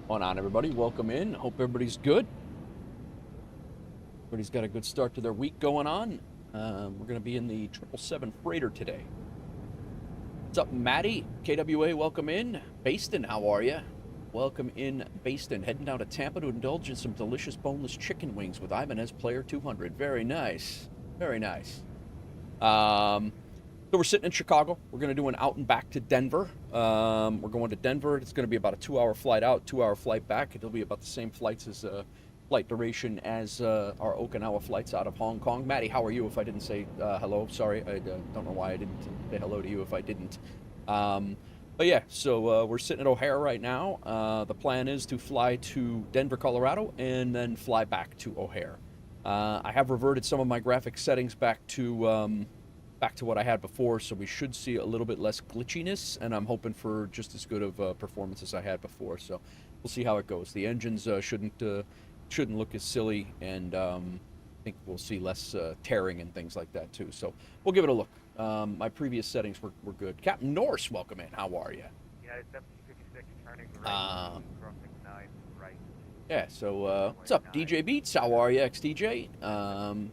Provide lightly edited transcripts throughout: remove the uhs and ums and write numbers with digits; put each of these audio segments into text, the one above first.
Going on, everybody? Welcome in. Hope everybody's good. Everybody's got a good start to their week going on. We're going to be in the 777 freighter today. What's up, Maddie? KWA, welcome in. Baston, how are you? Welcome in, Baston. Heading down to Tampa to indulge in some delicious boneless chicken wings with Ibanez Player 200. Very nice. Very nice. So we're sitting in Chicago. We're going to do an out and back to Denver. We're going to Denver. It's going to be about a 2-hour flight out, 2-hour flight back. It'll be about the same flights as flight duration as our Okinawa flights out of Hong Kong. Maddie, how are you? If I didn't say hello, sorry. I don't know why I didn't say hello to you if I didn't. But yeah, so we're sitting at O'Hare right now. The plan is to fly to Denver, Colorado, and then fly back to O'Hare. I have reverted some of my graphic settings back to what I had before, so we should see a little bit less glitchiness, and I'm hoping for just as good of performance as I had before. So we'll see how it goes. The engines shouldn't look as silly, and I think we'll see less tearing and things like that too. So we'll give it a look. My previous settings were good. Captain Norse, welcome in. How are you? Yeah, it's FT56 turning right, crossing 9 right. Yeah, so what's up, DJ Beats? How are you, XDJ?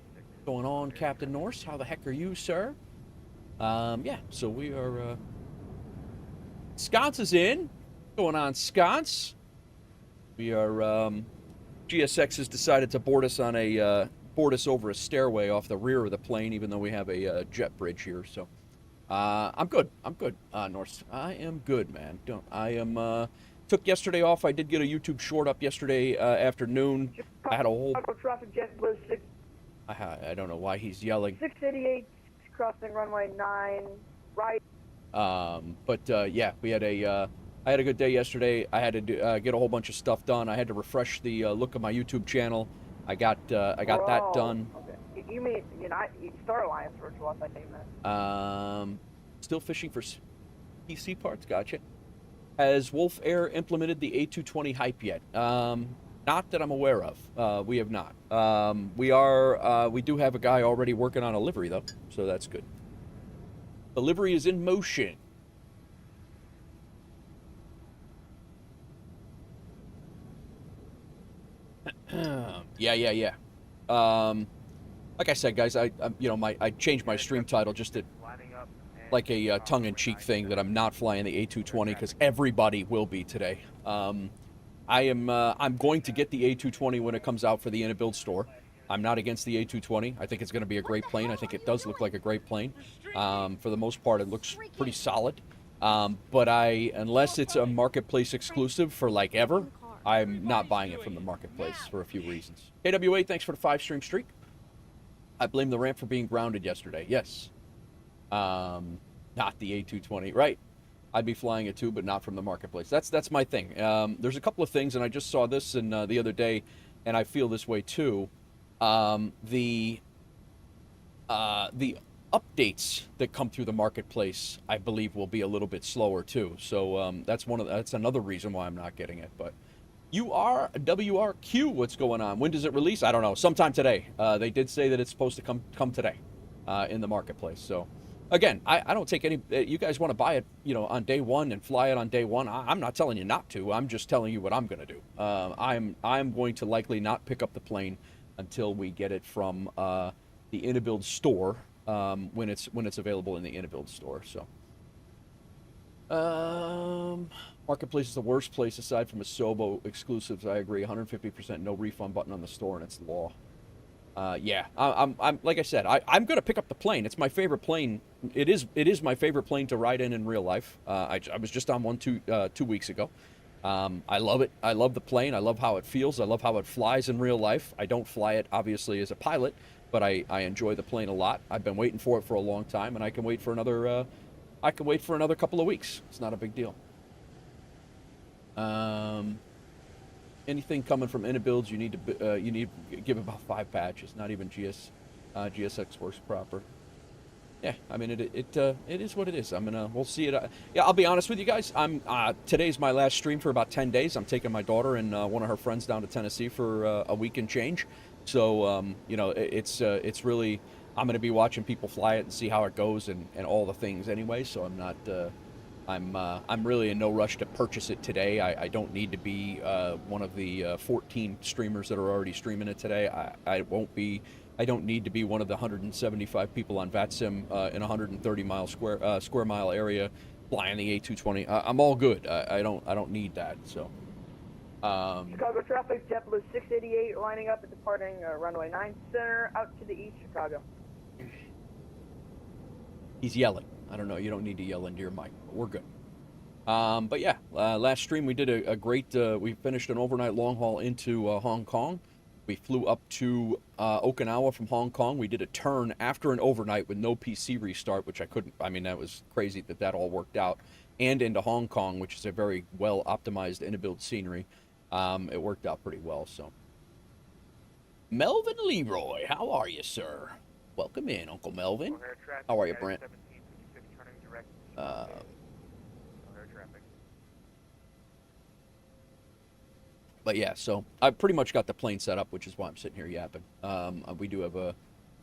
Going on, Captain Norse? How the heck are you, sir? Yeah, so we are, Sconce is in. Going on, Sconce. We are, GSX has decided to board us over a stairway off the rear of the plane, even though we have a jet bridge here, so. I'm good, Norse. I am good, man. Took yesterday off. I did get a YouTube short up yesterday afternoon. I had a whole... Traffic jet Blue 6. I don't know why he's yelling. 688 crossing runway 9 right. Yeah, we had I had a good day yesterday. I had to get a whole bunch of stuff done. I had to refresh the look of my YouTube channel. I got that done. Okay. You mean Star Alliance Virtual? I think that. Still fishing for PC parts. Gotcha. Has WolfAir implemented the A220 hype yet? Not that I'm aware of. We have not. We do have a guy already working on a livery, though, so that's good. The livery is in motion. Yeah. Like I said, guys, I changed my stream title just to like a tongue-in-cheek thing that I'm not flying the A220 because everybody will be today. I'm going to get the A220 when it comes out for the IniBuilds store. I'm not against the A220. I think it's going to be a great plane. I think it does look like a great plane. For the most part, it looks pretty solid. But unless it's a marketplace exclusive for like ever, I'm not buying it from the marketplace for a few reasons. KWA, thanks for the 5-stream streak. I blame the ramp for being grounded yesterday. Yes. Not the A220. Right. I'd be flying it too, but not from the marketplace. That's my thing. There's a couple of things, and I just saw this the other day, and I feel this way too. The updates that come through the marketplace, I believe, will be a little bit slower too. So that's another reason why I'm not getting it. But WRQ, what's going on? When does it release? I don't know. Sometime today. They did say that it's supposed to come today in the marketplace. So. Again, I don't take any. You guys want to buy it, on day one and fly it on day one. I'm not telling you not to. I'm just telling you what I'm going to do. I'm going to likely not pick up the plane until we get it from the IniBuilds store when it's available in the IniBuilds store. So, marketplace is the worst place aside from a Sobo exclusives. I agree. 150% no refund button on the store, and it's law. Yeah, I'm like I said, I'm gonna pick up the plane. It's my favorite plane. It is my favorite plane to ride in real life. I was just on one 2 weeks ago. I love it. I love the plane. I love how it feels. I love how it flies in real life. I don't fly it obviously as a pilot, but I enjoy the plane a lot. I've been waiting for it for a long time, and I can wait for another couple of weeks. It's not a big deal. Anything coming from IniBuilds, you need to give about 5 patches. Not even GSX works proper. Yeah, I mean it is what it is. We'll see it. Yeah, I'll be honest with you guys. Today's my last stream for about 10 days. I'm taking my daughter and one of her friends down to Tennessee for a week and change. So it's really, I'm gonna be watching people fly it and see how it goes and all the things anyway. So I'm not I'm really in no rush to purchase it today. I don't need to be one of the 14 streamers that are already streaming it today. I won't be. I don't need to be one of the 175 people on VATSIM in a 130 mile square mile area flying the A220. I'm all good. I don't need that. So. Chicago traffic, JetBlue 688 lining up and departing runway 9 center out to the east, Chicago. He's yelling. I don't know. You don't need to yell into your mic. But we're good. But yeah, last stream we did a great. We finished an overnight long haul into Hong Kong. We flew up to Okinawa from Hong Kong. We did a turn after an overnight with no PC restart, which I couldn't. I mean, that was crazy that all worked out. And into Hong Kong, which is a very well optimized IniBuilds scenery. It worked out pretty well. So, Melvin Leroy, how are you, sir? Welcome in, Uncle Melvin. How are you, Brent? But yeah, so I pretty much got the plane set up, which is why I'm sitting here yapping. We do have a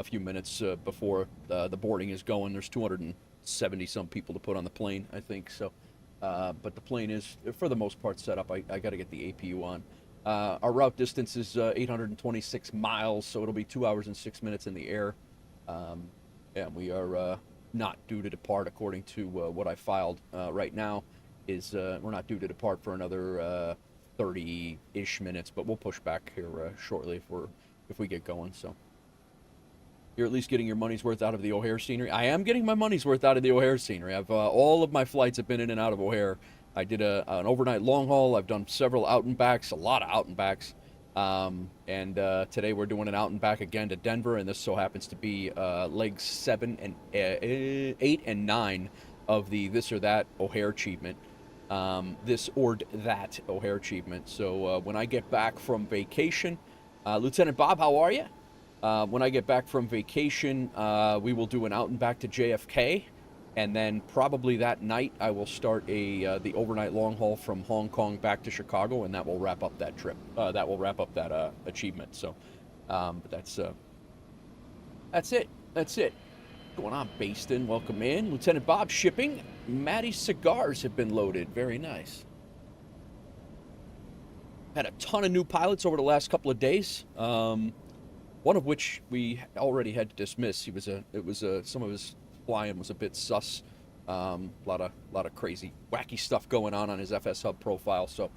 few minutes before the boarding is going. There's 270 some people to put on the plane, I think. So, but the plane is for the most part set up. I got to get the APU on. Our route distance is 826 miles, so it'll be 2 hours and 6 minutes in the air. Yeah, we are not due to depart according to what I filed right now. We're not due to depart for another 30-ish minutes, but we'll push back here shortly if we get going. So you're at least getting your money's worth out of the O'Hare scenery. I am getting my money's worth out of the O'Hare scenery. I've all of my flights have been in and out of O'Hare. I did an overnight long haul. I've done several out and backs, a lot of out and backs. And today we're doing an out and back again to Denver, and this so happens to be legs 7 and 8 and 9 of the This or That O'Hare achievement. This ORD That O'Hare achievement. So when I get back from vacation, Lieutenant Bob, how are you? When I get back from vacation, we will do an out and back to JFK, and then probably that night I will start the overnight long haul from Hong Kong back to Chicago, and that will wrap up that trip. That will wrap up that achievement. So, but that's it. That's it. What's going on, Baston? Welcome in. Lieutenant Bob shipping. Maddie's cigars have been loaded. Very nice. Had a ton of new pilots over the last couple of days. One of which we already had to dismiss. Some of his flying was a bit sus. A lot of crazy, wacky stuff going on his FSHub profile. So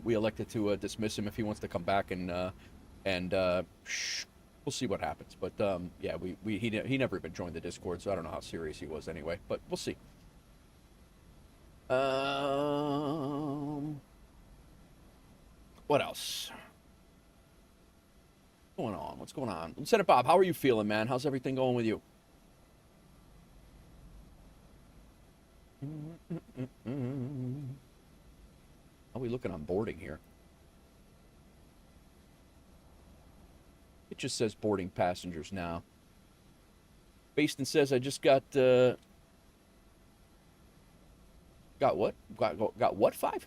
we elected to dismiss him. If he wants to come back and we'll see what happens. But yeah, he never even joined the Discord, so I don't know how serious he was anyway. But we'll see. What else? What's going on? Lieutenant Bob, how are you feeling, man? How's everything going with you? How are we looking on boarding here? It just says boarding passengers now. Baston says I just got what? Got what 5?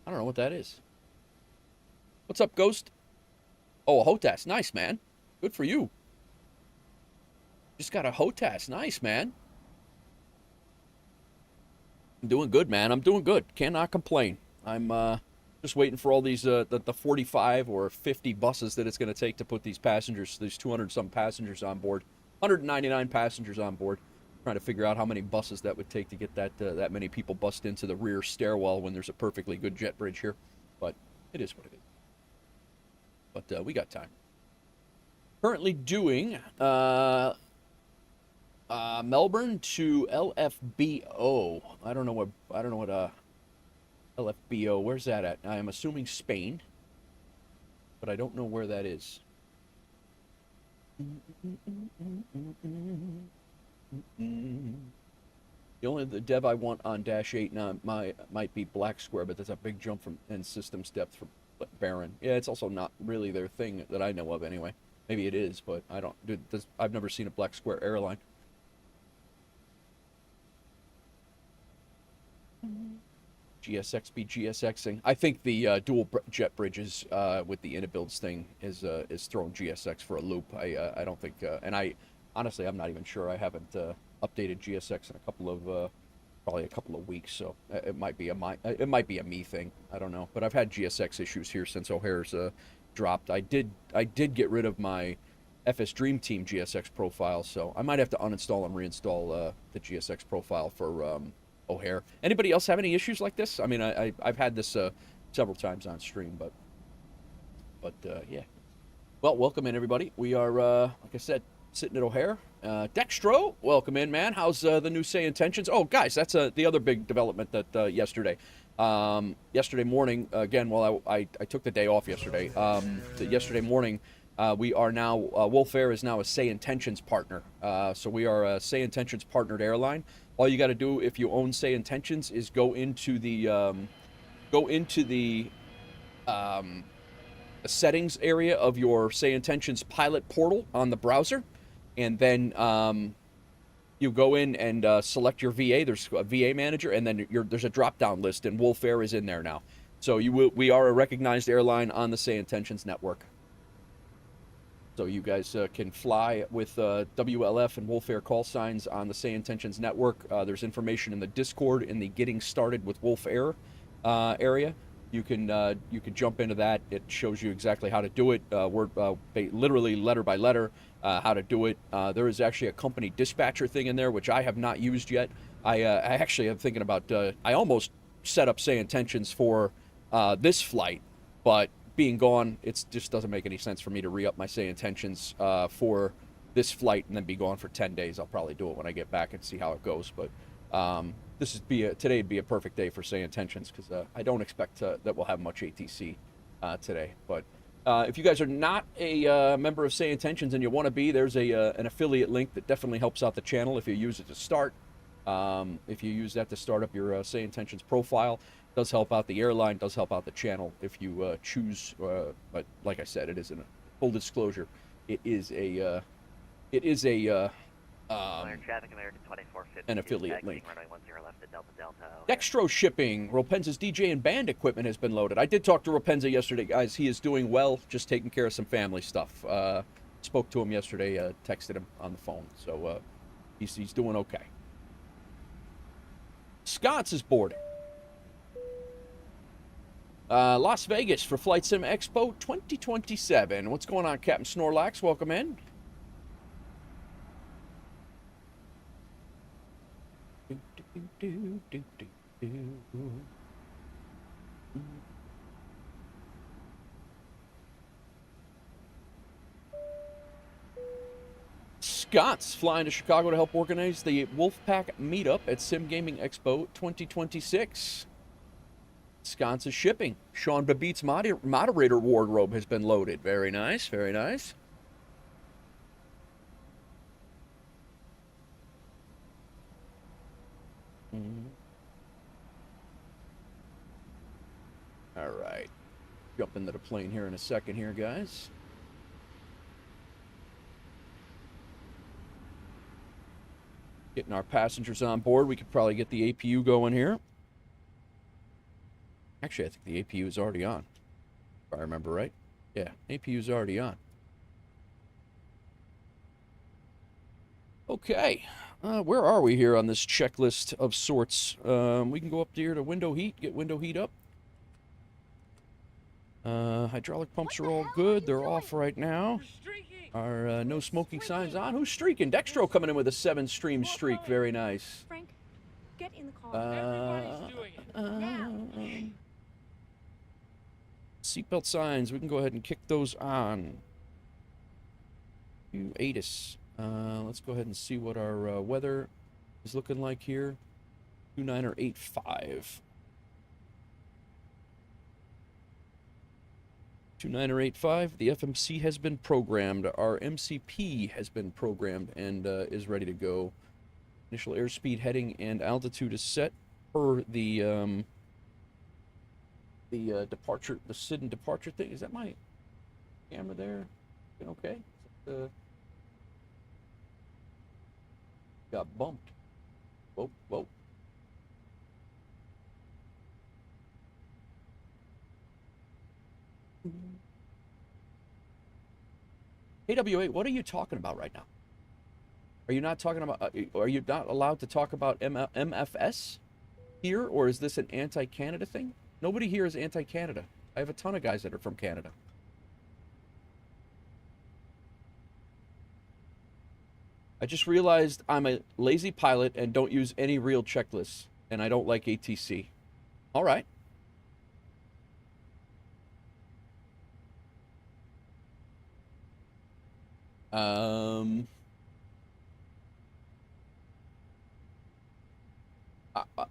I don't know what that is. What's up, Ghost? Oh, a HOTAS. Nice, man. Good for you. Just got a HOTAS. Nice, man. I'm doing good, man. I'm doing good. Cannot complain. I'm just waiting for all these the 45 or 50 buses that it's going to take to put these 200-some passengers on board. 199 passengers on board. Trying to figure out how many buses that would take to get that many people bussed into the rear stairwell when there's a perfectly good jet bridge here. But it is what it is. But we got time. Currently doing Melbourne to LFBO. I don't know what LFBO. Where's that at? I am assuming Spain, but I don't know where that is. The dev I want on Dash 8 now might be Black Square, but that's a big jump in systems depth from Baron. Yeah, it's also not really their thing that I know of anyway. Maybe it is, but I don't. I've never seen a Black Square airline. GSX be GSXing. I think the dual jet bridges with the IniBuilds thing is throwing GSX for a loop. I don't think, and I honestly, I'm not even sure. I haven't updated GSX in probably a couple of weeks, so it might be a me thing. I don't know, but I've had GSX issues here since O'Hare's dropped. I did get rid of my FS Dream Team GSX profile, so I might have to uninstall and reinstall the GSX profile for O'Hare. Anybody else have any issues like this? I mean, I've had this several times on stream, but yeah. Well, welcome in, everybody. We are, like I said, sitting at O'Hare. Dextro, welcome in, man. How's the new Say Intentions? Oh, guys, that's the other big development that yesterday. Yesterday morning, again, while I took the day off yesterday, yesterday morning, we are now, WolfAir is now a Say Intentions partner. So we are a Say Intentions partnered airline. All you got to do if you own Say Intentions is go into the settings area of your Say Intentions pilot portal on the browser, and then you go in and select your VA. There's a VA manager, and then there's a drop-down list, and WolfAir is in there now. So we are a recognized airline on the Say Intentions network. So you guys can fly with WLF and WolfAir call signs on the Say Intentions network. There's information in the Discord in the Getting Started with WolfAir area. You can jump into that. It shows you exactly how to do it, literally letter by letter, how to do it. There is actually a company dispatcher thing in there, which I have not used yet. I actually am thinking about, I almost set up Say Intentions for this flight, but being gone, it just doesn't make any sense for me to re-up my Say Intentions for this flight and then be gone for 10 days. I'll probably do it when I get back and see how it goes, but today would be a perfect day for Say Intentions, because I don't expect that we'll have much ATC today. But if you guys are not a member of Say Intentions and you want to be, there's an affiliate link that definitely helps out the channel if you use it to start. If you use that to start up your Say Intentions profile, it does help out the airline, does help out the channel if you choose. But like I said, it is a full disclosure. It is a traffic American 2450 an affiliate link. Runway 10 left at Delta Delta. Dextro shipping. Ropenza's DJ and band equipment has been loaded. I did talk to Ropenza yesterday, guys. He is doing well, just taking care of some family stuff. Spoke to him yesterday, texted him on the phone. So he's doing okay. Scott's is boarding. Las Vegas for Flight Sim Expo 2027. What's going on, Captain Snorlax? Welcome in. Scott's flying to Chicago to help organize the Wolfpack meetup at Sim Gaming Expo 2026. Scott's is shipping. Sean Babit's moderator wardrobe has been loaded. Very nice, very nice. All right. Jump into the plane here in a second here, guys. Getting our passengers on board. We could probably get the APU going here. Actually, I think the APU is already on, if I remember right. Yeah, APU is already on. Okay. Where are we here on this checklist of sorts? We can go up here to window heat, get window heat up. Hydraulic pumps are all good. They're off right now. Our no smoking signs on. Who's streaking? Dextro coming in with a 7-stream streak. Very nice. Frank, get in the car. Everybody's doing it. Seatbelt signs. We can go ahead and kick those on. You ATIS. Let's go ahead and see what our weather is looking like here. 2985. 2985. The FMC has been programmed. Our MCP has been programmed and is ready to go. Initial airspeed, heading, and altitude is set per the departure, the SID departure thing. Is that my camera there? Okay. Got bumped. Whoa, whoa. AWA, what are you talking about right now? Are you not talking about? Are you not allowed to talk about MFS here, or is this an anti-Canada thing? Nobody here is anti-Canada. I have a ton of guys that are from Canada. I just realized I'm a lazy pilot and don't use any real checklists, and I don't like ATC. All right.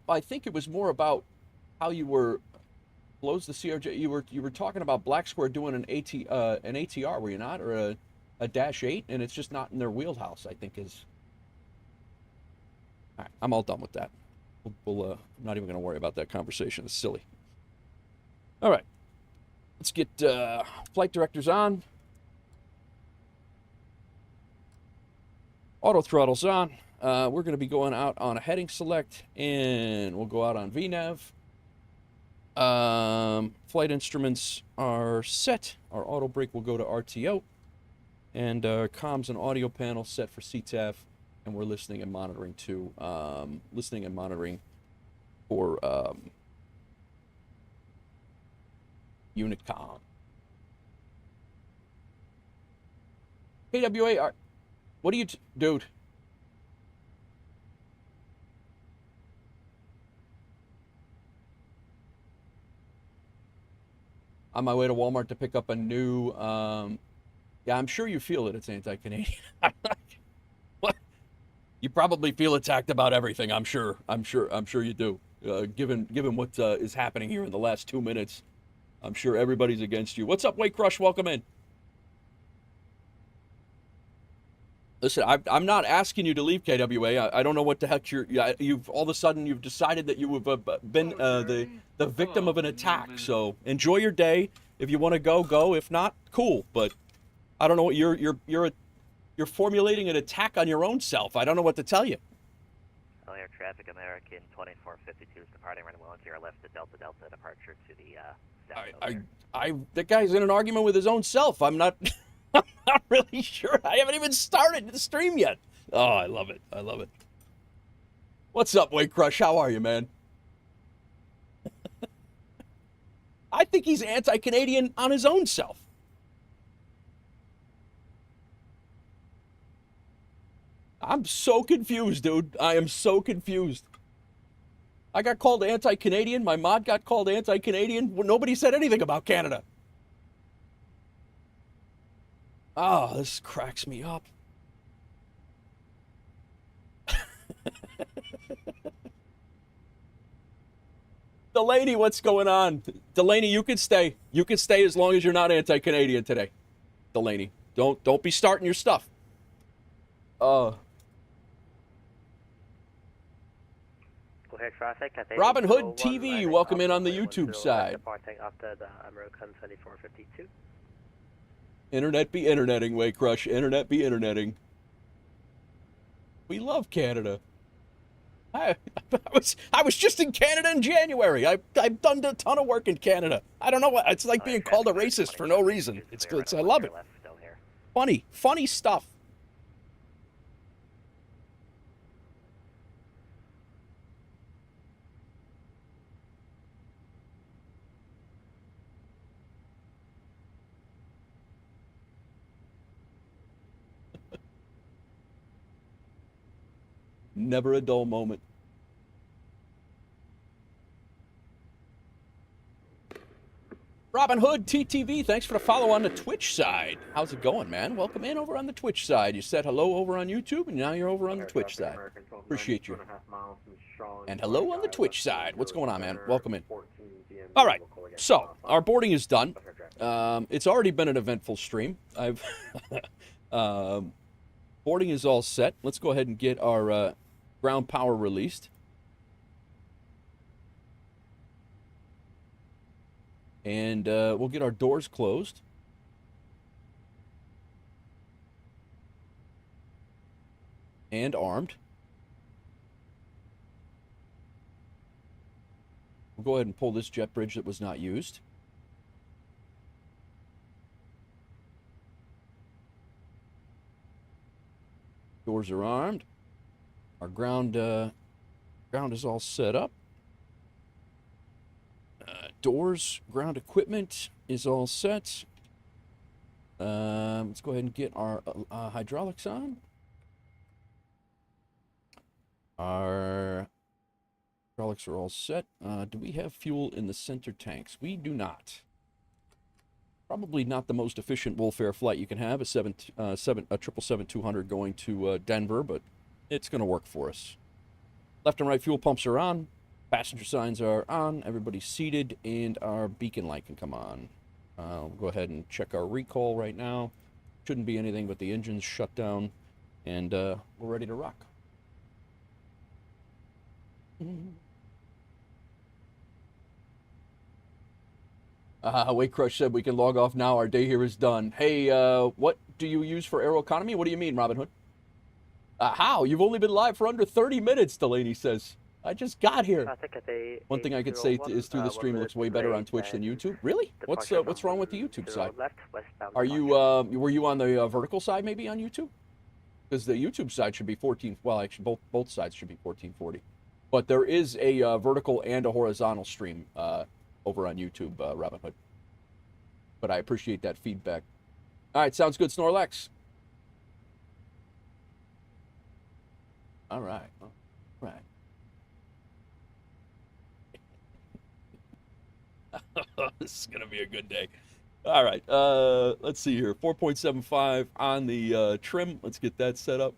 I think it was more about how you were blows the CRJ. You were talking about Black Square doing an ATR, were you not, or a Dash 8, and it's just not in their wheelhouse. I think is. All right, I'm all done with that. I'm not even going to worry about that conversation. It's silly. All right, let's get flight directors on. Auto throttles on. We're going to be going out on a heading select, and we'll go out on VNAV. Flight instruments are set. Our auto brake will go to RTO, and our comms and audio panel set for CTAF, and we're listening and monitoring to for unit comm. KWA, what are you, dude? On my way to Walmart to pick up a new, yeah, I'm sure you feel it. It's anti-Canadian. What? You probably feel attacked about everything. I'm sure you do. Given what is happening here in the last 2 minutes, I'm sure everybody's against you. What's up, Wake Crush? Welcome in. Listen, I'm not asking you to leave KWA. I don't know what the heck you've all of a sudden you've decided that you have been the victim of an attack. So enjoy your day. If you want to go, go. If not, cool. But I don't know what you're formulating an attack on your own self. I don't know what to tell you. Air Traffic American 2452 is departing runway 10 left to Delta Delta departure to the south. That guy's in an argument with his own self. I'm not really sure. I haven't even started the stream yet. Oh, I love it. I love it. What's up, Wake Crush? How are you, man? I think he's anti-Canadian on his own self. I'm so confused, dude. I am so confused. I got called anti-Canadian. My mod got called anti-Canadian. Nobody said anything about Canada. Oh, this cracks me up. Delaney, what's going on? Delaney, you can stay. You can stay as long as you're not anti-Canadian today. Delaney, don't be starting your stuff. Robin Hood TV, welcome in on the YouTube side. After the American 2452. Internet be interneting, Way Crush. Internet be interneting. We love Canada. I was just in Canada in January. I've done a ton of work in Canada. I don't know what it's like being called a racist for no reason. It's I love it. Funny stuff. Never a dull moment. Robin Hood, TTV, thanks for the follow on the Twitch side. How's it going, man? Welcome in over on the Twitch side. You said hello over on YouTube, and now you're over on the Twitch side. Appreciate you. And hello on the Twitch side. What's going on, man? Welcome in. All right, so our boarding is done. It's already been an eventful stream. Boarding is all set. Let's go ahead and get our ground power released. And we'll get our doors closed. And armed. We'll go ahead and pull this jet bridge that was not used. Doors are armed. Our ground is all set up. Doors, ground equipment is all set. Let's go ahead and get our hydraulics on. Our hydraulics are all set. Do we have fuel in the center tanks? We do not. Probably not the most efficient WolfAir flight you can have, a 777-200 going to Denver, but it's going to work for us. Left and right fuel pumps are on. Passenger signs are on. Everybody's seated, and our beacon light can come on. I'll go ahead and check our recall right now. Shouldn't be anything but the engine's shut down, and we're ready to rock. Wake Crush said we can log off now. Our day here is done. Hey, what do you use for Aeroconomy? What do you mean, Robin Hood? How? You've only been live for under 30 minutes, Delaney says. I just got here. One thing I could say is through the stream looks way better on Twitch than YouTube. Really? What's wrong with the YouTube side? Are you were you on the vertical side maybe on YouTube? Because the YouTube side should be 14. Well, actually both sides should be 1440. But there is a vertical and a horizontal stream over on YouTube, Robin Hood. But I appreciate that feedback. All right, sounds good, Snorlax. All right. This is gonna be a good day. All right, let's see here. 4.75 on the trim. Let's get that set up.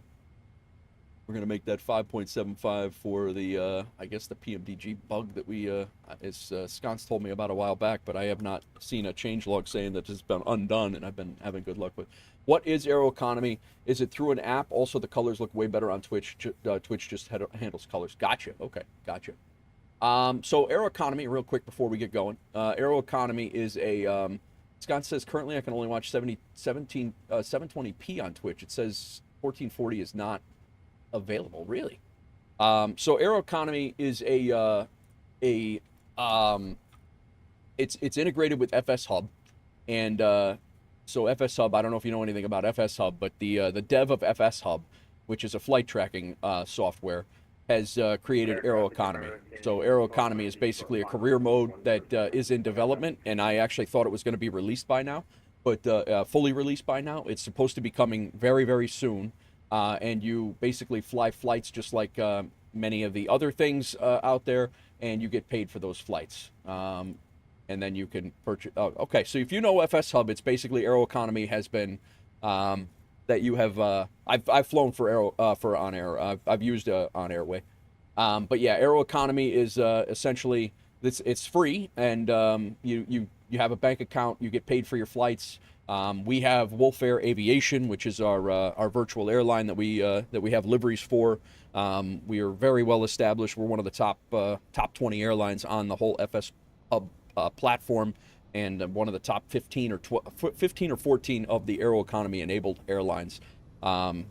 We're gonna make that 5.75 for the I guess the PMDG bug that we as Sconce told me about a while back, but I have not seen a change log saying that it's been undone, and I've been having good luck with. What is Aeroconomy? Is it through an app? Also, the colors look way better on Twitch. Twitch just handles colors. Gotcha. Okay, gotcha. So Aeroconomy, real quick before we get going. Aeroconomy is a Scott says currently I can only watch 720p on Twitch. It says 1440 is not available. Really? So Aeroconomy is it's integrated with FSHub, and so FSHub, I don't know if you know anything about FSHub, but the dev of FSHub, which is a flight tracking software, has created Aeroconomy. So Aeroconomy is basically a career mode that is in development, and I actually thought it was going to be released by now, but fully released by now. It's supposed to be coming very, very soon, and you basically fly flights just like many of the other things out there, and you get paid for those flights. And then you can purchase. Oh, okay, so if you know FSHub, it's basically Aeroconomy has been that you have. I've flown for On Air. I've used On Airway, but yeah, Aeroconomy is essentially it's free, and you have a bank account. You get paid for your flights. We have WolfAir Aviation, which is our virtual airline that we have liveries for. We are very well established. We're one of the top 20 airlines on the whole FSHub platform, and one of the top 15 or 14 of the Aeroconomy enabled airlines. Don't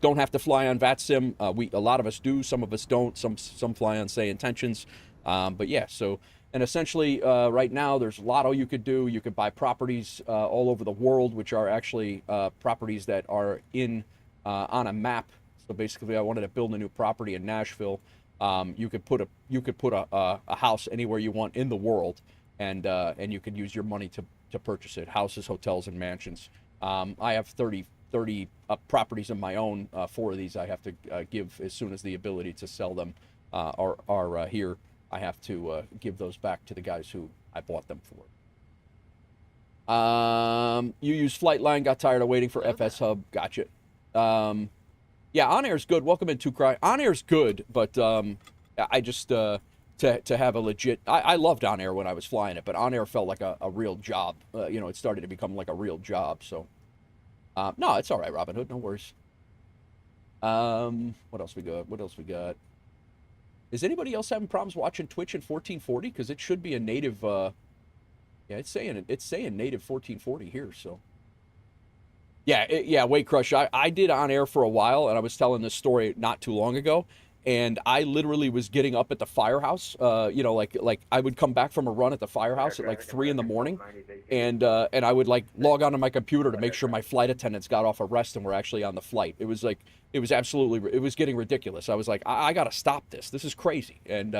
have to fly on VATSIM. A lot of us do, some of us don't. Some fly on say intentions. But yeah, so and essentially right now there's a lot you could do. You could buy properties all over the world, which are actually properties that are in on a map. So basically, I wanted to build a new property in Nashville. You could put a house anywhere you want in the world, and you could use your money to purchase it. Houses, hotels, and mansions. I have 30 properties of my own. 4 of these I have to give as soon as the ability to sell them are here. I have to give those back to the guys who I bought them for. You use Flightline. Got tired of waiting for FSHub. Gotcha. Yeah, On Air's good. Welcome in, 2Cry. On Air's good, but I just to have a legit. I loved On Air when I was flying it, but On Air felt like a real job. It started to become like a real job. So, no, it's all right, Robin Hood. No worries. What else we got? Is anybody else having problems watching Twitch in 1440? Because it should be a native. Yeah, it's saying native 1440 here. So. Yeah, Weight Crush. I did On Air for a while, and I was telling this story not too long ago, and I literally was getting up at the firehouse. You know, like I would come back from a run at the firehouse at like 3 in the morning, and I would like log onto my computer to make sure my flight attendants got off a rest and were actually on the flight. It was like, it was absolutely, it was getting ridiculous. I was like, I got to stop this. This is crazy. And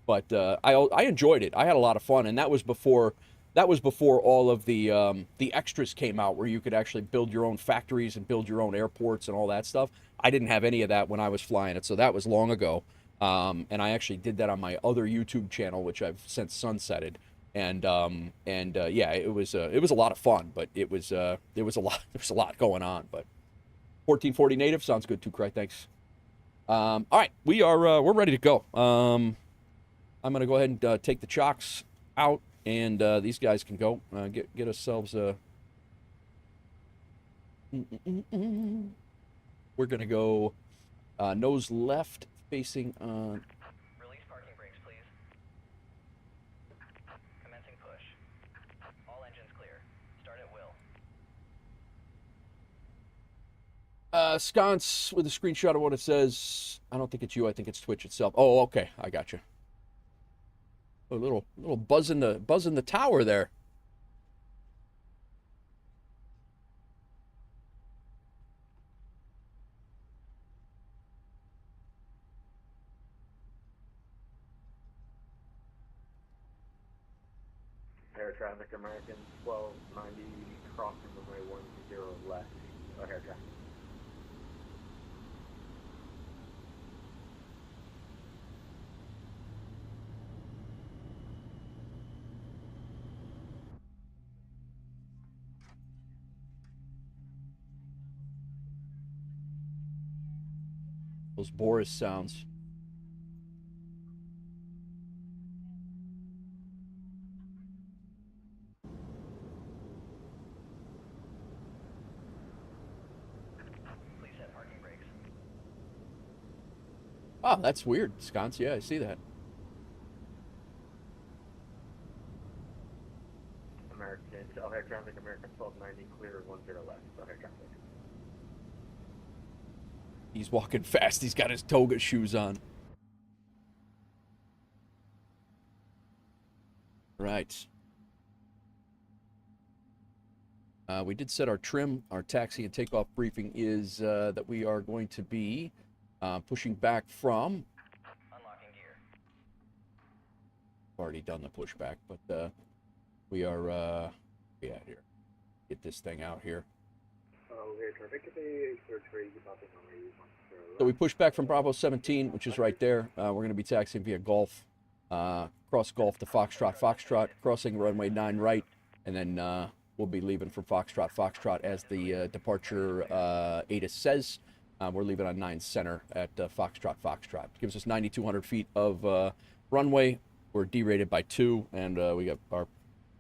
but I enjoyed it. I had a lot of fun, and that was before all of the extras came out, where you could actually build your own factories and build your own airports and all that stuff. I didn't have any of that when I was flying it, so that was long ago. And I actually did that on my other YouTube channel, which I've since sunsetted. And yeah, it was a lot of fun, but it was a lot going on. But 1440 native sounds good too, Craig. Thanks. All right, we're ready to go. I'm gonna go ahead and take the chocks out, and these guys can go. Get ourselves a. We're gonna go nose left, facing on. Release parking brakes, please. Commencing push. All engines clear. Start at will. Sconce with a screenshot of what it says. I don't think it's you. I think it's Twitch itself. Oh, okay. I got you. A little buzz in the tower there. Air traffic, American 1290, crossing runway 10 left. O'Hare traffic. Those Boris sounds. Please set parking brakes. Oh, that's weird, Sconce. Yeah, I see that. American, O'Hare traffic, American 1290, clear 10 left. O'Hare traffic. He's walking fast. He's got his toga shoes on. Right. We did set our trim. Our taxi and takeoff briefing is that we are going to be pushing back from. Unlocking gear. Already done the pushback, but we are yeah, here. Get this thing out here. So we push back from Bravo 17, which is right there. We're going to be taxiing via Gulf, cross Gulf to Foxtrot, crossing runway 9 right, and then we'll be leaving from Foxtrot as the departure ATA says. We're leaving on 9 center at Foxtrot. Gives us 9,200 feet of runway. We're derated by 2, and we got our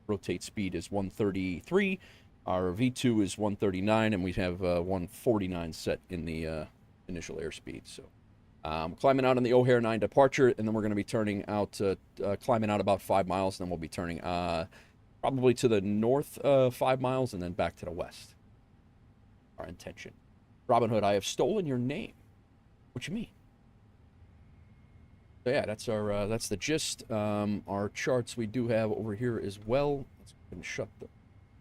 rotate speed is 133. Our V2 is 139, and we have 149 set in the initial airspeed. So climbing out on the O'Hare 9 departure, and then we're going to be turning out, climbing out about 5 miles, and then we'll be turning probably to the north 5 miles, and then back to the west. Our intention. Robin Hood, I have stolen your name. What you mean? So yeah, that's our that's the gist. Our charts we do have over here as well. Let's go ahead and shut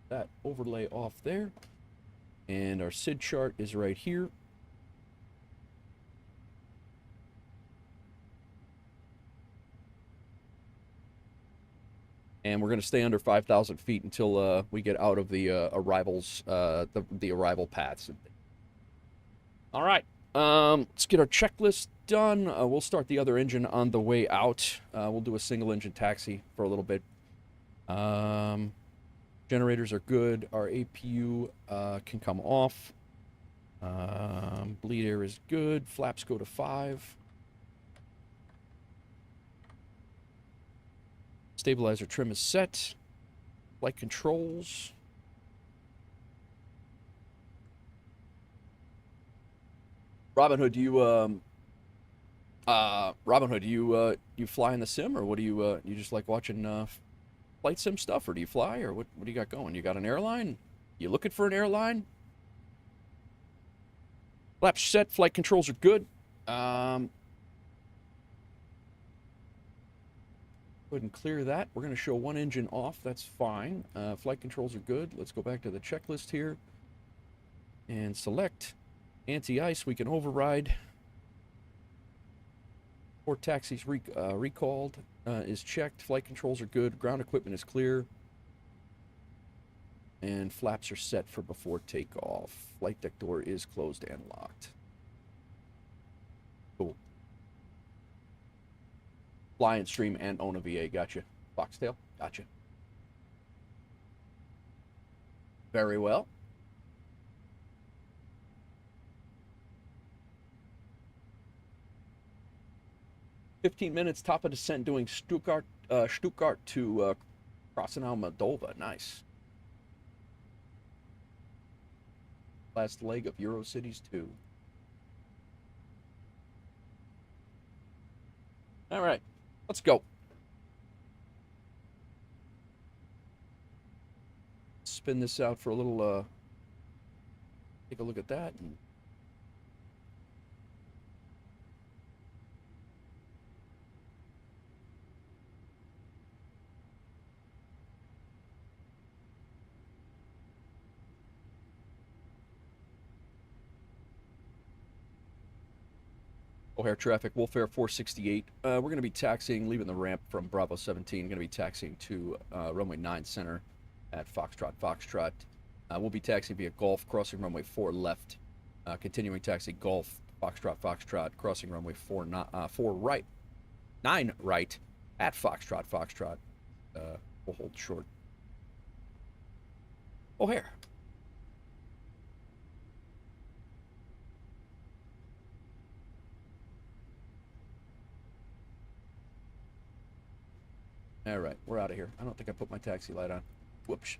that overlay off there. And our SID chart is right here. And we're going to stay under 5,000 feet until we get out of the arrivals, the arrival paths. All right, let's get our checklist done. We'll start the other engine on the way out. We'll do a single engine taxi for a little bit. Generators are good. Our APU can come off. Bleed air is good. Flaps go to 5. Stabilizer trim is set. Flight controls. Robin Hood, do you fly in the sim, or what do you just like watching flight sim stuff, or do you fly, or what do you got going? You got an airline? You looking for an airline? Flaps set, flight controls are good. Go ahead and clear that. We're going to show one engine off. That's fine. Flight controls are good. Let's go back to the checklist here and select anti-ice. We can override. Port taxis recalled is checked. Flight controls are good. Ground equipment is clear. And flaps are set for before takeoff. Flight deck door is closed and locked. Cool. Fly and stream and own a VA. Gotcha. Foxtail. Gotcha. Very well. "15 minutes, top of descent, doing Stuttgart to Krasnow Moldova." Nice. Last leg of Eurocities 2. All right, let's go. Spin this out for a little, take a look at that. And O'Hare traffic, WolfAir 468. We're going to be taxiing, leaving the ramp from Bravo 17. Going to be taxiing to runway 9 center at Foxtrot. We'll be taxiing via Golf, crossing runway 4 left. Continuing taxi Golf, Foxtrot, crossing runway 4 right. 9 right at Foxtrot. We'll hold short. O'Hare. All right, we're out of here. I don't think I put my taxi light on. Whoops.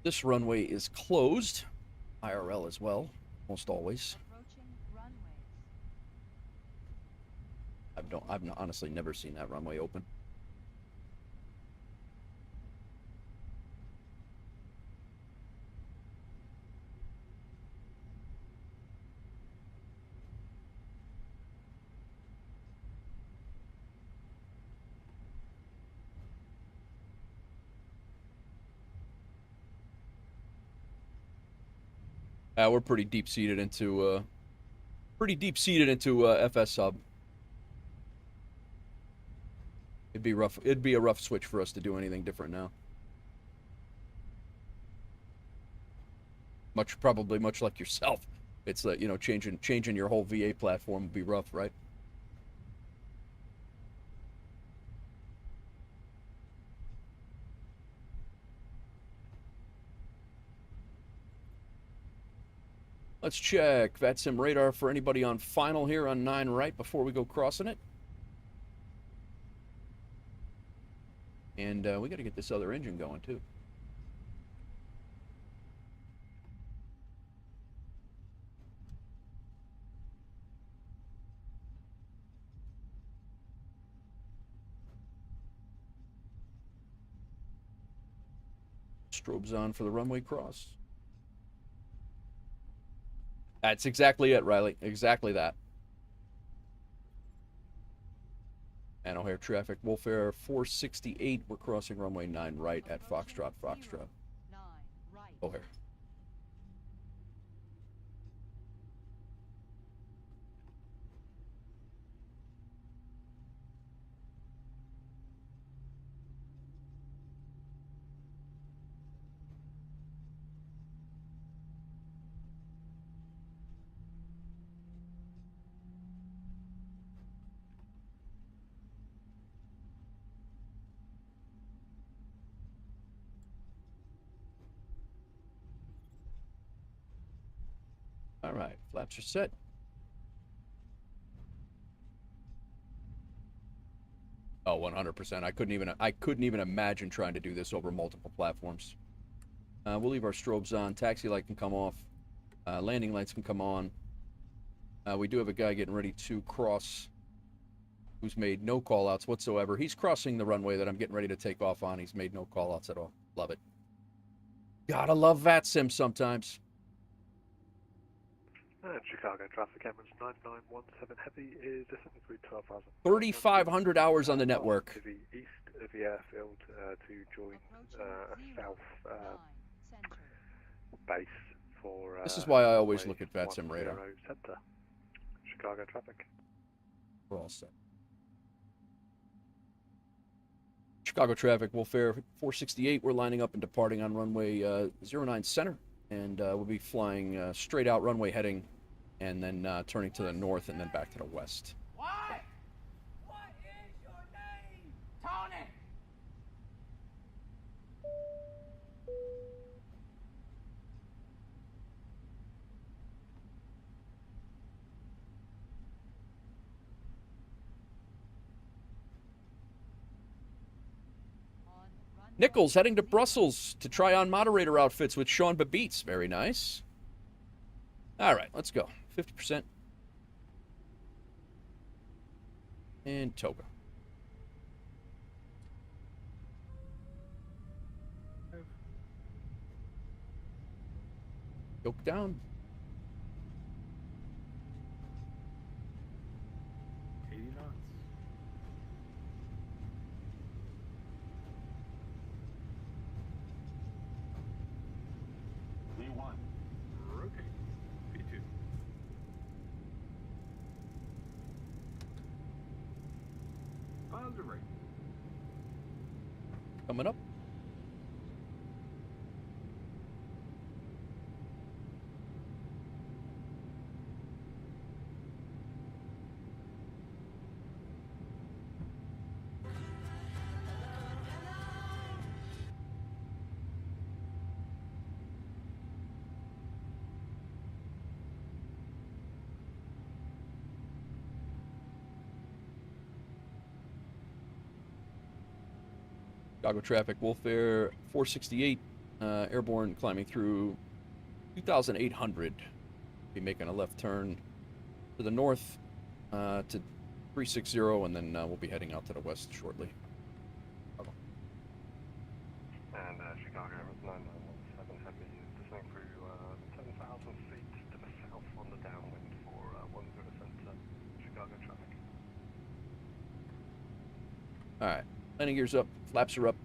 This runway is closed. IRL as well, almost always. I've honestly never seen that runway open. We're pretty deep seated into FSHub. It'd be rough. It'd be a rough switch for us to do anything different now. Probably much like yourself. It's like, you know, changing your whole VA platform would be rough, right? Let's check VATSIM radar for anybody on final here on 9 right before we go crossing it. And we got to get this other engine going too. Strobes on for the runway cross. That's exactly it, Riley. Exactly that. And O'Hare traffic, WolfAir 468. We're crossing runway 9 right at Foxtrot. O'Hare. All right, flaps are set. Oh, 100%. I couldn't even imagine trying to do this over multiple platforms. We'll leave our strobes on. Taxi light can come off. Landing lights can come on. We do have a guy getting ready to cross who's made no call-outs whatsoever. He's crossing the runway that I'm getting ready to take off on. He's made no call-outs at all. Love it. Gotta love VATSIM sometimes. Chicago traffic, Emirates 9917 Heavy is descending through 12,000. 3,500 hours on the network. To the east of the airfield to join south base for. This is why I always look at VATSIM radar. Center. Chicago traffic. We're all set. Chicago traffic, WolfAir 468. We're lining up and departing on runway 09 center, and we'll be flying straight out runway heading, and then turning to the north and then back to the west. What? What is your name? Tony! Nichols heading to Brussels to try on moderator outfits with Sean Babeats. Very nice. All right, let's go. 50%. And Toga. Yoke down. 80 knots. V1. Rotate. V2. Miles to right. Coming up. Chicago traffic, WolfAir 468, airborne climbing through 2,800. Be making a left turn to the north to 360, and then we'll be heading out to the west shortly. And Chicago Airways 9917 Heavy is descending through 10,000 feet to the south on the downwind for 10 center. Chicago traffic. All right, landing gears up, flaps are up,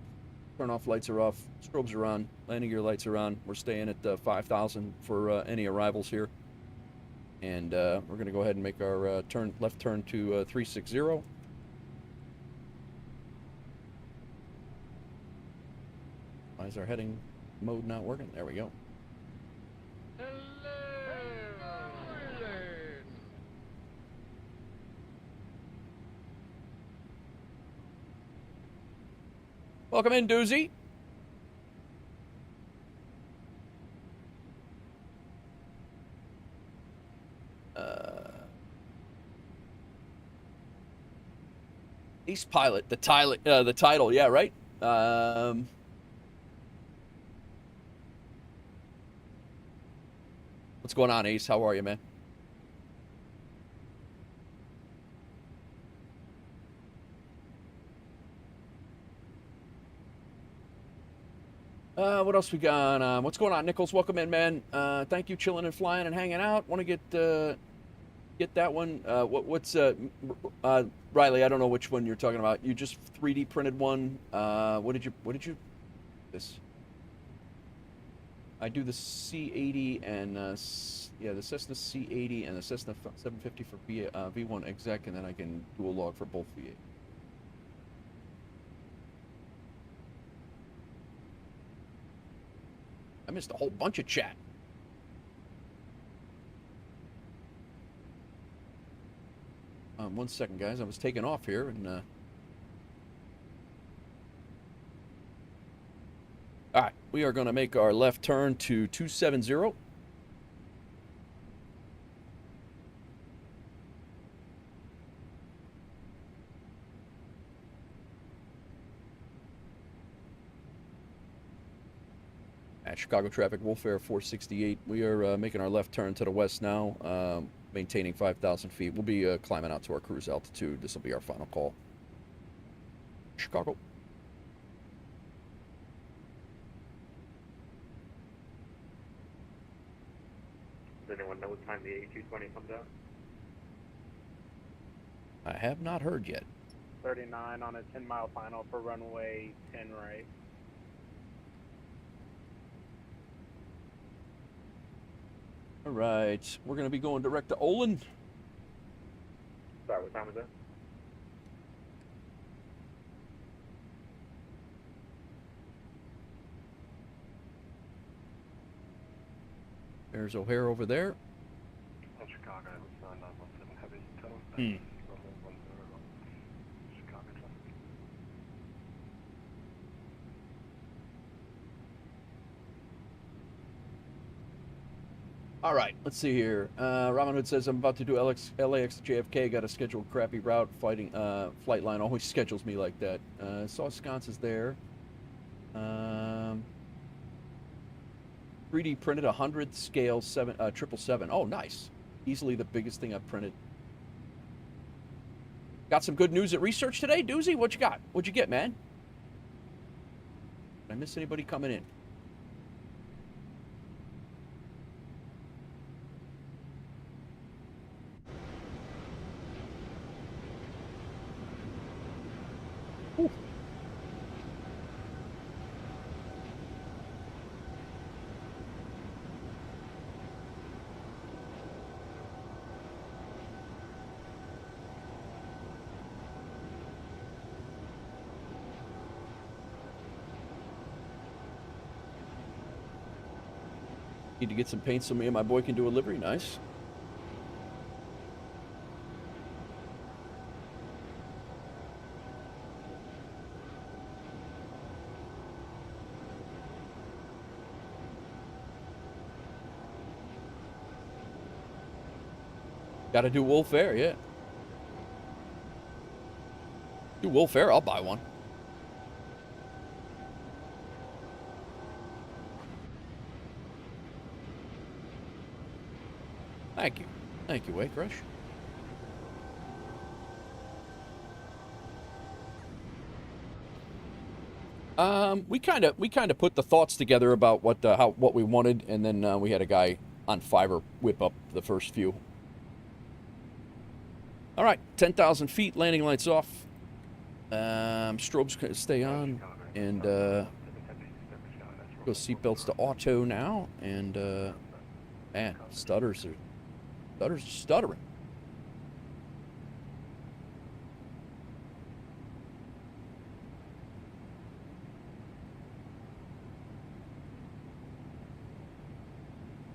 turn off lights are off, strobes are on, landing gear lights are on. We're staying at 5,000 for any arrivals here. And we're going to go ahead and make our left turn to 360. Why is our heading mode not working? There we go. Welcome in, Doozy. Ace Pilot, the title, yeah, right? What's going on, Ace? How are you, man? What else we got? What's going on, Nichols? Welcome in, man. Thank you, chilling and flying and hanging out. Want to get that one? What's Riley? I don't know which one you're talking about. You just 3D printed one. What did you? This. I do the C80 and yeah, the Cessna C80 and the Cessna 750 for V1 exec, and then I can dual log for both V8. I missed a whole bunch of chat. One second, guys. I was taking off here, and all right, we are going to make our left turn to 270. At Chicago traffic, WolfAir 468. We are making our left turn to the west now, maintaining 5,000 feet. We'll be climbing out to our cruise altitude. This will be our final call. Chicago. know what time the A220 comes out? I have not heard yet. 39 on a 10-mile final for runway 10 right. All right, we're going to be going direct to Olin. Sorry, what time was that? There's O'Hare over there. On Chicago, it was 917 heavy, turning Hmm. runway 10, Chicago traffic. All right, let's see here. Robin Hood says, I'm about to do LAX to JFK. Got a scheduled crappy route. Flight line always schedules me like that. Saw sconces there. 3D printed 100 scale 777. Oh, nice. Easily the biggest thing I've printed. Got some good news at research today, Doozy? What you got? What'd you get, man? Did I miss anybody coming in? Whew. Need to get some paint so me and my boy can do a livery. Nice. Got to do WolfAir, yeah. Do WolfAir, I'll buy one. Thank you. Thank you, Wake Rush. We kind of put the thoughts together about what we wanted, and then we had a guy on Fiverr whip up the first few. All right, 10,000 feet, landing lights off. Strobes gonna stay on, and go seatbelts to auto now, and man, stutters are stuttering.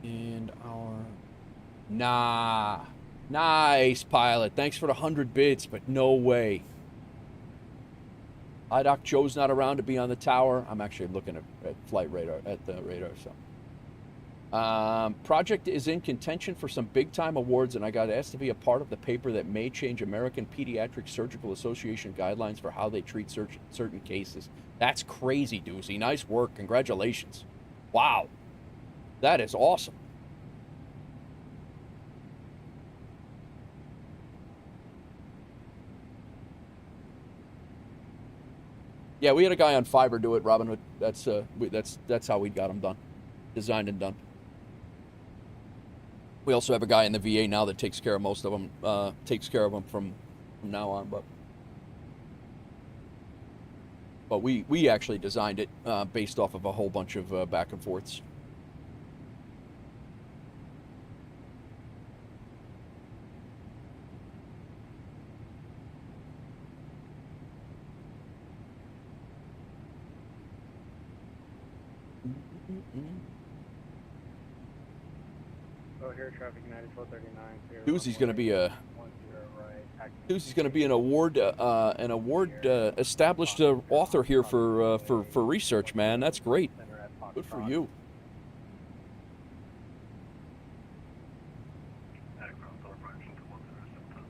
And nice pilot. Thanks for the 100 bits, but no way. IDOC Joe's not around to be on the tower. I'm actually looking at flight radar, at the radar, so. Project is in contention for some big-time awards, and I got asked to be a part of the paper that may change American Pediatric Surgical Association guidelines for how they treat certain cases. That's crazy, Doozy. Nice work. Congratulations. Wow. That is awesome. Yeah, we had a guy on Fiverr do it, Robin Hood. That's how we got him done. Designed and done. We also have a guy in the VA now that takes care of most of them, from now on, but we actually designed it based off of a whole bunch of back and forths. O'Hare traffic 9439. Doozy's going to be a an award established author here for research, man. That's great. Good for you. Aircraft on approach into 107.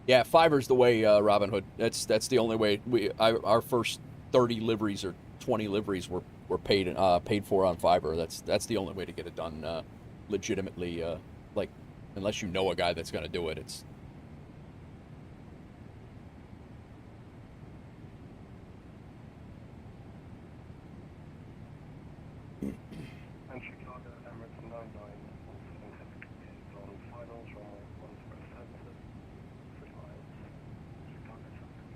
Yeah, Fiverr's the way, Robin Hood. That's the only way. Our first 30 liveries or 20 liveries were we're paid for on fiber. That's the only way to get it done legitimately. Like, unless you know a guy that's going to do it, it's. And Chicago Emirates 99 is on finals runway 10 satisfies Chicago traffic.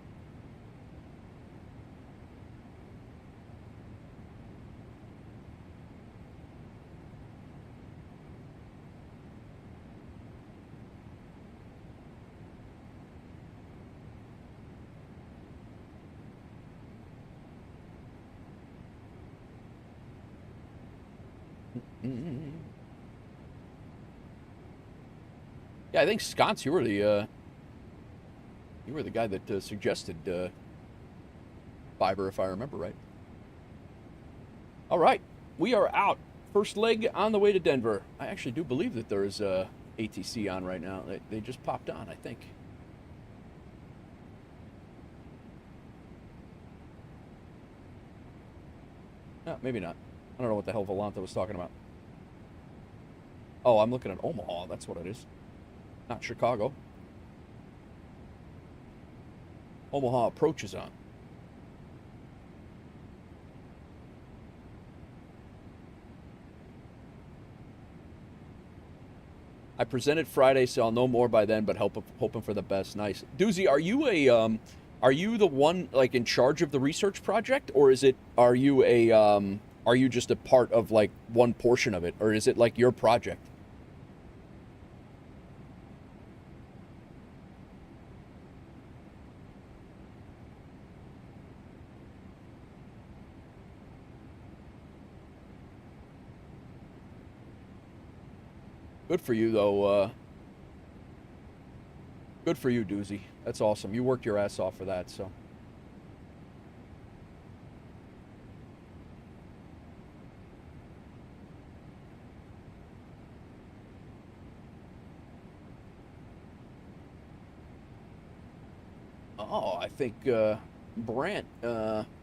Yeah, I think Sconce, you were the guy that suggested fiber, if I remember right. All right, we are out. First leg on the way to Denver. I actually do believe that there is ATC on right now. They just popped on, I think. No, maybe not. I don't know what the hell Volanta was talking about. Oh, I'm looking at Omaha. That's what it is. Not Chicago. Omaha approach is on. I presented Friday, so I'll know more by then, but hoping for the best. Nice. Doozy, are you the one like in charge of the research project, or are you just a part of like one portion of it, or is it like your project? Good for you, though. Good for you, Doozy. That's awesome. You worked your ass off for that, so. Oh, I think Brant,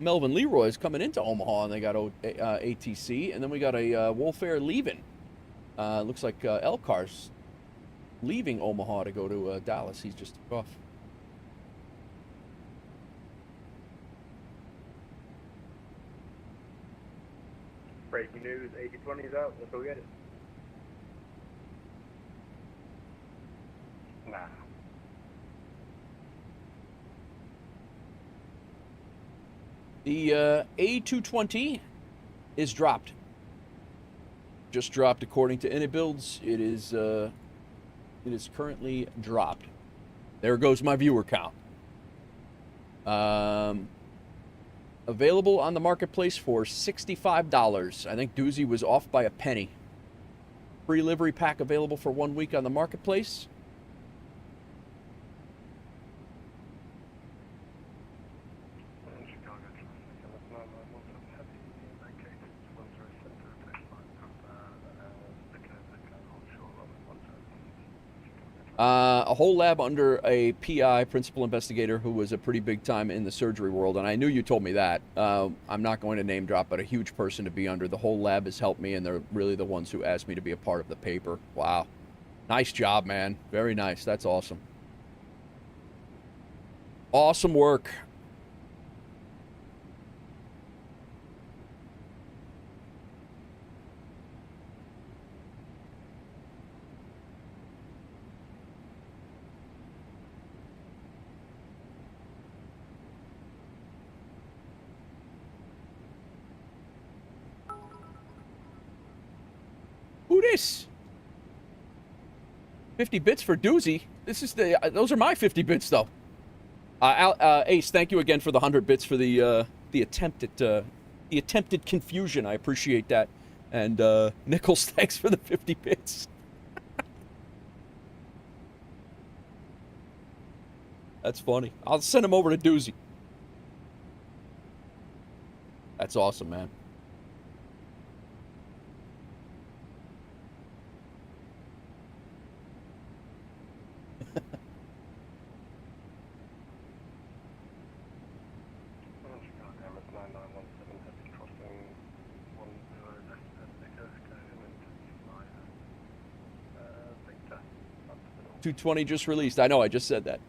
Melvin Leroy is coming into Omaha, and they got ATC, and then we got a WolfAir leaving. Looks like Elcar's leaving Omaha to go to Dallas. He's just off. Breaking news, 8020 is out. Let's go get it. Nah. The A220 is dropped. Just dropped according to IniBuilds. It is currently dropped. There goes my viewer count. Available on the marketplace for $65. I think Doozy was off by a penny. Free livery pack available for 1 week on the marketplace. A whole lab under a PI, principal investigator, who was a pretty big time in the surgery world, and I knew you told me that. I'm not going to name drop, but a huge person to be under. The whole lab has helped me, and they're really the ones who asked me to be a part of the paper. Wow. Nice job, man. Very nice. That's awesome. Awesome work. Who this? 50 bits for Doozy. This is those are my 50 bits though. Ace, thank you again for the 100 bits for the attempted confusion. I appreciate that. And Nichols, thanks for the 50 bits. That's funny. I'll send him over to Doozy. That's awesome, man. 220 just released. I know, I just said that.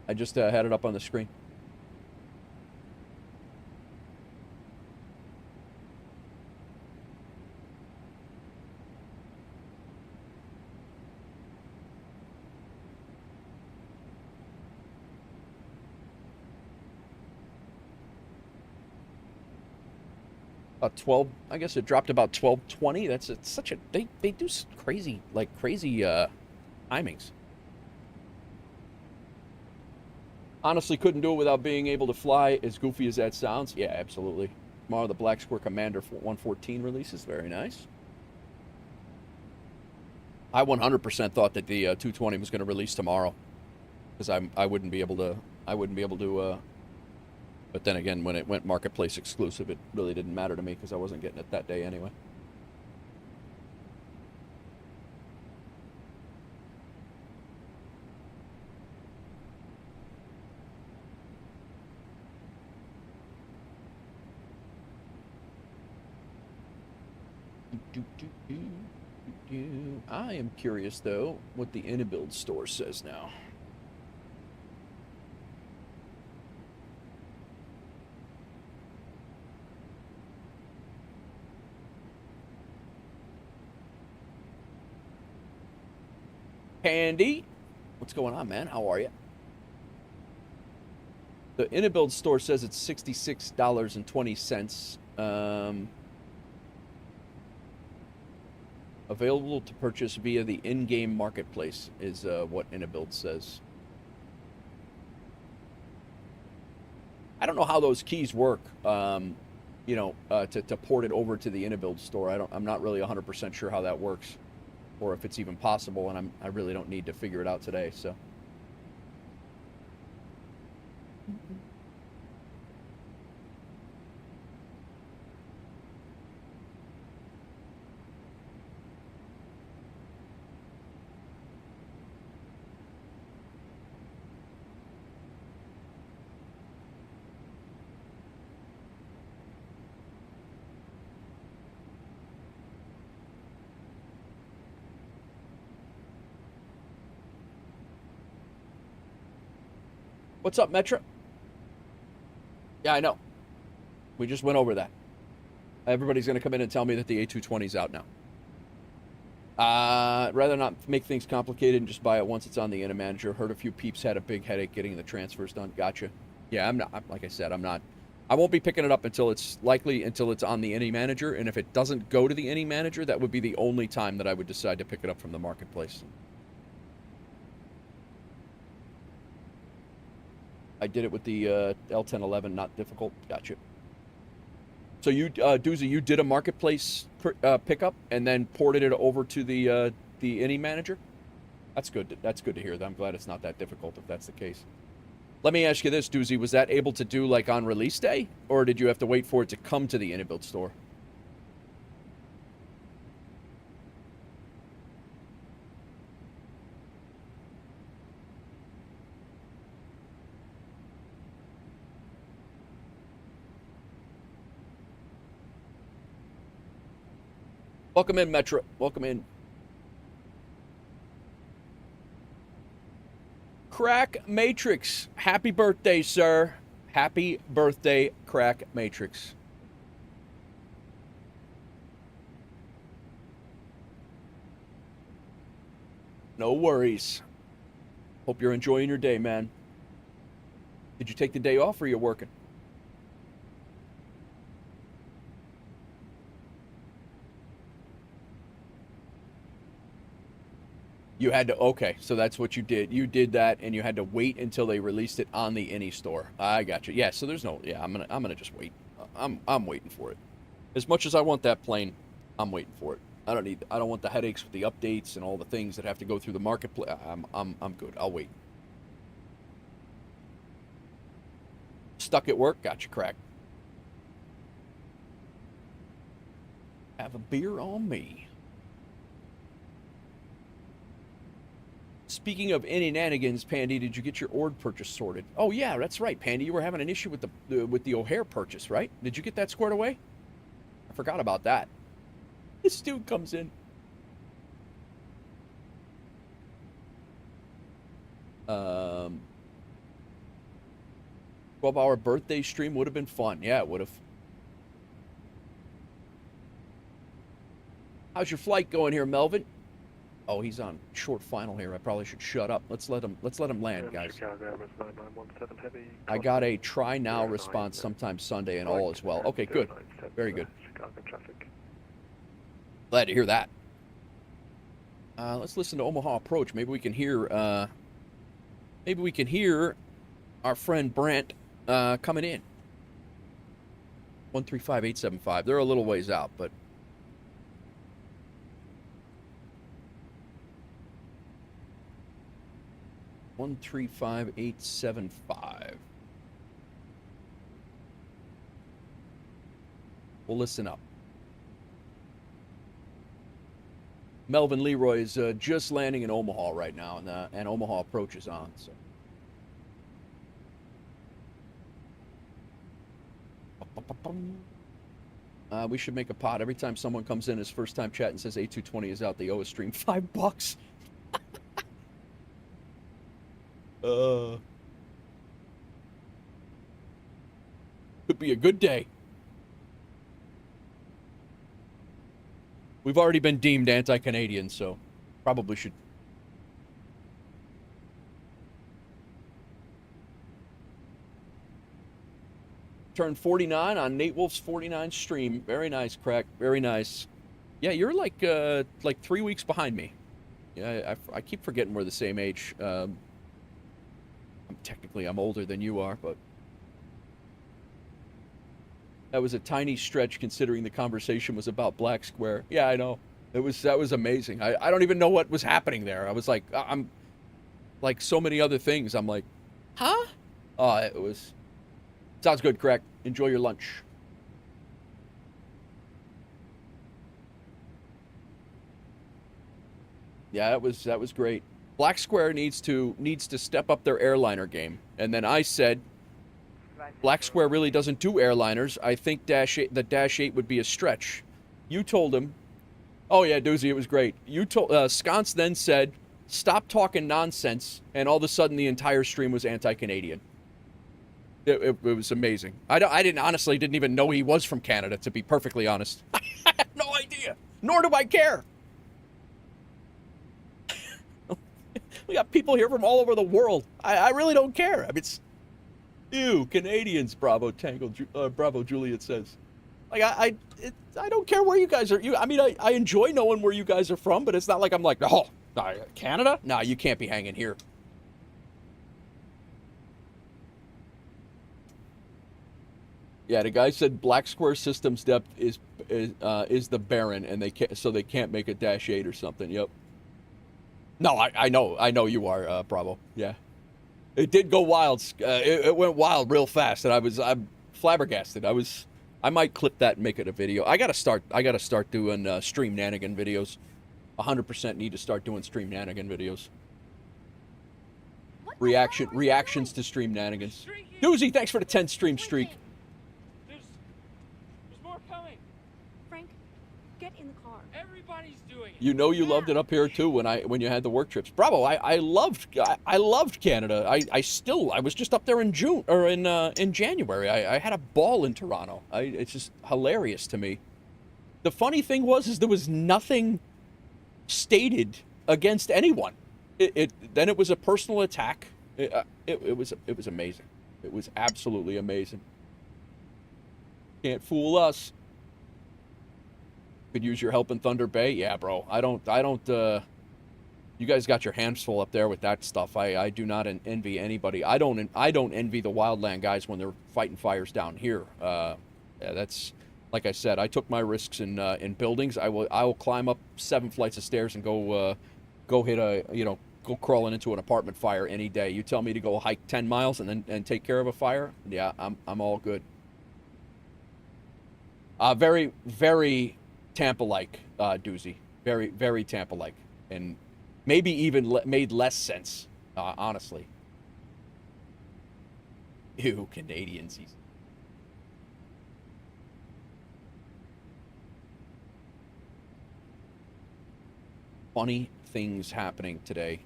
I just had it up on the screen. About 12, I guess it dropped about 12:20. It's such a, they do crazy, timings. Honestly, couldn't do it without being able to fly, as goofy as that sounds. Yeah, absolutely. Tomorrow, the Black Square Commander 114 releases. Very nice. I 100% thought that the 220 was going to release tomorrow, because I wouldn't be able to. But then again, when it went marketplace exclusive, it really didn't matter to me because I wasn't getting it that day anyway. I am curious, though, what the IniBuilds store says now. Candy, what's going on, man? How are you? The IniBuilds store says it's $66.20. Available to purchase via the in-game marketplace is what IniBuilds says. I don't know how those keys work. To port it over to the IniBuilds store. I'm not really 100% sure how that works, or if it's even possible, and I really don't need to figure it out today, so. What's up, Metra? Yeah, I know. We just went over that. Everybody's going to come in and tell me that the A220 is out now. Rather not make things complicated and just buy it once it's on the IniManager. Heard a few peeps had a big headache getting the transfers done. Gotcha. Yeah, like I said, I won't be picking it up until it's on the IniManager, and if it doesn't go to the IniManager, that would be the only time that I would decide to pick it up from the marketplace. I did it with the L1011, not difficult. Gotcha. So you, Doozy, you did a marketplace pickup and then ported it over to the IniManager? That's good. That's good to hear. I'm glad it's not that difficult if that's the case. Let me ask you this, Doozy. Was that able to do like on release day, or did you have to wait for it to come to the IniBuild store? Welcome in, Metro. Welcome in. Crack Matrix. Happy birthday, sir. Happy birthday, Crack Matrix. No worries. Hope you're enjoying your day, man. Did you take the day off or are you working? You had to, okay, so that's what you did. You did that, and you had to wait until they released it on the Ini store. I got you. Yeah, so there's no, yeah, I'm gonna just wait. I'm waiting for it. As much as I want that plane, I'm waiting for it. I don't want the headaches with the updates and all the things that have to go through the marketplace. I'm good. I'll wait. Stuck at work? Got you, Crack. Have a beer on me. Speaking of Inanigans, Pandy, did you get your ORD purchase sorted? Oh yeah, that's right, Pandy. You were having an issue with the O'Hare purchase, right? Did you get that squared away? I forgot about that. This dude comes in. 12-hour birthday stream would have been fun. Yeah, it would have. How's your flight going here, Melvin? Oh, he's on short final here. I probably should shut up. Let's let him land, guys. Chicago Airlines 9917 Heavy. I got a try now response sometime Sunday and all as well. Okay, good. Very good. Chicago traffic. Glad to hear that. Let's listen to Omaha Approach. Maybe we can hear our friend Brant coming in. 135875. They're a little ways out, but 135875. We'll listen up. Melvin Leroy is just landing in Omaha right now, and Omaha Approach is on. So. We should make a pot. Every time someone comes in his first time chat and says A220 is out, they owe a stream $5. Could be a good day. We've already been deemed anti-Canadian, so probably should. Turn 49 on Nate Wolf's 49 stream. Very nice, Crack. Very nice. Yeah, you're like 3 weeks behind me. Yeah, I keep forgetting we're the same age. Technically, I'm older than you are, but that was a tiny stretch considering the conversation was about Black Square. Yeah, I know. That was amazing. I don't even know what was happening there. I was like, I'm like so many other things. I'm like, huh? It was. Sounds good, Crack. Enjoy your lunch. Yeah, that was great. Black Square needs to step up their airliner game. And then I said, Black Square really doesn't do airliners. I think the Dash 8 would be a stretch. You told him, oh yeah, Doozy, it was great. You told Sconce then said, stop talking nonsense, and all of a sudden the entire stream was anti-Canadian. It was amazing. I honestly didn't even know he was from Canada, to be perfectly honest. I had no idea. Nor do I care. We got people here from all over the world. I really don't care. I mean, it's ew, Canadians. Bravo Tango. Bravo Juliet says. Like I don't care where you guys are. I mean, I enjoy knowing where you guys are from, but it's not like I'm like, oh, Canada? No, you can't be hanging here. Yeah, the guy said Black Square Systems depth is the Baron, and they can't make a Dash 8 or something. Yep. No, I know you are, Bravo. Yeah, it did go wild. It went wild real fast, and I'm flabbergasted. I might clip that and make it a video. I gotta start doing stream Nanigan videos. 100% need to start doing stream Nanigan videos. Reactions to stream Nanigans. Doozy, thanks for the 10 stream streak. There's more coming. Frank, get in the car. Everybody's doing it. You know you loved it up here too when you had the work trips. Bravo, I loved Canada. I was just up there in June or in January. I had a ball in Toronto. It's just hilarious to me. The funny thing was there was nothing stated against anyone. Then it was a personal attack. It was amazing. It was absolutely amazing. Can't fool us. Could use your help in Thunder Bay. Yeah, bro. I don't you guys got your hands full up there with that stuff. I do not envy anybody. I don't envy the wildland guys when they're fighting fires down here. Yeah, that's like I said, I took my risks in buildings. I will climb up 7 flights of stairs and go hit go crawling into an apartment fire any day. You tell me to go hike 10 miles and take care of a fire? Yeah, I'm all good. Very, very Tampa-like, Doozy. Very, very Tampa-like. And maybe even made less sense, honestly. Ew, Canadians. Funny things happening today.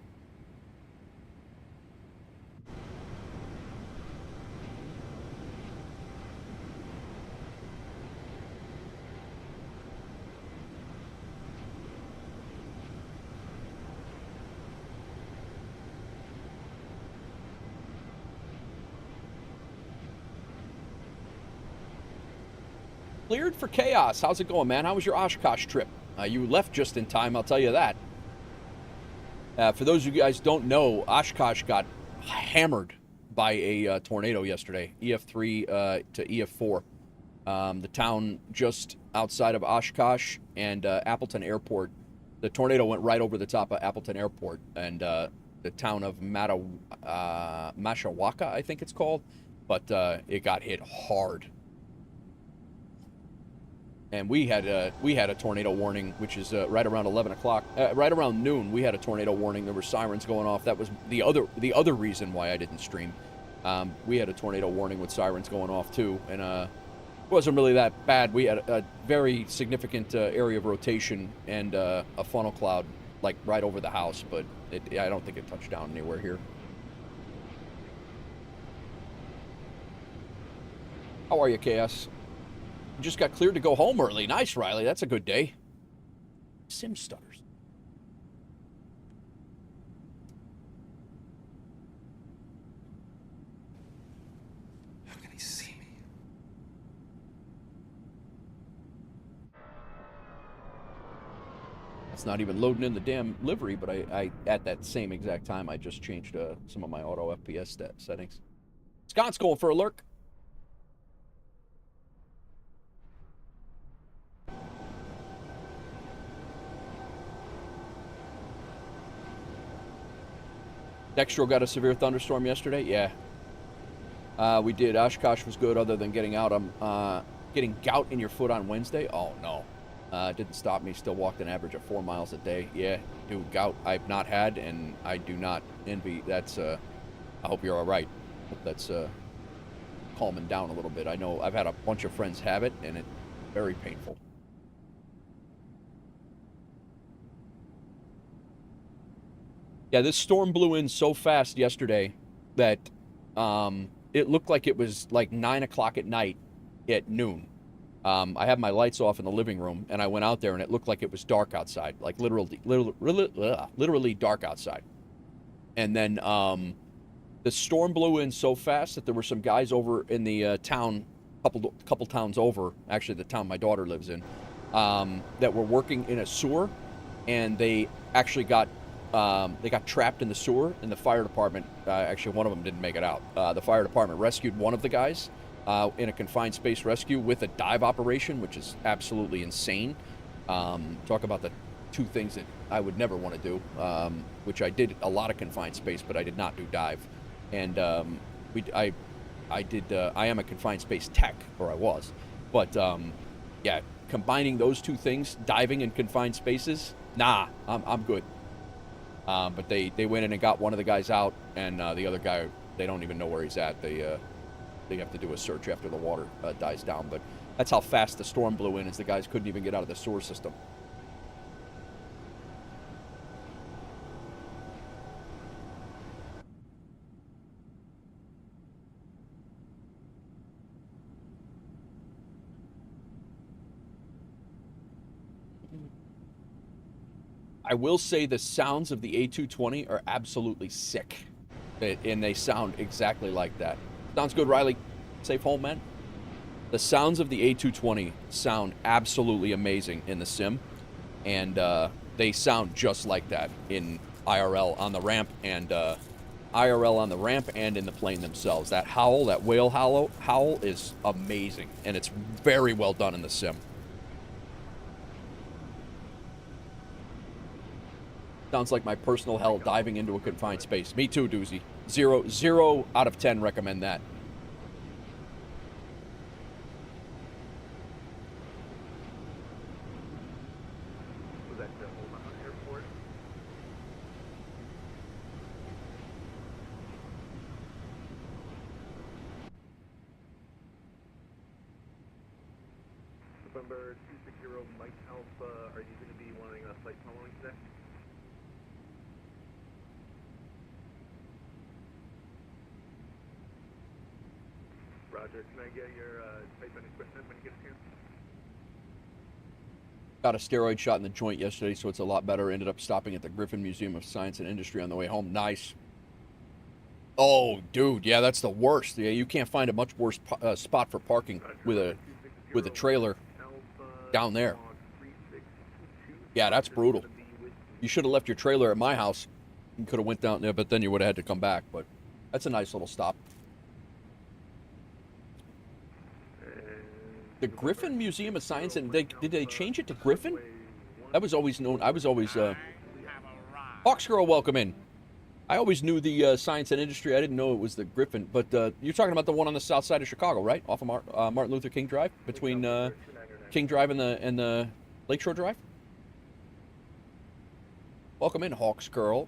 Cleared for chaos. How's it going, man? How was your Oshkosh trip? You left just in time, I'll tell you that. For those of you guys don't know, Oshkosh got hammered by a tornado yesterday, EF3 to EF4. The town just outside of Oshkosh and Appleton Airport. The tornado went right over the top of Appleton Airport, and the town of Mashawaka, I think it's called, but it got hit hard. And we had a tornado warning, which is right around 11 o'clock, right around noon. We had a tornado warning. There were sirens going off. That was the other reason why I didn't stream. We had a tornado warning with sirens going off too, and it wasn't really that bad. We had a very significant area of rotation and a funnel cloud like right over the house, but I don't think it touched down anywhere here. How are you, KS? You just got cleared to go home early. Nice, Riley. That's a good day. Sim stutters. How can he see me? It's not even loading in the damn livery, but I at that same exact time, I just changed some of my auto FPS settings. Scott's going for a lurk. Dextro got a severe thunderstorm yesterday. Yeah, we did. Oshkosh was good, other than getting out. Getting gout in your foot on Wednesday. Oh no, it didn't stop me. Still walked an average of 4 miles a day. Yeah, dude, gout I've not had, and I do not envy. That's. I hope you're all right. Hope that's calming down a little bit. I know I've had a bunch of friends have it, and it's very painful. Yeah, this storm blew in so fast yesterday that it looked like it was like 9 o'clock at night at noon. I had my lights off in the living room, and I went out there, and it looked like it was dark outside, like literally dark outside. And then the storm blew in so fast that there were some guys over in the town, couple towns over, actually the town my daughter lives in, that were working in a sewer, and they actually got trapped in the sewer, and the fire department, actually one of them didn't make it out. The fire department rescued one of the guys in a confined space rescue with a dive operation, which is absolutely insane. Talk about the two things that I would never want to do, which I did a lot of confined space, but I did not do dive. And I am a confined space tech, or I was. But yeah, combining those two things, diving in confined spaces, nah, I'm good. But they went in and got one of the guys out, and the other guy, they don't even know where he's at. They have to do a search after the water dies down. But that's how fast the storm blew in, is the guys couldn't even get out of the sewer system. I will say the sounds of the A220 are absolutely sick, and they sound exactly like that. Sounds good, Riley. Safe home, man. The sounds of the A220 sound absolutely amazing in the sim, and they sound just like that in IRL on the ramp, and IRL on the ramp and in the plane themselves. That howl, that whale howl is amazing, and it's very well done in the sim. Sounds like my personal hell diving into a confined space. Me too, Doozy. 0 out of 10 recommend that. Was that the Omaha Airport? November 260 Mike Alpha, are you going to be wanting a flight following today? Roger, can I get your type and equipment when you get a chance? Got a steroid shot in the joint yesterday, so it's a lot better. Ended up stopping at the Griffin Museum of Science and Industry on the way home. Nice. Oh, dude, yeah, that's the worst. Yeah, you can't find a much worse spot for parking with a with a trailer down there. Yeah, that's brutal. You should have left your trailer at my house. You could have went down there, but then you would have had to come back. But that's a nice little stop. The Griffin Museum of Science, and did they change it to Griffin? That was always known. I was always Hawks Girl, welcome in. I always knew the Science and Industry. I didn't know it was the Griffin. But you're talking about the one on the south side of Chicago, right? Off of Martin Luther King Drive, between King Drive and the Lakeshore Drive. Welcome in, Hawks Girl.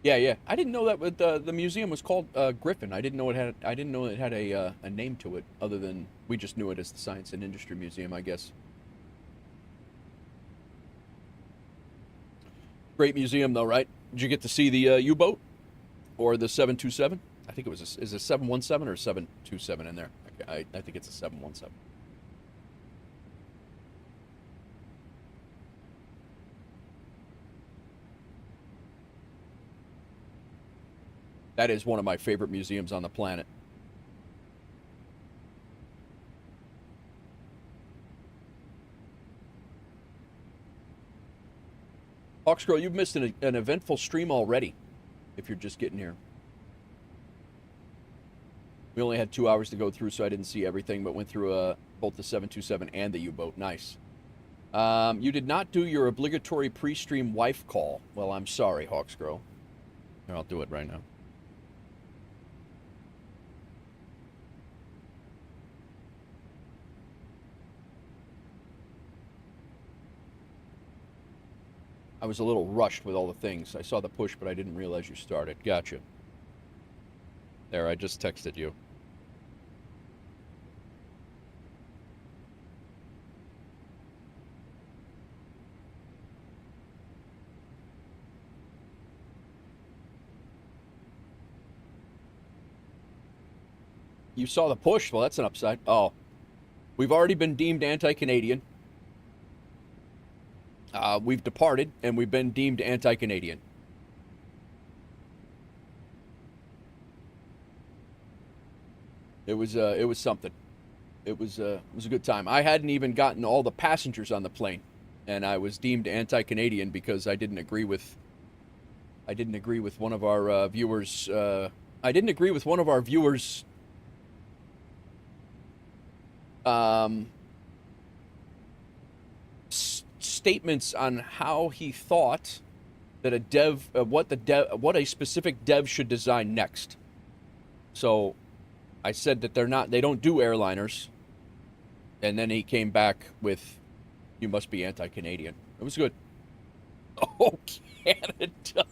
Yeah. I didn't know that the museum was called Griffin. I didn't know it had a name to it other than we just knew it as the Science and Industry Museum, I guess. Great museum though, right? Did you get to see the U-boat or the 727? I think it was is it 717 or 727 in there? I think it's a 717. That is one of my favorite museums on the planet. Hawks Girl, you've missed an eventful stream already, if you're just getting here. We only had 2 hours to go through, so I didn't see everything, but went through both the 727 and the U-boat. Nice. You did not do your obligatory pre-stream wife call. Well, I'm sorry, Hawks Girl. Here, I'll do it right now. I was a little rushed with all the things. I saw the push, but I didn't realize you started. Gotcha. There, I just texted you. You saw the push? Well, that's an upside. Oh. We've already been deemed anti-Canadian. We've departed, and we've been deemed anti-Canadian. It was something. It was a good time. I hadn't even gotten all the passengers on the plane, and I was deemed anti-Canadian because I didn't agree with one of our viewers. I didn't agree with one of our viewers. Statements on how he thought that a dev, what a specific dev should design next. So I said that they don't do airliners, and then he came back with, "You must be anti-Canadian." It was good. Oh, Canada!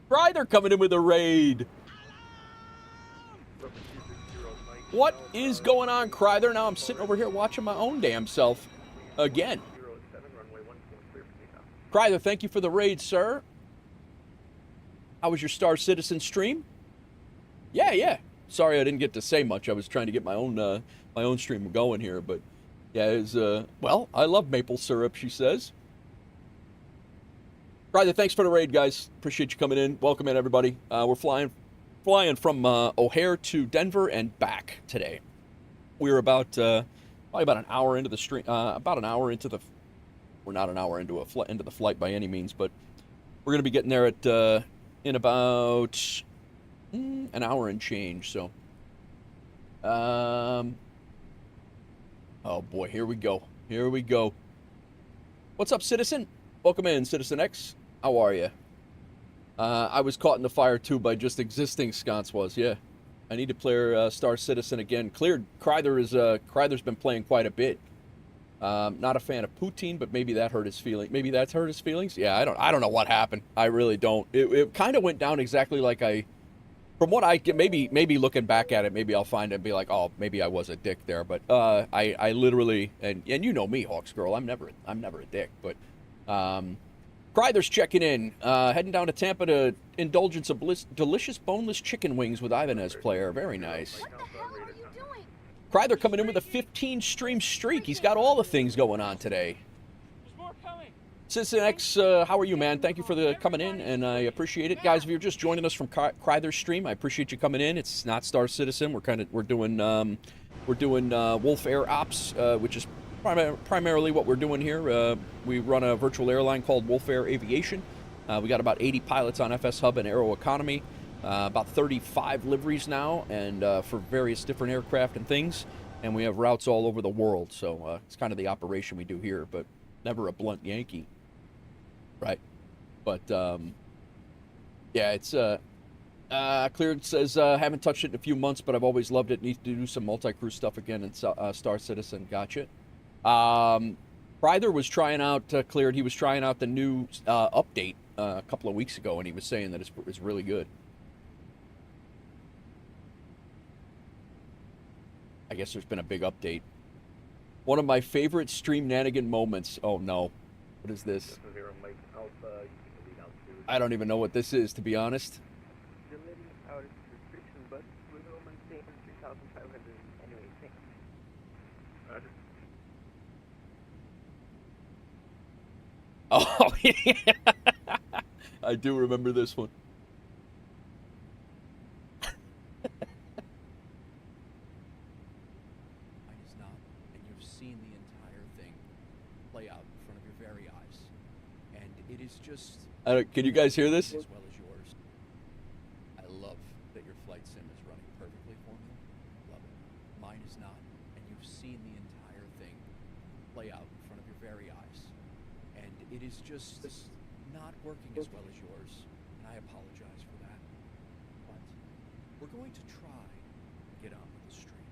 Right, they're coming in with a raid. What is going on, Cryther? Now I'm sitting over here watching my own damn self again. Cryther, thank you for the raid, sir. How was your Star Citizen stream? Yeah. Sorry I didn't get to say much. I was trying to get my own stream going here, but yeah, it was, well, I love maple syrup, she says. Cryther, thanks for the raid, guys. Appreciate you coming in. Welcome in, everybody. We're flying from O'Hare to Denver and back today. We were probably about an hour into the stream. About an hour into the. We're not an hour into the flight by any means, but we're going to be getting there at in about an hour and change. So, oh boy, here we go. What's up, Citizen? Welcome in, Citizen X. How are you? I was caught in the fire, too, by just existing sconce was, yeah. I need to play Star Citizen again. Cleared. Cryther's been playing quite a bit. Not a fan of Poutine, but maybe that hurt his feelings. Maybe that's hurt his feelings? Yeah, I don't know what happened. I really don't. It kind of went down exactly like from what I get, maybe looking back at it, maybe I'll find it and be like, oh, maybe I was a dick there. But I literally, and you know me, Hawks Girl, I'm never a dick. But Cryther's checking in. Heading down to Tampa to indulgence of delicious boneless chicken wings with Ibanez player. Very nice. What the hell are you doing? Cryther coming in with a 15-stream streak. He's got all the things going on today. There's more coming. Citizen X, how are you, man? Thank you for the coming in, and I appreciate it, guys. If you're just joining us from Cryther's stream, I appreciate you coming in. It's not Star Citizen. We're doing WolfAir Ops, which is primarily what we're doing here. We run a virtual airline called WolfAir Aviation. We got about 80 pilots on FSHub and Aeroconomy, about 35 liveries now, and for various different aircraft and things. And we have routes all over the world, so it's kind of the operation we do here, but never a blunt Yankee. Right, but yeah, it's Cleared says haven't touched it in a few months, but I've always loved it. Need to do some multi-crew stuff again in Star Citizen. Gotcha. Cryther was trying out Cleared. He was trying out the new update a couple of weeks ago, and he was saying that it's really good. I guess there's been a big update. One of my favorite stream-nanigan moments. Oh no, what is this? I don't even know what this is, to be honest. Oh, yeah. I do remember this one. Mine is not, and you've seen the entire thing play out in front of your very eyes. And it is just... can you guys hear this? As well as yours. I love that your flight sim is running perfectly for me. Love it. Mine is not, and you've seen the entire thing play out in front of your very eyes. And it is just not working as well as yours, and I apologize for that. But we're going to try to get on with the stream.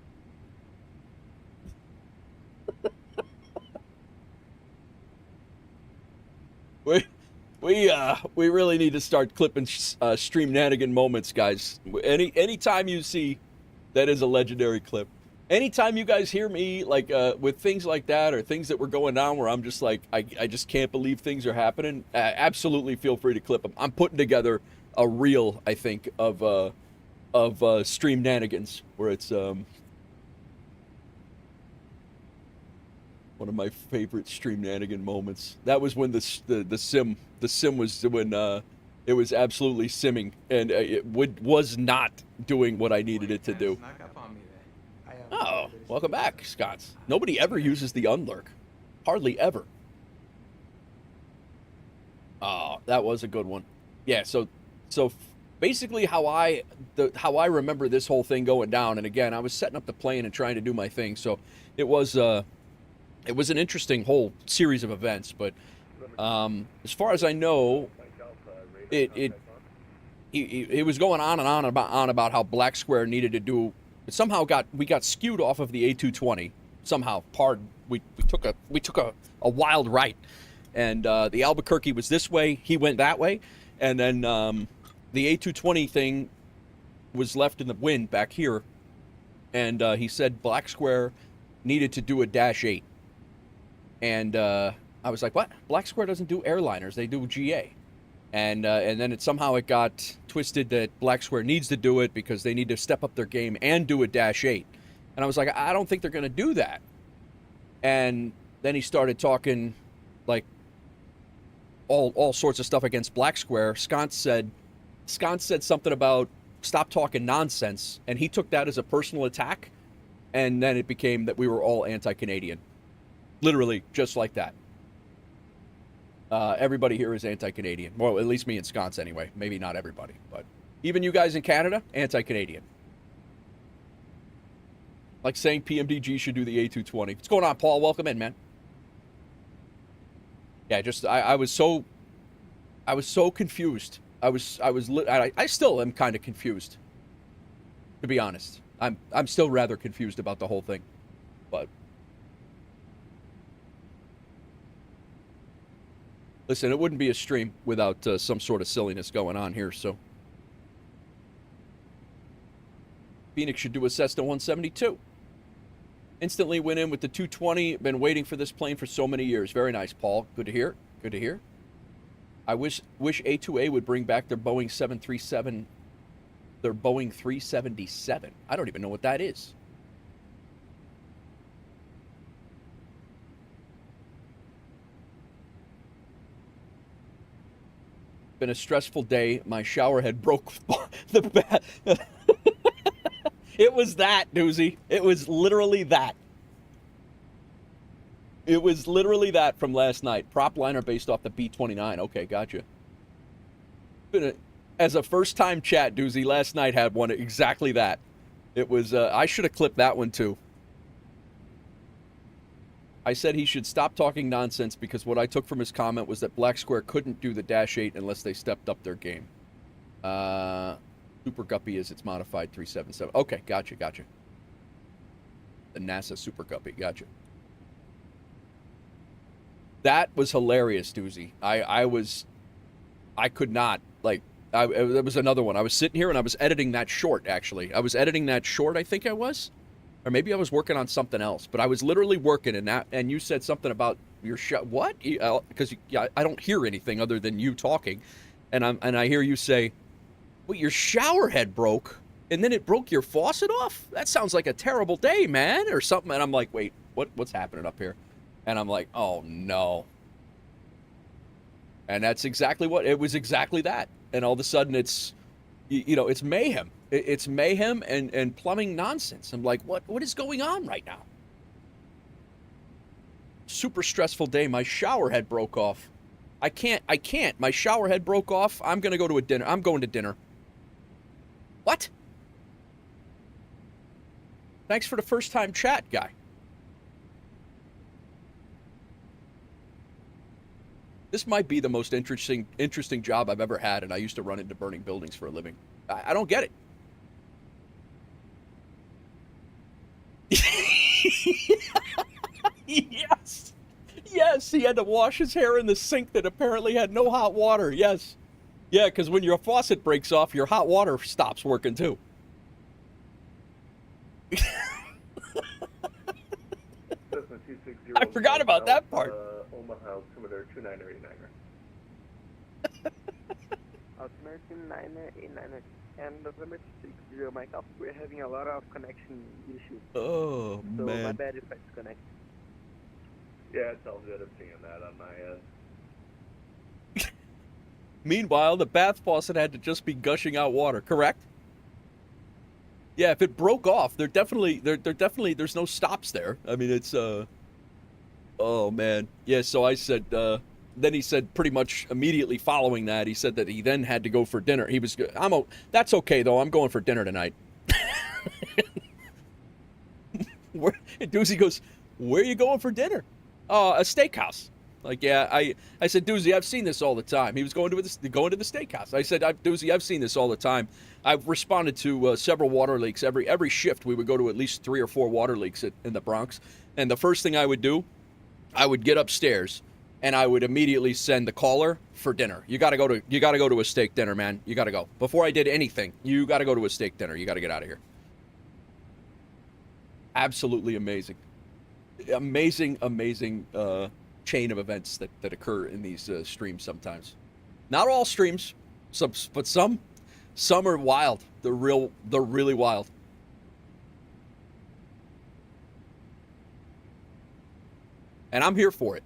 We really need to start clipping stream-nanigan moments, guys. Anytime you see that is a legendary clip. Anytime you guys hear me, like, with things like that or things that were going on where I'm just like, I just can't believe things are happening, absolutely feel free to clip them. I'm putting together a reel, I think, of stream-nanigans, where it's one of my favorite stream-nanigan moments. That was when the sim was doing, it was absolutely simming, and it was not doing what I needed it to do. Oh, welcome back, Scots. Nobody ever uses the unlurk. Hardly ever. Oh, that was a good one. Yeah, so basically how I remember this whole thing going down, and again, I was setting up the plane and trying to do my thing, so it was an interesting whole series of events, but as far as I know, it was going on and on about how Black Square needed to do. Somehow we got skewed off of the A220. Somehow, we took a wild right, and the Albuquerque was this way. He went that way, and then the A220 thing was left in the wind back here, and he said Black Square needed to do a -8, and I was like, what? Black Square doesn't do airliners; they do GA. And then it got twisted that Black Square needs to do it because they need to step up their game and do a -8. And I was like, I don't think they're going to do that. And then he started talking like all sorts of stuff against Black Square. Sconce said something about stop talking nonsense, and he took that as a personal attack. And then it became that we were all anti-Canadian, literally just like that. Everybody here is anti-Canadian. Well, at least me and Sconce anyway. Maybe not everybody, but even you guys in Canada, anti-Canadian. Like saying PMDG should do the A220. What's going on, Paul? Welcome in, man. Yeah, just I was so confused. I still am kind of confused. To be honest, I'm still rather confused about the whole thing, but. Listen, it wouldn't be a stream without some sort of silliness going on here, so. Phoenix should do a Cessna 172. Instantly went in with the 220. Been waiting for this plane for so many years. Very nice, Paul. Good to hear. Good to hear. I wish A2A would bring back their Boeing 737, their Boeing 377. I don't even know what that is. Been a stressful day. My shower head broke the bat. It was that, Doozy. It was literally that. It was literally that from last night. Prop liner based off the B-29. Okay, gotcha. As a first-time chat, Doozy, last night had one exactly that. It was, I should have clipped that one too. I said he should stop talking nonsense because what I took from his comment was that Black Square couldn't do the Dash 8 unless they stepped up their game. Super Guppy is its modified 377. Okay, gotcha. The NASA Super Guppy, gotcha. That was hilarious, Doozy. I could not, like, there was another one. I was sitting here and I was editing that short, actually. I was editing that short, I think I was. Or maybe I was working on something else. But I was literally working, and you said something about your what? Because I don't hear anything other than you talking. And I hear you say, well, your shower head broke, and then it broke your faucet off? That sounds like a terrible day, man, or something. And I'm like, wait, what's happening up here? And I'm like, oh, no. And that's exactly what, it was exactly that. And all of a sudden it's, it's mayhem. It's mayhem and plumbing nonsense. I'm like, what is going on right now? Super stressful day. My shower head broke off. I can't. My shower head broke off. I'm going to go to a dinner. I'm going to dinner. What? Thanks for the first time chat, guy. This might be the most interesting job I've ever had, and I used to run into burning buildings for a living. I don't get it. Yes, he had to wash his hair in the sink that apparently had no hot water. Yes. Yeah, because when your faucet breaks off, your hot water stops working too. I forgot about that part. Omaha, altimeter 2989er. Altimeter 2989er. And November 60, Mike Alpha, we're having a lot of connection issues. Oh, so man. My bad if I disconnect. Yeah, it's all good. I'm seeing that on my end. Meanwhile, the bath faucet had to just be gushing out water, correct? Yeah, if it broke off, there's no stops there. I mean, it's, oh, man. Yeah, so I said, then he said pretty much immediately following that, he said that he then had to go for dinner. He was, that's okay, though. I'm going for dinner tonight. Doozy goes, where are you going for dinner? A steakhouse. Like, yeah, I said, Doozy, I've seen this all the time. He was going to the steakhouse. I said, Doozy, I've seen this all the time. I've responded to several water leaks. Every shift, we would go to at least 3 or 4 water leaks in the Bronx. And the first thing I would do, I would get upstairs and I would immediately send the caller for dinner. You got to go to a steak dinner, man. You got to go. Before I did anything, you got to go to a steak dinner. You got to get out of here. Absolutely amazing. Amazing chain of events that occur in these streams sometimes. Not all streams, but some are wild. They're really wild. And I'm here for it.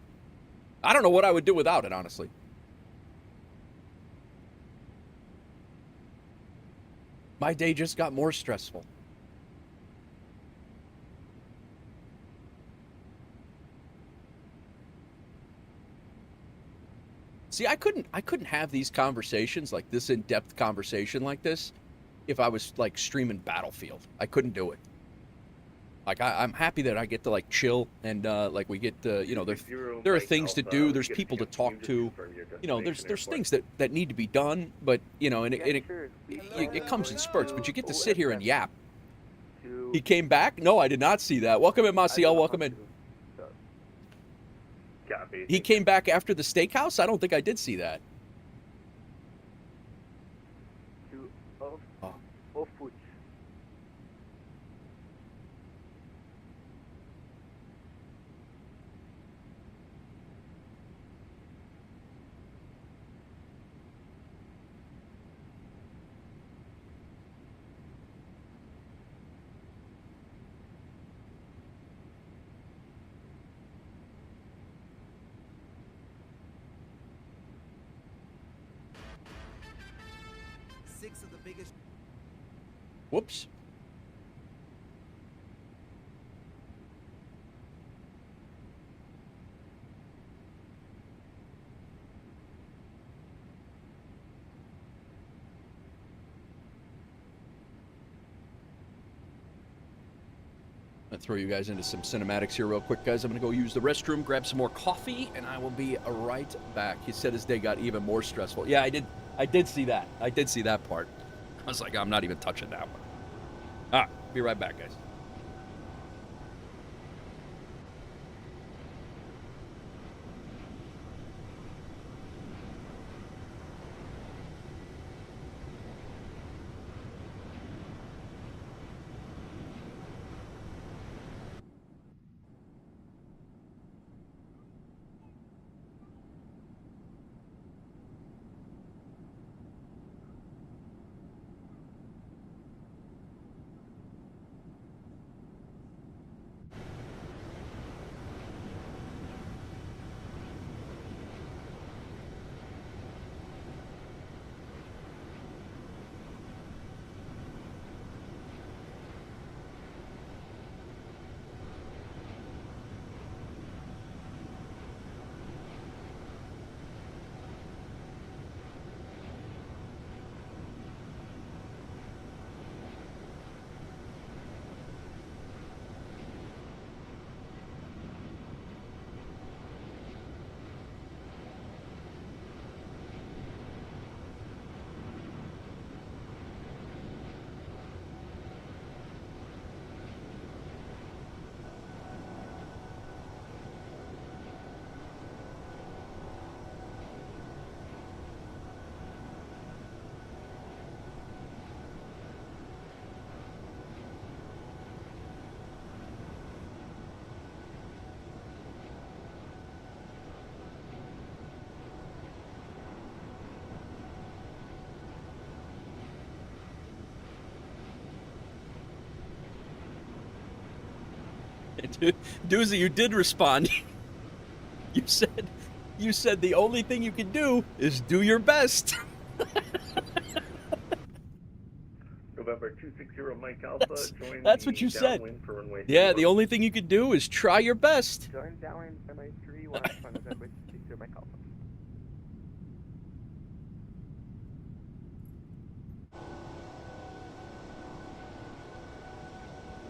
I don't know what I would do without it, honestly. My day just got more stressful. See, I couldn't have these conversations, like this in-depth conversation like this, if I was like streaming Battlefield. I couldn't do it. Like I'm happy that I get to like chill and like we get there are things to do. There's people to talk to. There's things that need to be done, but and it comes in spurts. But you get to sit here and yap. He came back? No, I did not see that. Welcome in, Maciel. Welcome in. He came back after the steakhouse? I don't think I did see that. 6 of the biggest. Whoops. I'm gonna throw you guys into some cinematics here real quick, guys. I'm gonna go use the restroom, grab some more coffee, and I will be right back. He said his day got even more stressful. Yeah, I did see that. I did see that part. I was like, I'm not even touching that one. All right, be right back, guys. Doozy, you did respond. You said the only thing you can do is do your best. November 260 Mike Alpha, join That's what you said. Downwind for runway Yeah, 31. the only thing you could do is try your best. Join downwind runway 31 on November 260 Mike Alpha.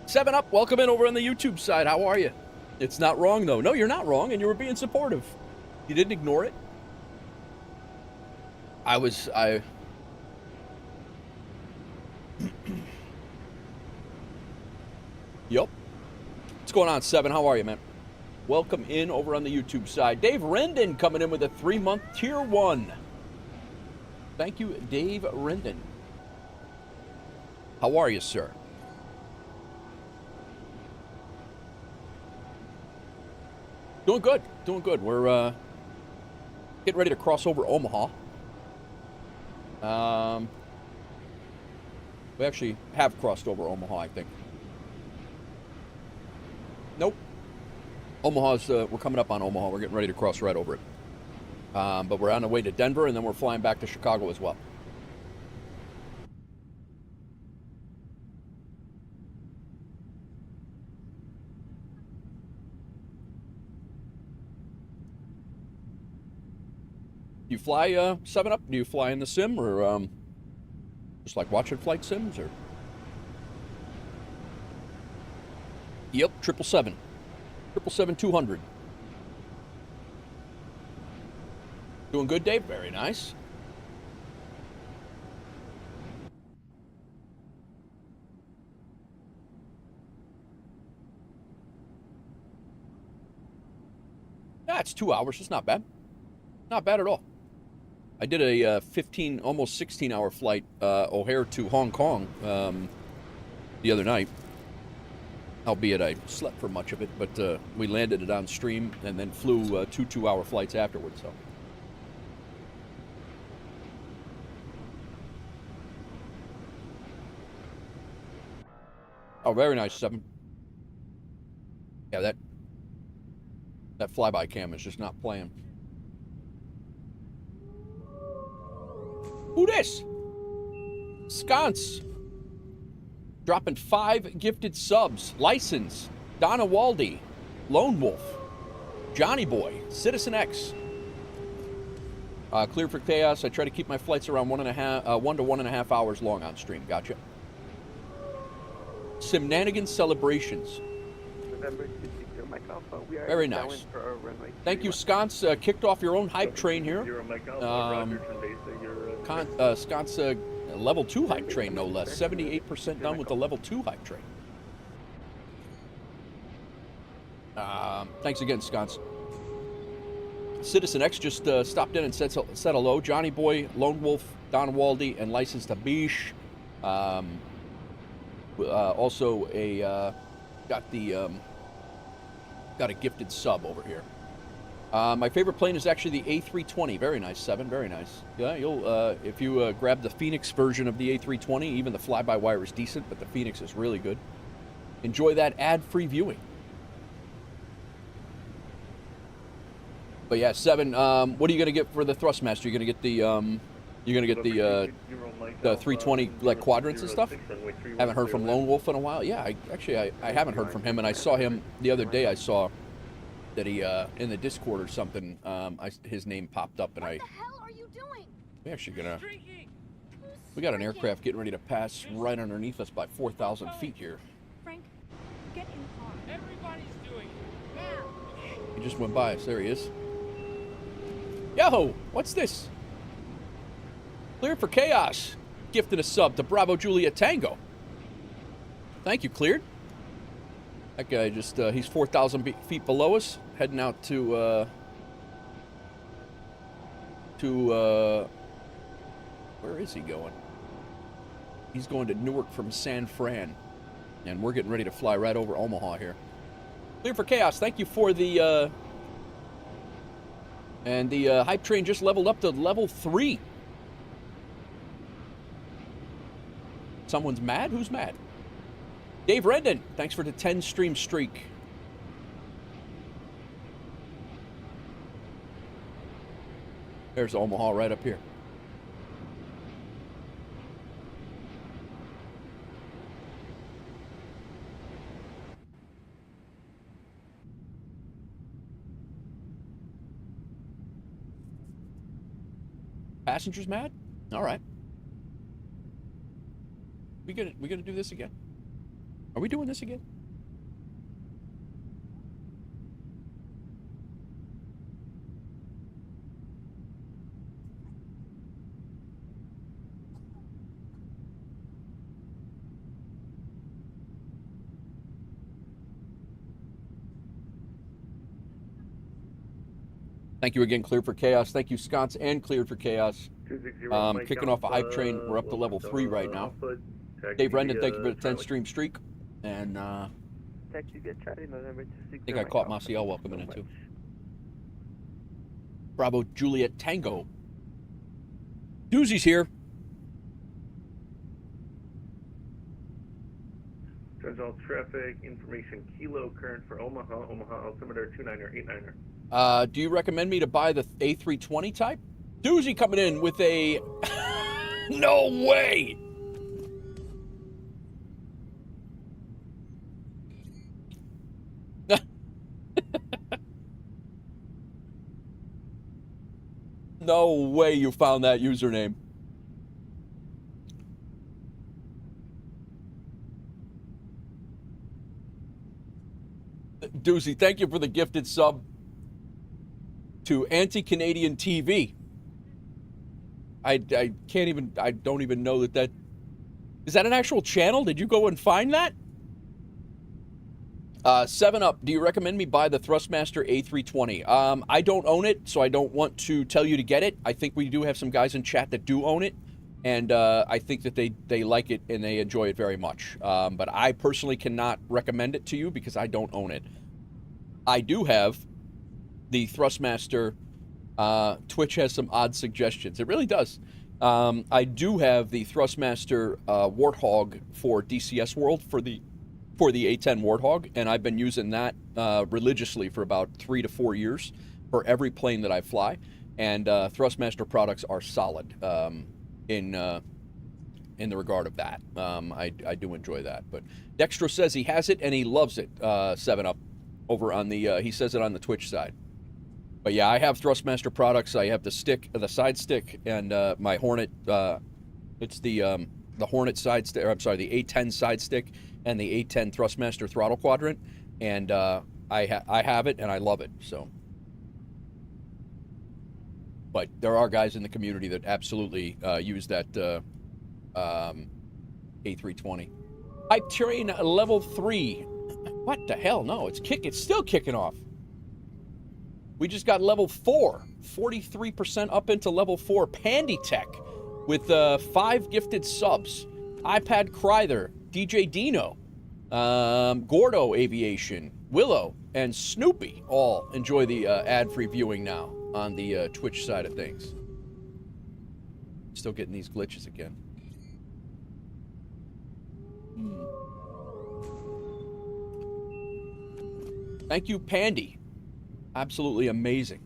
Seven Up, welcome in over on the YouTube side. How are you? It's not wrong, though. No, you're not wrong, and you were being supportive. You didn't ignore it. Yup. What's going on, Seven? How are you, man? Welcome in over on the YouTube side. Dave Rendon coming in with a 3-month Tier 1. Thank you, Dave Rendon. How are you, sir? Doing good. Doing good. We're getting ready to cross over Omaha. We actually have crossed over Omaha, I think. Nope. Omaha's, we're coming up on Omaha. We're getting ready to cross right over it. But we're on the way to Denver, and then we're flying back to Chicago as well. You fly 7 Up? Do you fly in the sim, or just like watching flight sims, or? Yep, 777. 777-200. Doing good, Dave? Very nice. Yeah, it's 2 hours. It's not bad. Not bad at all. I did a 15, almost 16-hour flight, O'Hare to Hong Kong the other night. Albeit I slept for much of it, but we landed it on stream and then flew two 2-hour flights afterwards. So. Oh, very nice, 7. Yeah, that flyby cam is just not playing. Who this? Sconce. Dropping 5 gifted subs. License. Donna Waldy. Lone Wolf. Johnny Boy. Citizen X. Clear for chaos. I try to keep my flights around 1 to 1.5 hours long on stream. Gotcha. Simnanigan Celebrations. Very nice. Thank you, Sconce. Kicked off your own hype train here. Sconce, level 2 hype train, no less. 78% done with the level 2 hype train. Thanks again, Sconce. Citizen X just stopped in and said hello. Johnny Boy, Lone Wolf, Don Waldy, and License to Bish. Also got a gifted sub over here. My favorite plane is actually the A320. Very nice, Seven. Very nice. Yeah, you'll if you grab the Phoenix version of the A320, even the fly-by-wire is decent, but the Phoenix is really good. Enjoy that ad-free viewing. But yeah, Seven. What are you gonna get for the Thrustmaster? You're gonna get the the 320 like quadrants and stuff. Haven't heard from Lone Wolf in a while. Yeah, I haven't heard from him, and I saw him the other day. I saw that he in the Discord or something. His name popped up, and What the hell are you doing? we're actually gonna. We got an aircraft getting ready to pass right underneath us by 4,000 feet here. Frank, get in the car. Everybody's doing it. Now. He just went by us. There he is. Yo, what's this? Cleared for chaos. Gifted a sub to Bravo Juliet Tango. Thank you, Cleared. That guy just, he's 4,000 feet below us, heading out to where is he going? He's going to Newark from San Fran. And we're getting ready to fly right over Omaha here. Clear for chaos. Thank you for the, and the hype train just leveled up to level 3. Someone's mad? Who's mad? Dave Rendon, thanks for the 10 stream streak. There's Omaha right up here. Passengers mad? All right. We gonna do this again? Are we doing this again? Thank you again, Cleared for Chaos. Thank you, Sconce and Cleared for Chaos. Kicking off a hype train. We're up to level 3 right now. Dave Rendon, thank you for the 10 stream streak. And I think I caught Maciel welcoming in too. Bravo Juliet Tango. Doozy's here. Turns all traffic information kilo current for Omaha altimeter 29er 89er. Do you recommend me to buy the A320 type? Doozy coming in with a no way. No way you found that username. Doozy, thank you for the gifted sub to Anti-Canadian TV. I can't even, I don't even know that is that an actual channel? Did you go and find that? 7 Up, do you recommend me buy the Thrustmaster A320? I don't own it, so I don't want to tell you to get it. I think we do have some guys in chat that do own it, and I think that they like it and they enjoy it very much. But I personally cannot recommend it to you because I don't own it. I do have the Thrustmaster. Twitch has some odd suggestions. It really does. I do have the Thrustmaster Warthog for DCS World for the A10 Warthog, and I've been using that religiously for about 3 to 4 years for every plane that I fly. And Thrustmaster products are solid in in the regard of that. I do enjoy that. But Dextro says he has it and he loves it. 7-Up over on the he says it on the Twitch side. But yeah, I have Thrustmaster products. I have the stick, the side stick, and my Hornet. It's the Hornet side stick. I'm sorry, the A10 side stick and the A10 Thrustmaster throttle quadrant. And I have it and I love it. So. But there are guys in the community that absolutely use that A320. Hype train level 3. What the hell? No, it's still kicking off. We just got level 4. 43% up into level 4. Pandy Tech with 5 gifted subs. iPad Kryther, DJ Dino, Gordo Aviation, Willow, and Snoopy all enjoy the ad-free viewing now on the Twitch side of things. Still getting these glitches again. Thank you, Pandy. Absolutely amazing.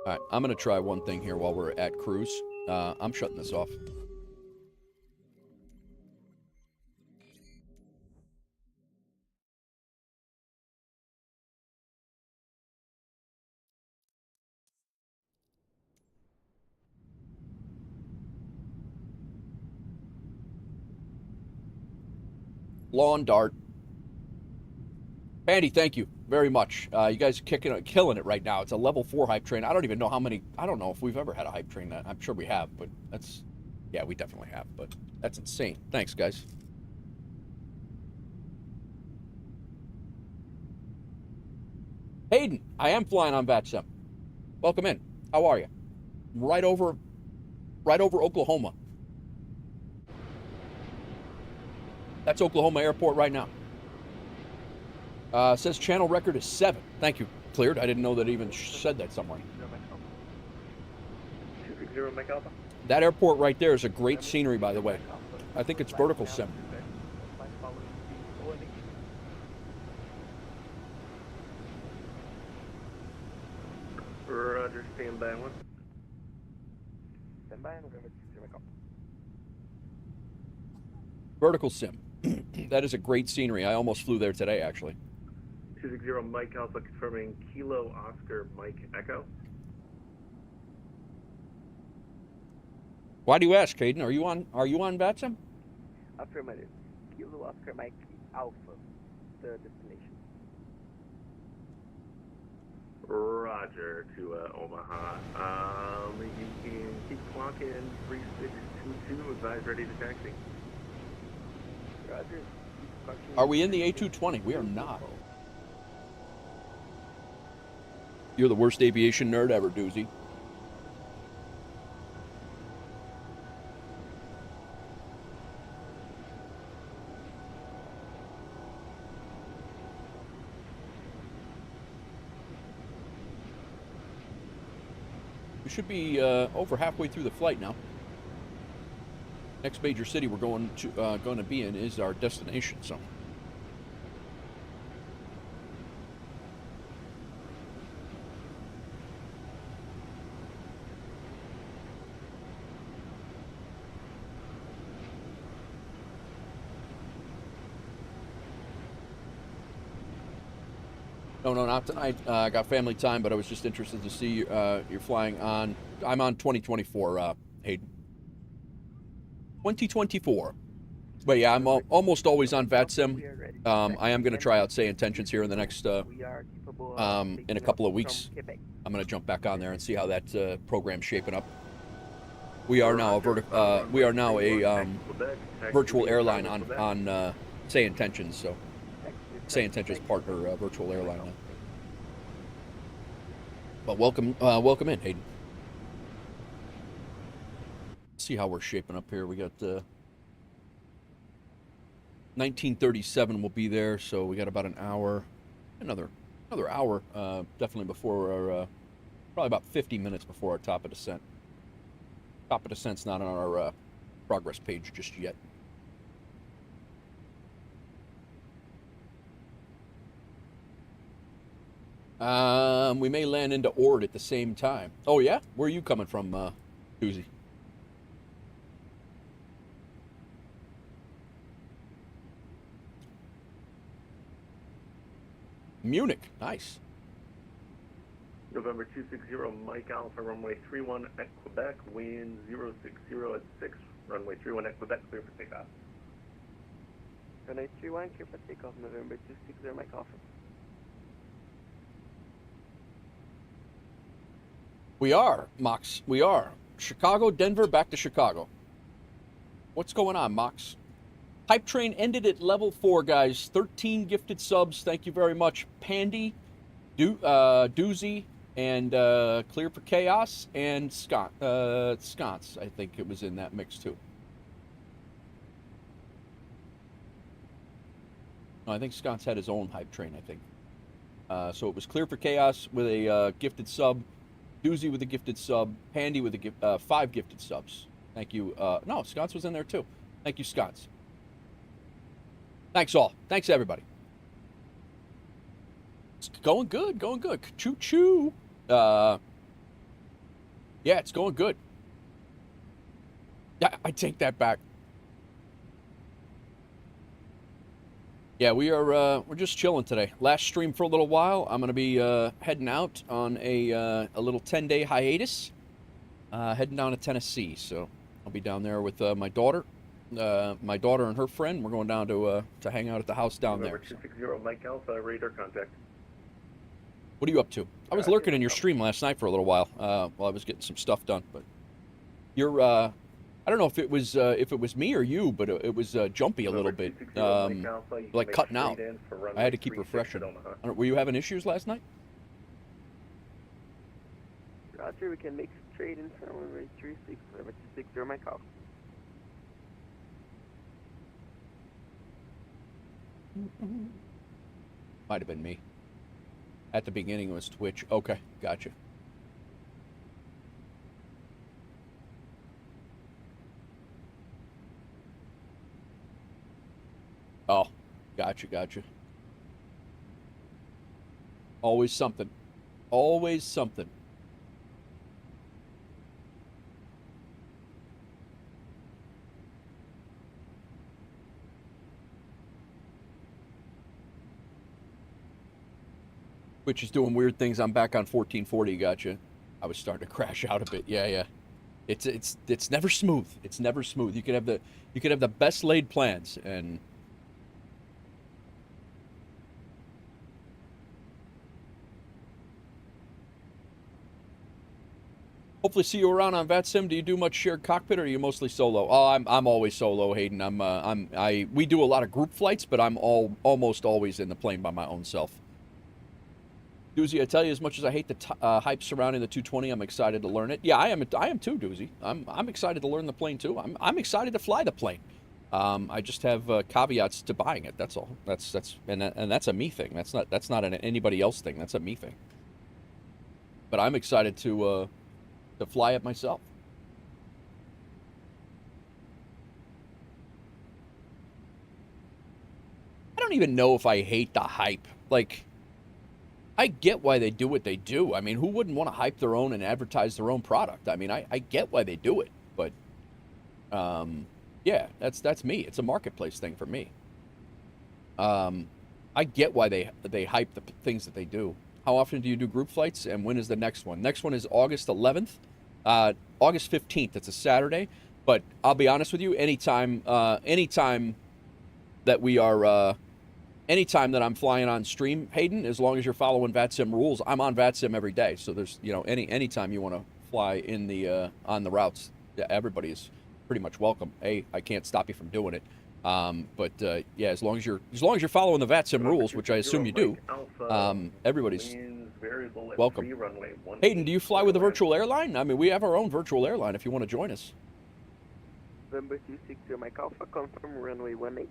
All right, I'm going to try one thing here while we're at cruise. I'm shutting this off. Lawn Dart. Andy, thank you very much. You guys are killing it right now. It's a level 4 hype train. I don't even know how many. I don't know if we've ever had a hype train that. I'm sure we have, but that's. Yeah, we definitely have, but that's insane. Thanks, guys. Hayden, I am flying on VATSIM. Welcome in. How are you? Right over Oklahoma. That's Oklahoma Airport right now. Says channel record is 7. Thank you. Cleared. I didn't know that it even said that somewhere. That airport right there is a great scenery, by the way. I think it's vertical sim. Roger, stand by one. Stand by, November 60 Mike Vertical sim. That is a great scenery. I almost flew there today, actually. 260 Mike Alpha confirming Kilo Oscar Mike Echo. Why do you ask, Caden? Are you on VATSIM? Affirmative. Kilo Oscar Mike Alpha, the destination. Roger to Omaha. You can keep clocking 3622. Advise ready to taxi. Roger. Are we in the A220? We are not. You're the worst aviation nerd ever, Doozy. We should be over halfway through the flight now. Next major city we're going to be in is our destination. So. No, not tonight. I got family time, but I was just interested to see you're flying on. I'm on 2024, Hayden. 2024. But yeah, I'm almost always on VATSIM. I am going to try out Say Intentions here in the next, in a couple of weeks. I'm going to jump back on there and see how that program's shaping up. We are now a virtual airline on Say Intentions, so. Say Intentions partner virtual airline now. But welcome in, Hayden. See how we're shaping up here. We got 1937 will be there, so we got about an hour, another hour, definitely before our, probably about 50 minutes before our top of descent. Top of descent's not on our progress page just yet. We may land into ORD at the same time. Oh yeah? Where are you coming from, Susie? Munich. Nice. November 260, Mike Alpha, runway 31 at Quebec, wind 060 at 6, runway 31 at Quebec, clear for takeoff. Runway 31, clear for takeoff, November 260, Mike Alpha. We are, Mox. We are. Chicago, Denver, back to Chicago. What's going on, Mox? Hype train ended at level 4, guys. 13 gifted subs. Thank you very much. Pandy, Doozy, and Clear for Chaos, and Sconce. I think it was in that mix, too. No, I think Sconce had his own hype train, I think. So it was Clear for Chaos with a gifted sub, Doozy with a gifted sub, Pandy with a 5 gifted subs. Thank you. No, Sconce was in there, too. Thank you, Sconce. Thanks, all. Thanks, everybody. It's going good, going good. Choo-choo. Yeah, it's going good. Yeah, I take that back. Yeah, we're just chilling today. Last stream for a little while. I'm going to be heading out on a little 10-day hiatus. Heading down to Tennessee, so I'll be down there with my daughter and her friend. We're going down to hang out at the house down there. November 260, Mike Alpha, radar contact. What are you up to? I was lurking in your stream last night for a little while while I was getting some stuff done. But you're, I don't know if it was me or you, but it was jumpy a little bit, like cutting out. I had to keep refreshing. Were you having issues last night? Roger, we can make straight in for runway 36, November 260, Mike Alpha. Might have been me. At the beginning it was Twitch. Okay, gotcha. Oh, gotcha. Always something. Always something. Which is doing weird things. I'm back on 1440. Gotcha. I was starting to crash out a bit. Yeah. It's never smooth. It's never smooth. You could have the best laid plans, and hopefully see you around on VATSIM. Do you do much shared cockpit, or are you mostly solo? Oh, I'm always solo, Hayden. We do a lot of group flights, but I'm almost always in the plane by my own self. Doozy, I tell you, as much as I hate the hype surrounding the 220, I'm excited to learn it. Yeah, I am too, Doozy. I'm excited to learn the plane too. I'm excited to fly the plane. I just have caveats to buying it. That's all. That's a me thing. That's not an anybody else thing. That's a me thing. But I'm excited to fly it myself. I don't even know if I hate the hype. Like, I get why they do what they do. I mean, who wouldn't want to hype their own and advertise their own product? I mean, I get why they do it, but yeah, that's me. It's a marketplace thing for me. I get why they hype the things that they do. How often do you do group flights, and when is the next one? Next one is August 11th, August 15th. It's a Saturday, but I'll be honest with you. Anytime that we are. Anytime that I'm flying on stream, Hayden, as long as you're following VATSIM rules, I'm on VATSIM every day. So there's, anytime you want to fly in the on the routes, yeah, everybody is pretty much welcome. I can't stop you from doing it. But yeah, as long as you're following the VATSIM rules, which I assume you do, everybody's welcome. Hayden, do you fly with a virtual airline? I mean, we have our own virtual airline if you want to join us. November 260, Mike Alpha, confirm runway 18.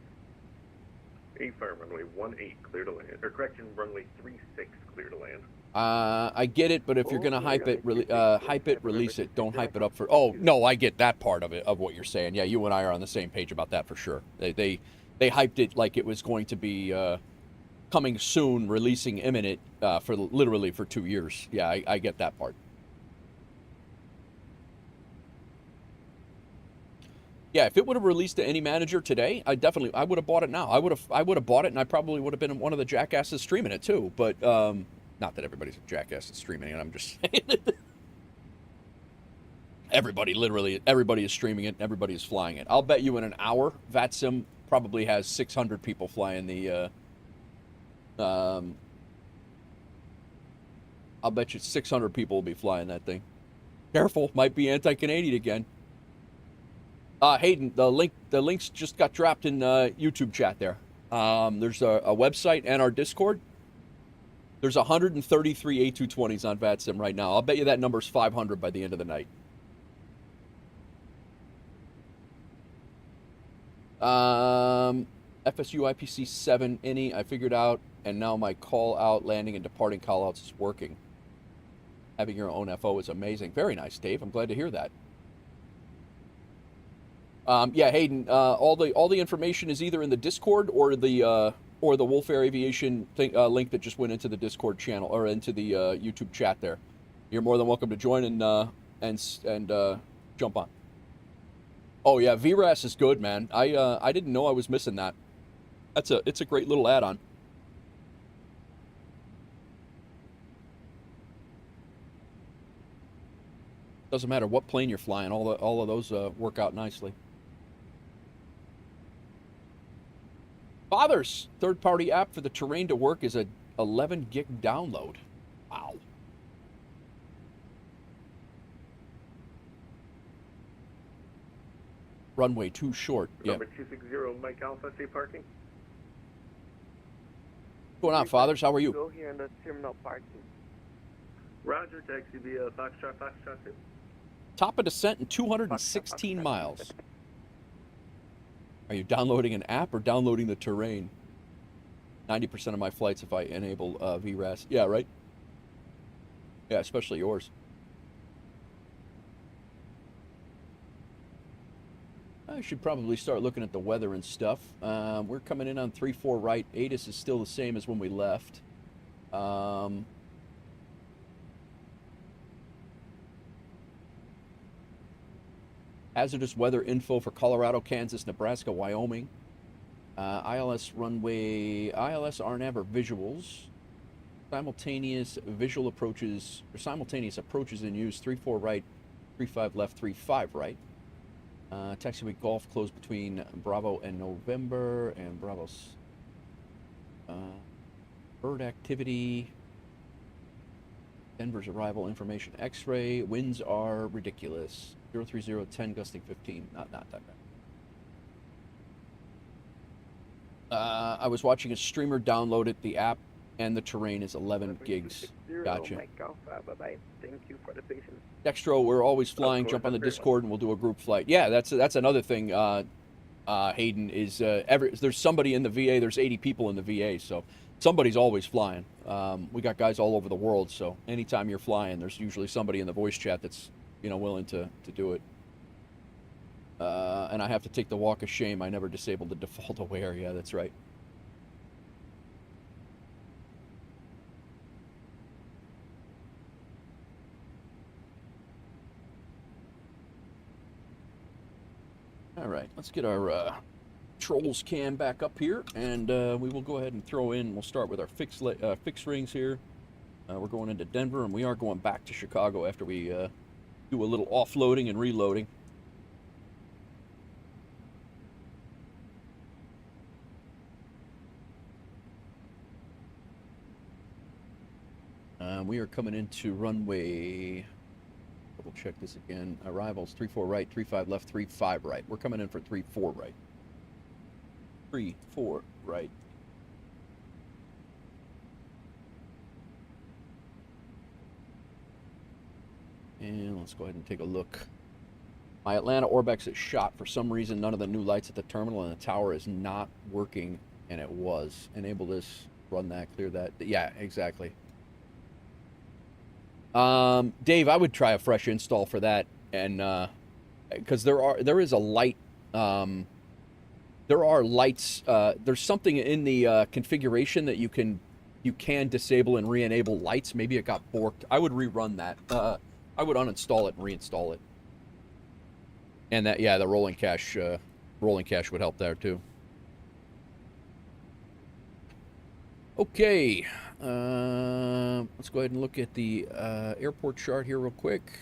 A-Fire, runway 18, clear to land. Or correction, runway 36, clear to land. I get it, but if you're gonna hype it, release it. Don't hype it up for. Oh no, I get that part of it, of what you're saying. Yeah, you and I are on the same page about that for sure. They hyped it like it was going to be coming soon, releasing imminent for literally for 2 years. Yeah, I get that part. Yeah, if it would have released to any manager today, I would have bought it now. I would have bought it, and I probably would have been one of the jackasses streaming it too. But not that everybody's a jackass that's streaming it. I'm just saying. Everybody is streaming it. Everybody is flying it. I'll bet you in an hour, VATSIM probably has 600 people flying the. I'll bet you 600 people will be flying that thing. Careful, might be anti-Canadian again. Hayden, the links just got dropped in YouTube chat there. There's a website and our Discord. There's 133 A220s on VATSIM right now. I'll bet you that number's 500 by the end of the night. FSU IPC 7 INI, I figured out, and now my call out, landing, and departing call outs is working. Having your own FO is amazing. Very nice, Dave. I'm glad to hear that. Yeah, Hayden. All the information is either in the Discord or the WolfAir Aviation link that just went into the Discord channel or into the YouTube chat there. You're more than welcome to join and jump on. Oh yeah, VRAS is good, man. I didn't know I was missing that. It's a great little add-on. Doesn't matter what plane you're flying, all of those work out nicely. Father's third-party app for the terrain to work is a 11 gig download. Wow. Runway too short. Number 260, Mike Alpha, safe parking. What's going on, Fathers? How are you? Go here in the terminal parking. Roger, taxi via Foxtrot 2. Top of descent in 216 miles. Are you downloading an app or downloading the terrain? 90% of my flights if I enable VRAS. Yeah, right? Yeah, especially yours. I should probably start looking at the weather and stuff. We're coming in on 3-4 right. ATIS is still the same as when we left. Hazardous weather info for Colorado, Kansas, Nebraska, Wyoming. ILS runway. ILS RNAV visuals. Simultaneous visual approaches, or simultaneous approaches in use. 3-4 right, 3-5 left, 3-5 right. Taxiway Golf closed between Bravo and November, and Bravo's bird activity. Denver's arrival information X-ray. Winds are ridiculous. 030, 10 gusting 15. Not that bad. I was watching a streamer downloaded the app, and the terrain is 11 gigs. Gotcha. Bye-bye. Thank you for the patience. Dextro, we're always flying. Jump on the Discord, and we'll do a group flight. Yeah, that's another thing, Hayden, is there's somebody in the VA. There's 80 people in the VA, so somebody's always flying. We got guys all over the world, so anytime you're flying, there's usually somebody in the voice chat that's willing to do it. And I have to take the walk of shame. I never disabled the default aware. Yeah, that's right. All right, let's get our Trolls cam back up here, and we will go ahead and throw in. We'll start with our fixed rings here. We're going into Denver, and we are going back to Chicago after we do a little offloading and reloading. We are coming into runway. Double check this again. Arrivals 3-4 right, 3-5 left, 3-5 right. We're coming in for 3-4 right. 3-4 right. And let's go ahead and take a look. My Atlanta Orbex is shot. For some reason, none of the new lights at the terminal and the tower is not working, and it was. Enable this, run that, clear that. Yeah, exactly. Dave, I would try a fresh install for that, and because there is a light. There are lights. There's something in the configuration that you can disable and re-enable lights. Maybe it got borked. I would rerun that. I would uninstall it and reinstall it. And that, yeah, the rolling cash would help there too. Okay, let's go ahead and look at the airport chart here real quick.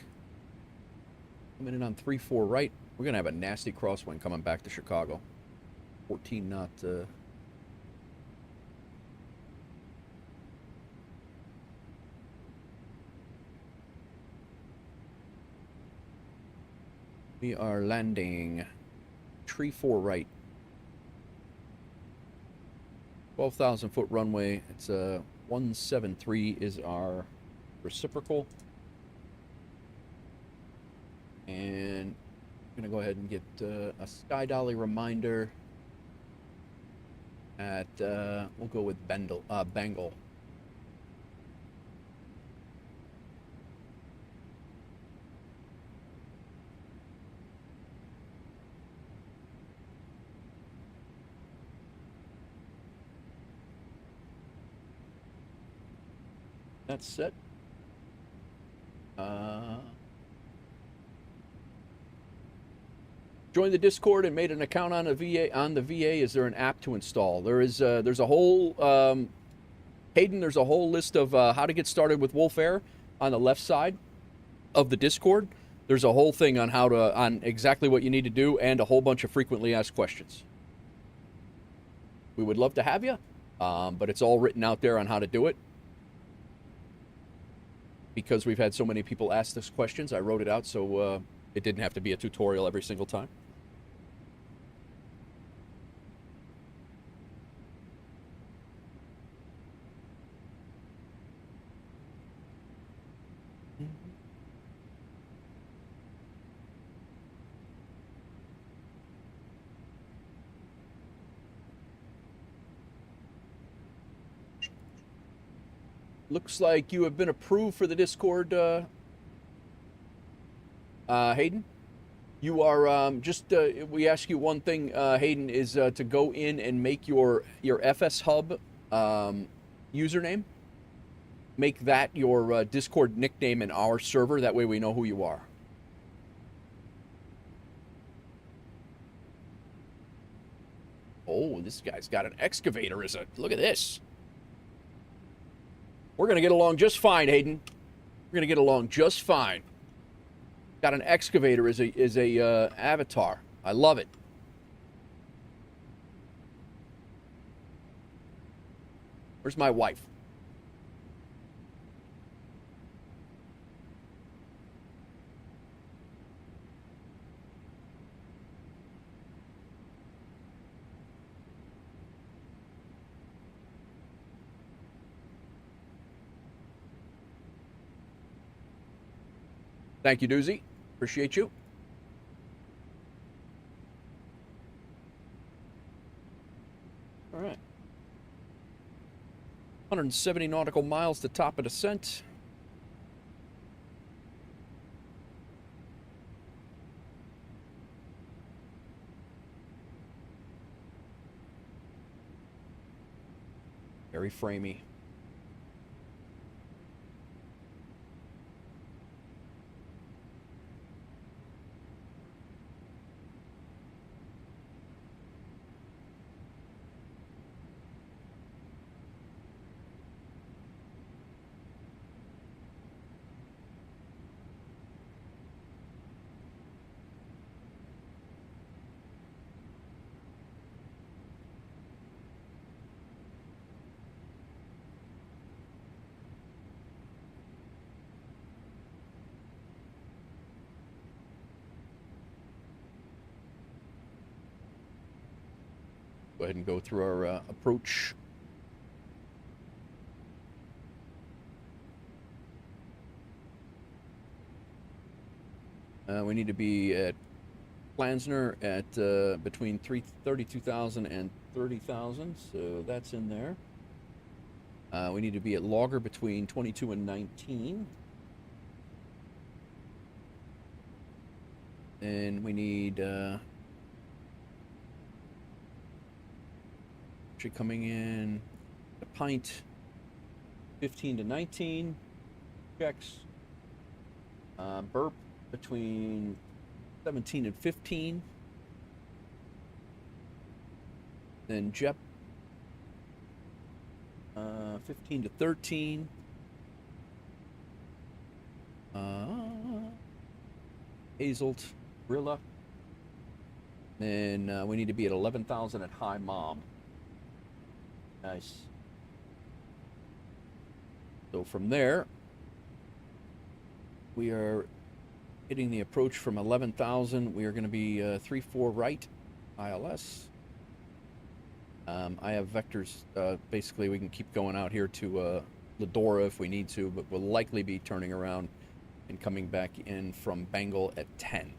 Coming in on 3-4 right. We're gonna have a nasty crosswind coming back to Chicago. 14 knot. We are landing 3-4 right. 12,000 foot runway. It's 173 is our reciprocal. And I'm gonna go ahead and get a sky dolly reminder at we'll go with Bengal. That's set. Join the Discord and made an account on the VA. Is there an app to install? There's a whole Hayden. There's a whole list of how to get started with WolfAir on the left side of the Discord. There's a whole thing on on exactly what you need to do and a whole bunch of frequently asked questions. We would love to have you, but it's all written out there on how to do it. Because we've had so many people ask us questions, I wrote it out so it didn't have to be a tutorial every single time. Looks like you have been approved for the Discord, Hayden. You are we ask you one thing, Hayden, is to go in and make your FSHub username. Make that your Discord nickname in our server. That way we know who you are. Oh, this guy's got an excavator. Look at this. We're going to get along just fine, Hayden. We're going to get along just fine. Got an excavator as a avatar. I love it. Where's my wife? Thank you, Doozy. Appreciate you. All right. 170 nautical miles to top of descent. Very framey. Go ahead and go through our approach. We need to be at Plansner at between 32,000 and 30,000, so that's in there. We need to be at Logger between 22 and 19. And we need coming in a pint 15 to 19 checks. Burp between 17 and 15. Then Jep, 15 to 13. Hazelt, Rilla. Then we need to be at 11,000 at High Mom. Nice. So from there, we are hitting the approach from 11,000. We are going to be 3-4 right, ILS. I have vectors. Basically, we can keep going out here to Ladora if we need to, but we'll likely be turning around and coming back in from Bengal at 10.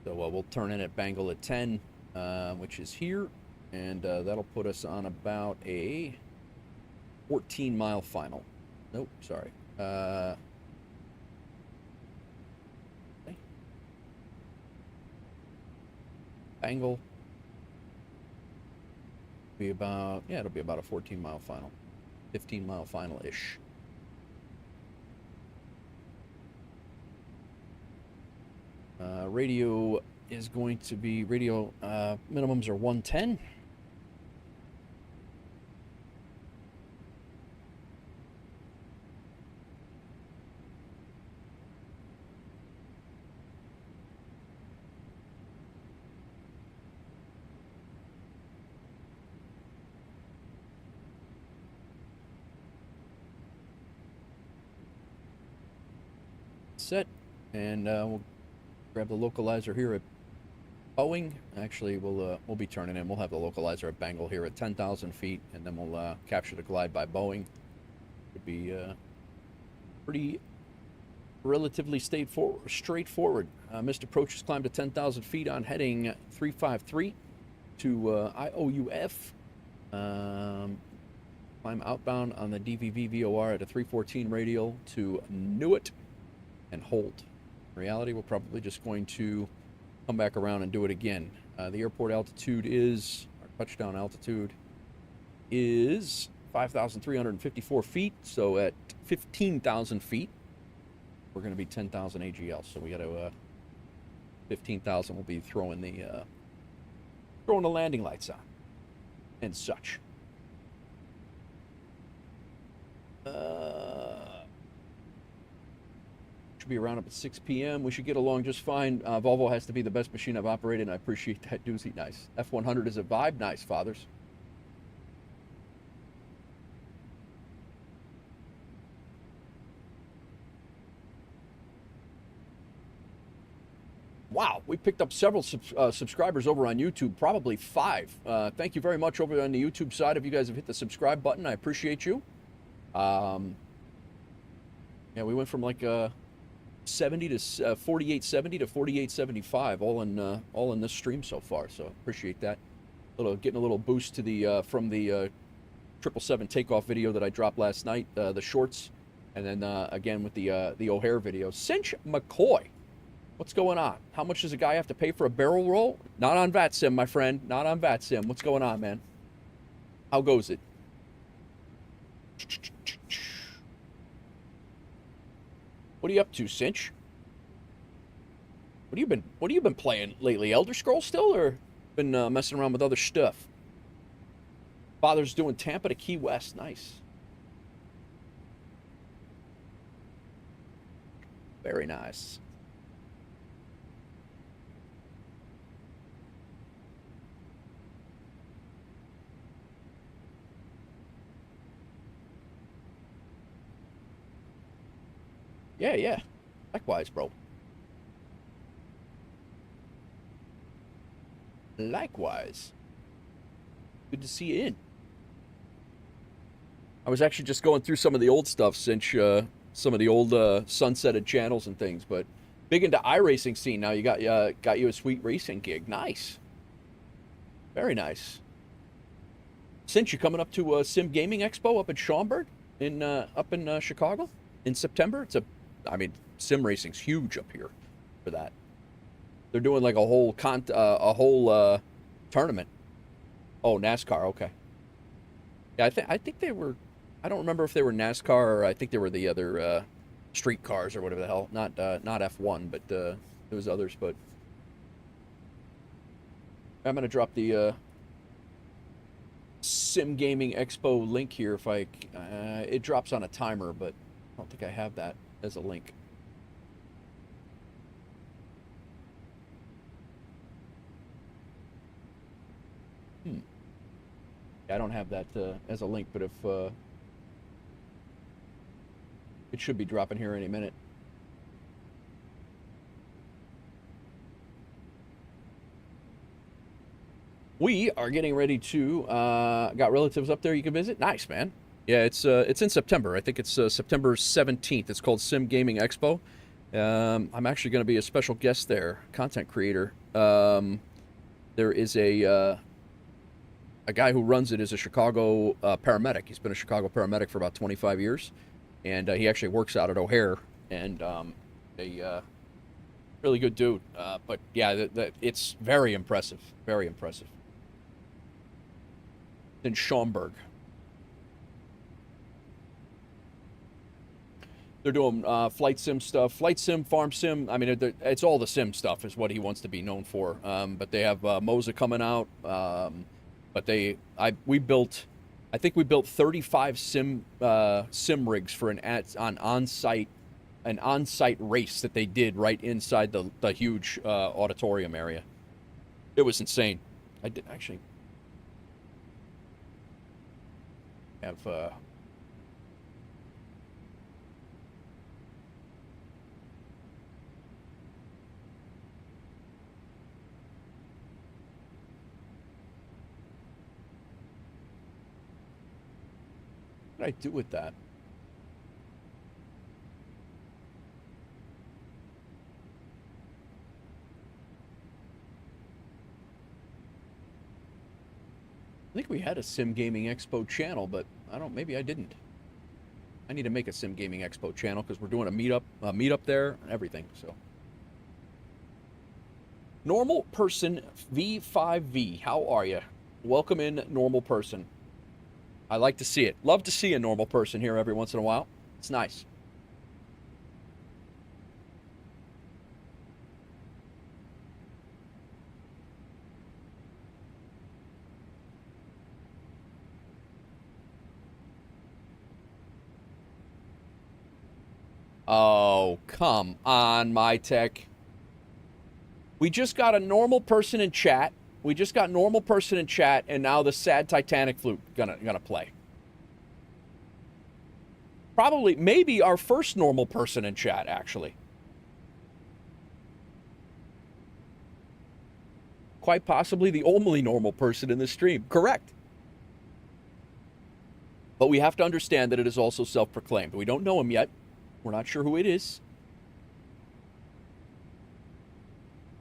So we'll turn in at Bengal at 10, which is here, and that'll put us on about a 14-mile final. Nope, sorry. Bengal. Be about, yeah, it'll be about a 14-mile final, 15-mile final-ish. Radio is going to be, radio minimums are 110. Set, and we'll grab the localizer here at Boeing. Actually, we'll be turning in. We'll have the localizer at Bengal here at 10,000 feet, and then we'll capture the glide by Boeing. It'd be pretty relatively straightforward. Missed approach has climbed to 10,000 feet on heading 353 to IOUF. Climb outbound on the DVV VOR at a 314 radial to Newitt and hold. In reality, we're probably just going to come back around and do it again. The airport altitude is, our touchdown altitude is 5,354 feet. So at 15,000 feet, we're going to be 10,000 AGL. So we got to 15,000. We'll be throwing the landing lights on and such. Should be around up at 6 p.m. We should get along just fine. Volvo has to be the best machine I've operated, and I appreciate that, doozy. Nice. F100 is a vibe. Nice, fathers. Wow, we picked up several subscribers over on YouTube, probably 5. Thank you very much over on the YouTube side if you guys have hit the subscribe button. I appreciate you. Yeah, we went from like 70 to 4870 to 4875 all in this stream so far, so appreciate that. Getting a little boost to the from the 777 takeoff video that I dropped last night, the shorts, and then again with the O'Hare video. Cinch McCoy, what's going on? How much does a guy have to pay for a barrel roll? Not on VATSIM, my friend. Not on VATSIM. What's going on, man? How goes it? What are you up to, Cinch? What have you been playing lately? Elder Scrolls still, or been messing around with other stuff? Father's doing Tampa to Key West. Nice. Very nice. Yeah. Likewise, bro. Likewise. Good to see you in. I was actually just going through some of the old stuff since some of the old sunsetted channels and things, but big into iRacing scene now. You got you a sweet racing gig. Nice. Very nice. Since you coming up to Sim Gaming Expo up at Schaumburg up in Chicago in September. Sim racing's huge up here for that. They're doing like a whole tournament. Oh, NASCAR. Okay. Yeah, I think they were. I don't remember if they were NASCAR or I think they were the other street cars or whatever the hell. Not F1, but there was others. But I'm going to drop the Sim Gaming Expo link here if I... it drops on a timer, but I don't think I have that as a link. I don't have that as a link, but if... it should be dropping here any minute. We are getting ready to, got relatives up there you can visit? Nice, man. Yeah, it's in September. I think it's September 17th. It's called Sim Gaming Expo. I'm actually going to be a special guest there, content creator. There is a guy who runs it is a Chicago paramedic. He's been a Chicago paramedic for about 25 years. And he actually works out at O'Hare. And a really good dude. But yeah, it's very impressive. Very impressive. In Schaumburg. They're doing flight sim stuff, flight sim, farm sim. I mean, it's all the sim stuff is what he wants to be known for. But they have Moza coming out. But I think we built 35 sim rigs for an on-site race that they did right inside the huge auditorium area. It was insane. I did actually have what did I do with that? I think we had a Sim Gaming Expo channel, but maybe I didn't. I need to make a Sim Gaming Expo channel because we're doing a meetup there and everything, so. Normal Person V5V, how are you? Welcome in, Normal Person. I like to see it. Love to see a normal person here every once in a while. It's nice. Oh, come on, MyTech. We just got a normal person in chat. We just got normal person in chat, and now the sad Titanic flute gonna play. Probably, maybe our first normal person in chat, actually. Quite possibly the only normal person in the stream. Correct. But we have to understand that it is also self-proclaimed. We don't know him yet. We're not sure who it is.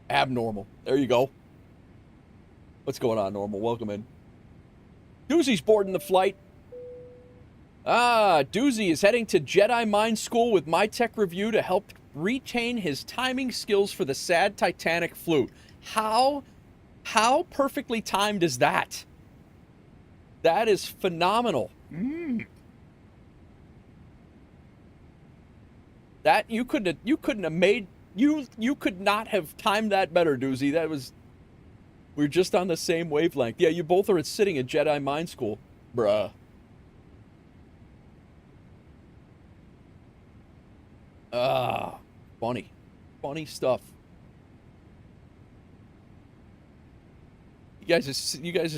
Abnormal. There you go. What's going on, Normal? Welcome in. Doozy's boarding the flight. Doozy is heading to Jedi Mind School with MyTech Review to help retain his timing skills for the sad Titanic flute. How perfectly timed is that? That is phenomenal. That you could not have timed that better, Doozy. We're just on the same wavelength. Yeah, you both are sitting at Jedi Mind School. Bruh. Funny. Funny stuff. You guys are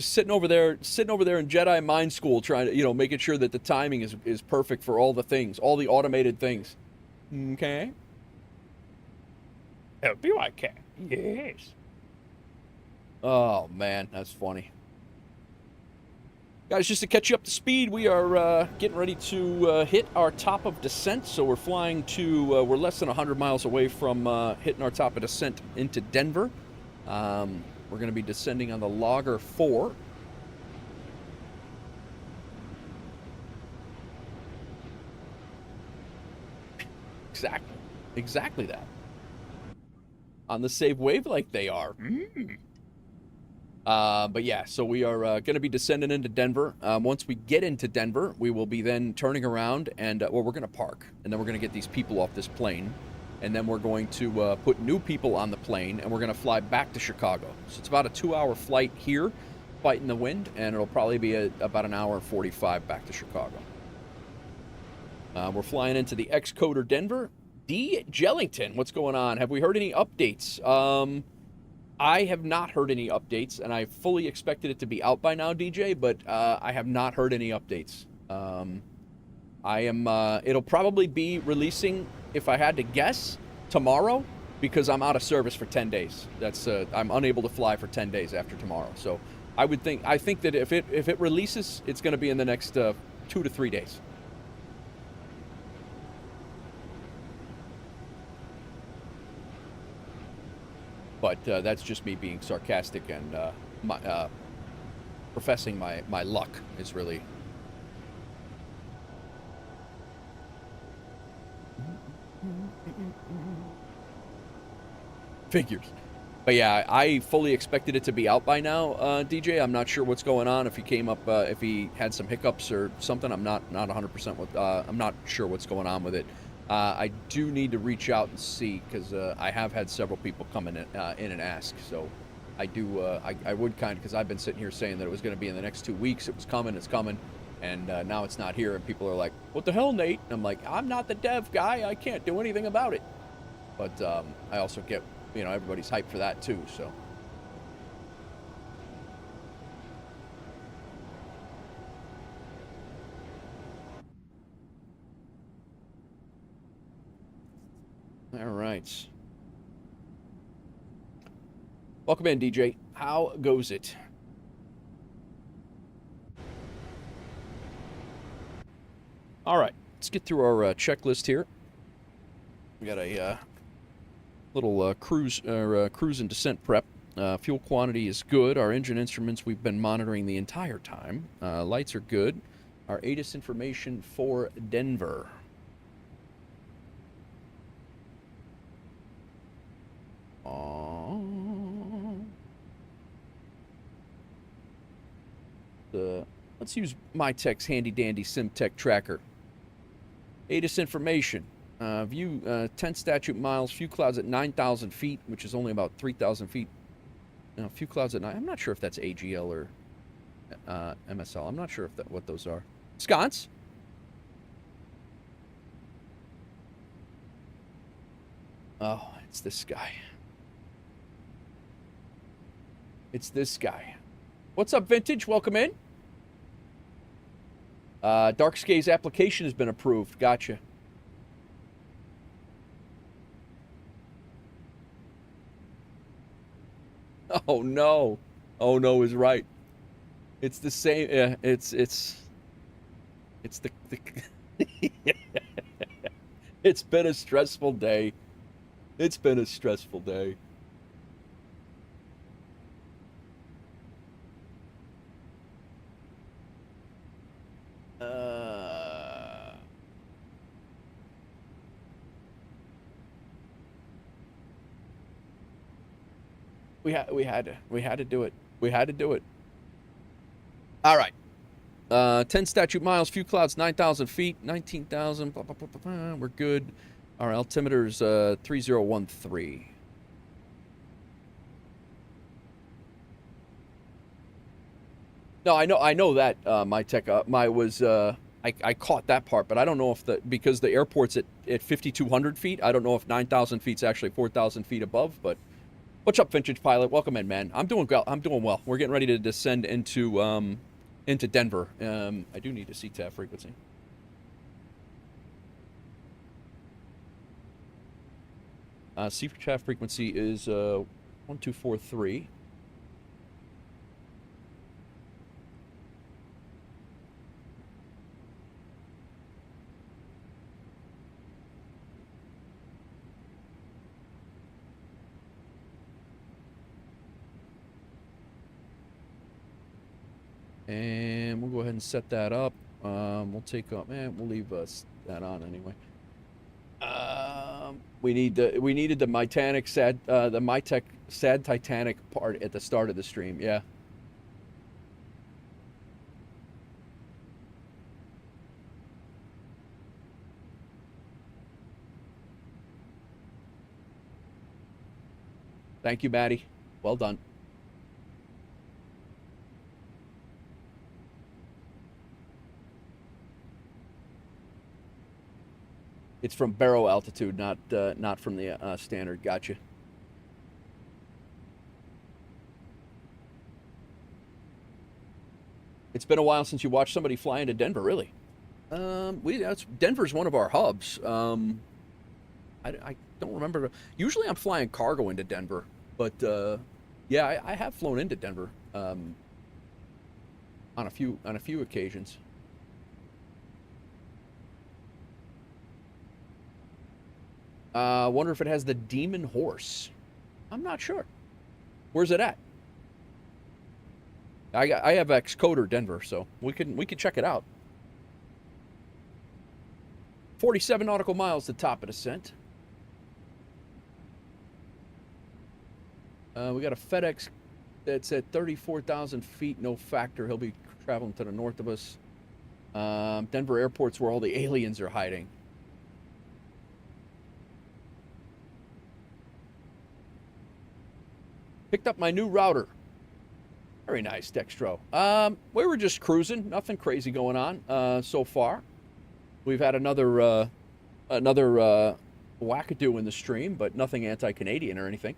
sitting over there in Jedi Mind School trying to, making sure that the timing is perfect for all the things, all the automated things. Okay? Help you I can. Yes. Oh, man, that's funny. Guys, just to catch you up to speed, we are getting ready to hit our top of descent. So we're flying to, we're less than 100 miles away from hitting our top of descent into Denver. We're going to be descending on the Logger 4. Exactly that. On the same wavelength they are. But yeah, so we are going to be descending into Denver. Once we get into Denver, we will be then turning around and, we're going to park. And then we're going to get these people off this plane. and then we're going to put new people on the plane, and we're going to fly back to Chicago. So it's about a 2-hour flight here, fighting the wind, and it'll probably be about an hour and 45 back to Chicago. We're flying into the X-Coder Denver. D. Jellington, what's going on? Have we heard any updates? I have not heard any updates, and I fully expected it to be out by now, DJ, but I have not heard any updates. It'll probably be releasing, if I had to guess, tomorrow, because I'm out of service for 10 days. I'm unable to fly for 10 days after tomorrow. So I think that if it releases, it's going to be in the next 2 to 3 days. But that's just me being sarcastic and professing my luck is really... Figures. But yeah, I fully expected it to be out by now, DJ. I'm not sure what's going on. If he came up, if he had some hiccups or something, I'm not 100% with. I'm not sure what's going on with it. I do need to reach out and see, because I have had several people come in and ask. So I do. I would because I've been sitting here saying that it was going to be in the next 2 weeks. It was coming. It's coming. And now it's not here, and people are like, "What the hell, Nate?" And I'm like, "I'm not the dev guy. I can't do anything about it." But I also get, everybody's hyped for that too. So. All right. Welcome in, DJ. How goes it? All right, let's get through our checklist here. We got a little cruise and descent prep. Fuel quantity is good. Our engine instruments we've been monitoring the entire time. Lights are good. Our ATIS information for Denver. Let's use MyTech's handy dandy SimTech tracker. ATIS information. View 10 statute miles. Few clouds at 9,000 feet, which is only about 3,000 feet. Few clouds at 9. I'm not sure if that's AGL or MSL. I'm not sure if what those are. Sconce. Oh, it's this guy. It's this guy. What's up, Vintage? Welcome in. Darkscape's application has been approved. Gotcha. Oh no. Oh no is right. It's the same. Yeah, it's the It's been a stressful day. It's been a stressful day. We had to do it. We had to do it. All right. 10 statute miles, few clouds, 9,000 feet, 19,000. We're good. Our altimeter is 3013. No, I know that my tech I caught that part, but I don't know if because the airport's at 5,200 feet. I don't know if 9,000 feet's actually 4,000 feet above. But what's up, Vintage Pilot? Welcome in, man. I'm doing well. I'm doing well. We're getting ready to descend into Denver. I do need a CTAF frequency. CTAF frequency is 1243. And we'll go ahead and set that up. We'll take up. We'll leave that on anyway. We needed the MyTech Sad Titanic part at the start of the stream. Yeah. Thank you, Maddie. Well done. It's from baro altitude, not from the standard. Gotcha. It's been a while since you watched somebody fly into Denver, really. Denver's one of our hubs. I don't remember. Usually I'm flying cargo into Denver, but yeah, I have flown into Denver on a few occasions. Wonder if it has the Demon Horse. I'm not sure. Where's it at? I have Xcoder Denver, so we can check it out. 47 nautical miles to top of descent. We got a FedEx that's at 34,000 feet, no factor. He'll be traveling to the north of us. Denver Airport's where all the aliens are hiding. Picked up my new router. Very nice, Dextro. We were just cruising. Nothing crazy going on so far. We've had another wackadoo in the stream, but nothing anti-Canadian or anything.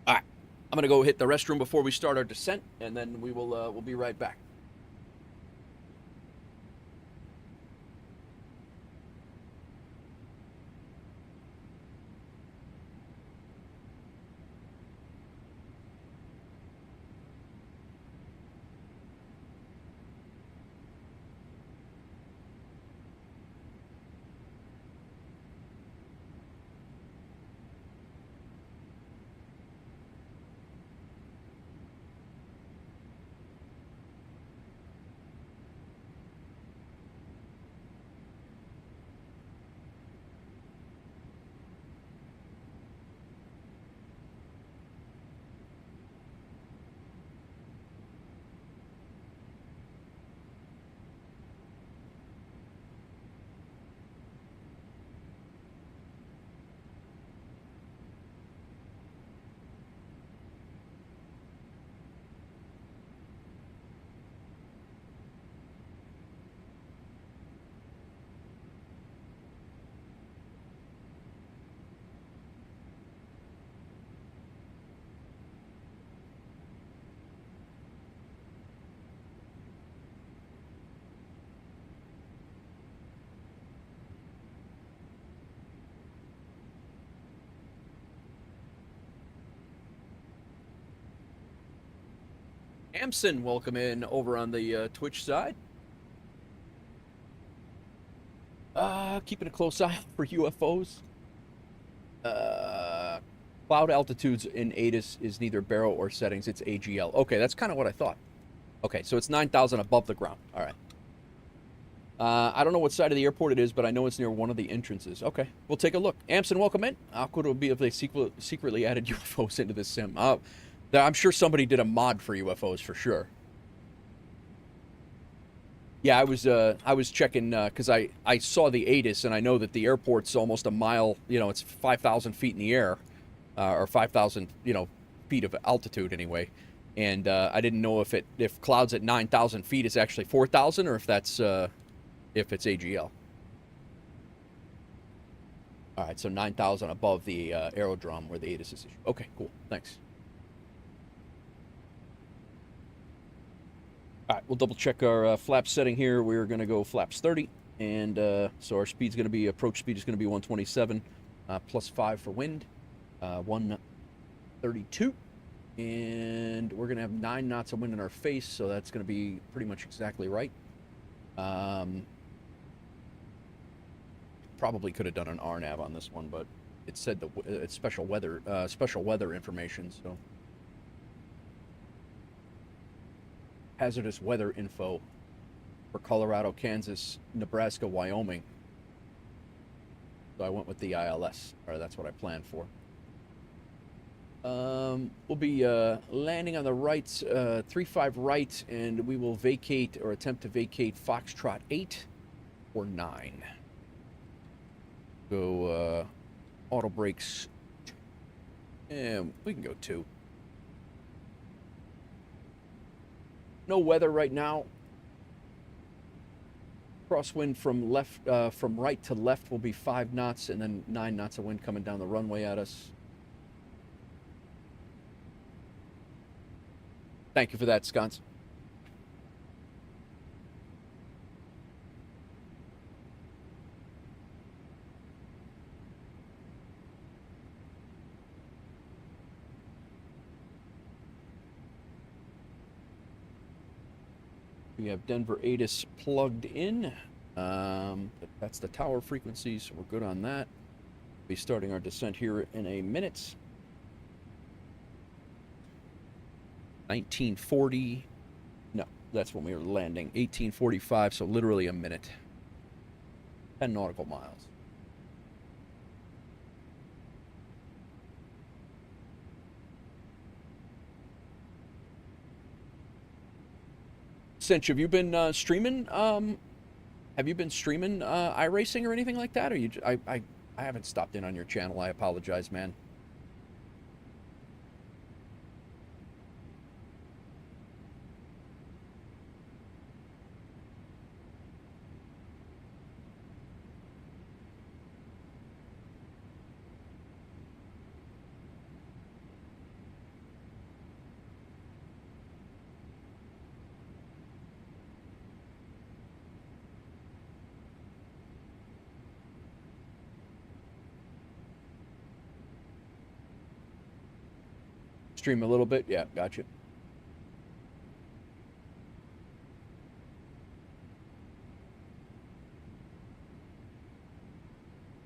All right, I'm gonna go hit the restroom before we start our descent, and then we'll be right back. Amson, welcome in over on the Twitch side. Keeping a close eye for UFOs. Cloud altitudes in ATIS is neither baro or settings, it's AGL. Okay, that's kind of what I thought. Okay, so it's 9,000 above the ground. All right. I don't know what side of the airport it is, but I know it's near one of the entrances. Okay, we'll take a look. Amson, welcome in. How cool it would be if they secretly added UFOs into this sim? I'm sure somebody did a mod for UFOs for sure. Yeah, I was checking because I saw the ATIS and I know that the airport's almost a mile. You know, it's 5,000 feet in the air, or 5,000 feet of altitude anyway. And I didn't know if clouds at 9,000 feet is actually 4,000 or if it's AGL. All right, so 9,000 above the aerodrome where the ATIS is issued. Okay, cool. Thanks. All right, we'll double check our flap setting here. We're going to go flaps 30, and so our speed's going to be, approach speed is going to be 127, plus 5 for wind, 132, and we're going to have 9 knots of wind in our face, so that's going to be pretty much exactly right. Probably could have done an RNAV on this one, but it said it's special weather information, so. Hazardous weather info for Colorado, Kansas, Nebraska, Wyoming. So I went with the ILS, or that's what I planned for. We'll be landing on the right, 35 right, and we will vacate or attempt to vacate Foxtrot 8 or 9. Go Auto brakes. And we can go 2. No weather right now. Crosswind from from right to left will be 5 knots, and then 9 knots of wind coming down the runway at us. Thank you for that, Sconce. We have Denver ATIS plugged in. That's the tower frequency, so we're good on that. Be starting our descent here in a minute. 1940. No, that's when we were landing. 1845, so literally a minute. 10 nautical miles. Cinch, have you been streaming? Have you been streaming iRacing or anything like that? Or you? I haven't stopped in on your channel. I apologize, man. Stream a little bit? Yeah, gotcha.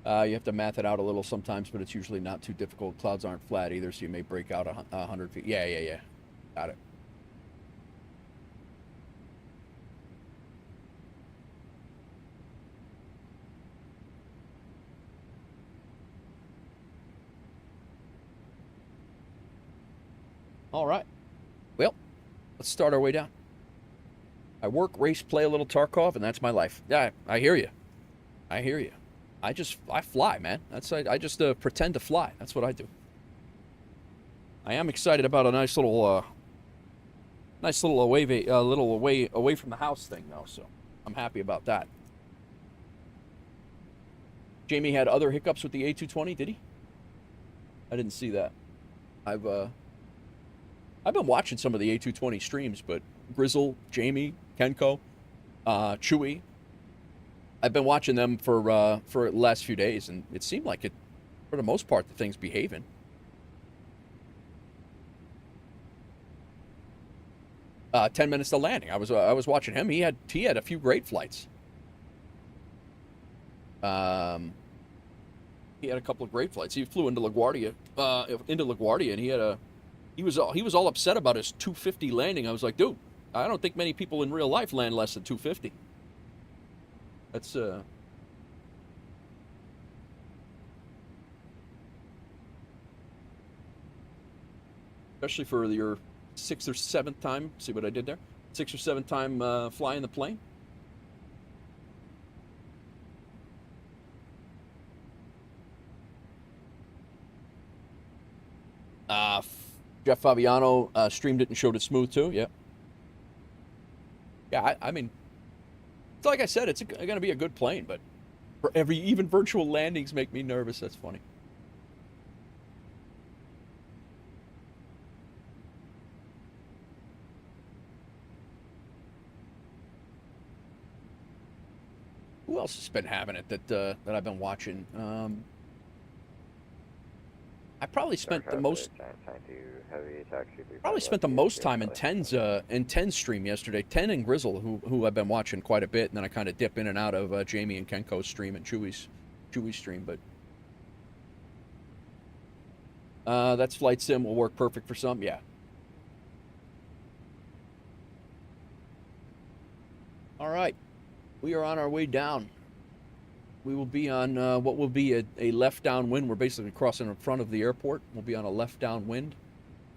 You have to math it out a little sometimes, but it's usually not too difficult. Clouds aren't flat either, so you may break out 100 feet. Yeah. Got it. All right. Well, let's start our way down. I work, race, play a little Tarkov, and that's my life. Yeah, I hear you. I hear you. I fly, man. I just pretend to fly. That's what I do. I am excited about a nice little away from the house thing, though. So I'm happy about that. Jamie had other hiccups with the A220, did he? I didn't see that. I've been watching some of the A220 streams, but Grizzle, Jamie, Kenko, Chewy, I've been watching them for the last few days, and it seemed like it, for the most part, the thing's behaving. Uh, 10 minutes to landing. I was watching him. He had a few great flights. He had a couple of great flights. He flew into LaGuardia, and he was all upset about his 250 landing. I was like, dude, I don't think many people in real life land less than 250. That's especially for your 6th or 7th time. See what I did there? 6th or 7th time flying the plane. Jeff Fabiano streamed it and showed it smooth too. Yeah. Yeah, I mean, it's like I said, it's going to be a good plane, but even virtual landings make me nervous. That's funny. Who else has been having it that I've been watching? I probably spent the most time in Ten's stream yesterday. Ten and Grizzle, who I've been watching quite a bit, and then I kind of dip in and out of Jamie and Kenko's stream and Chewy's stream. But that's Flight Sim will work perfect for some. Yeah. All right, we are on our way down. We will be on what will be a left downwind. We're basically crossing in front of the airport. We'll be on a left downwind,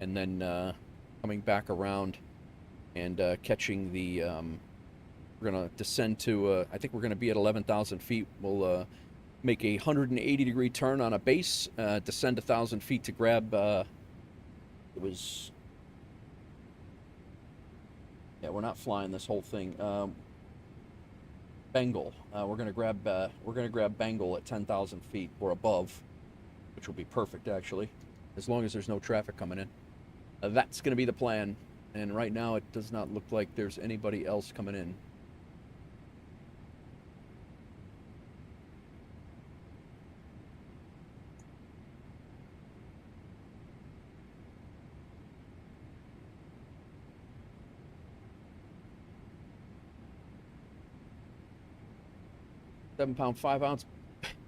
and then coming back around and catching the. We're gonna descend to. I think we're gonna be at 11,000 feet. We'll make a 180-degree turn on a base, descend 1,000 feet to grab, it was, yeah, we're not flying this whole thing. Bengal. We're gonna grab Bengal at 10,000 feet or above, which will be perfect actually, as long as there's no traffic coming in. That's gonna be the plan, and right now it does not look like there's anybody else coming in. £7, 5 ounce,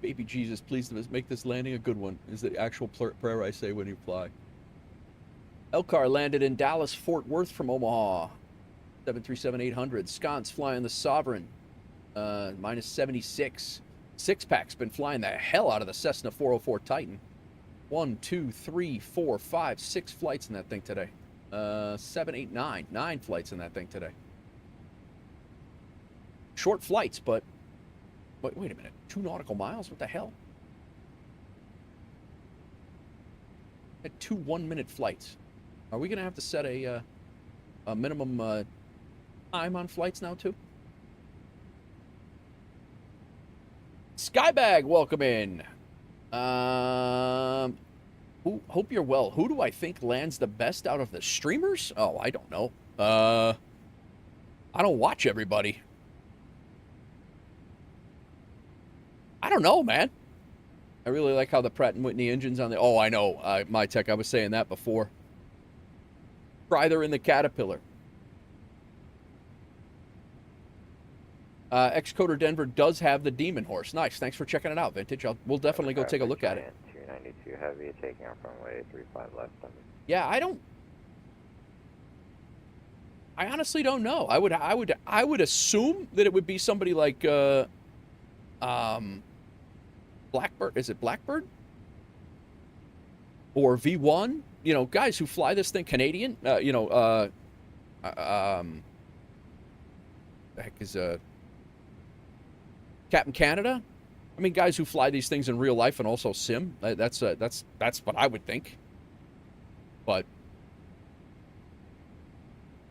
baby Jesus, please make this landing a good one, is the actual prayer I say when you fly. Elcar landed in Dallas, Fort Worth from Omaha. 737-800. Sconce flying the Sovereign. Minus 76. Six-pack's been flying the hell out of the Cessna 404 Titan. 1, 2, 3, 4, 5, 6 flights in that thing today. 7, 8, 9. 9 flights in that thing today. Short flights, but wait a minute. 2 nautical miles? What the hell? Had 2 one-minute flights. Are we going to have to set a minimum time on flights now, too? Skybag, welcome in. Hope you're well. Who do I think lands the best out of the streamers? Oh, I don't know. I don't watch everybody. I don't know, man. I really like how the Pratt & Whitney engine's on the... Oh, I know. My tech, I was saying that before. Either in the Caterpillar. Xcoder Denver does have the Demon Horse. Nice. Thanks for checking it out, Vintage. We'll definitely go take a look at it. 292 heavy, taking off runway 35 left. Yeah, I honestly don't know. I would assume that it would be somebody like Blackbird. Is it Blackbird? Or V1? You know, guys who fly this thing, Canadian, the heck is Captain Canada? I mean, guys who fly these things in real life and also sim. That's what I would think. But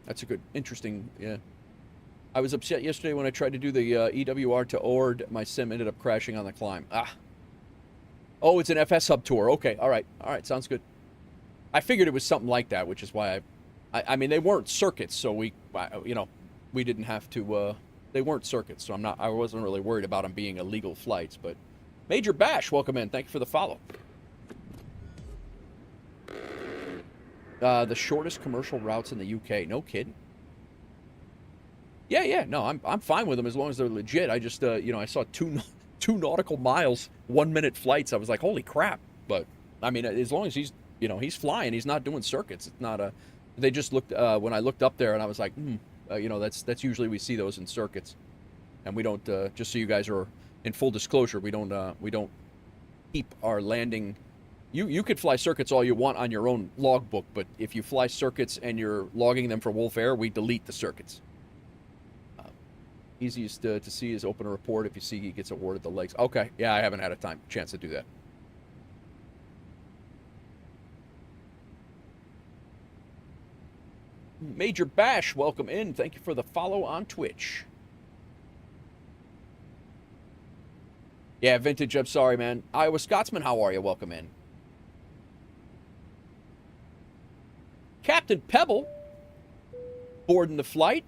that's a good, interesting, yeah. I was upset yesterday when I tried to do the EWR to ORD. My sim ended up crashing on the climb. Oh, it's an FSHub tour. Okay, all right, sounds good. I figured it was something like that, which is why I mean, they weren't circuits, so we didn't have to, they weren't circuits, so I wasn't really worried about them being illegal flights, but Major Bash, welcome in. Thank you for the follow. The shortest commercial routes in the UK. No kidding. Yeah, no, I'm fine with them as long as they're legit. I just, I saw two nautical miles, 1 minute flights. I was like, holy crap. But, I mean, as long as he's flying, he's not doing circuits. It's not a, they just looked, when I looked up there and I was like, that's usually we see those in circuits. And we don't, just so you guys are in full disclosure, we don't keep our landing. You could fly circuits all you want on your own logbook, but if you fly circuits and you're logging them for WolfAir, we delete the circuits. Easiest to see is open a report if you see he gets awarded the legs. Okay, yeah, I haven't had a chance to do that. Major Bash, welcome in. Thank you for the follow on Twitch. Yeah, Vintage, I'm sorry, man. Iowa Scotsman, how are you? Welcome in. Captain Pebble, boarding the flight,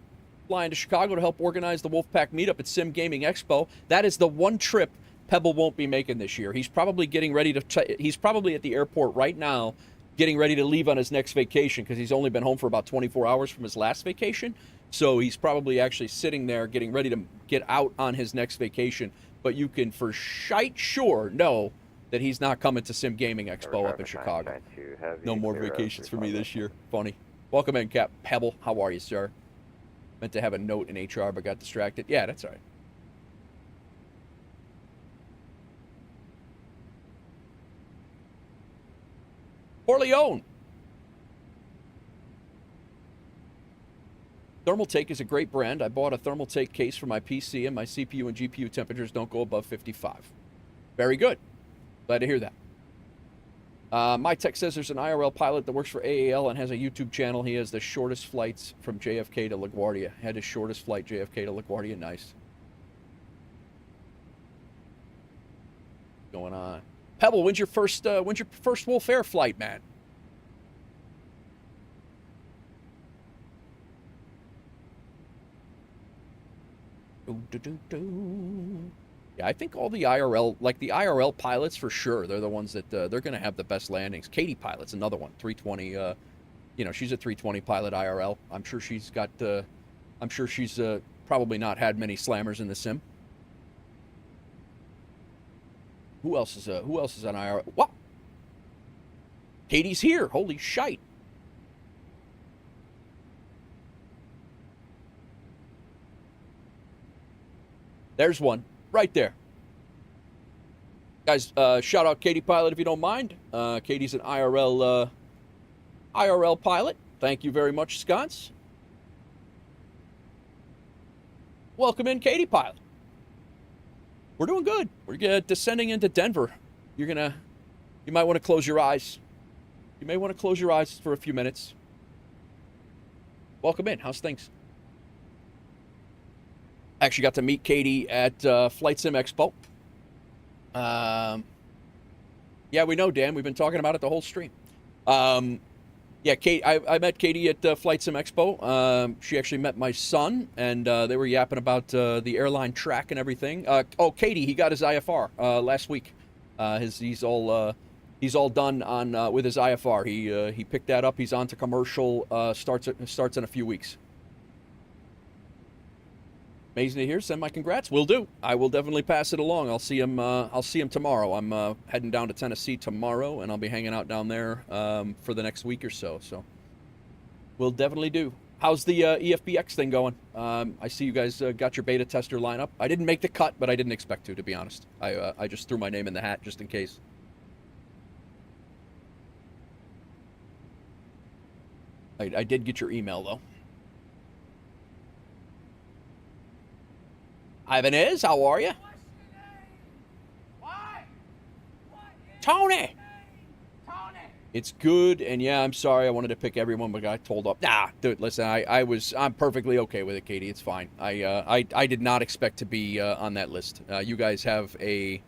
flying to Chicago to help organize the Wolfpack meetup at Sim Gaming Expo. That is the one trip Pebble won't be making this year. He's probably getting ready to, he's probably at the airport right now, getting ready to leave on his next vacation because he's only been home for about 24 hours from his last vacation. So he's probably actually sitting there getting ready to get out on his next vacation. But you can for shite sure know that he's not coming to Sim Gaming Expo up in Chicago. No more vacations for me this year. Funny. Welcome in, Cap Pebble. How are you, sir? Meant to have a note in HR, but got distracted. Yeah, that's all right. Corleone. Thermaltake is a great brand. I bought a Thermaltake case for my PC, and my CPU and GPU temperatures don't go above 55. Very good. Glad to hear that. My tech says there's an IRL pilot that works for AAL and has a YouTube channel. He has the shortest flights from JFK to LaGuardia. Had his shortest flight, JFK to LaGuardia. Nice. Going on. Pebble, when's your first WolfAir flight, man? Yeah, I think all the IRL, like the IRL pilots for sure, they're the ones that they're going to have the best landings. Katie Pilot's another one, 320. You know, she's a 320 pilot IRL. I'm sure she's got. I'm sure she's probably not had many slammers in the sim. Who else is on IRL? What? Katie's here. Holy shite. There's one right there. Guys, shout out Katie Pilot if you don't mind. Katie's an IRL pilot. Thank you very much, Sconce. Welcome in, Katie Pilot. We're doing good. We're descending into Denver. You might want to close your eyes. You may want to close your eyes for a few minutes. Welcome in. How's things? I actually got to meet Katie at Flight Sim Expo. Yeah, we know, Dan. We've been talking about it the whole stream. Yeah, Kate. I met Katie at Flight Sim Expo. She actually met my son, and they were yapping about the airline track and everything. Oh, Katie, he got his IFR last week. He's all done on with his IFR. He picked that up. He's on to commercial. Starts in a few weeks. Amazing to hear. Send my congrats. Will do. I will definitely pass it along. I'll see him. I'll see him tomorrow. I'm heading down to Tennessee tomorrow, and I'll be hanging out down there for the next week or so. So we'll definitely do. How's the EFBX thing going? I see you guys got your beta tester lineup. I didn't make the cut, but I didn't expect to be honest. I just threw my name in the hat just in case. I did get your email though. Ibanez, how are you? Tony! It's good, and yeah, I'm sorry. I wanted to pick everyone, but I got told up. Nah, dude, listen, I'm perfectly okay with it, Katie. It's fine. I did not expect to be on that list. You guys have a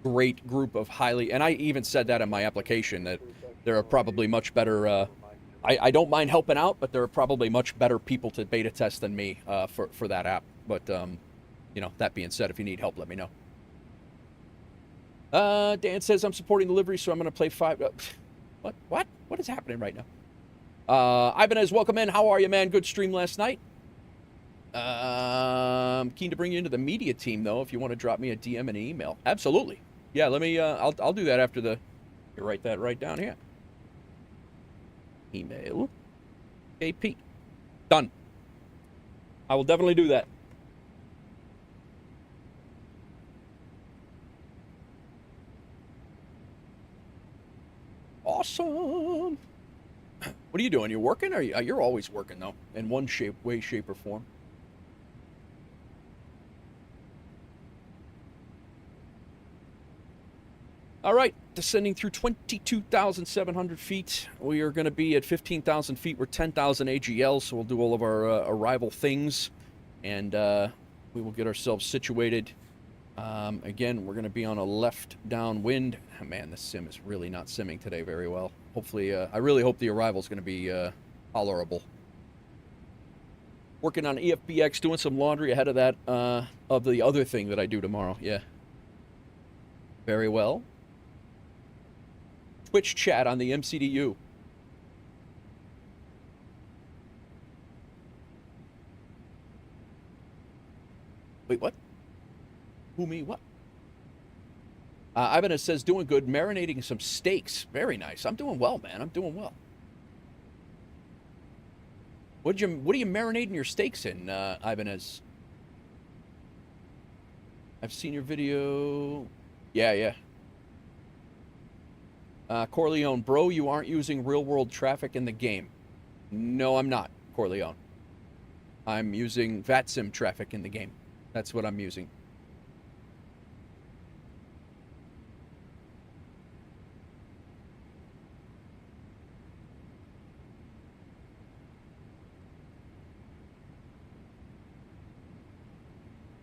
great group of highly, and I even said that in my application that there are probably much better. I don't mind helping out, but there are probably much better people to beta test than me for that app. But, you know, that being said, if you need help, let me know. Dan says, I'm supporting the livery, so I'm going to play 5. What? What is happening right now? Ibanez, welcome in. How are you, man? Good stream last night. Keen to bring you into the media team, though, if you want to drop me a DM and an email. Absolutely. Yeah, let me, I'll do that after the, you write that right down here. Email. AP. Done. I will definitely do that. Awesome. What are you doing? You're working? Or you're always working, though, in one way, shape, or form. All right, descending through 22,700 feet. We are going to be at 15,000 feet. We're 10,000 AGL, so we'll do all of our arrival things, and we will get ourselves situated. Again, we're going to be on a left downwind. Oh, man, this sim is really not simming today very well. Hopefully, I really hope the arrival is going to be tolerable. Working on EFBX, doing some laundry ahead of that, of the other thing that I do tomorrow. Yeah. Very well. Twitch chat on the MCDU. Wait, what? Who, me, what? Ibanez says, doing good, marinating some steaks. Very nice. I'm doing well, man. I'm doing well. What are you marinating your steaks in, Ibanez? I've seen your video. Yeah. Corleone, bro, you aren't using real-world traffic in the game. No, I'm not, Corleone. I'm using VATSIM traffic in the game. That's what I'm using.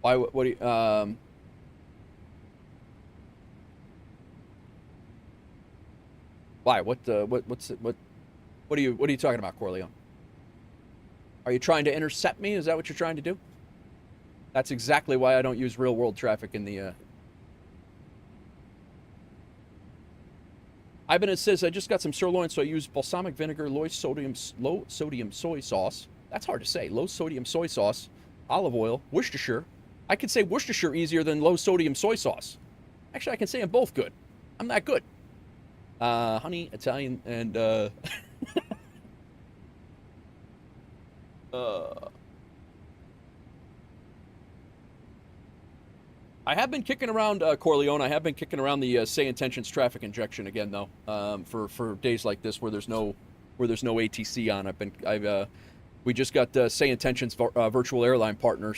Why? What do you? Why? What are you talking about, Corleone? Are you trying to intercept me? Is that what you're trying to do? That's exactly why I don't use real world traffic in the. Ivan says I just got some sirloin, so I use balsamic vinegar, low sodium soy sauce. That's hard to say. Low sodium soy sauce, olive oil, Worcestershire. I could say Worcestershire easier than low sodium soy sauce. Actually, I can say I'm both good. I'm that good. Honey, Italian, and I have been kicking around Corleone. I have been kicking around the say intentions traffic injection again, though. For days like this where there's no ATC on. We just got say intentions virtual airline partner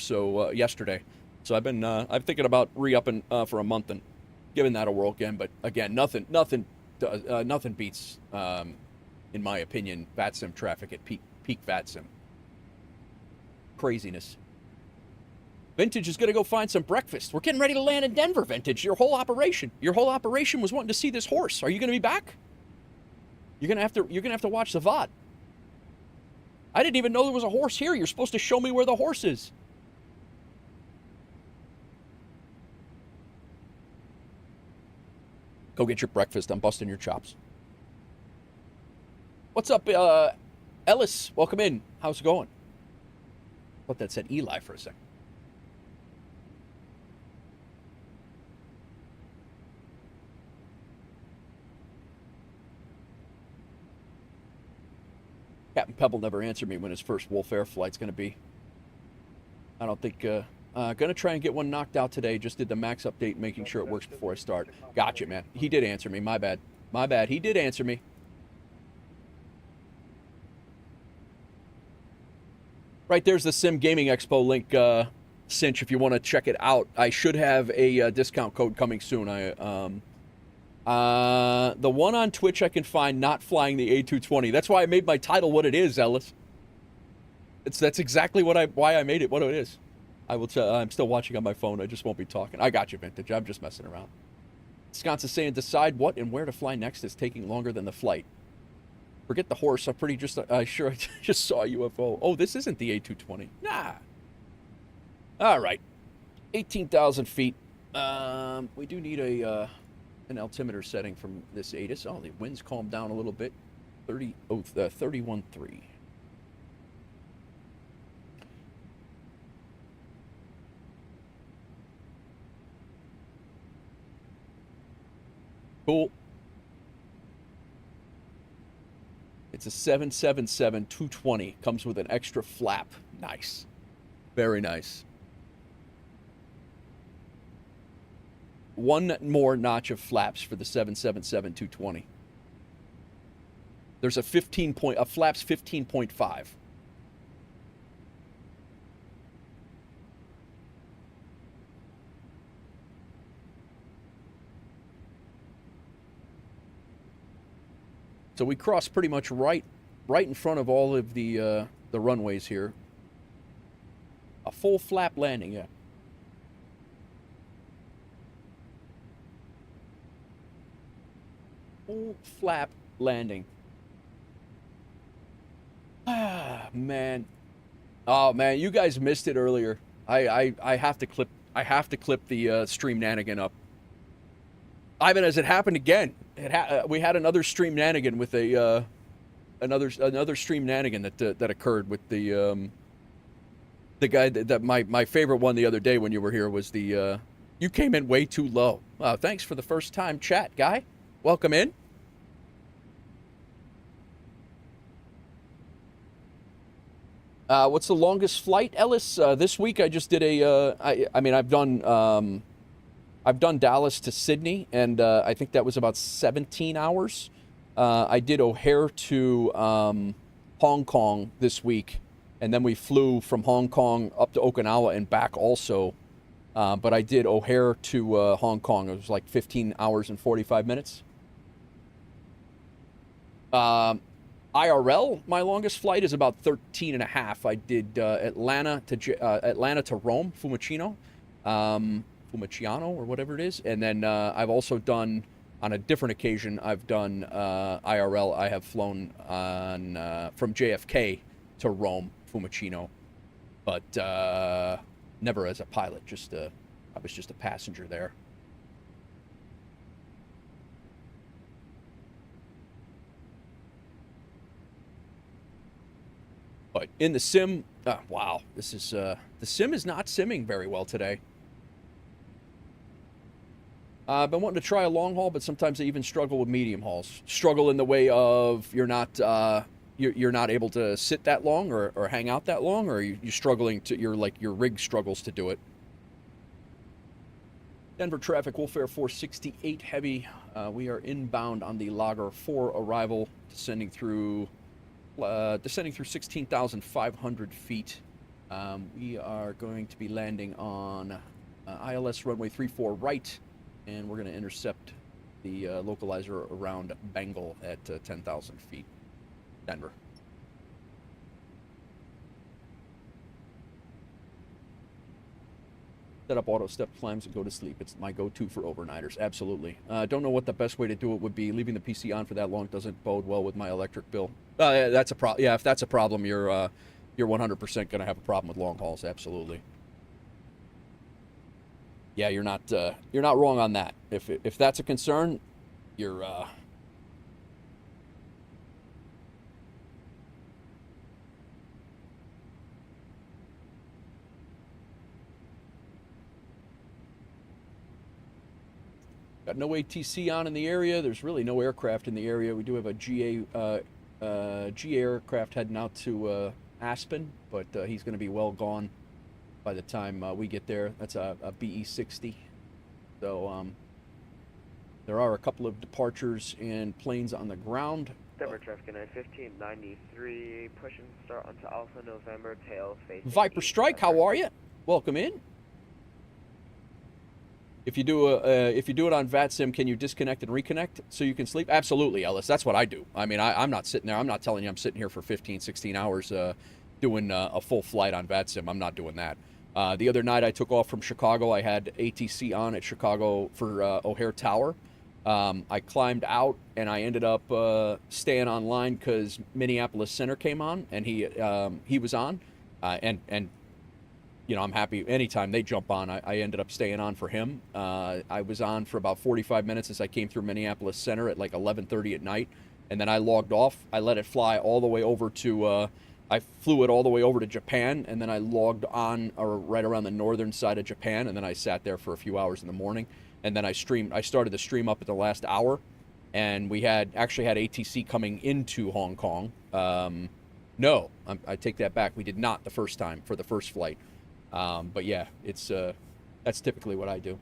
yesterday. So I'm thinking about re-upping for a month and giving that a whirl again. But again, nothing beats, in my opinion, VATSIM traffic at peak VATSIM. Craziness. Vintage is going to go find some breakfast. We're getting ready to land in Denver, Vintage. Your whole operation was wanting to see this horse. Are you going to be back? You're going to have to watch the VOD. I didn't even know there was a horse here. You're supposed to show me where the horse is. Go get your breakfast. I'm busting your chops. What's up, Ellis? Welcome in. How's it going? I thought that said Eli for a second. Captain Pebble never answered me when his first WolfAir flight's going to be. I don't think... going to try and get one knocked out today. Just did the max update, making sure it works before I start. Gotcha, man. He did answer me. My bad. My bad. He did answer me. Right there's the Sim Gaming Expo link, Cinch, if you want to check it out. I should have a discount code coming soon. The one on Twitch I can find not flying the A220. That's why I made my title what it is, Ellis. That's exactly why I made it what it is. I will tell. I'm still watching on my phone. I just won't be talking. I got you, Vintage. I'm just messing around. Sconce is saying, decide what and where to fly next is taking longer than the flight. Forget the horse. I'm pretty sure I just saw a UFO. Oh, this isn't the A220. Nah. All right. 18,000 feet. We do need an altimeter setting from this ATIS. Oh, the wind's calmed down a little bit. 31.3. Cool. It's a 777-220. Comes with an extra flap. Nice. Very nice. One more notch of flaps for the 777-220. There's a flaps 15.5. So we cross pretty much right in front of all of the runways here. A full flap landing, yeah. Full flap landing. Ah, man. Oh man, you guys missed it earlier. I have to clip the stream nannigan up. Ivan, as it happened again. We had another stream nannigan with another stream nannigan that occurred with the guy that my favorite one the other day when you were here was the you came in way too low. Thanks for the first time chat, guy. Welcome in. What's the longest flight, Ellis? This week I just did I've done Dallas to Sydney, and I think that was about 17 hours. I did O'Hare to Hong Kong this week, and then we flew from Hong Kong up to Okinawa and back also. But I did O'Hare to Hong Kong. It was like 15 hours and 45 minutes. IRL, my longest flight is about 13 and a half. I did Atlanta to Rome, Fiumicino, Fiumicino or whatever it is. And then I've also done, on a different occasion, I've done IRL. I have flown on from JFK to Rome, Fiumicino, but never as a pilot. I was just a passenger there. But in the sim, wow, this is the sim is not simming very well today. I've been wanting to try a long haul, but sometimes I even struggle with medium hauls. Struggle in the way of you're not able to sit that long or hang out that long, or you're struggling to your rig struggles to do it. Denver traffic, WolfAir 468 heavy. We are inbound on the Lager 4 arrival, descending through 16,500 feet. We are going to be landing on ILS runway 34 right, and we're going to intercept the localizer around Bengal at 10,000 feet. Denver. Set up auto step climbs and go to sleep. It's my go-to for overnighters. Absolutely. Don't know what the best way to do it would be. Leaving the PC on for that long doesn't bode well with my electric bill. That's a problem. Yeah, if that's a problem, you're 100% going to have a problem with long hauls. Absolutely. Yeah, you're not wrong on that. If that's a concern, you're got no ATC on in the area. There's really no aircraft in the area. We do have a GA aircraft heading out to Aspen, but he's going to be well gone by the time we get there. That's a BE-60. So there are a couple of departures and planes on the ground. Denver traffic 1593, push and start onto Alpha November, tail facing Viper Strike, how are you? Welcome in. If you do it on VATSIM, can you disconnect and reconnect so you can sleep? Absolutely, Ellis. That's what I do. I mean, I'm not sitting there. I'm not telling you I'm sitting here for 15, 16 hours doing a full flight on VATSIM. I'm not doing that. The other night I took off from Chicago. I had ATC on at Chicago for O'Hare Tower. I climbed out and I ended up staying online because Minneapolis Center came on and he was on, and you know, I'm happy anytime they jump on. I ended up staying on for him. I was on for about 45 minutes as I came through Minneapolis Center at like 11:30 at night, and then I logged off. I let it fly all the way over to. I flew it all the way over to Japan, and then I logged on right around the northern side of Japan, and then I sat there for a few hours in the morning, and then I started the stream up at the last hour, and we actually had ATC coming into Hong Kong. No, I take that back. We did not the first time for the first flight. But yeah, that's typically what I do.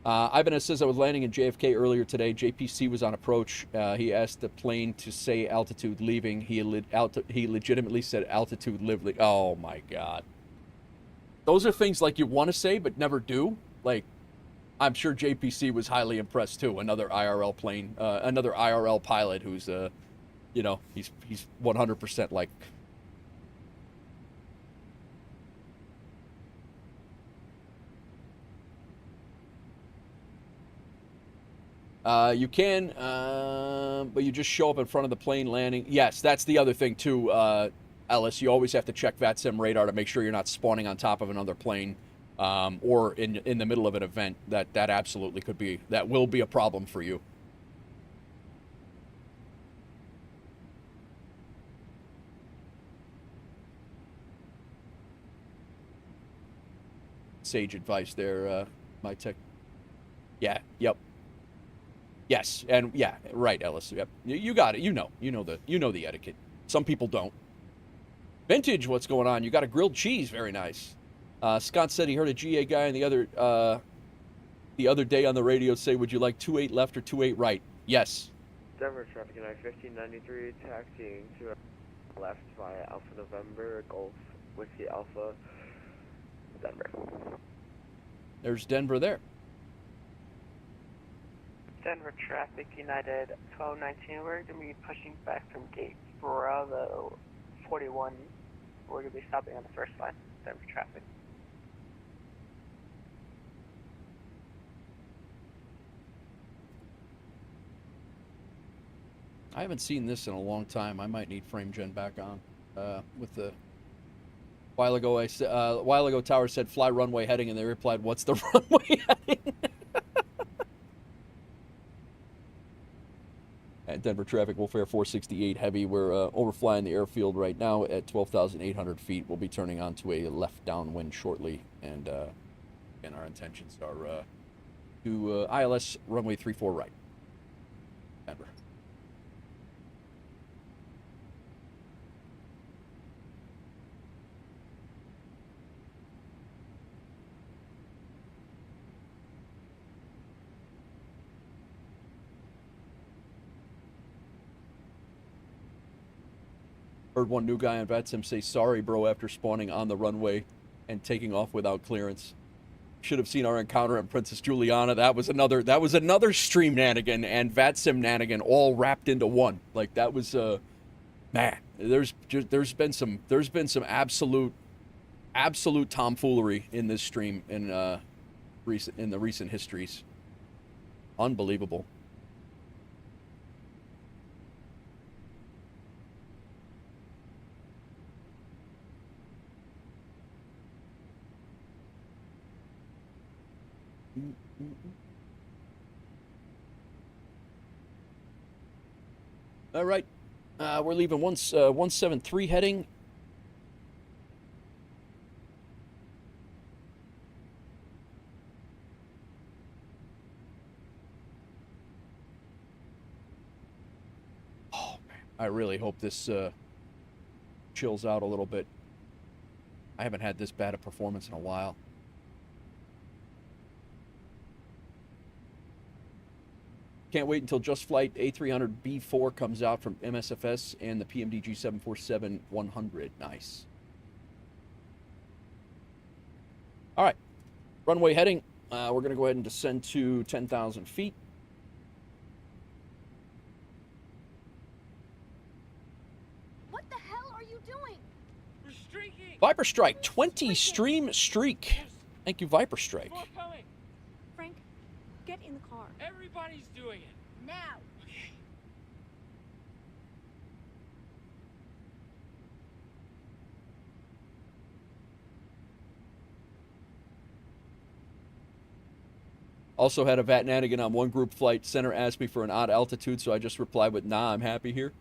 Ibanez says I was landing in JFK earlier today. JPC was on approach. He asked the plane to say altitude leaving. He legitimately said altitude leaving. Oh my God. Those are things like you want to say but never do. Like, I'm sure JPC was highly impressed too. Another IRL plane, another IRL pilot who's, you know, he's 100% like. You can, but you just show up in front of the plane landing. Yes, that's the other thing too, Ellis. You always have to check VATSIM radar to make sure you're not spawning on top of another plane, or in the middle of an event. That absolutely could be, that will be a problem for you. Sage advice there, my tech. Yeah, yep. Yes, and yeah, right, Ellis. Yep. You got it. You know the etiquette. Some people don't. Vintage, what's going on? You got a grilled cheese, very nice. Scott said he heard a GA guy and the other day on the radio say, "Would you like 28 left or 28 right?" Yes. Denver traffic 1593, taxiing to left via Alpha November, Golf Whiskey Alpha, Denver. There's Denver there. Denver traffic, United 1219. We're going to be pushing back from gate Bravo 41. We're going to be stopping on the first line. Denver traffic. I haven't seen this in a long time. I might need frame gen back on. With the while ago, while ago, Tower said fly runway heading, and they replied, "What's the runway heading?" At Denver traffic, WolfAir 468 heavy. We're overflying the airfield right now at 12,800 feet. We'll be turning onto a left downwind shortly, and our intentions are to ILS runway 34 right. Denver. Heard one new guy on VATSIM say sorry, bro, after spawning on the runway and taking off without clearance. Should have seen our encounter at Princess Juliana. That was another stream nannigan and VATSIM nannigan all wrapped into one. Like that was man. There's been some absolute tomfoolery in this stream in the recent histories. Unbelievable. All right, we're leaving 173 heading. Oh man, I really hope this chills out a little bit. I haven't had this bad a performance in a while. Can't wait until Just Flight A300B4 comes out from MSFS and the PMDG 747-100. Nice. All right. Runway heading. We're going to go ahead and descend to 10,000 feet. What the hell are you doing? We're streaking. Viper Strike, 20 stream streak. Thank you, Viper Strike. More coming. Frank, get in the car. Everybody's doing it. Now. Okay. Also had a VAT nannigan on one group flight. Center asked me for an odd altitude, so I just replied with, nah, I'm happy here.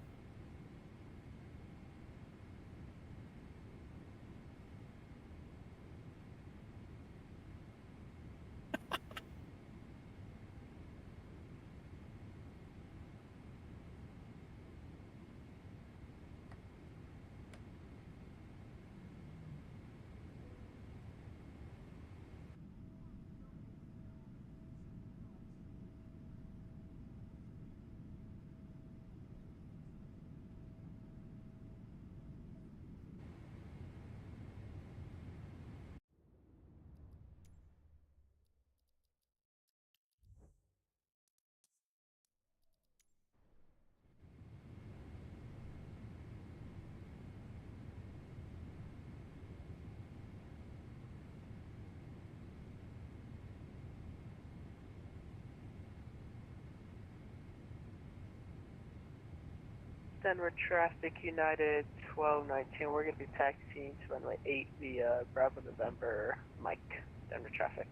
Denver traffic, United 1219. We're going to be taxiing to runway 8 via Bravo November, Mike. Denver traffic.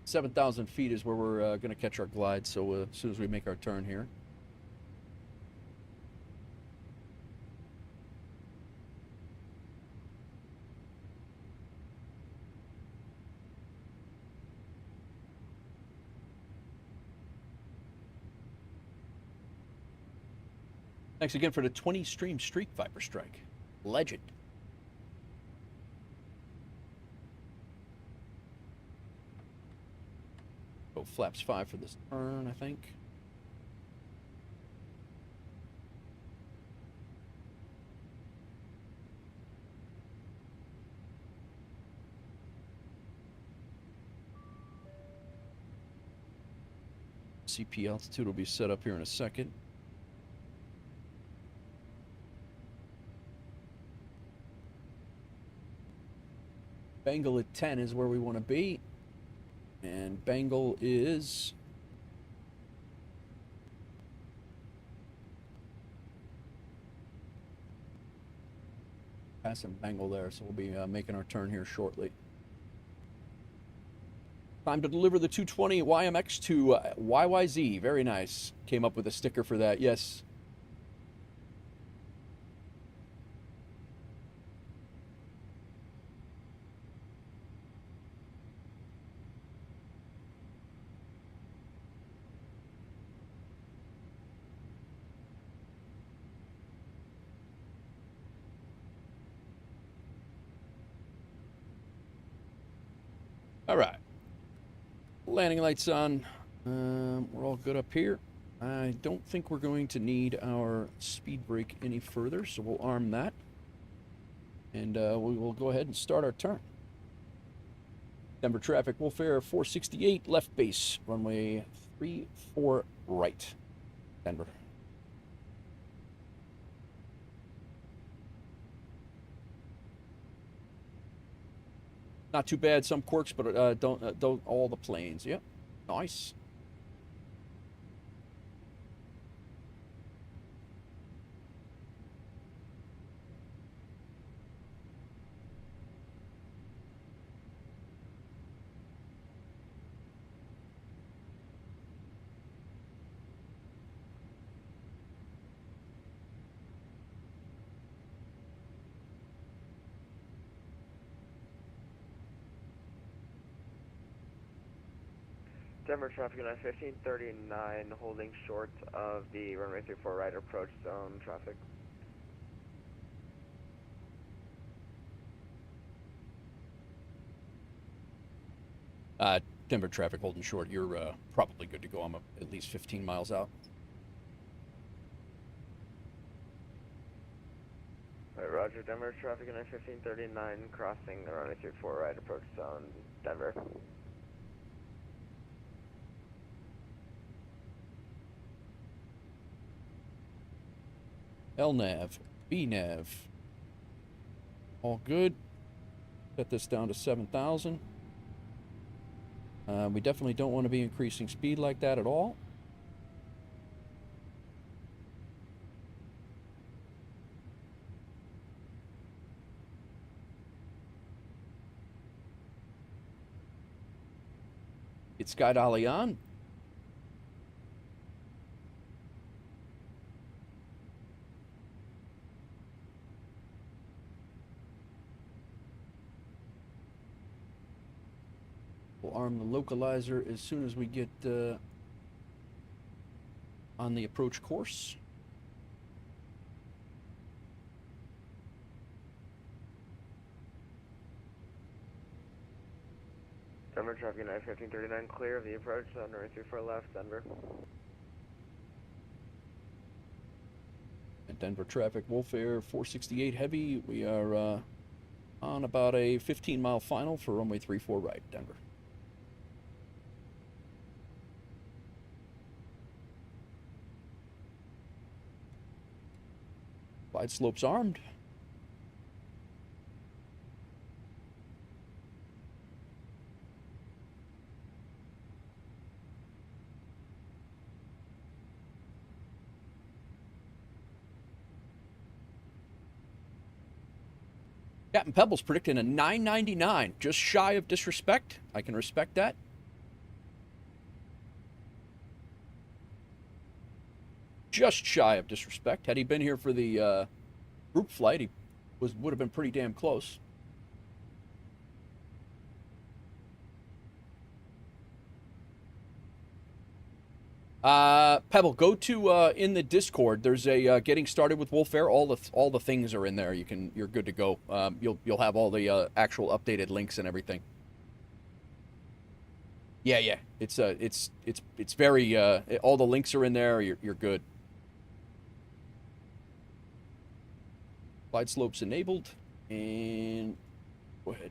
$7,000 feet is where we're going to catch our glide, so as soon as we make our turn here. Thanks again for the 20 stream streak, Viper Strike. Legend. Go flaps 5 for this turn, I think. CP altitude will be set up here in a second. Bengal at 10 is where we want to be. And Bengal is... passing Bengal there, so we'll be making our turn here shortly. Time to deliver the 220 YMX to YYZ. Very nice. Came up with a sticker for that, yes. All right. Landing lights on. We're all good up here. I don't think we're going to need our speed brake any further, so we'll arm that. And we will go ahead and start our turn. Denver traffic, WolfAir 468, left base, runway 34 right, Denver. Not too bad, some quirks, but don't all the planes. Yep, nice. Denver traffic on 1539, holding short of the runway 34 right approach zone traffic. Denver traffic holding short. You're probably good to go. I'm at least 15 miles out. Right, roger. Denver traffic on 1539, crossing the runway 34 right approach zone, Denver. LNAV, BNAV, all good. Set this down to 7,000. We definitely don't want to be increasing speed like that at all. It's Sky Dolly on. We'll arm the localizer as soon as we get on the approach course. Denver traffic on 1539, clear of the approach zone, runway 34 left, Denver. And Denver traffic, WolfAir 468 heavy. We are on about a 15-mile final for runway 34 right, Denver. Glide slopes armed. Captain Pebble's predicting a 999, just shy of disrespect. I can respect that. Just shy of disrespect. Had he been here for the group flight, he would have been pretty damn close. Pebble, go to in the Discord. There's a getting started with WolfAir. All the things are in there. You're good to go. You'll have all the actual updated links and everything. Yeah. It's very all the links are in there. You're good. Glide slopes enabled, and go ahead.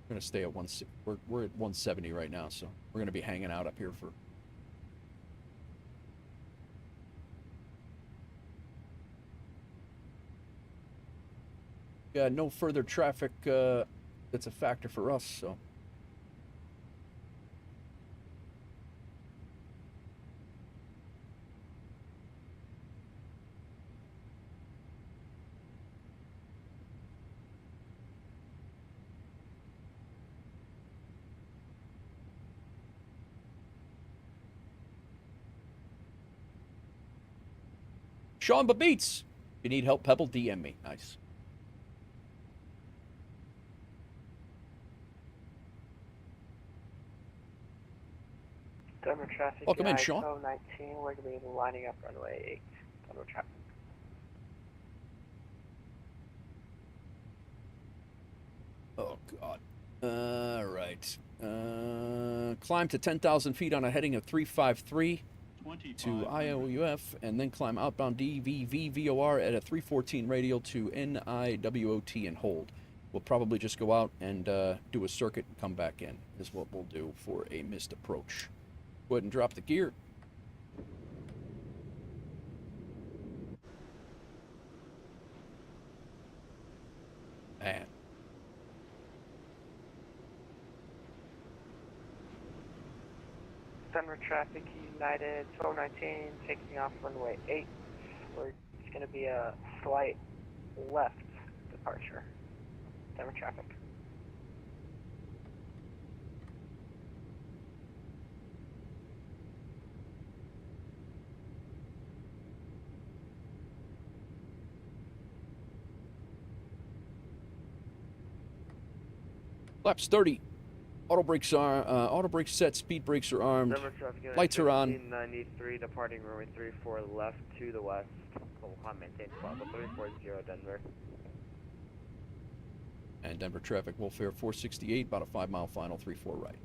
We're gonna stay at we're at 170 right now, so we're gonna be hanging out up here for. no further traffic that's a factor for us, so. Sean Babeats, if you need help, Pebble, DM me. Nice. Denver traffic. Welcome in, Sean. 1219. We're going to be lining up runway 8. Denver traffic. Oh, God. All right. Climb to 10,000 feet on a heading of 353 to IOUF, and then climb outbound DVVVOR at a 314 radial to NIWOT and hold. We'll probably just go out and do a circuit and come back in, is what we'll do for a missed approach. Go ahead and drop the gear. Man. Denver traffic, United 1219, taking off runway 8. It's going to be a slight left departure. Denver traffic. Flaps 30. Auto brakes are auto brakes set. Speed brakes are armed. Lights are on. 1593 departing runway 34 left to the west. We'll maintain flight 340 Denver. And Denver traffic, WolfAir 468, about a 5-mile final, 34 right.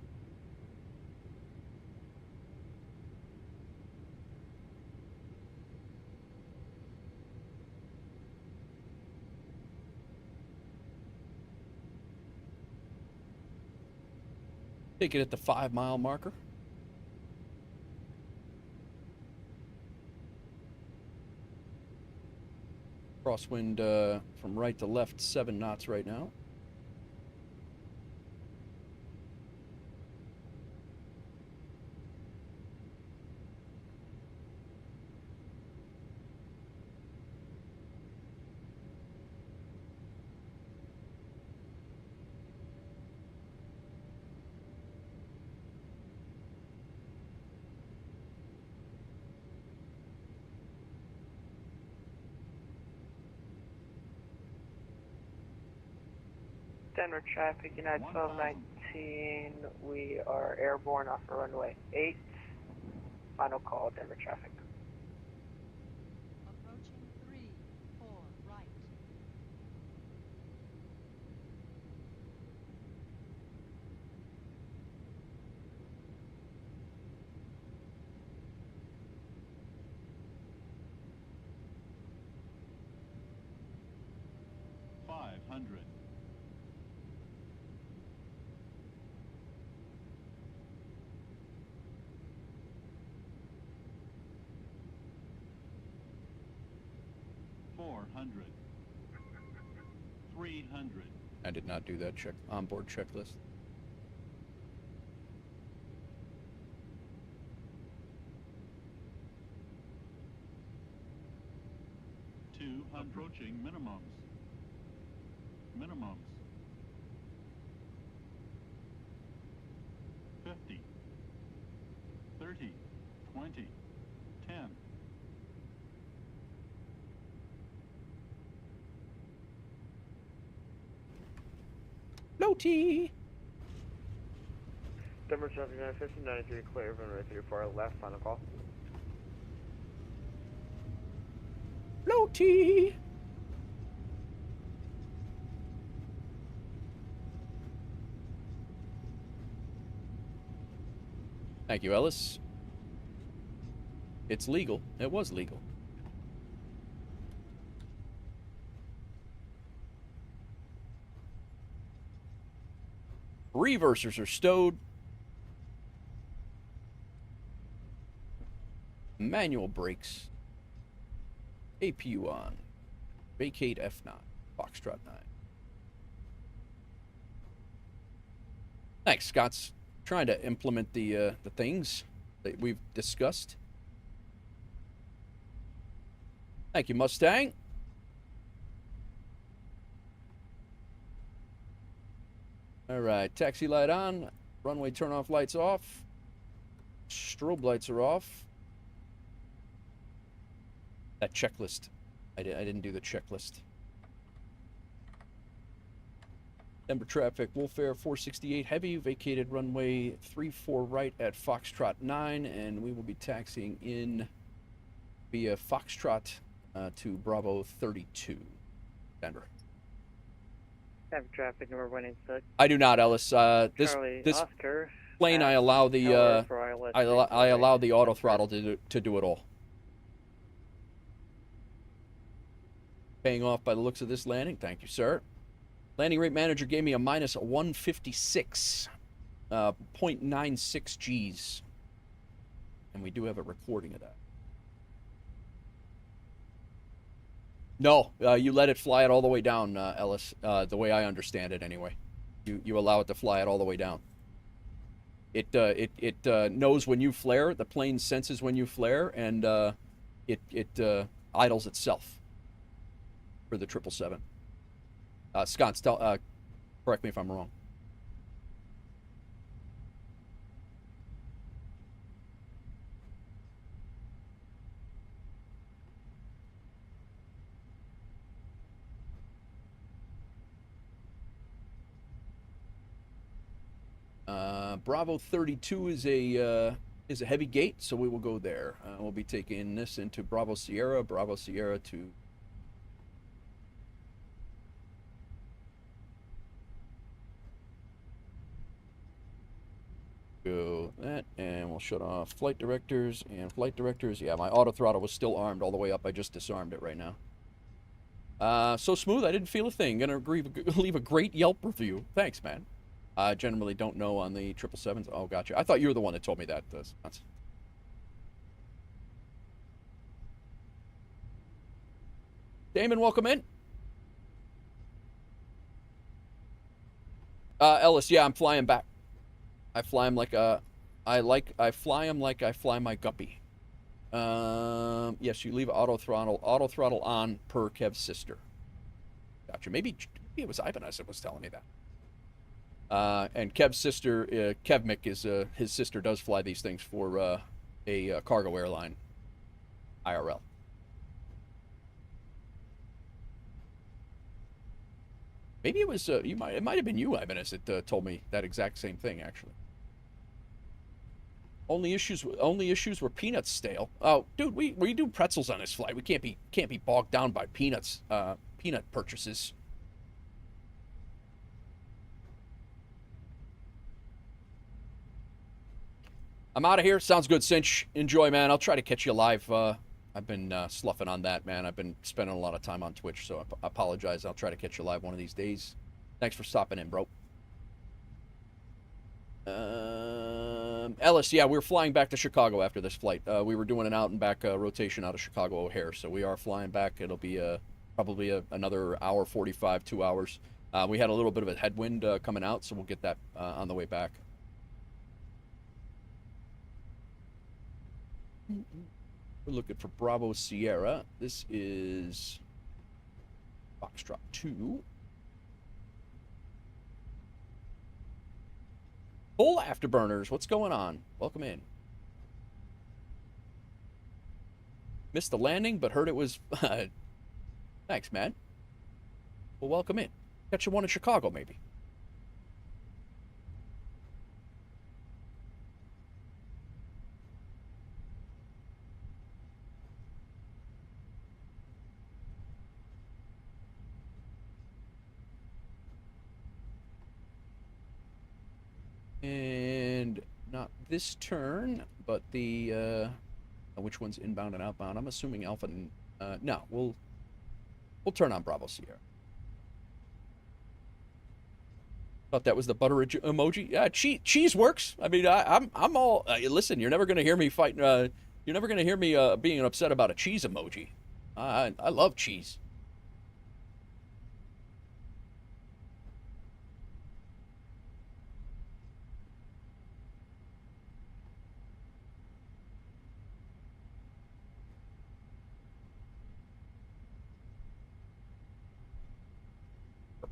Take it at the 5-mile marker. Crosswind from right to left, 7 knots right now. Denver traffic, United 1219. We are airborne off of runway 8. Final call, Denver traffic. Approaching 34 right. I did not do that onboard checklist. Approaching minimums. 50, 30, 20, 10. Low T. Denver traffic, United 1593, clear runway 34 left. Final call. Low T. Thank you, Ellis. It's legal. It was legal. Reversers are stowed. Manual brakes. APU on. Vacate F9. Foxtrot 9. Thanks, Scott's trying to implement the things that we've discussed. Thank you, Mustang. All right, taxi light on, runway turn off lights off, strobe lights are off. That checklist, I didn't do the checklist. Denver traffic, WolfAir 468 heavy, vacated runway 34 right at Foxtrot 9, and we will be taxiing in via Foxtrot to Bravo 32, Denver. Have traffic number 186. I do not, Ellis. This Oscar, plane, I allow the I allow the auto throttle to do it all. Paying off by the looks of this landing. Thank you, sir. Landing rate manager gave me a minus 156, 0.96 Gs. And we do have a recording of that. No, you let it fly it all the way down, Ellis, the way I understand it anyway. You allow it to fly it all the way down. It knows when you flare, the plane senses when you flare, and it idles itself for the 777. Scott, correct me if I'm wrong. Bravo 32 is a heavy gate, so we will go there. We'll be taking this into Bravo Sierra to go that, and we'll shut off flight directors and flight directors. Yeah, my auto throttle was still armed all the way up. I just disarmed it right now. So smooth, I didn't feel a thing. Gonna leave a great Yelp review. Thanks, man. I generally don't know on the 777s. Oh, gotcha. I thought you were the one that told me that. Damon, welcome in. Ellis, yeah, I'm flying back. I fly him like I fly him like I fly my guppy. Yes, you leave auto throttle on per Kev's sister. Gotcha. Maybe it was Ibanez that was telling me that. And Kev's sister, Kevmick, is his sister does fly these things for a cargo airline, IRL. Maybe it was it might have been you, Ibanez, that told me that exact same thing actually. Only issues were peanuts stale. Oh, dude, we do pretzels on this flight. We can't be bogged down by peanuts, peanut purchases. I'm out of here. Sounds good, Cinch. Enjoy, man. I'll try to catch you live. I've been sloughing on that, man. I've been spending a lot of time on Twitch, so I apologize. I'll try to catch you live one of these days. Thanks for stopping in, bro. Ellis, yeah, we're flying back to Chicago after this flight. We were doing an out and back rotation out of Chicago O'Hare, so we are flying back. It'll be probably another hour 45, 2 hours. We had a little bit of a headwind coming out, so we'll get that on the way back. We're looking for Bravo Sierra. This is Foxtrot 2. Full afterburners, what's going on? Welcome in. Missed the landing, but heard it was... Thanks, man. Well, welcome in. Catch you one in Chicago, maybe. And not this turn, but the which one's inbound and outbound? I'm assuming Alpha. No, we'll turn on Bravo Sierra. Thought that was the butter emoji. Yeah, cheese works. I mean, I'm all. Listen, you're never gonna hear me fight. You're never gonna hear me being upset about a cheese emoji. I love cheese.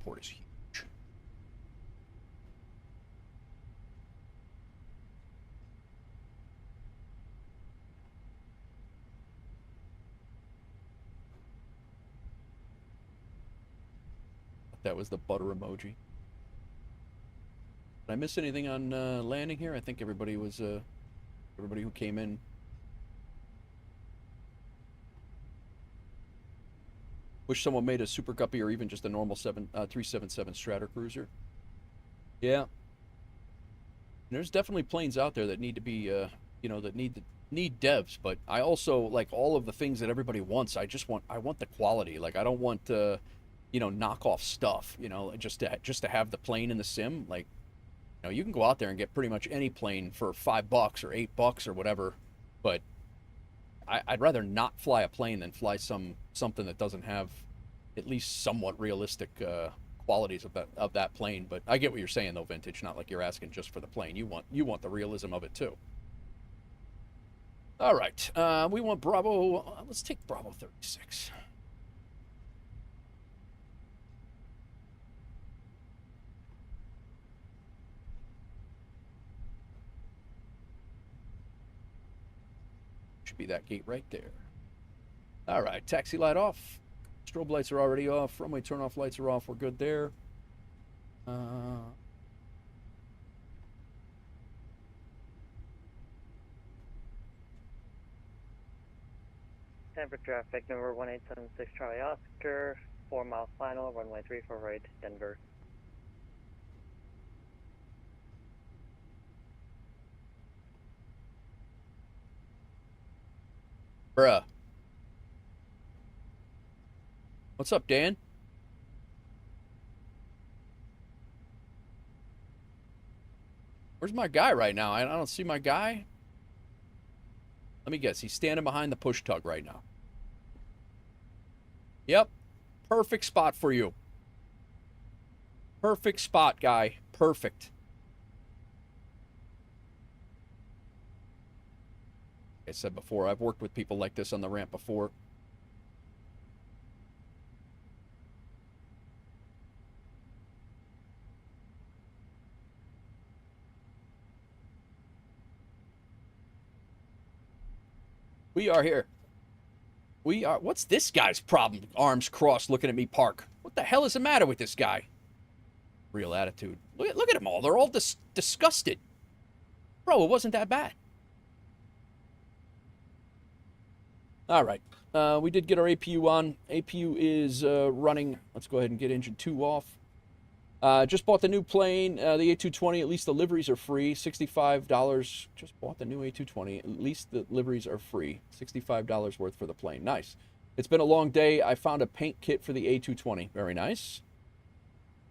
airport is huge. That was the butter emoji. Did I miss anything on landing here? I think everybody was, everybody who came in. Wish someone made a Super Guppy or even just a normal 377 Stratter Cruiser. Yeah. There's definitely planes out there that need to be, you know, that need devs. But I also, like all of the things that everybody wants, I want the quality. Like I don't want, you know, knockoff stuff. You know, just to have the plane in the sim. Like, you know, you can go out there and get pretty much any plane for $5 or $8 or whatever. But I'd rather not fly a plane than fly something that doesn't have at least somewhat realistic qualities of that plane. But I get what you're saying though, Vintage. Not like you're asking just for the plane. You want the realism of it too. All right, we want Bravo. Let's take Bravo 36. Should be that gate right there. All right, taxi light off. Strobe lights are already off. Runway turn-off lights are off. We're good there. Denver traffic, number 1876 Charlie Oscar, 4 mile final, runway 34 right, Denver. Bruh. What's up, Dan? Where's my guy right now? I don't see my guy. Let me guess. He's standing behind the push tug right now. Yep. Perfect spot for you. Perfect spot, guy. Perfect. Like I said before, I've worked with people like this on the ramp before. We are here. We are. What's this guy's problem? Arms crossed, looking at me park. What the hell is the matter with this guy? Real attitude. Look at them all. They're all disgusted. Bro, it wasn't that bad. All right. We did get our APU on. APU is running. Let's go ahead and get engine 2 off. Just bought the new plane, the A220. At least the liveries are free. $65. Just bought the new A220. At least the liveries are free. $65 worth for the plane. Nice. It's been a long day. I found a paint kit for the A220. Very nice.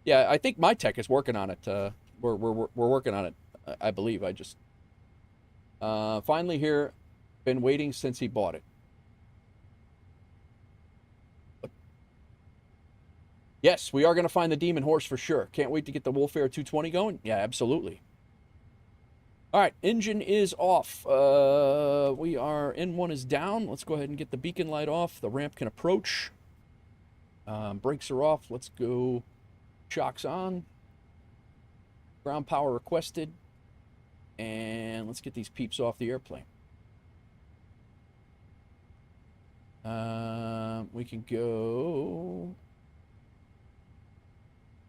Yeah, I think my tech is working on it. We're working on it. I believe. I just finally here. Been waiting since he bought it. Yes, we are going to find the Demon Horse for sure. Can't wait to get the WolfAir 220 going. Yeah, absolutely. All right, engine is off. We are, N1 is down. Let's go ahead and get the beacon light off. The ramp can approach. Brakes are off. Let's go. Shocks on. Ground power requested. And let's get these peeps off the airplane. We can go...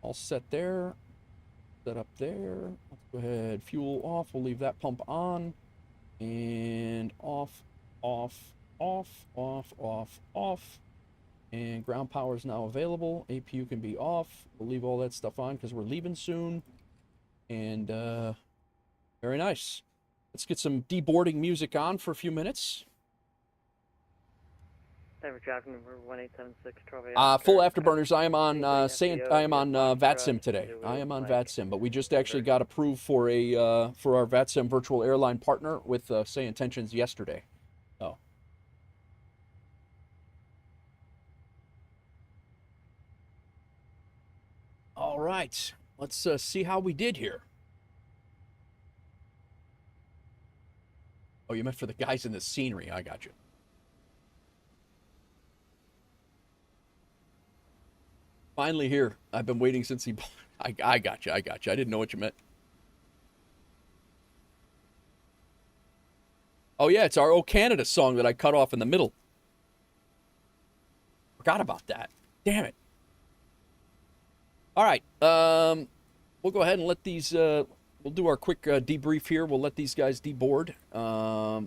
All set there. Set up there. Let's go ahead. Fuel off. We'll leave that pump on. And off, off, off, off, off, off. And ground power is now available. APU can be off. We'll leave all that stuff on because we're leaving soon. And very nice. Let's get some deboarding music on for a few minutes. Denver traffic number 1876 full afterburners. I am on VATSIM today. I am on VATSIM, but we just actually got approved for a for our VATSIM Virtual Airline partner with Say Intentions yesterday. Oh. All right. Let's see how we did here. Oh, you meant for the guys in the scenery. I got you. Finally here. I've been waiting since he... I got you. I didn't know what you meant. Oh, yeah, it's our O Canada song that I cut off in the middle. Forgot about that. Damn it. All right. We'll go ahead and let these... we'll do our quick debrief here. We'll let these guys deboard.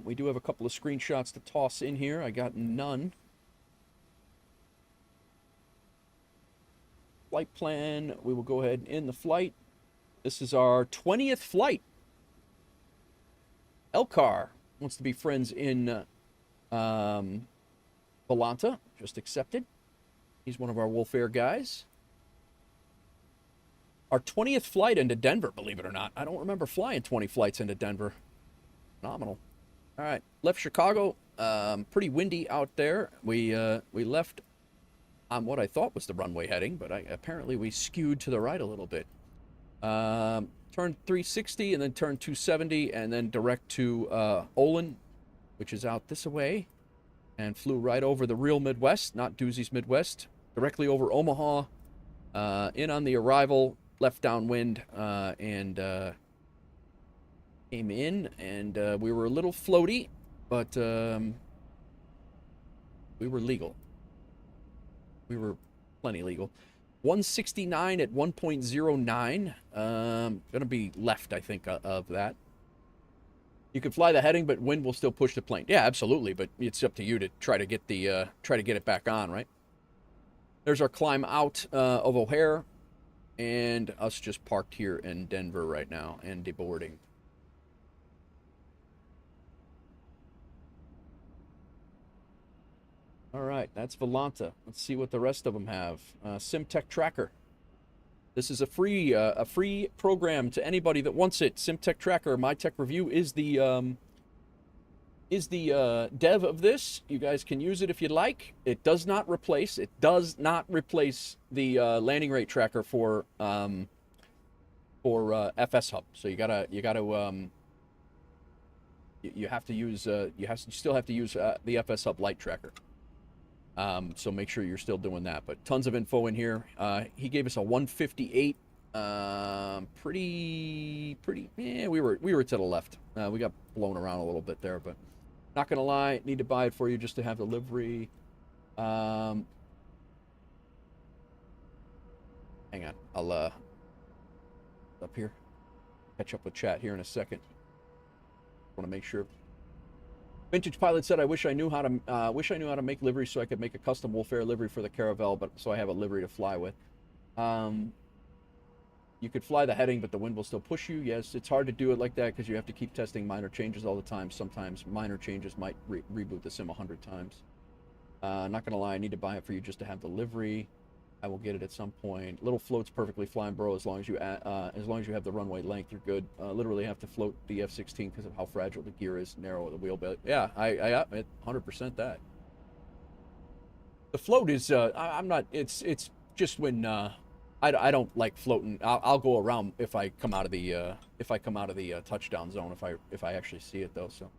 We do have a couple of screenshots to toss in here. I got none. Flight plan. We will go ahead and end the flight. This is our 20th flight. Elcar wants to be friends in Volanta. Just accepted. He's one of our WolfAir guys. Our 20th flight into Denver, believe it or not. I don't remember flying 20 flights into Denver. Phenomenal. All right, left Chicago. Pretty windy out there. We left on what I thought was the runway heading, but apparently we skewed to the right a little bit. Turned 360 and then turned 270 and then direct to Olin, which is out this way, and flew right over the real Midwest, not Doozy's Midwest, directly over Omaha, in on the arrival, left downwind, and came in, and we were a little floaty, but we were legal. We were plenty legal. 169 at 1.09. Gonna be left, I think, of that. You can fly the heading, but wind will still push the plane. Yeah, absolutely, but it's up to you to try to get it back on, right? There's our climb out of O'Hare, and us just parked here in Denver right now and deboarding. All right, that's Volanta. Let's see what the rest of them have. SimTech Tracker. This is a free program to anybody that wants it. SimTech Tracker, My Tech Review is the dev of this. You guys can use it if you'd like. It does not replace the landing rate tracker for FSHub. So you still have to use the FSHub Lite tracker. So make sure you're still doing that. But tons of info in here. He gave us a 158. We were to the left. We got blown around a little bit there, but not gonna lie, need to buy it for you just to have the livery. Hang on, I'll up here, catch up with chat here in a second. Want to make sure. Vintage Pilot said, "I wish I knew how to make livery so I could make a custom WolfAir livery for the Caravelle, but so I have a livery to fly with." You could fly the heading, but the wind will still push you. Yes, it's hard to do it like that because you have to keep testing minor changes all the time. Sometimes minor changes might reboot the sim 100 times. Not gonna lie, I need to buy it for you just to have the livery. I will get it at some point. Little float's perfectly fine, bro. As long as you have the runway length, you're good. Literally have to float the F-16 because of how fragile the gear is, narrow the wheelbase. Yeah, I 100% that. The float is I'm not. It's just when I don't like floating. I'll go around if I come out of the touchdown zone if I actually see it though. So.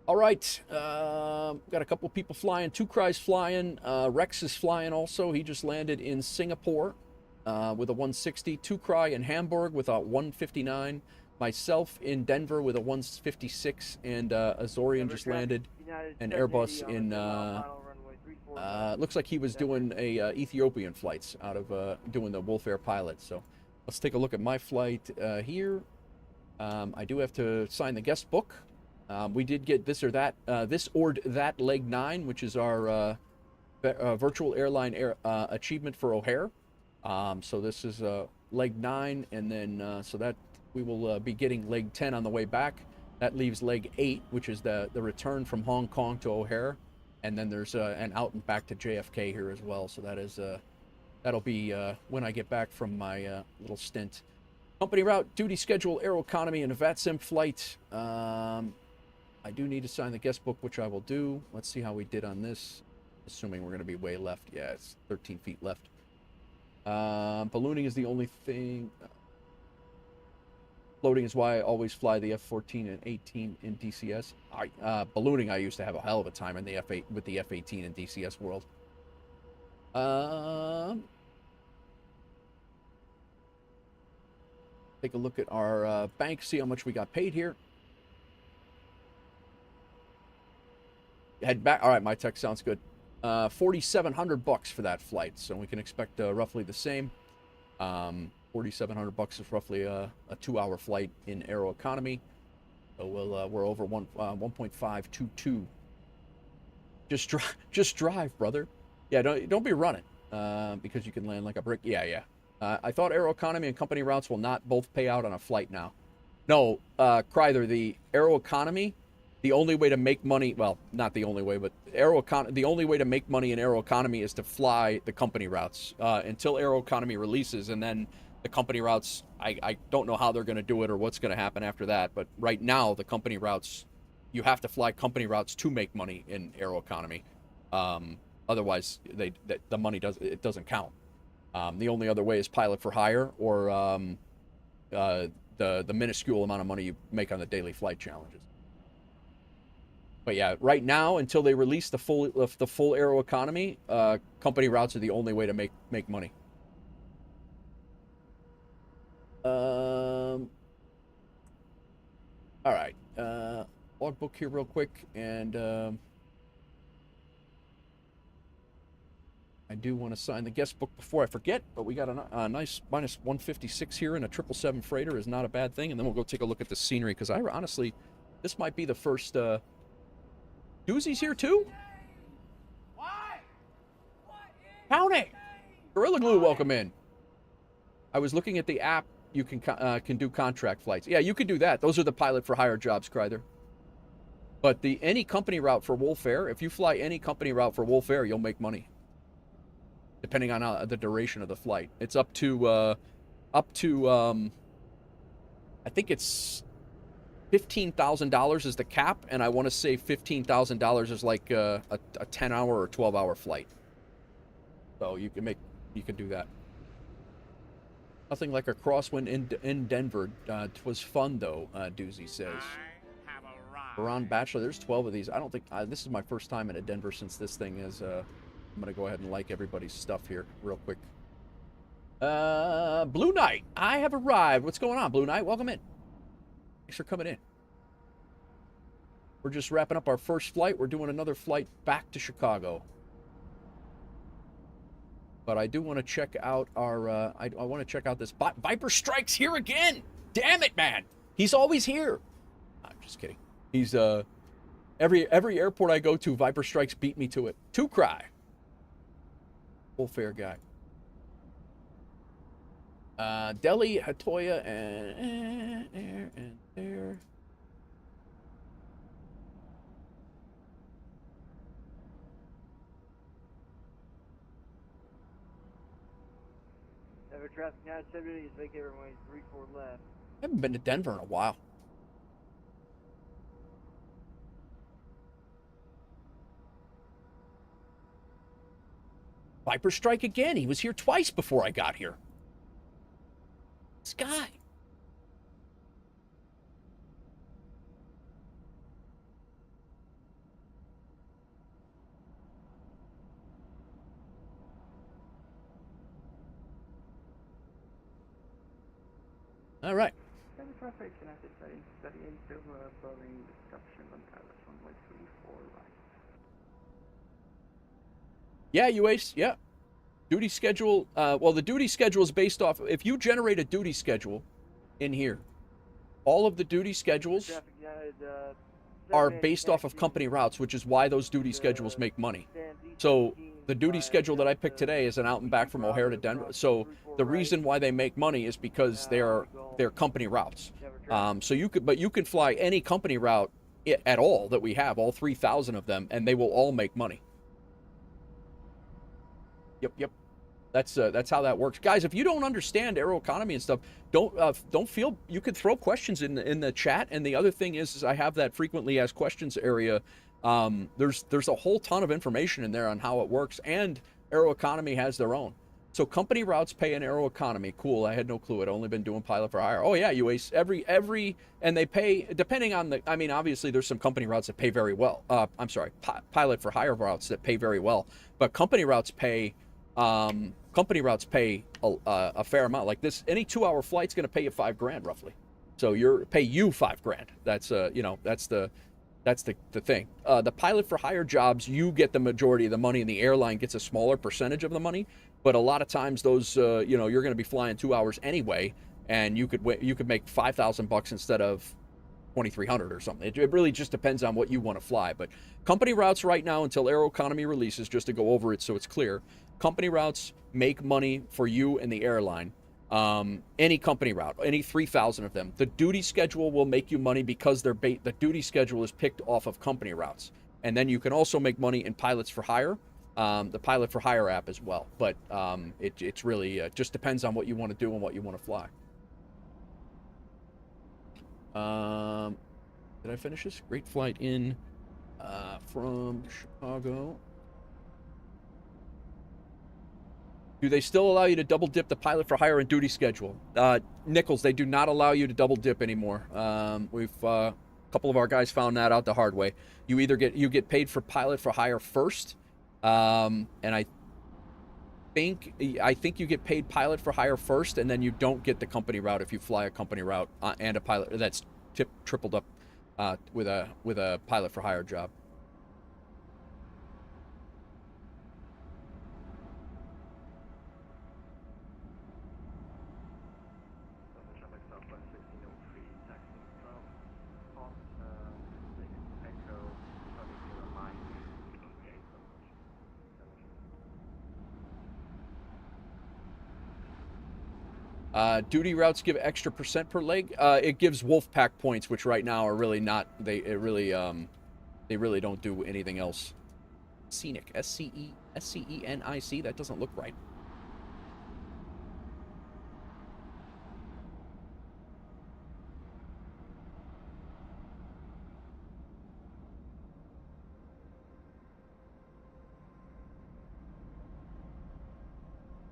All right, got a couple people flying. Two Cries flying. Rex is flying also. He just landed in Singapore with a 160. Two Cry in Hamburg with a 159. Myself in Denver with a 156. And Azorian just landed an Airbus in... looks like he was doing a Ethiopian flights out of doing the WolfAir pilot. So let's take a look at my flight here. I do have to sign the guest book. We did get this ORD That leg 9, which is our virtual airline achievement for O'Hare. So this is leg 9, and then so that we will be getting leg 10 on the way back. That leaves leg 8, which is the return from Hong Kong to O'Hare, and then there's an out and back to JFK here as well. So that is that'll be when I get back from my little stint. Company route, duty schedule, Aeroconomy, and a VATSIM flight. I do need to sign the guest book, which I will do. Let's see how we did on this. Assuming we're going to be way left. Yeah, it's 13 feet left. Ballooning is the only thing. Floating is why I always fly the F-14 and 18 in DCS. Ballooning, I used to have a hell of a time in the F-8 with the F-18 in DCS world. Take a look at our bank, see how much we got paid here. Head back. All right, my tech sounds good. $4,700 for that flight, so we can expect roughly the same. $4,700 is roughly a 2-hour flight in aero economy. So we're over 1.522. Just drive, brother. Yeah, don't be running because you can land like a brick. Yeah. I thought aero economy and company routes will not both pay out on a flight now. No, Kryther, the aero economy, the only way to make money, well, not the only way, but the only way to make money in aero economy is to fly the company routes until aero economy releases, and then the company routes, I don't know how they're going to do it or what's going to happen after that, but right now the company routes, you have to fly company routes to make money in aero economy. Otherwise, the money doesn't count. The only other way is pilot for hire or the minuscule amount of money you make on the daily flight challenges. But yeah, right now, until they release the full aero economy, company routes are the only way to make money. All right, logbook here real quick, and I do want to sign the guest book before I forget, but we got a nice minus 156 here, and a 777 freighter is not a bad thing. And then we'll go take a look at the scenery, because I honestly, this might be the first. Doozy's here too? Why? County! Gorilla Glue, welcome in. I was looking at the app. You can do contract flights. Yeah, you can do that. Those are the pilot for hire jobs, Kryther. But any company route for WolfAir, if you fly any company route for WolfAir, you'll make money. Depending on the duration of the flight. It's up to I think it's $15,000 is the cap, and I want to say $15,000 is like a 10-hour or 12-hour flight. So you can do that. Nothing like a crosswind in Denver. It was fun though, Doozy says. Baron Bachelor, there's 12 of these. I don't think this is my first time in a Denver since this thing is. I'm gonna go ahead and like everybody's stuff here real quick. Blue Knight, I have arrived. What's going on, Blue Knight? Welcome in. Thanks for coming in. We're just wrapping up our first flight. We're doing another flight back to Chicago. But I do want to check out our, I want to check out this, Viper Strike's here again! Damn it, man! He's always here! I'm just kidding. He's, every airport I go to, Viper Strikes beat me to it. To cry. WolfAir guy. Delhi, Hatoya, and there. Denver traffic now 70 is vacate runway 34 left. I haven't been to Denver in a while. Viper Strike again. He was here twice before I got here. This guy. All right. Denver traffic United study into Boeing disruption on pilot runway 34 right. Yeah, UACE, yeah. Duty schedule, well, the duty schedule is based off, if you generate a duty schedule in here, all of the duty schedules are based off of company routes, which is why those duty schedules make money. So the duty schedule that I picked today is an out and back from O'Hare to Denver. So the reason why they make money is because they're company routes. So you can fly any company route at all that we have, all 3,000 of them, and they will all make money. Yep. That's how that works, guys. If you don't understand aero economy and stuff, don't feel, you could throw questions in the chat. And the other thing is I have that frequently asked questions area. There's a whole ton of information in there on how it works, and aero economy has their own. So company routes pay an aero economy. Cool. I had no clue. I'd only been doing pilot for hire. Oh yeah, UACE every and they pay depending on the. I mean, obviously there's some company routes that pay very well. I'm sorry, pilot for hire routes that pay very well, but company routes pay Company routes pay a fair amount. Like this, any 2-hour flight's going to pay you $5,000 roughly. So pay you $5,000. That's that's the thing. The pilot for hire jobs, you get the majority of the money, and the airline gets a smaller percentage of the money. But a lot of times, those you're going to be flying 2 hours anyway, and you could make $5,000 instead of 2,300 or something. It really just depends on what you want to fly. But company routes right now, until Aeroconomy releases, just to go over it so it's clear, company routes make money for you and the airline. Any company route, any 3,000 of them. The duty schedule will make you money because the duty schedule is picked off of company routes. And then you can also make money in pilots for hire, the pilot for hire app as well. But it's really just depends on what you want to do and what you want to fly. Did I finish this? Great flight in from Chicago. Do they still allow you to double dip the pilot for hire and duty schedule? Nichols, they do not allow you to double dip anymore. We've a couple of our guys found that out the hard way. You either get paid for pilot for hire first, and I think you get paid pilot for hire first, and then you don't get the company route if you fly a company route and a pilot that's tripled up with a pilot for hire job. Duty routes give extra percent per leg. It gives Wolfpack points, which right now are really not. They really don't do anything else. Scenic, SCENIC. That doesn't look right.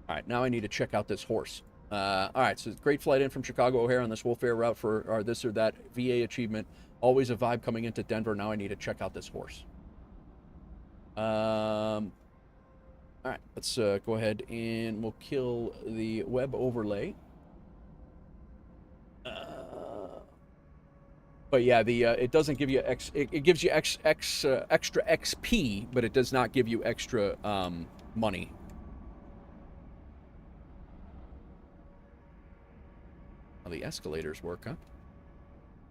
All right, now I need to check out this horse. All right, so great flight in from Chicago O'Hare on this WolfAir route for this or that VA achievement. Always a vibe coming into Denver. Now I need to check out this horse. All right, let's go ahead and we'll kill the web overlay. But yeah, it doesn't give you it gives you extra XP, but it does not give you extra money. How the escalators work, huh?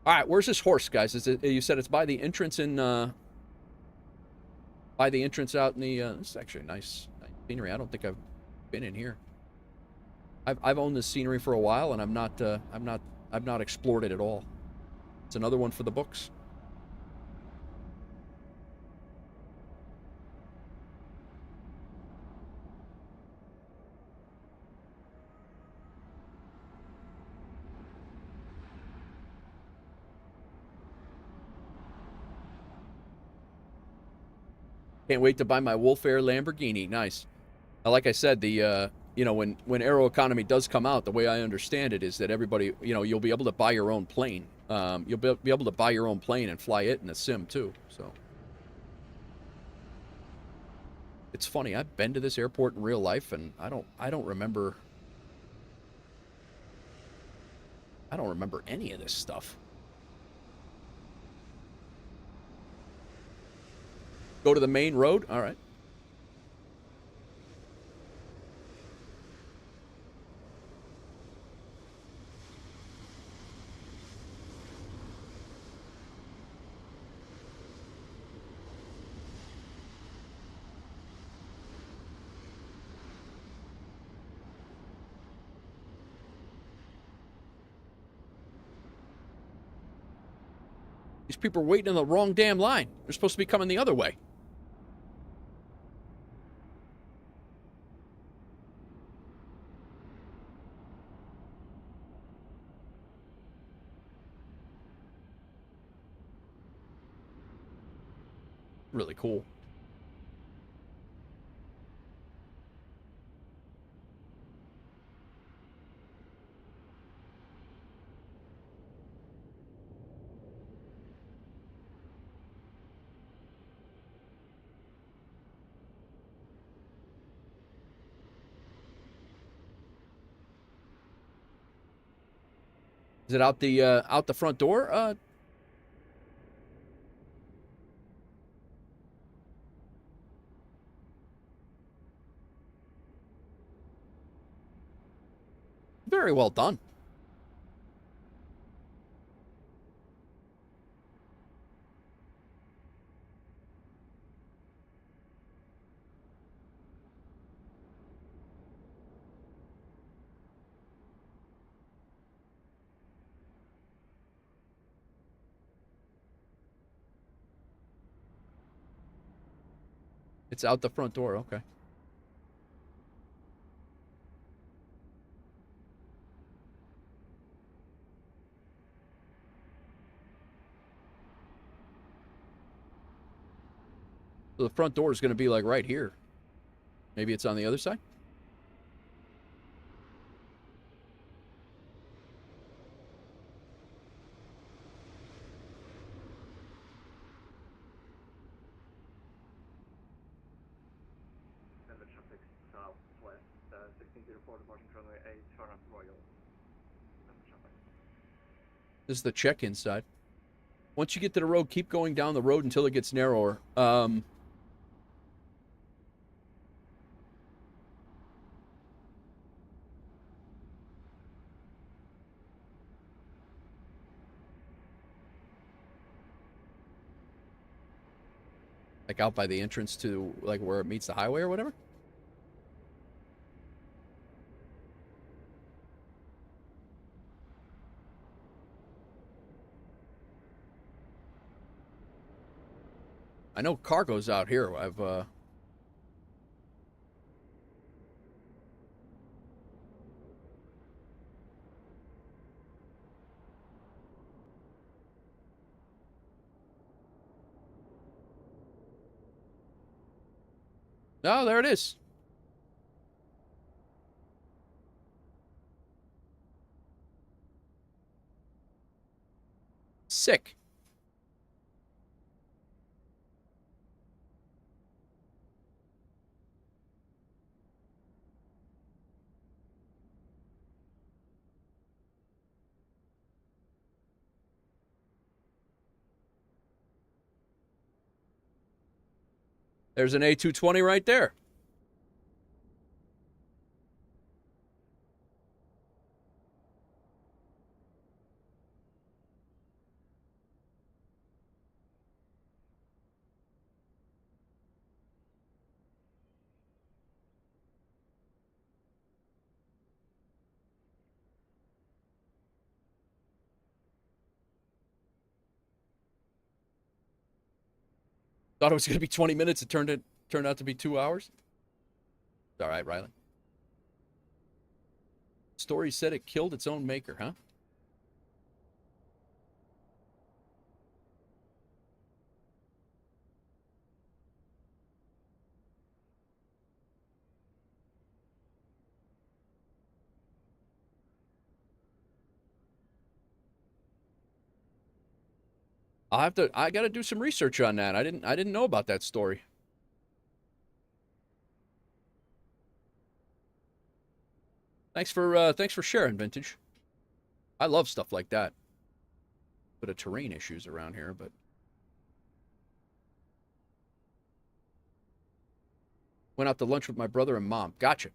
All right, where's this horse, guys? Is it? You said it's by the entrance in. By the entrance out in the. This is actually nice scenery. I don't think I've been in here. I've owned this scenery for a while, and I've not explored it at all. It's another one for the books. Can't wait to buy my WolfAir Lamborghini. Nice. Like I said, the when Aeroconomy does come out, the way I understand it is that everybody, you'll be able to buy your own plane. You'll be able to buy your own plane and fly it in a sim too. So it's funny. I've been to this airport in real life, and I don't remember any of this stuff. Go to the main road? All right. These people are waiting in the wrong damn line. They're supposed to be coming the other way. Really cool. Is it out the front door? Very well done. It's out the front door, okay. So the front door is going to be like right here. Maybe it's on the other side? And the traffic southwest, 1604 departing runway 8, Toronto Royal. This is the check-in side. Once you get to the road, keep going down the road until it gets narrower. Like out by the entrance to like where it meets the highway or whatever? I know cargo's out here. Oh, there it is. Sick. There's an A220 right there. Thought it was going to be 20 minutes. It turned out to be 2 hours. All right, Riley. Story said it killed its own maker, huh? I got to do some research on that. I didn't know about that story. Thanks for sharing, Vintage. I love stuff like that. Bit of terrain issues around here, but went out to lunch with my brother and mom. Gotcha.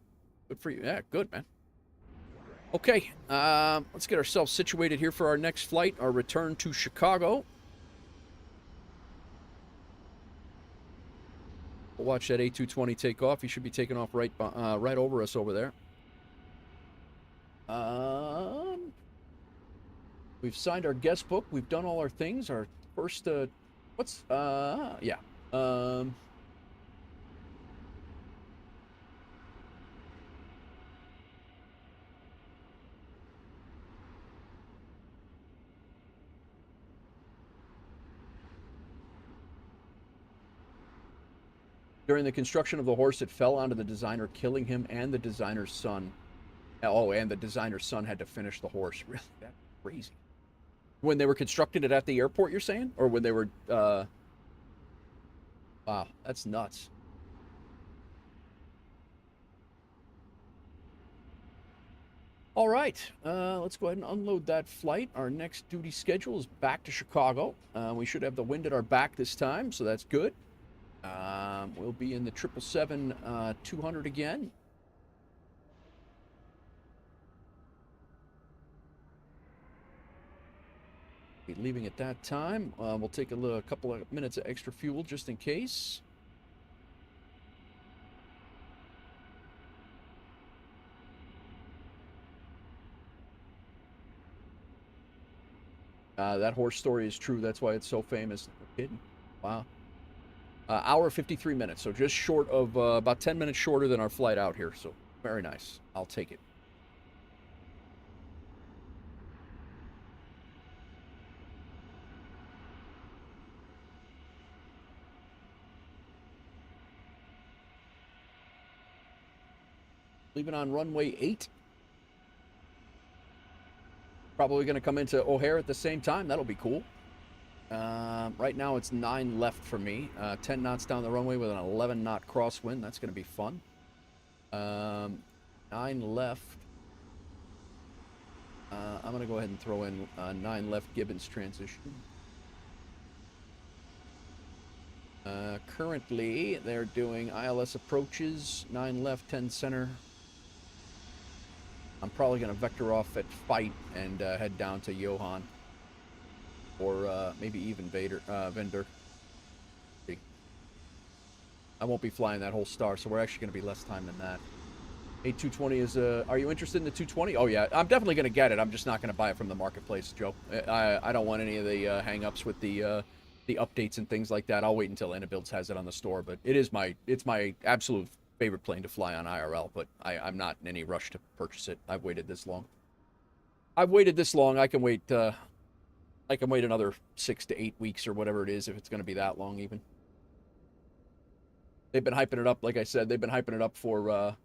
Good for you. Yeah, good, man. Okay, let's get ourselves situated here for our next flight, our return to Chicago. We'll watch that A220 take off. He should be taking off right over us over there. We've signed our guest book. We've done all our things. Our first, yeah. During the construction of the horse, it fell onto the designer, killing him and the designer's son. Oh, and the designer's son had to finish the horse. Really? That's crazy. When they were constructing it at the airport, you're saying? Or when they were, wow, that's nuts. All right, let's go ahead and unload that flight. Our next duty schedule is back to Chicago. We should have the wind at our back this time, so that's good. We'll be in the 777-200 again. Be leaving at that time. We'll take a couple of minutes of extra fuel just in case. That horse story is true. That's why it's so famous. No kidding. Wow. Hour 53 minutes, so just short of about 10 minutes shorter than our flight out here. So very nice. I'll take it. Leaving on runway 8. Probably going to come into O'Hare at the same time. That'll be cool. Right now it's 9 left for me. 10 knots down the runway with an 11 knot crosswind. That's going to be fun. 9 left. I'm going to go ahead and throw in 9 left Gibbons transition. Currently, they're doing ILS approaches. 9 left, 10 center. I'm probably going to vector off at Fight and head down to Johan. Or maybe even Vendor. I won't be flying that whole star, so we're actually going to be less time than that. A220 is... are you interested in the 220? Oh, yeah. I'm definitely going to get it. I'm just not going to buy it from the marketplace, Joe. I don't want any of the hang-ups with the updates and things like that. I'll wait until IniBuilds has it on the store, but it's my absolute favorite plane to fly on IRL, but I'm not in any rush to purchase it. I've waited this long. I can wait another 6 to 8 weeks or whatever it is, if it's going to be that long even. They've been hyping it up, like I said. They've been hyping it up for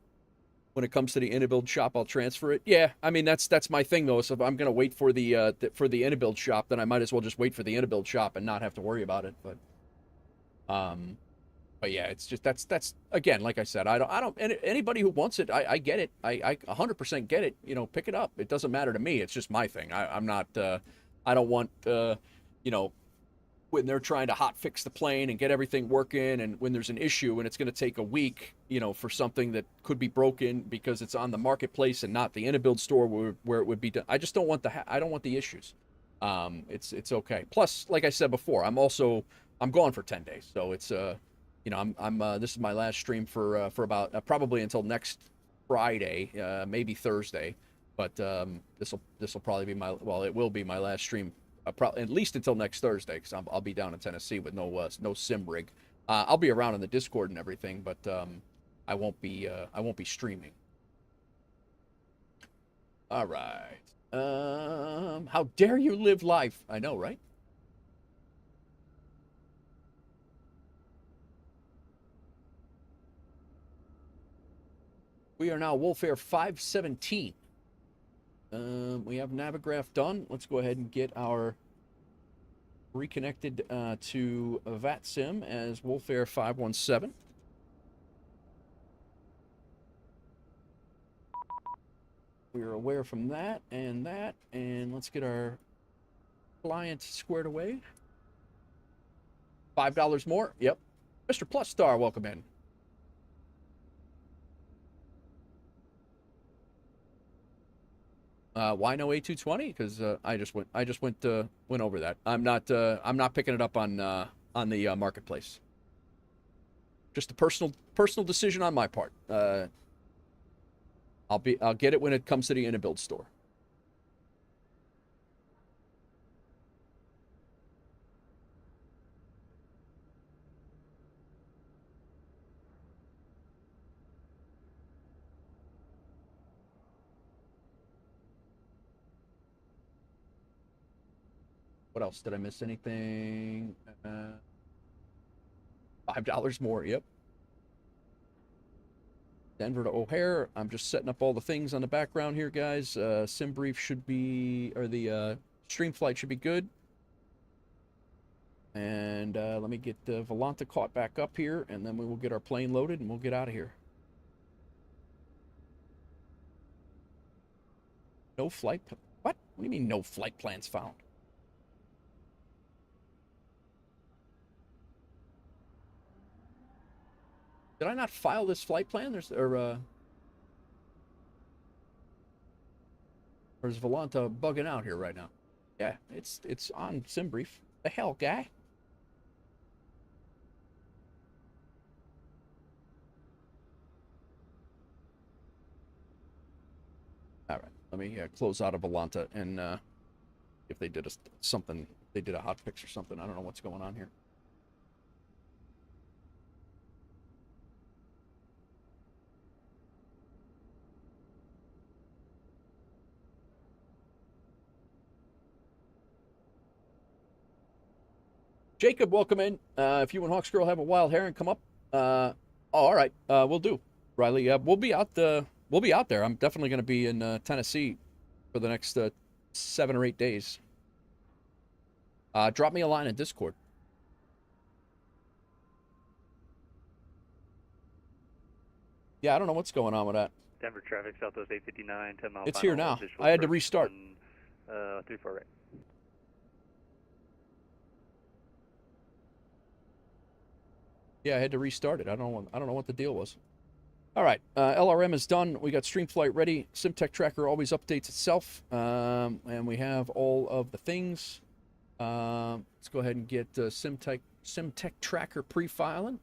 when it comes to the IniBuild shop, I'll transfer it. Yeah, I mean that's my thing though. So if I'm going to wait for the IniBuild shop, then I might as well just wait for the IniBuild shop and not have to worry about it. But yeah, it's just that's again, like I said, I don't anybody who wants it, I get it. I 100% get it. You know, pick it up. It doesn't matter to me. It's just my thing. I'm not I don't want you know, when they're trying to hot fix the plane and get everything working, and when there's an issue and it's going to take a week, you know, for something that could be broken because it's on the marketplace and not the IniBuild store where it would be done. I just don't want I don't want the issues. It's okay. Plus, like I said before, I'm gone for 10 days, so it's you know, I'm this is my last stream for about probably until next Friday, maybe Thursday, but this will probably be it will be my last stream. At least until next Thursday, because I'll be down in Tennessee with no sim rig. I'll be around in the Discord and everything, but I won't be streaming. All right. How dare you live life? I know, right? We are now WolfAir 517. We have Navigraph done. Let's go ahead and get our reconnected to VATSIM as WolfAir 517. We are aware from that, and let's get our client squared away. $5 more. Yep. Mr. Plus Star, welcome in. Why no A220? Because I just went over that. I'm not picking it up on the marketplace. Just a personal decision on my part. I'll get it when it comes to the IniBuild store. What else? Did I miss anything? $5 more. Yep. Denver to O'Hare. I'm just setting up all the things on the background here, guys. Sim brief should be, or the stream flight should be good. And let me get Volanta caught back up here, and then we will get our plane loaded, and we'll get out of here. No flight. What? What do you mean no flight plans found? Did I not file this flight plan? Or is Volanta bugging out here right now? Yeah, it's on SimBrief. The hell, guy? All right, let me close out of Volanta and if they did something, they did a hot fix or something. I don't know what's going on here. Jacob, welcome in. If you and Hawks Girl have a wild hair and come up, all right, we'll do. Riley, we'll be out there. I'm definitely going to be in Tennessee for the next 7 or 8 days. Drop me a line in Discord. Yeah, I don't know what's going on with that. Denver traffic, Southwest 859, 10 miles. It's here now. I had to restart. 34 right. Yeah, I had to restart it. I don't know what the deal was. All right, LRM is done. We got StreamFlight ready. SimTech Tracker always updates itself, and we have all of the things. Let's go ahead and get SimTech Tracker pre-filing.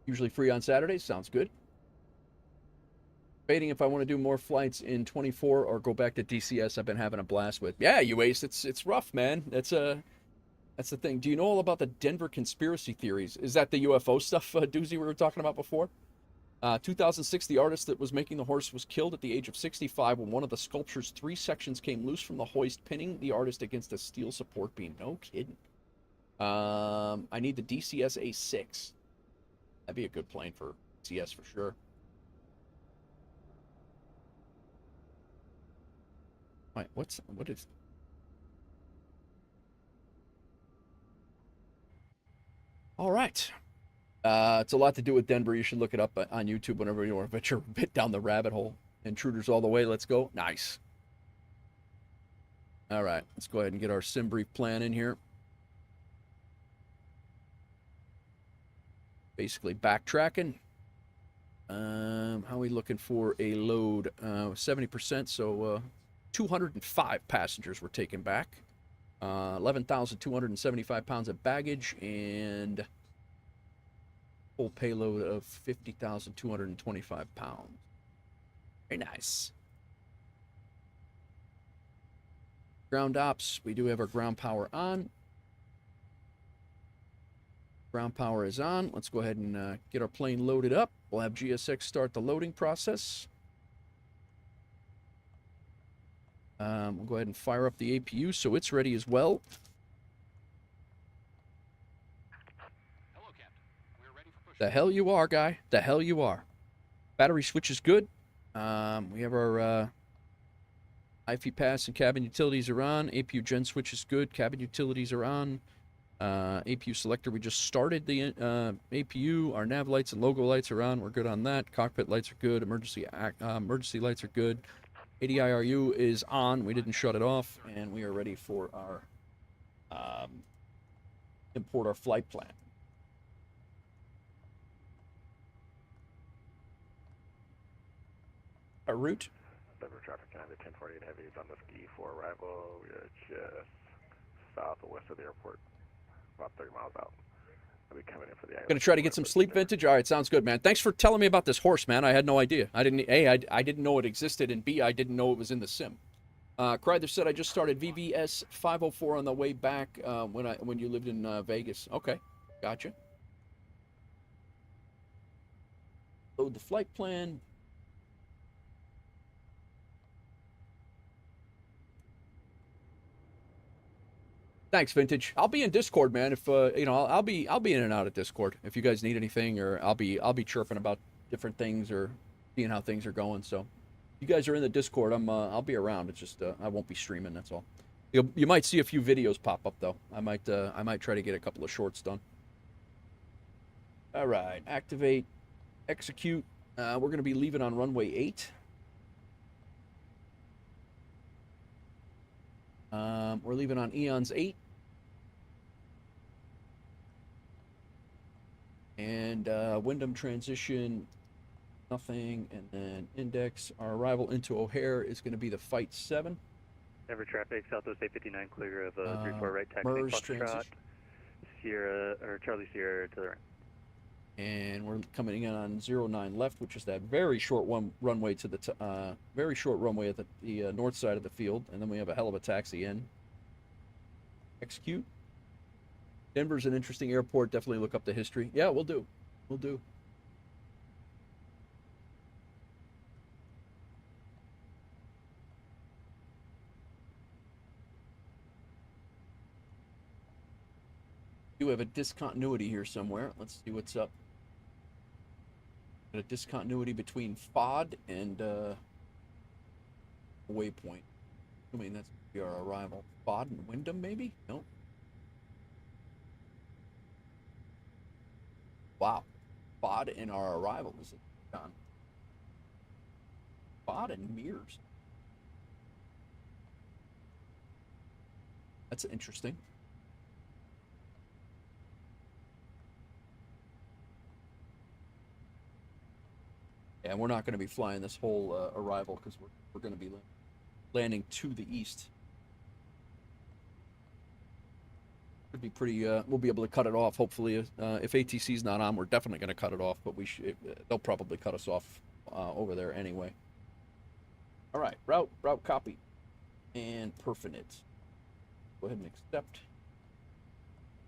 Usually free on Saturdays. Sounds good. Debating if I want to do more flights in 24 or go back to DCS. I've been having a blast with. Yeah, UACE, it's rough, man. That's the thing. Do you know all about the Denver conspiracy theories? Is that the UFO stuff, Doozy, we were talking about before? 2006, the artist that was making the horse was killed at the age of 65 when one of the sculpture's 3 sections came loose from the hoist, pinning the artist against a steel support beam. No kidding. I need the DCS A6. That'd be a good plane for CS for sure. Wait, what is... All right. It's a lot to do with Denver. You should look it up on YouTube whenever you want to venture a bit down the rabbit hole. Intruders all the way. Let's go. Nice. All right. Let's go ahead and get our SimBrief plan in here. Basically backtracking. How are we looking for a load? 70%, so 205 passengers were taken back. 11,275 pounds of baggage and full payload of 50,225 pounds. Very nice. Ground ops, we do have our ground power on. Ground power is on. Let's go ahead and get our plane loaded up. We'll have GSX start the loading process. We'll go ahead and fire up the APU so it's ready as well. Hello, Captain. We're ready for push. The hell you are, guy. The hell you are. Battery switch is good. We have our IFE pass and cabin utilities are on. APU gen switch is good. Cabin utilities are on. APU selector, we just started the APU. Our nav lights and logo lights are on. We're good on that. Cockpit lights are good. Emergency lights are good. ADIRU is on. We didn't shut it off, and we are ready for our import our flight plan. Our route. Denver traffic 9 to 1048 heavy is on the ski for arrival. We are just south or west of the airport. About 30 miles out. I'll be coming in for the Gonna try to get some sleep vintage. All right, sounds good, man. Thanks for telling me about this horse, man. I had no idea. I didn't know it existed, and B, I didn't know it was in the sim. Kreider said I just started VVS 504 on the way back when you lived in Vegas. Okay, gotcha. Load the flight plan. Thanks, Vintage. I'll be in Discord, man. If you know, I'll be in and out of Discord if you guys need anything, or I'll be chirping about different things or seeing how things are going. So, you guys are in the Discord, I'll be around. It's just I won't be streaming. That's all. You might see a few videos pop up though. I might try to get a couple of shorts done. All right, activate, execute. We're going to be leaving on runway 8. We're leaving on Eons 8. And Wyndham transition, nothing. And then index. Our arrival into O'Hare is going to be the Fight 7. Denver traffic, Southwest 859, clear of 34 right, taxiing MERS Foxtrot, transition. Sierra, or Charlie Sierra to the right. And we're coming in on 09 left, which is that very short runway to the very short runway at the north side of the field, and then we have a hell of a taxi in. Execute. Denver's an interesting airport. Definitely look up the history. Yeah, we'll do. We'll do. We do have a discontinuity here somewhere. Let's see what's up. Got a discontinuity between FOD and waypoint. I mean, that's our arrival. FOD and Wyndham, maybe? No. Wow. FOD and our arrival is gone. FOD and mirrors. That's interesting. Yeah, we're not going to be flying this whole arrival because we're going to be landing to the east. Could be pretty. We'll be able to cut it off. Hopefully, if ATC's not on, we're definitely going to cut it off. But they'll probably cut us off over there anyway. All right, route copy, and perfinite. Go ahead and accept.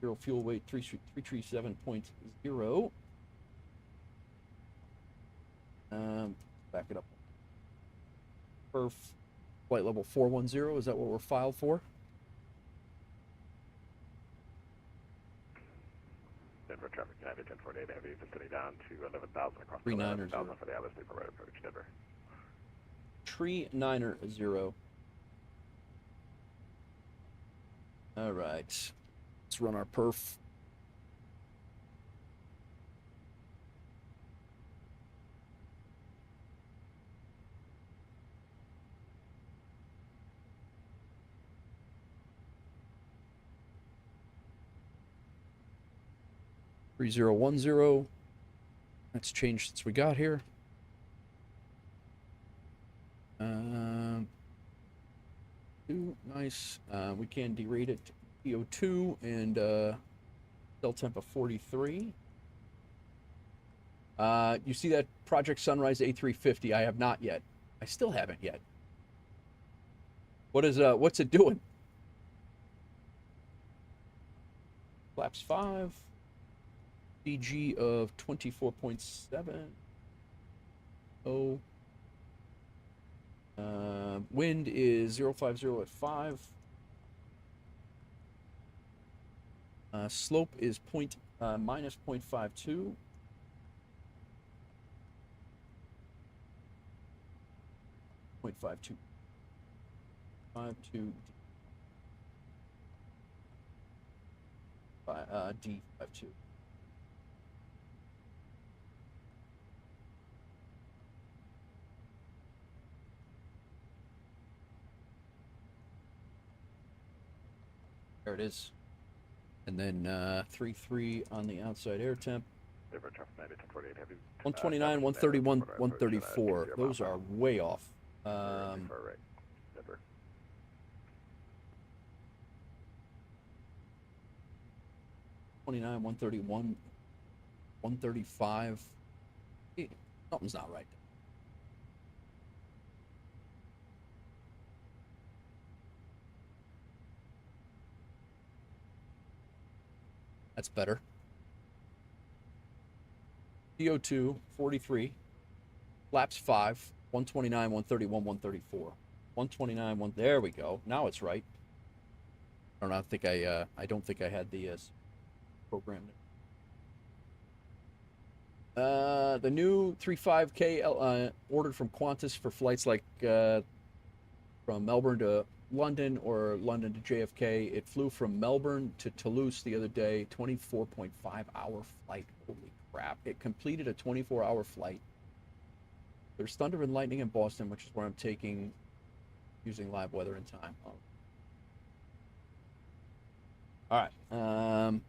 0 fuel weight 337.0. Back it up. Perf, flight level 410, is that what we're filed for? Denver traffic, United 1048 Heavy, vicinity down to 11,000 across 39er 11,000 for the LSD for right approach, Denver. Tree 9er 0. All right, let's run our perf. Three 3010. That's changed since we got here. Nice. We can derate it to PO2 and cell temp of 43. You see that Project Sunrise A350? I have not yet. I still haven't yet. What's it doing? Flaps 5. DG of 24.7. Oh. Wind is 050 at 5. Slope is minus 0.52. .52. 52. D52. There it is. And then 3-3 on the outside air temp. 129, 131, 134. Those are way off. 29, 131, 135. Something's not right. That's better. CO2, 43. Flaps 5, 129, 131, 134. 129, there we go. Now it's right. I don't think I had the programmed. The new 35K ordered from Qantas for flights like from Melbourne to London or London to JFK. It flew from Melbourne to Toulouse the other day, 24.5-hour flight. Holy crap. It completed a 24-hour flight. There's thunder and lightning in Boston, which is where I'm taking using live weather and time. All right.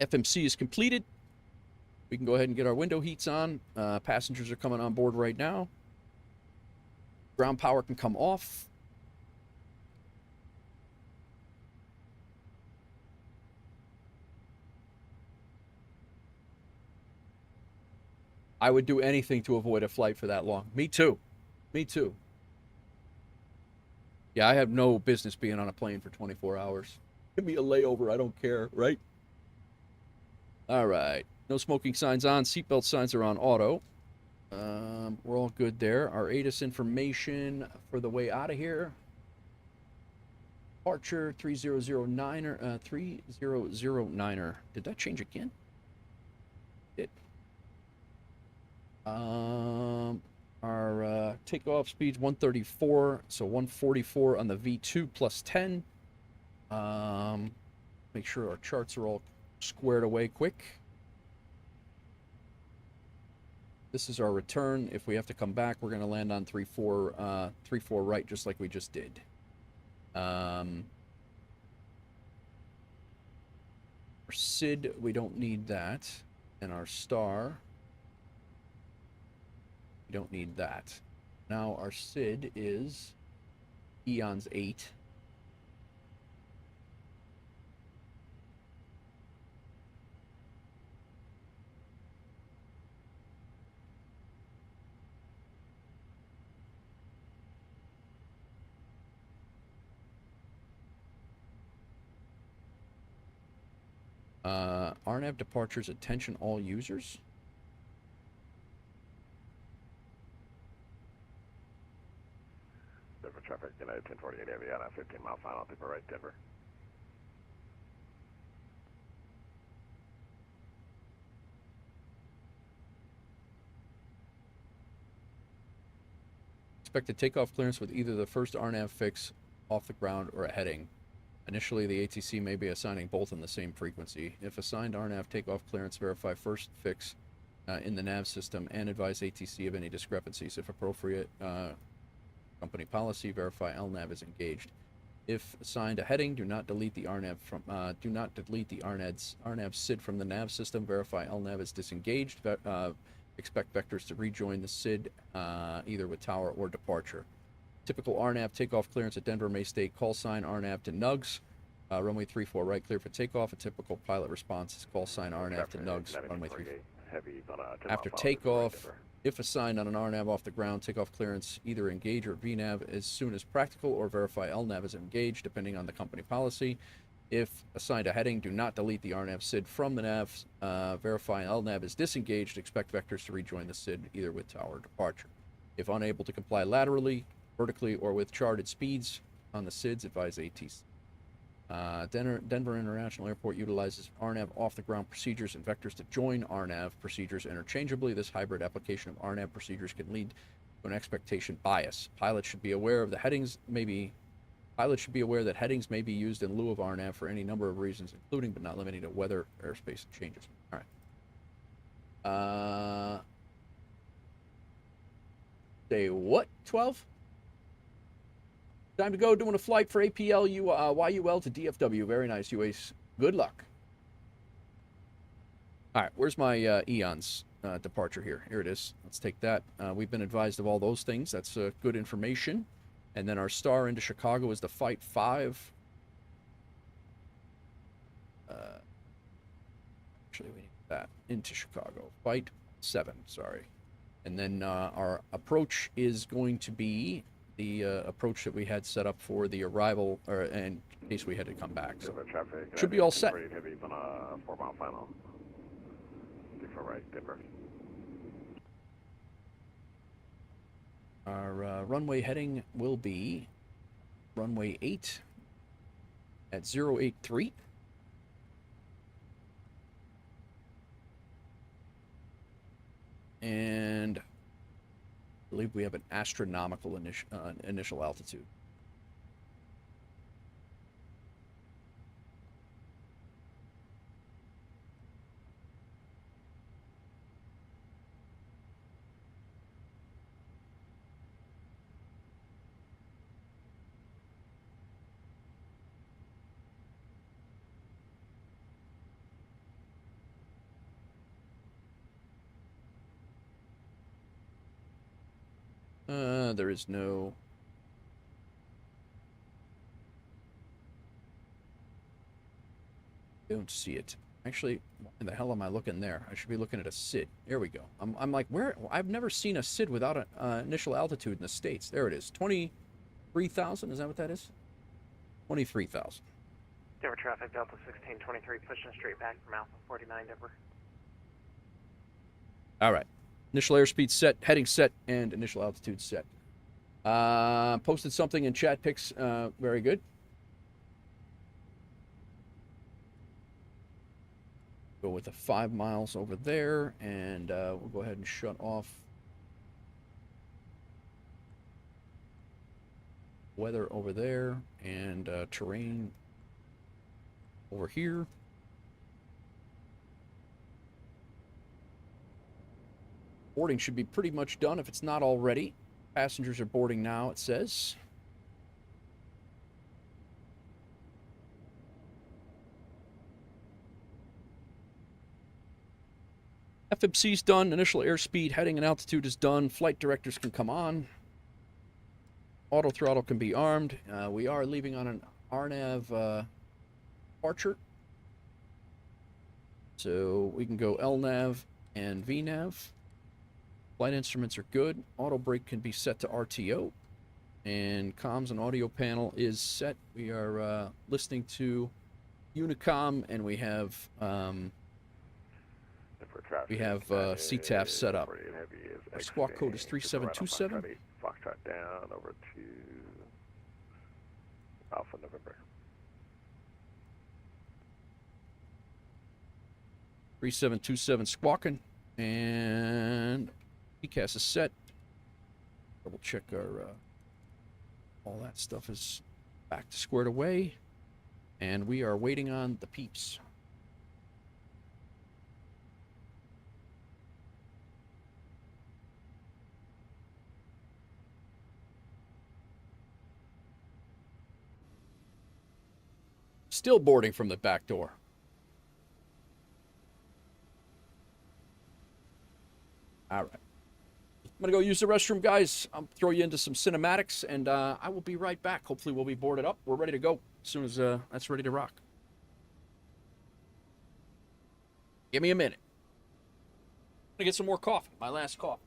FMC is completed. We can go ahead and get our window heats on. Passengers are coming on board right now. Ground power can come off. I would do anything to avoid a flight for that long. Me too. Me too. Yeah, I have no business being on a plane for 24 hours. Give me a layover. I don't care, right? All right. No smoking signs on. Seatbelt signs are on auto. We're all good there. Our ATIS information for the way out of here. Departure 3009er. 3009er. Did that change again? It. Our takeoff speed's 134, so 144 on the V2 plus 10. Make sure our charts are all squared away quick. This is our return. If we have to come back, we're going to land on 3-4 right, just like we just did. Our SID, we don't need that. And our star, we don't need that. Now our SID is Eons 8. RNAV departures, attention all users. Denver traffic, United 1048 Aviana, 15 mile final, deeper right, Denver. Expected takeoff clearance with either the first RNAV fix off the ground or a heading. Initially, the ATC may be assigning both in the same frequency. If assigned RNAV takeoff clearance, verify first fix in the nav system and advise ATC of any discrepancies. If appropriate, company policy, verify LNAV is engaged. If assigned a heading, do not delete the RNAV from RNAV SID from the nav system. Verify LNAV is disengaged. Expect vectors to rejoin the SID either with tower or departure. Typical RNAV takeoff clearance at Denver may state call sign RNAV to NUGS. Runway 34 right, clear for takeoff. A typical pilot response is call sign RNAV to NUGS. Runway 34. After takeoff, if assigned on an RNAV off the ground, takeoff clearance either engage or VNAV as soon as practical, or verify LNAV is engaged depending on the company policy. If assigned a heading, do not delete the RNAV SID from the nav. Verify LNAV is disengaged. Expect vectors to rejoin the SID either with tower or departure. If unable to comply laterally, vertically, or with charted speeds on the SIDs, advise ATC. Denver International Airport utilizes RNAV off-the-ground procedures and vectors to join RNAV procedures interchangeably. This hybrid application of RNAV procedures can lead to an expectation bias. Pilots should be aware that headings may be used in lieu of RNAV for any number of reasons, including but not limited to weather, airspace, and changes. All right. Say what? 12? Time to go, doing a flight for APL YUL to DFW. Very nice, UAS. Good luck. All right, where's my Eons departure here? Here it is. Let's take that. We've been advised of all those things. That's good information. And then our star into Chicago is the Fight 5. Actually, we need that into Chicago. Fight 7, sorry. And then our approach is going to be the approach that we had set up for the arrival, or in case we had to come back. So should be all set. Heavy on a 4 mile final. Deeper right, Denver. Our runway heading will be runway 8 at 083. believe we have an astronomical initial altitude. There is no... Don't see it. Actually, why in the hell am I looking there? I should be looking at a SID. There we go. I'm like, where? I've never seen a SID without an initial altitude in the States. There it is. 23,000? Is that what that is? 23,000. Denver traffic, Delta 1623, pushing straight back from Alpha 49, Denver. All right. Initial airspeed set, heading set, and initial altitude set. Posted something in chat pics. Very good. Go with the 5 miles over there, and we'll go ahead and shut off weather over there and terrain over here. Boarding should be pretty much done if it's not already. Passengers are boarding now, it says. FMC's done. Initial airspeed, heading, and altitude is done. Flight directors can come on. Auto throttle can be armed. We are leaving on an RNAV departure. So we can go LNAV and VNAV. Flight instruments are good. Auto brake can be set to RTO. And comms and audio panel is set. We are listening to Unicom, and we have CTAF set up. Our squawk code is 3727. Foxtrot down over to Alpha November. 3727 squawking, and PCAS is set. Double check our all that stuff is back to squared away, and we are waiting on the peeps. Still boarding from the back door. All right. I'm going to go use the restroom, guys. I'll throw you into some cinematics, and I will be right back. Hopefully we'll be boarded up. We're ready to go as soon as that's ready to rock. Give me a minute. I'm going to get some more coffee. My last coffee.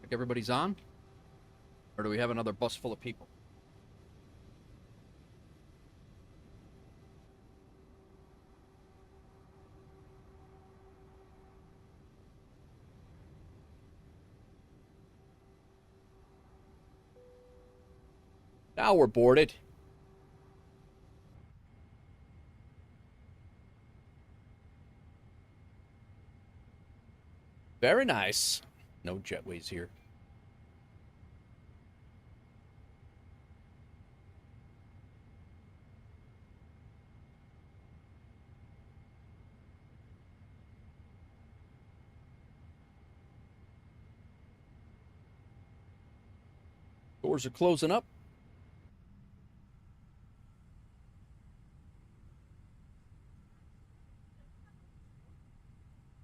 Like everybody's on? Or do we have another bus full of people? Now we're boarded. Very nice. No jetways here. Doors are closing up.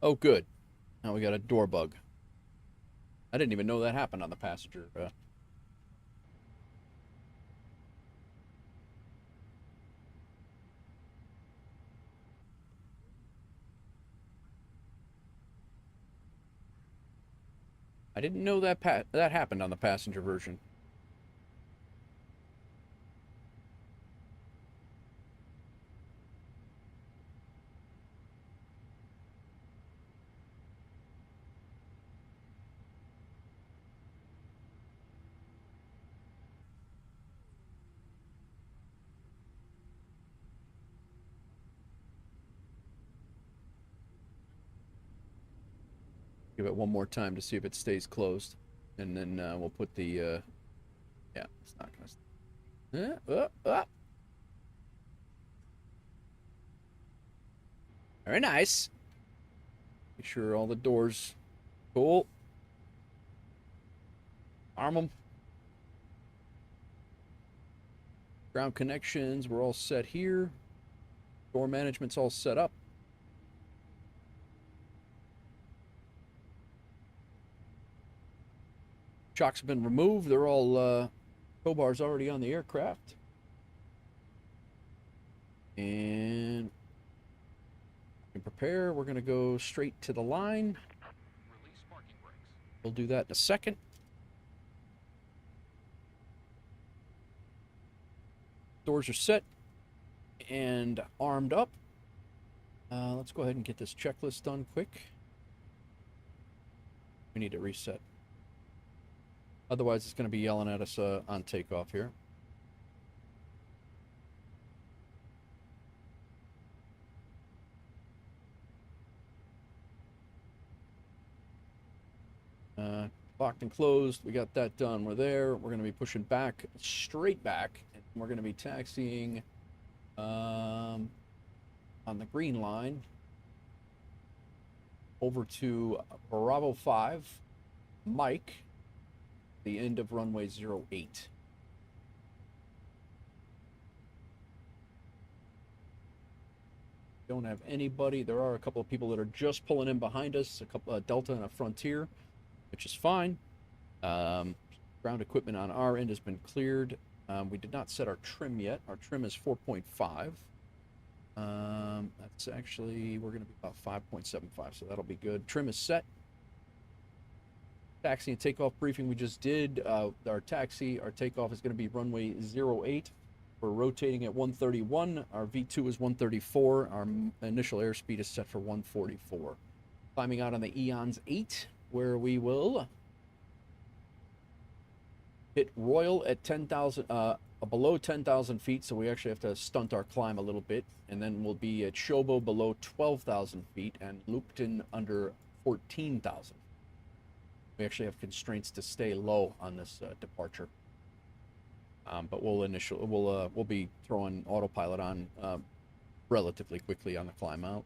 Oh, good. Now we got a door bug. I didn't even know that happened on the passenger. I didn't know that that happened on the passenger version. Give it one more time to see if it stays closed, and then we'll put the yeah, it's not gonna very nice. Make sure all the doors cool. Arm them. Ground connections, we're all set here. Door management's all set up. Shocks have been removed. They're all tow bars already on the aircraft. And we can prepare. We're going to go straight to the line. Release parking brakes. We'll do that in a second. Doors are set and armed up. Let's go ahead and get this checklist done quick. We need to reset. Otherwise, it's going to be yelling at us on takeoff here. Locked and closed. We got that done. We're there. We're going to be pushing back, straight back. And we're going to be taxiing on the green line over to Bravo 5, Mike, the end of runway 08. Don't have anybody. There are a couple of people that are just pulling in behind us, a couple Delta and a Frontier, which is fine. Ground equipment on our end has been cleared. We did not set our trim yet. Our trim is 4.5. That's actually, we're going to be about 5.75, so that'll be good. Trim is set. Taxi and takeoff briefing we just did. Our takeoff is going to be runway 08. We're rotating at 131. Our V2 is 134. Our initial airspeed is set for 144. Climbing out on the Eons 8, where we will hit Royal at 10,000, below 10,000 feet, so we actually have to stunt our climb a little bit, and then we'll be at Shobo below 12,000 feet and Loopton under 14,000. We actually have constraints to stay low on this departure, but we'll be throwing autopilot on relatively quickly on the climb out.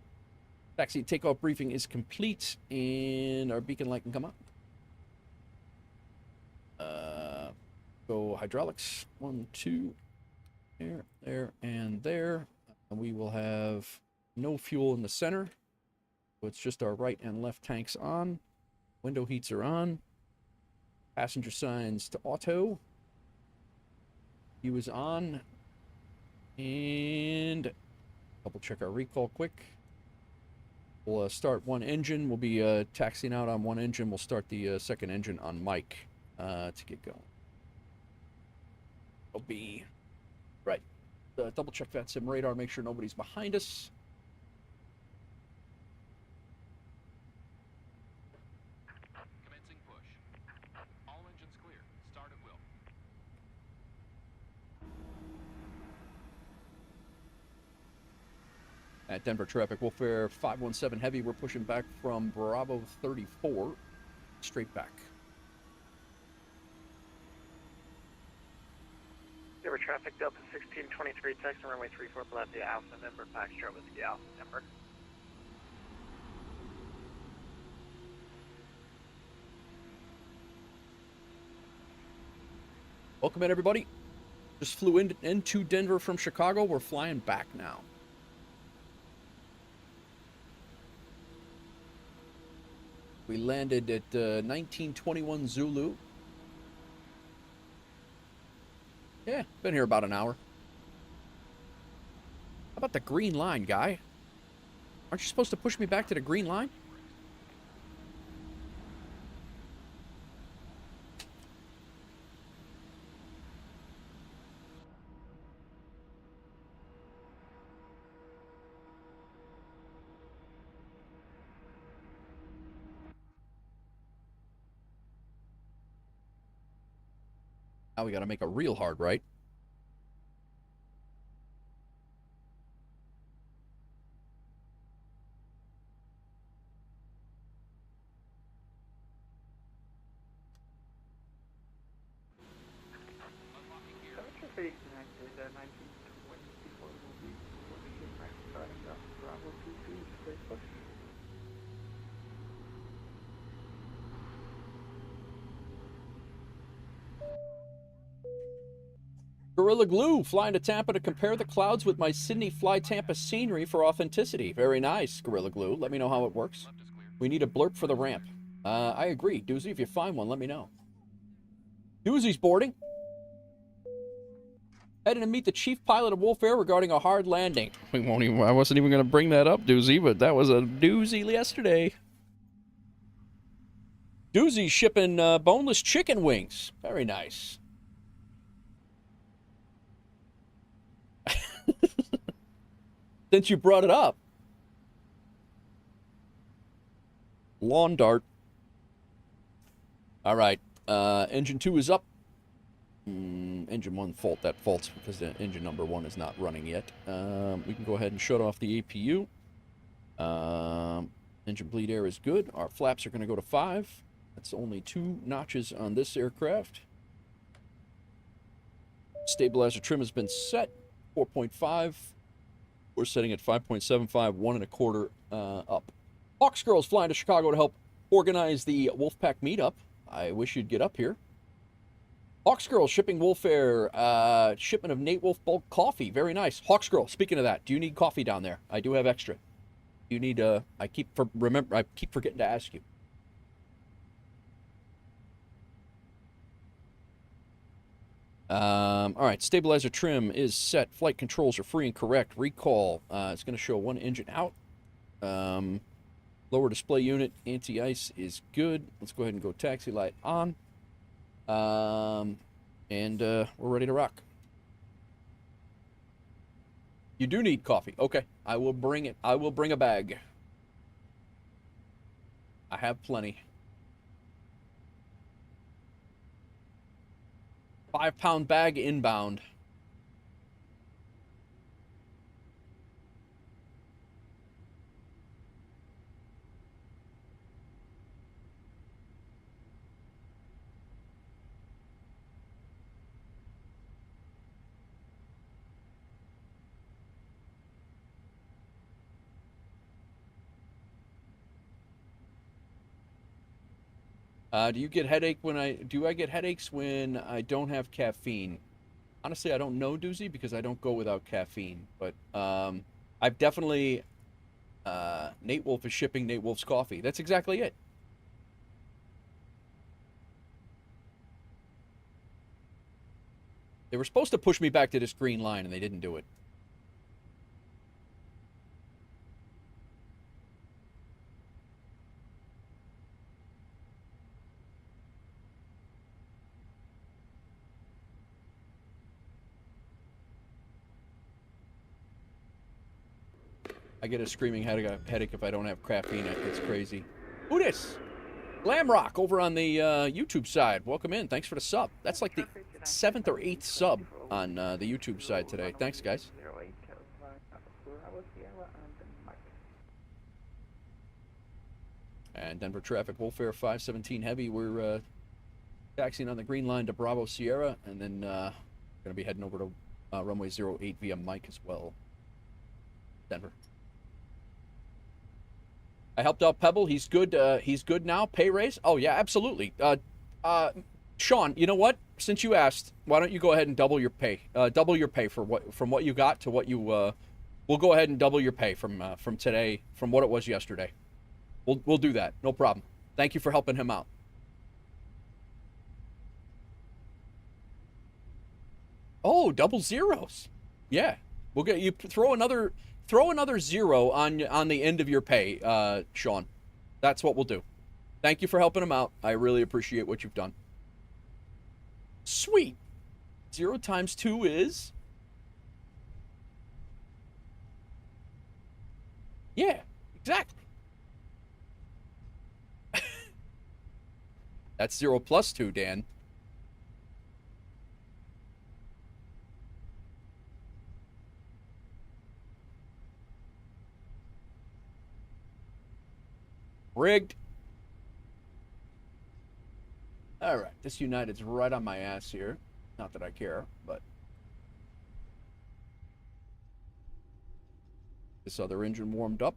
Taxi takeoff briefing is complete, and our beacon light can come up. Go hydraulics. 1, 2, there, and there. And we will have no fuel in the center, so it's just our right and left tanks on. Window heats are on. Passenger signs to auto. View is on. And double check our recall quick. We'll start one engine. We'll be taxiing out on one engine. We'll start the second engine on Mike to get going. It'll be right. Double check VATSIM radar. Make sure nobody's behind us. Commencing push. All engines clear. Start at will. At Denver traffic, WolfAir 517 Heavy. We're pushing back from Bravo 34, straight back. Denver traffic, Delta 1623, taxi runway 34 left, Alpha November, Foxtrot Whiskey Alpha Denver. Welcome in, everybody. Just flew into Denver from Chicago. We're flying back now. We landed at 1921 Zulu. Yeah, been here about an hour. How about the green line, guy? Aren't you supposed to push me back to the green line? Now we gotta make a real hard right. Gorilla Glue, flying to Tampa to compare the clouds with my Sydney Fly Tampa scenery for authenticity. Very nice, Gorilla Glue. Let me know how it works. We need a blurb for the ramp. I agree. Doozy, if you find one, let me know. Doozy's boarding. Heading to meet the chief pilot of WolfAir regarding a hard landing. I wasn't even going to bring that up, Doozy, but that was a doozy yesterday. Doozy's shipping boneless chicken wings. Very nice. Since you brought it up. Lawn dart. All right. Engine 2 is up. Engine 1 fault. That fault's because the engine number 1 is not running yet. We can go ahead and shut off the APU. Engine bleed air is good. Our flaps are going to go to 5. That's only 2 notches on this aircraft. Stabilizer trim has been set. 4.5. We're setting at 5.75, 1 1/4 up. Hawks Girls flying to Chicago to help organize the Wolfpack meetup. I wish you'd get up here. Hawks Girls shipping WolfAir shipment of Nate Wolf bulk coffee. Very nice. Hawks Girl, speaking of that, do you need coffee down there? I do have extra. You need I keep forgetting to ask you. All right, stabilizer trim is set. Flight controls are free and correct. Recall, it's going to show 1 engine out. Lower display unit, anti-ice is good. Let's go ahead and go taxi light on. And we're ready to rock. You do need coffee. Okay, I will bring it. I will bring a bag. I have plenty. 5-pound bag inbound. Do you get headache when I get headaches when I don't have caffeine? Honestly, I don't know, Doozy, because I don't go without caffeine. But I've definitely Nate Wolf is shipping Nate Wolf's coffee. That's exactly it. They were supposed to push me back to this green line, and they didn't do it. I get a screaming headache if I don't have caffeine. It's crazy. Who this? Glamrock over on the YouTube side. Welcome in. Thanks for the sub. That's like the 7th or 8th sub on the YouTube side today. Thanks, guys. And Denver traffic, WolfAir 517 Heavy. We're taxiing on the green line to Bravo Sierra, and then going to be heading over to runway 08 via Mike as well. Denver. I helped out Pebble. He's good. He's good now. Pay raise? Oh yeah, absolutely. Sean, you know what? Since you asked, why don't you go ahead and double your pay? Double your pay for from what you got to what you. We'll go ahead and double your pay from today, from what it was yesterday. We'll do that. No problem. Thank you for helping him out. Oh, double zeros. Yeah, we'll get you. Throw another 0 on the end of your pay, Sean. That's what we'll do. Thank you for helping him out. I really appreciate what you've done. Sweet. 0 times 2 is? Yeah, exactly. That's 0 plus 2, Dan. Rigged. All right, this United's right on my ass here. Not that I care, but this other engine warmed up.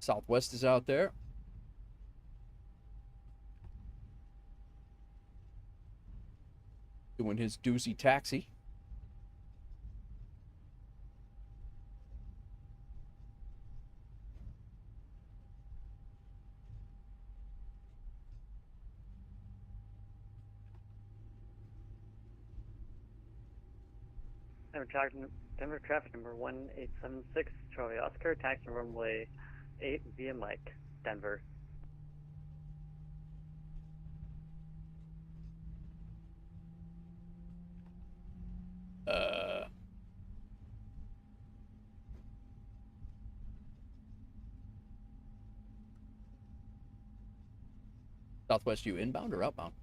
Southwest is out there. Doing his doozy taxi. Denver traffic number 1876, Charlie Oscar, taxi runway 8 via Mike, Denver. Southwest, you inbound or outbound?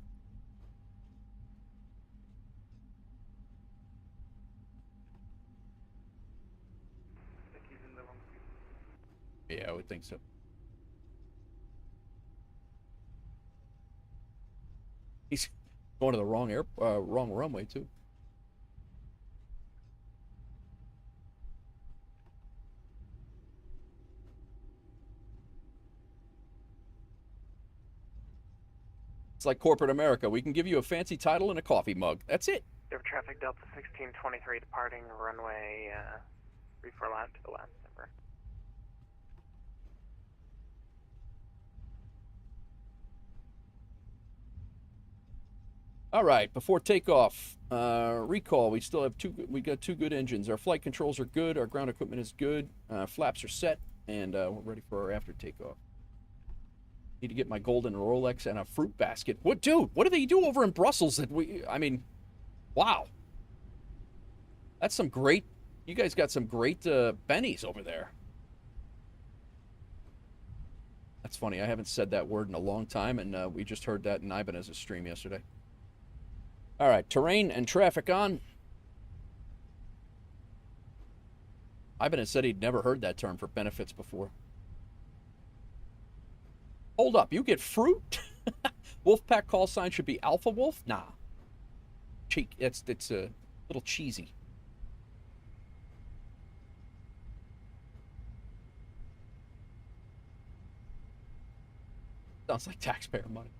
Yeah, I would think so. He's going to the wrong wrong runway too. It's like corporate America. We can give you a fancy title and a coffee mug. That's it. Denver traffic Delta 1623 departing runway 34 left to the left, Denver. All right, before takeoff, recall. We still have we got 2 good engines. Our flight controls are good. Our ground equipment is good. Flaps are set, and we're ready for our after takeoff. Need to get my golden Rolex and a fruit basket. What, dude? What do they do over in Brussels? I mean, wow. That's some great. You guys got some great bennies over there. That's funny. I haven't said that word in a long time, and we just heard that in Ibanez's stream yesterday. All right, terrain and traffic on. Ibanez said he'd never heard that term for benefits before. Hold up, you get fruit? Wolfpack call sign should be Alpha Wolf? Nah. Cheek, it's a little cheesy. Sounds like taxpayer money.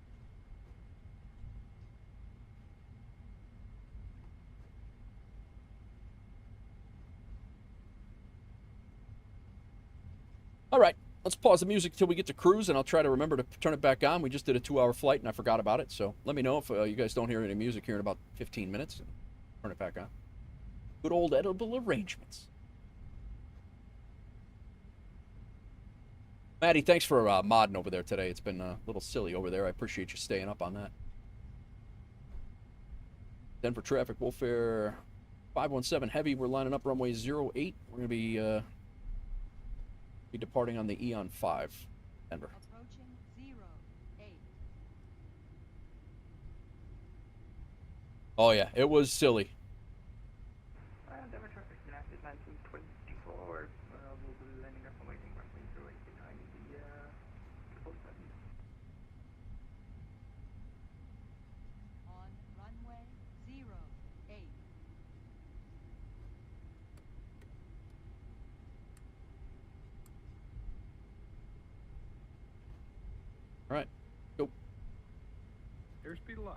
All right, let's pause the music until we get to cruise, and I'll try to remember to turn it back on. We just did a 2-hour flight, and I forgot about it, so let me know if you guys don't hear any music here in about 15 minutes. And turn it back on. Good old edible arrangements. Maddie, thanks for modding over there today. It's been a little silly over there. I appreciate you staying up on that. Denver traffic, WolfAir 517 Heavy, we're lining up runway 08. We're going to be departing on the Eon 5, Denver. Approaching 08. Oh yeah, it was silly. Denver traffic, United 1924, we'll be landing up and waiting runway 08 behind the 777. On runway 08. All right, go. Airspeed live.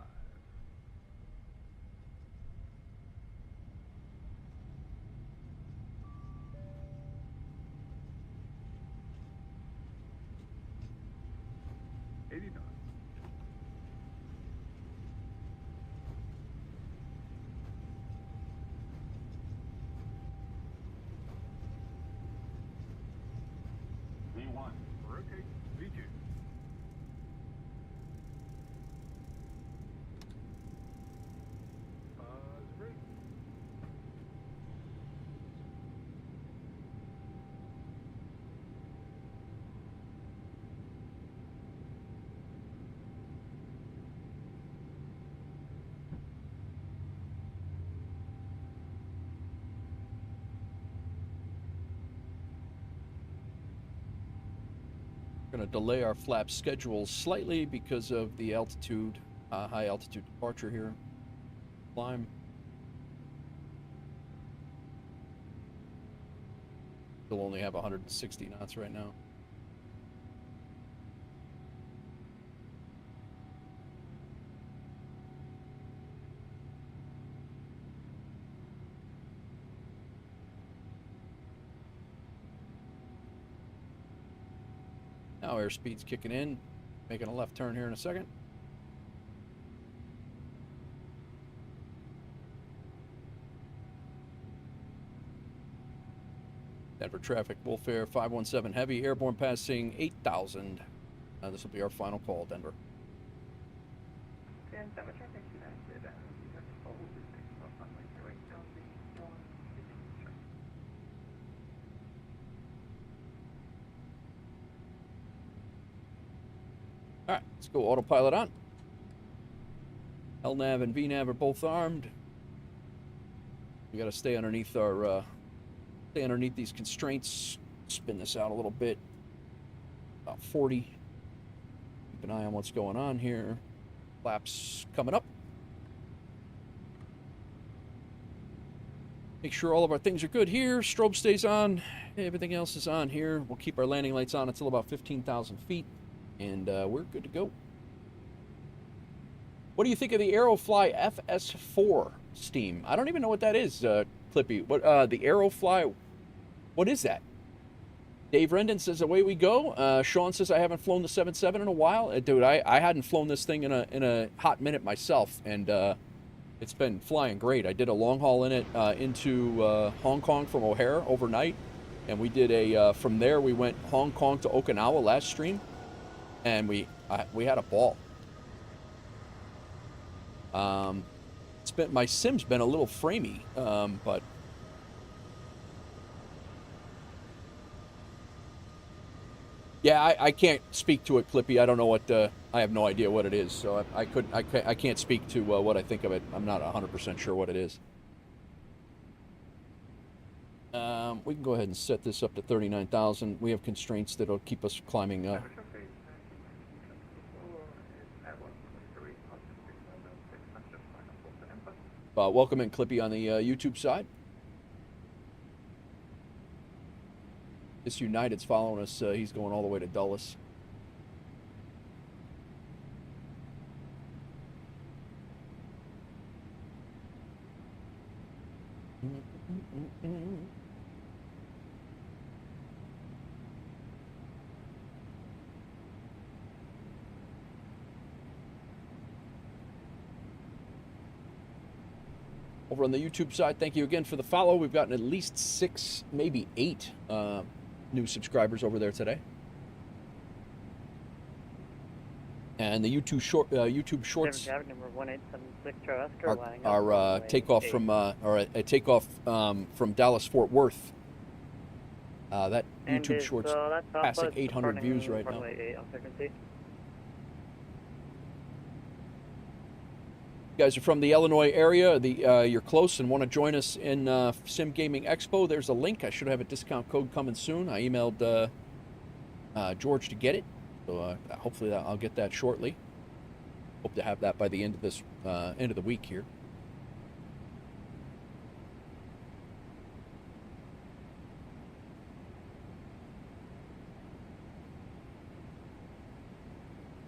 V1, rotate V2. Break. Going to delay our flap schedule slightly because of the altitude, high altitude departure here. Climb. Still only have 160 knots right now. Now airspeed's kicking in, making a left turn here in a second. Denver traffic, WolfAir 517 Heavy, airborne passing 8,000. This will be our final call, Denver. And Denver traffic, United, you have to hold this thing up on like 08 down the 115 All right, let's go autopilot on. LNAV and VNAV are both armed. We got to stay underneath our, stay underneath these constraints. Spin this out a little bit. About 40. Keep an eye on what's going on here. Flaps coming up. Make sure all of our things are good here. Strobe stays on. Everything else is on here. We'll keep our landing lights on until about 15,000 feet. And we're good to go. What do you think of the Aerofly FS4 Steam? I don't even know what that is, Clippy. What the Aerofly? What is that? Dave Rendon says away we go. Sean says I haven't flown the 777 in a while. Dude, I hadn't flown this thing in a hot minute myself, and it's been flying great. I did a long haul in it into Hong Kong from O'Hare overnight, and we did a from there we went Hong Kong to Okinawa last stream. And we had a ball. My sim's been a little framey, but yeah, I can't speak to it, Clippy. I don't know what I have no idea what it is, so I can't speak to what I think of it. I'm not 100% sure what it is. We can go ahead and set this up to 39,000. We have constraints that'll keep us climbing. Welcome in, Clippy, on the YouTube side. This United's following us. He's going all the way to Dulles. Over on the YouTube side, thank you again for the follow. We've gotten at least 6, maybe 8 new subscribers over there today. And the YouTube shorts Traffic number 1876 Charlie Oscar, lining up are runway takeoff 8. from or a takeoff from Dallas Fort Worth. That And YouTube is, shorts that's passing Alpha, 800 departing views right now. runway 8 on frequency. You guys are from the Illinois area, you're close and want to join us in Sim Gaming Expo, there's a link. I should have a discount code coming soon. I emailed George to get it, so hopefully I'll get that shortly. Hope to have that by the end of this end of the week here.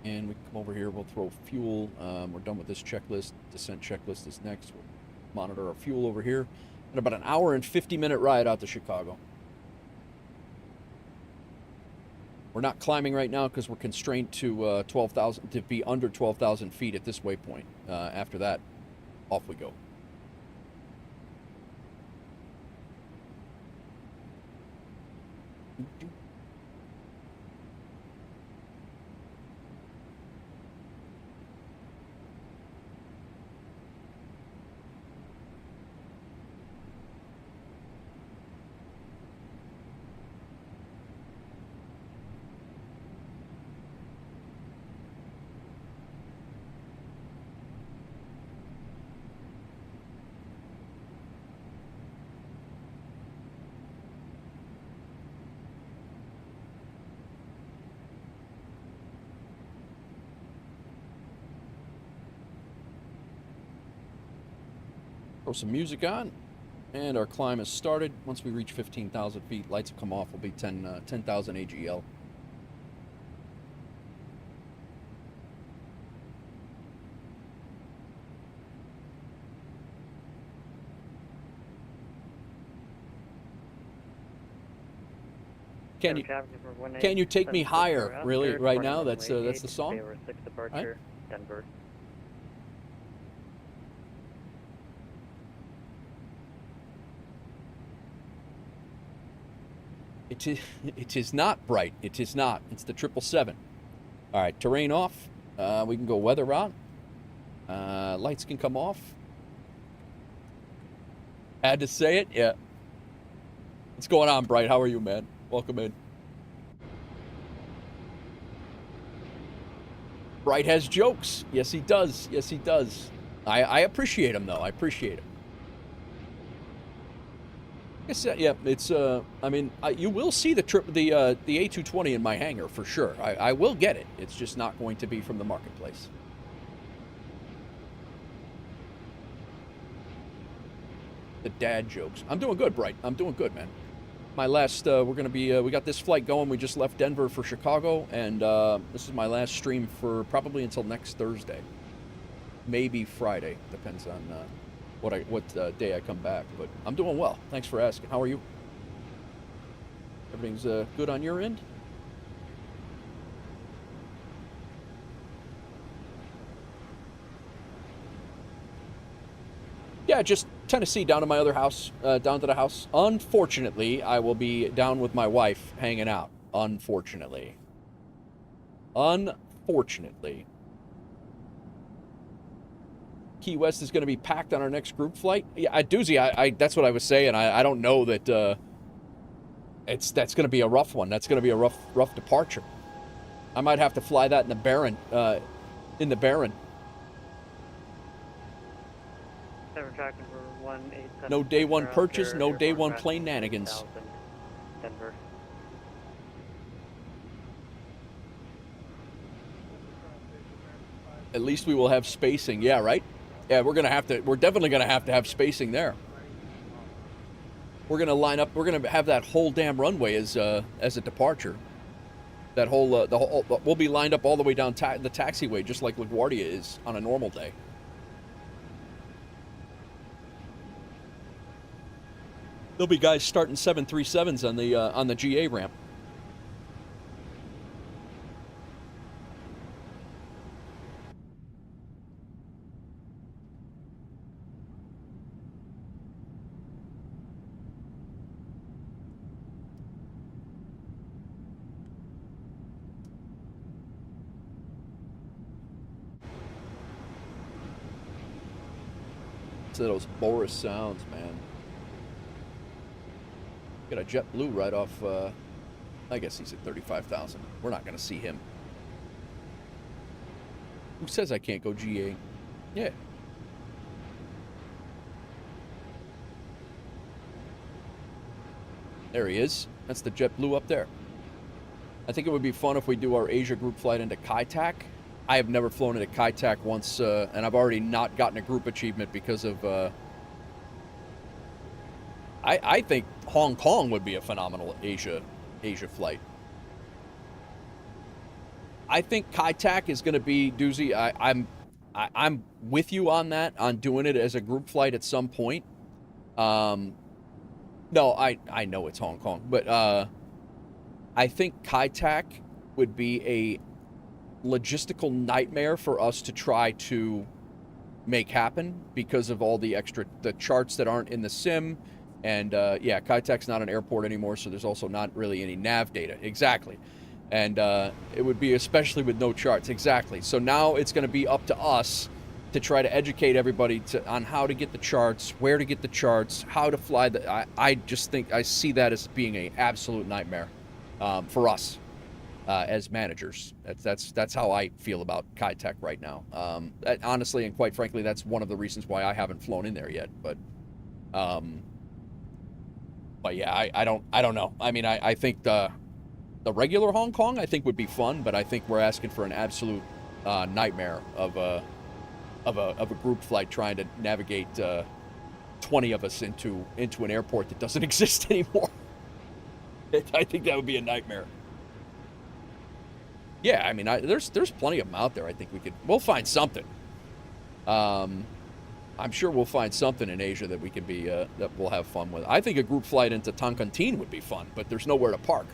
And we can come over here, we'll throw fuel. We're done with this checklist. Descent checklist is next. We'll monitor our fuel over here. And about an hour and 50-minute ride out to Chicago. We're not climbing right now because we're constrained to 12,000, to be under 12,000 feet at this waypoint. After that, off we go. Throw some music on, and our climb has started. Once we reach 15,000 feet, lights will come off. Will be 10,000 AGL. Can you take me higher? Really, right now? That's the song. Right? Denver. It is not bright. It is not. It's the 777. All right, terrain off. We can go weather on. Lights can come off. Had to say it, yeah. What's going on, Bright? How are you, man? Welcome in. Bright has jokes. Yes, he does. Yes, he does. I appreciate him, though. I appreciate him. Yeah, it's I mean, you will see the A220 in my hangar for sure. I will get it. It's just not going to be from the marketplace. The dad jokes. I'm doing good, Bright. I'm doing good, man. My last, we're gonna be, we got this flight going. We just left Denver for Chicago, and this is my last stream for probably until next Thursday, maybe Friday. Depends on what day I come back. But I'm doing well. Thanks for asking. How are you? Everything's good on your end? Yeah, just Tennessee, down to my other house, down to the house. Unfortunately, I will be down with my wife hanging out. Unfortunately. Key West is going to be packed on our next group flight. Yeah, Doozy, that's what I was saying. I don't know that that's going to be a rough one. That's going to be a rough departure. I might have to fly that in the Baron. No day one purchase, no day one plane nanigans. Denver. At least we will have spacing. Yeah, right? Yeah, we're definitely gonna have to have spacing there. We're gonna line up, we're gonna have that whole damn runway as a departure. That whole, we'll be lined up all the way down the taxiway, just like LaGuardia is on a normal day. There'll be guys starting 737s on the GA ramp. to those Boris sounds, man. Got a JetBlue right off, I guess he's at 35,000. We're not going to see him. Who says I can't go GA? Yeah. There he is. That's the JetBlue up there. I think it would be fun if we do our Asia group flight into Kai Tak. I have never flown into Kai Tak once, and I've already not gotten a group achievement because of... I think Hong Kong would be a phenomenal Asia flight. I think Kai Tak is going to be doozy. I'm with you on that, on doing it as a group flight at some point. No, I know it's Hong Kong, but I think Kai Tak would be a logistical nightmare for us to try to make happen because of all the charts that aren't in the sim. And yeah, Kai Tak's not an airport anymore, so there's also not really any nav data. Exactly. And it would be especially with no charts. Exactly. So now it's going to be up to us to try to educate everybody on how to get the charts, where to get the charts, how to fly. I just think I see that as being an absolute nightmare for us as managers. That's how I feel about Kai Tak right now. Honestly, and quite frankly, that's one of the reasons why I haven't flown in there yet. But yeah, I don't know. I mean, I think the regular Hong Kong I think would be fun, but I think we're asking for an absolute nightmare of a group flight trying to navigate 20 of us into an airport that doesn't exist anymore. I think that would be a nightmare. Yeah, I mean, there's plenty of them out there. I think we'll find something. I'm sure we'll find something in Asia that we can be that we'll have fun with. I think a group flight into Toncontin would be fun, but there's nowhere to park.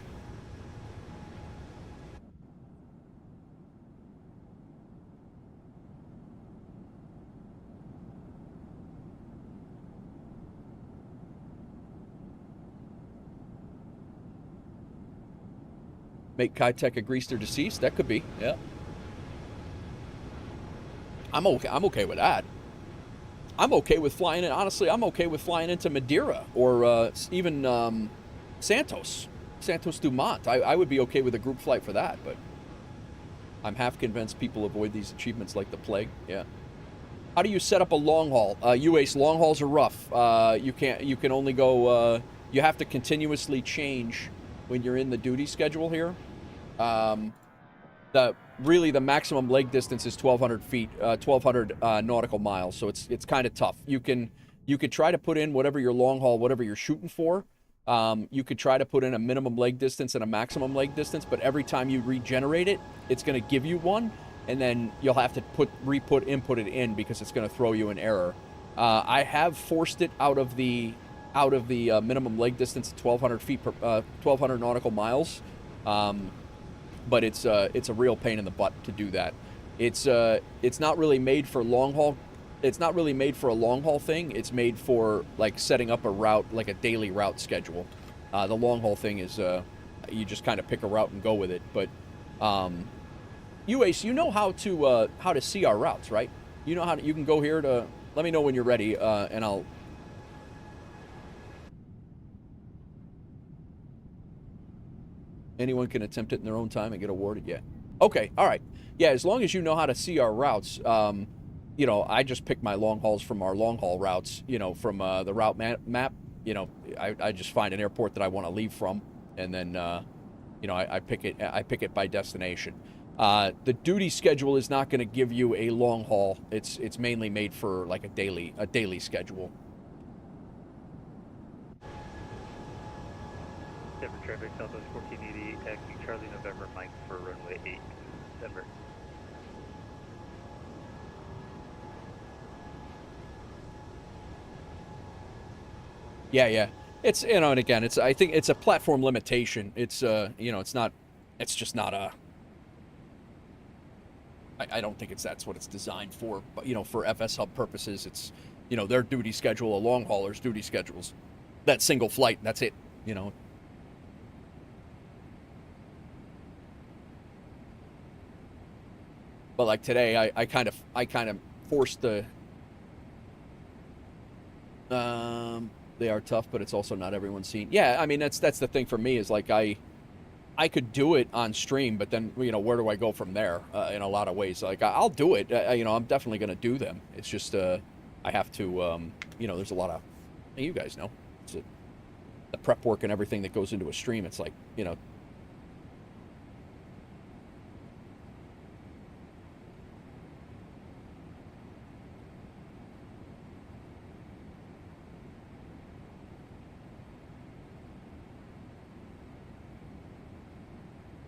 Make Kai Tak a greaser deceased? That could be, yeah. I'm okay with that. I'm okay with flying in. Honestly, I'm okay with flying into Madeira or even Santos Dumont. I would be okay with a group flight for that, but I'm half convinced people avoid these achievements like the plague. Yeah. How do you set up a long haul? UACE long hauls are rough. You can only go. You have to continuously change when you're in the duty schedule here. The maximum leg distance is 1,200 feet, 1,200 nautical miles. So it's kind of tough. You could try to put in whatever your long haul, whatever you're shooting for. You could try to put in a minimum leg distance and a maximum leg distance, but every time you regenerate it, it's going to give you one, and then you'll have to input it in because it's going to throw you an error. I have forced it out of the minimum leg distance at 1,200 feet per 1,200 nautical miles. But it's a real pain in the butt to do that. It's not really made for long haul. It's not really made for a long haul thing. It's made for like setting up a route, like a daily route schedule. The long haul thing is you just kind of pick a route and go with it. But UACE, you know how to see our routes, right? You know you can go here to. Let me know when you're ready, and I'll. Anyone can attempt it in their own time and get awarded. Yeah. Okay. All right. Yeah. As long as you know how to see our routes, you know, I just pick my long hauls from our long haul routes. You know, from the route map. You know, I just find an airport that I want to leave from, and then you know, I pick it. I pick it by destination. The duty schedule is not going to give you a long haul. It's mainly made for like a daily schedule. Denver traffic, Southwest 1488, taxi Charlie November, Mike for runway 8, Denver. Yeah. It's, you know, and again, I think it's a platform limitation. It's, you know, it's just not a, I don't think that's what it's designed for, but, you know, for FSHub purposes, it's, you know, their duty schedule, a long hauler's duty schedules, that single flight, that's it, you know. But like today, I kind of forced the They are tough, but it's also not everyone's scene. Yeah, I mean, that's the thing for me is like I could do it on stream, but then, you know, where do I go from there in a lot of ways? Like, I'll do it. You know, I'm definitely going to do them. It's just I have to, you know, there's a lot of, you guys know, it's the prep work and everything that goes into a stream. It's like, you know.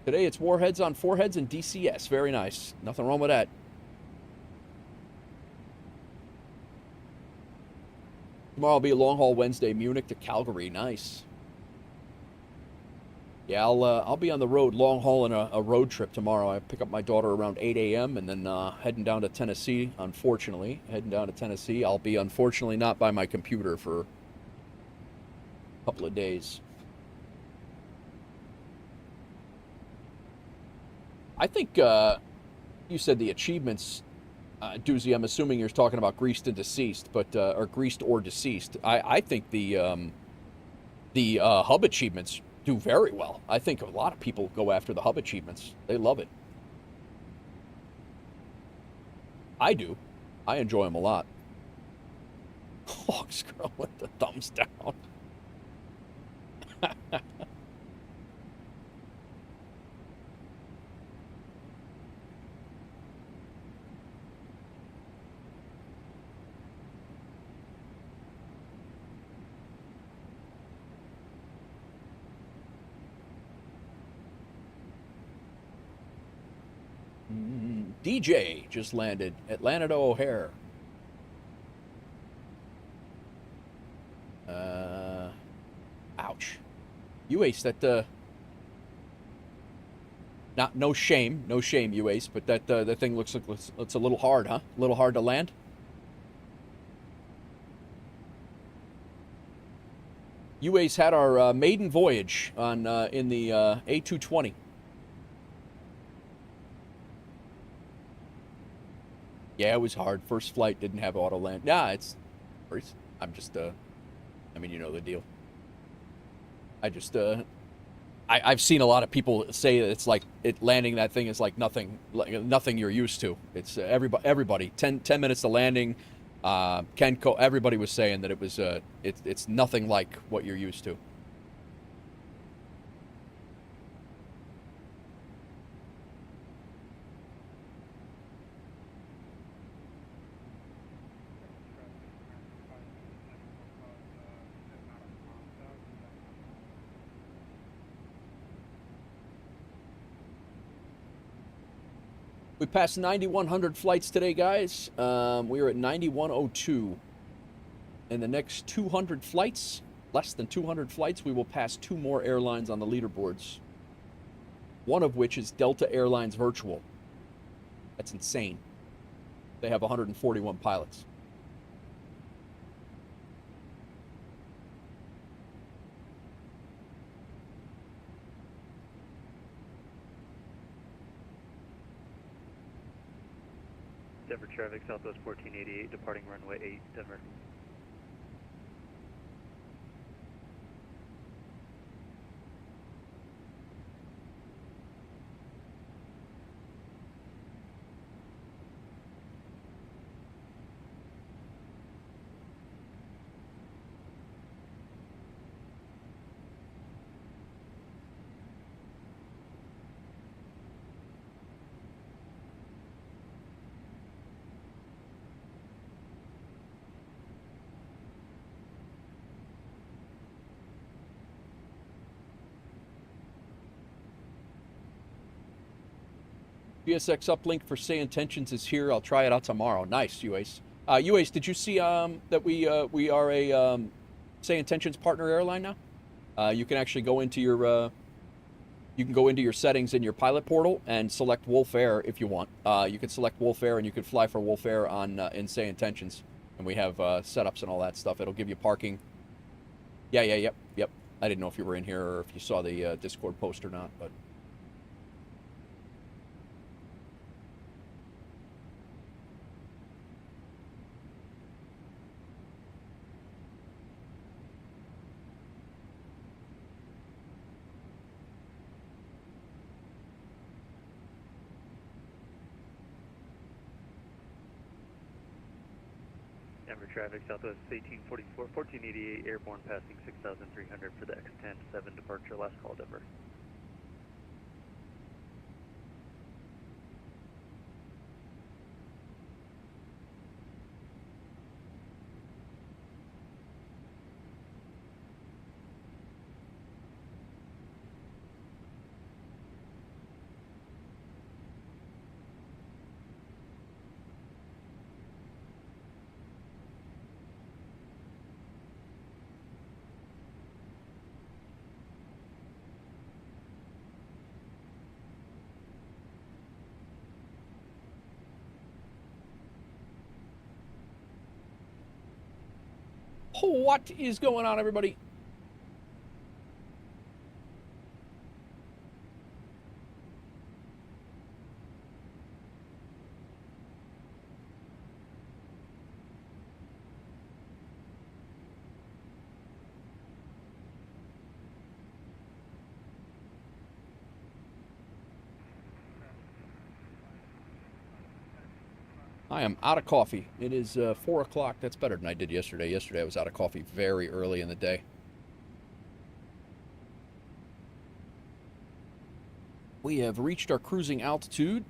Today it's warheads on foreheads and DCS. Very nice. Nothing wrong with that. Tomorrow will be a long haul Wednesday, Munich to Calgary. Nice. Yeah, I'll be on the road, long haul in a road trip tomorrow. I pick up my daughter around 8 a.m. and then heading down to Tennessee, unfortunately. Heading down to Tennessee. I'll be unfortunately not by my computer for a couple of days. I think you said the achievements, Doozy. I'm assuming you're talking about greased and deceased, but or greased or deceased. I think the hub achievements do very well. I think a lot of people go after the hub achievements. They love it. I do. I enjoy them a lot. Hawks girl with the thumbs down. DJ just landed. Atlanta to O'Hare. Ouch. You ace that, no shame, you ace, but that thing looks like it's a little hard, huh? A little hard to land? You ace had our maiden voyage on in the A220. Yeah, it was hard. First flight didn't have auto land. Nah, I'm just, I mean, you know the deal. I've seen a lot of people say that it's like landing that thing is like nothing you're used to. It's everybody 10 minutes to landing. Kenko, everybody was saying that it was it's nothing like what you're used to. We passed 9,100 flights today, guys. We are at 9,102. In the next 200 flights, less than 200 flights, we will pass 2 more airlines on the leaderboards. One of which is Delta Airlines Virtual. That's insane. They have 141 pilots. Denver traffic, Southwest 1488, departing runway 8, Denver. GSX uplink for Say Intentions is here. I'll try it out tomorrow. Nice, UACE. UACE, did you see that we are a Say Intentions partner airline now? You can actually go into your settings in your pilot portal and select WolfAir if you want. You can select WolfAir and you can fly for WolfAir on in Say Intentions, and we have setups and all that stuff. It'll give you parking. Yep. I didn't know if you were in here or if you saw the Discord post or not, but. Denver traffic, Southwest 1844, 1488, airborne passing 6,300 for the X10 7 departure, last call Denver. What is going on, everybody? I am out of coffee. It is 4 o'clock. That's better than I did yesterday. Yesterday I was out of coffee very early in the day. We have reached our cruising altitude.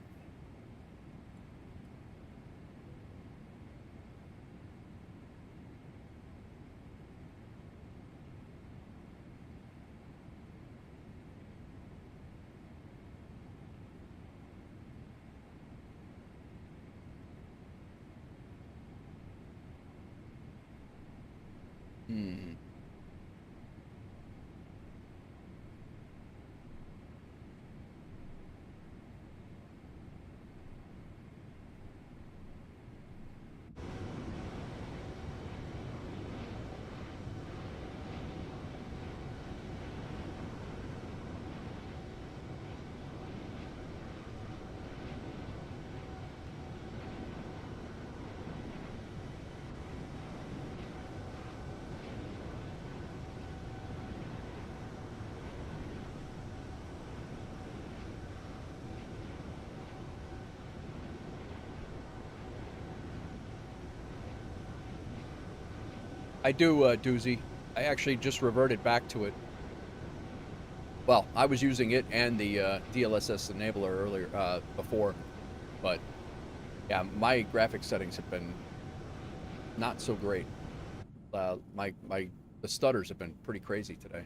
I do, Doozy. I actually just reverted back to it. Well, I was using it and the DLSS enabler earlier, before, but yeah, my graphics settings have been not so great. The stutters have been pretty crazy today.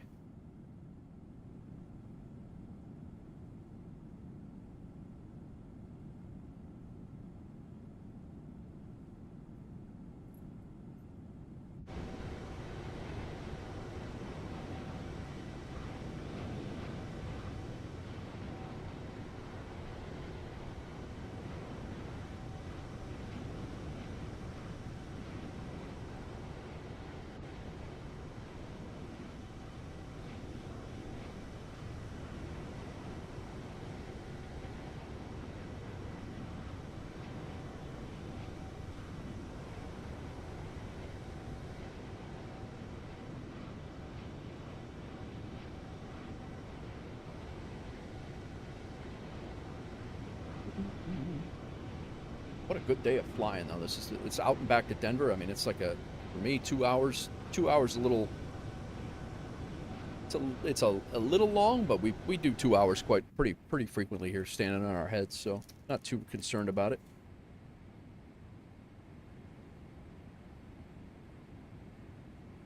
What a good day of flying, though. It's out and back to Denver. I mean, it's like for me, 2 hours. 2 hours a little. It's a little long, but we do 2 hours pretty frequently here, standing on our heads, so not too concerned about it.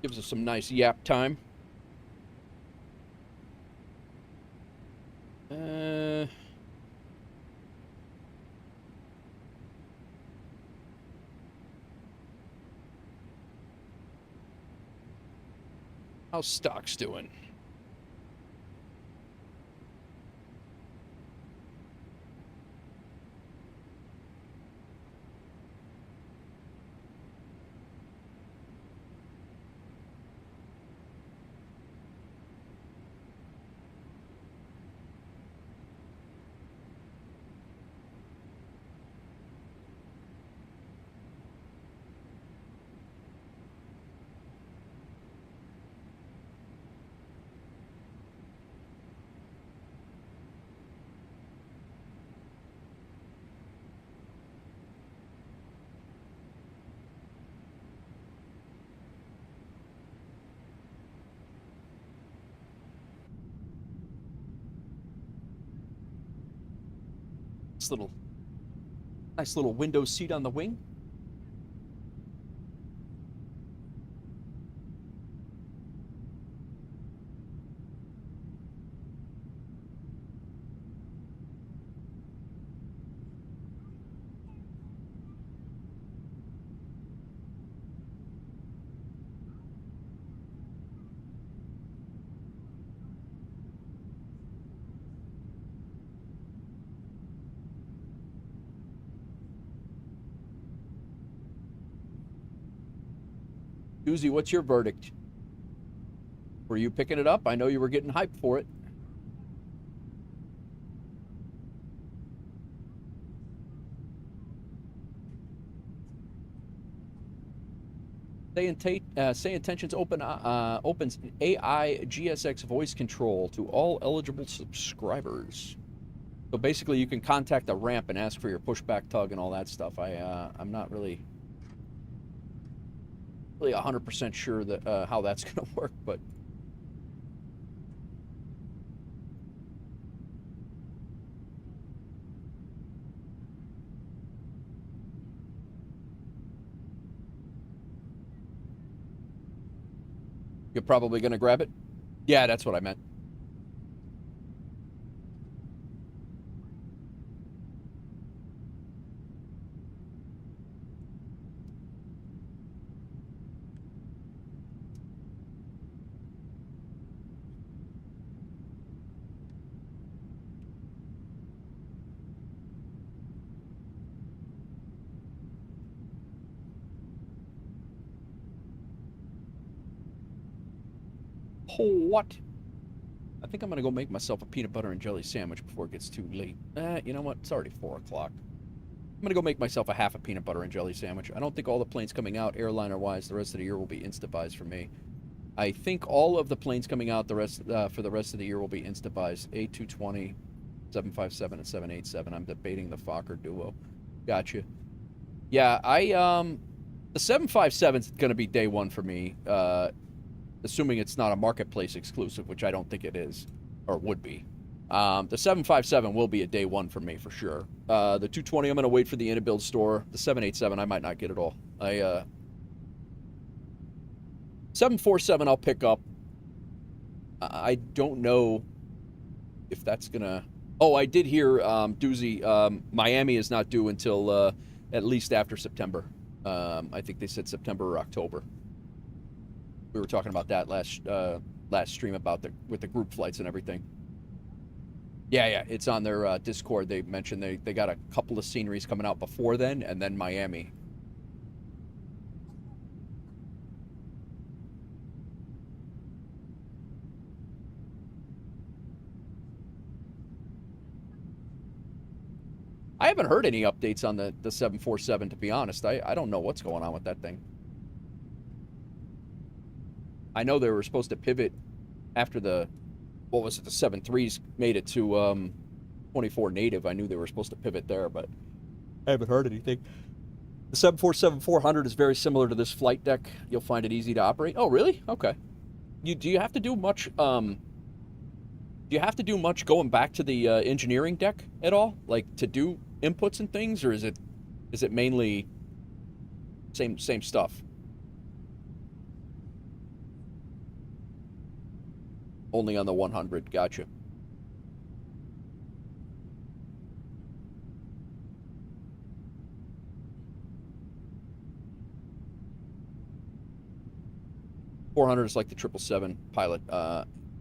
Gives us some nice yap time. How's stocks doing? Nice little window seat on the wing. Susie, what's your verdict? Were you picking it up? I know you were getting hyped for it. Say Intentions opens AI GSX voice control to all eligible subscribers. So basically, you can contact the ramp and ask for your pushback tug and all that stuff. I'm not really 100% sure that how that's going to work, but you're probably going to grab it? Yeah, that's what I meant. What? I think I'm gonna go make myself a peanut butter and jelly sandwich before it gets too late. You know what? It's already 4 o'clock. I'm gonna go make myself a half a peanut butter and jelly sandwich. I don't think all the planes coming out, airliner-wise, the rest of the year will be Insta-buys for me. I think all of the planes coming out for the rest of the year will be Insta-buys. A220, 757, and 787. I'm debating the Fokker duo. Gotcha. Yeah, the 757's gonna be day one for me. Assuming it's not a marketplace exclusive, which I don't think it is, or would be. The 757 will be a day one for me, for sure. The 220, I'm going to wait for the IniBuilds store. The 787, I might not get at all. 747, I'll pick up. I don't know if that's going to... Oh, I did hear, Doozy, Miami is not due until at least after September. I think they said September or October. We were talking about that last stream about with the group flights and everything. Yeah, it's on their Discord. They mentioned they got a couple of sceneries coming out before then, and then Miami. I haven't heard any updates on the 747, to be honest. I don't know what's going on with that thing. I know they were supposed to pivot after the 7.3s made it to 24 native. I knew they were supposed to pivot there, but I haven't heard anything. The 747-400 is very similar to this flight deck. You'll find it easy to operate. Oh, really? Okay. Do you have to do much? Do you have to do much going back to the engineering deck at all, like to do inputs and things, or is it mainly same stuff? Only on the 100. Gotcha. .400 is like the 777 pilot.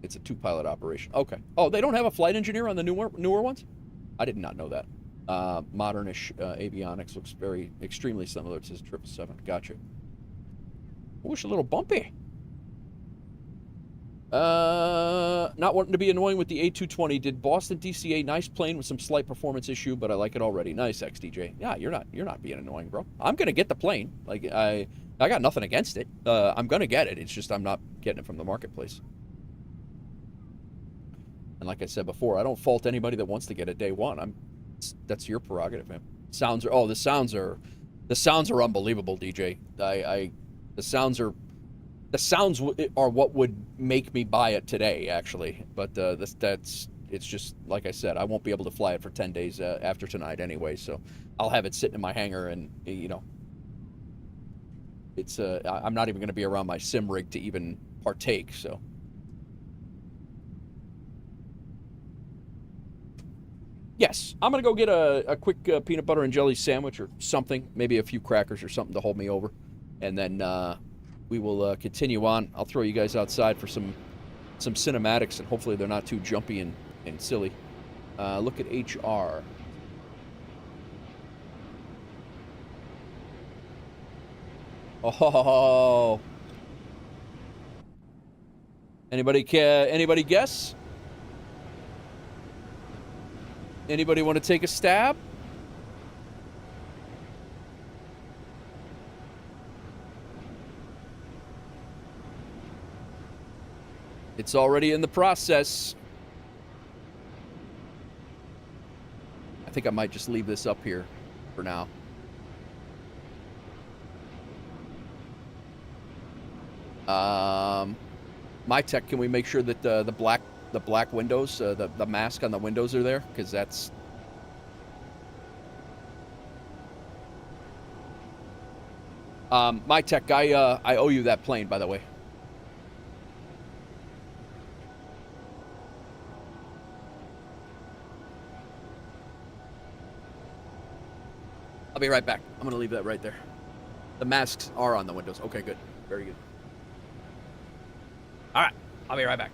It's a 2-pilot operation. Okay. Oh, they don't have a flight engineer on the newer ones? I did not know that. Modernish avionics looks extremely similar to the 777. Gotcha. Oh, it's a little bumpy. Not wanting to be annoying with the A220. Did Boston DCA, nice plane with some slight performance issue, but I like it already. Nice, XDJ. Yeah, you're not being annoying, bro. I'm gonna get the plane. Like I got nothing against it. I'm gonna get it. It's just I'm not getting it from the marketplace. And like I said before, I don't fault anybody that wants to get it day one. That's your prerogative, man. The sounds are unbelievable, DJ. The sounds are what would make me buy it today, actually. But It's just, like I said, I won't be able to fly it for 10 days after tonight anyway, so I'll have it sitting in my hangar, and, you know, it's, I'm not even going to be around my sim rig to even partake, so. Yes, I'm going to go get a quick peanut butter and jelly sandwich or something, maybe a few crackers or something to hold me over, and then we will continue on. I'll throw you guys outside for some cinematics, and hopefully they're not too jumpy and silly. Look at HR. Oh. Anybody guess? Anybody want to take a stab? It's already in the process. I think I might just leave this up here for now. My tech, can we make sure that the black windows, the mask on the windows are there? Because that's... my tech, I owe you that plane, by the way. I'll be right back. I'm going to leave that right there. The masks are on the windows. Okay, good. Very good. All right. I'll be right back.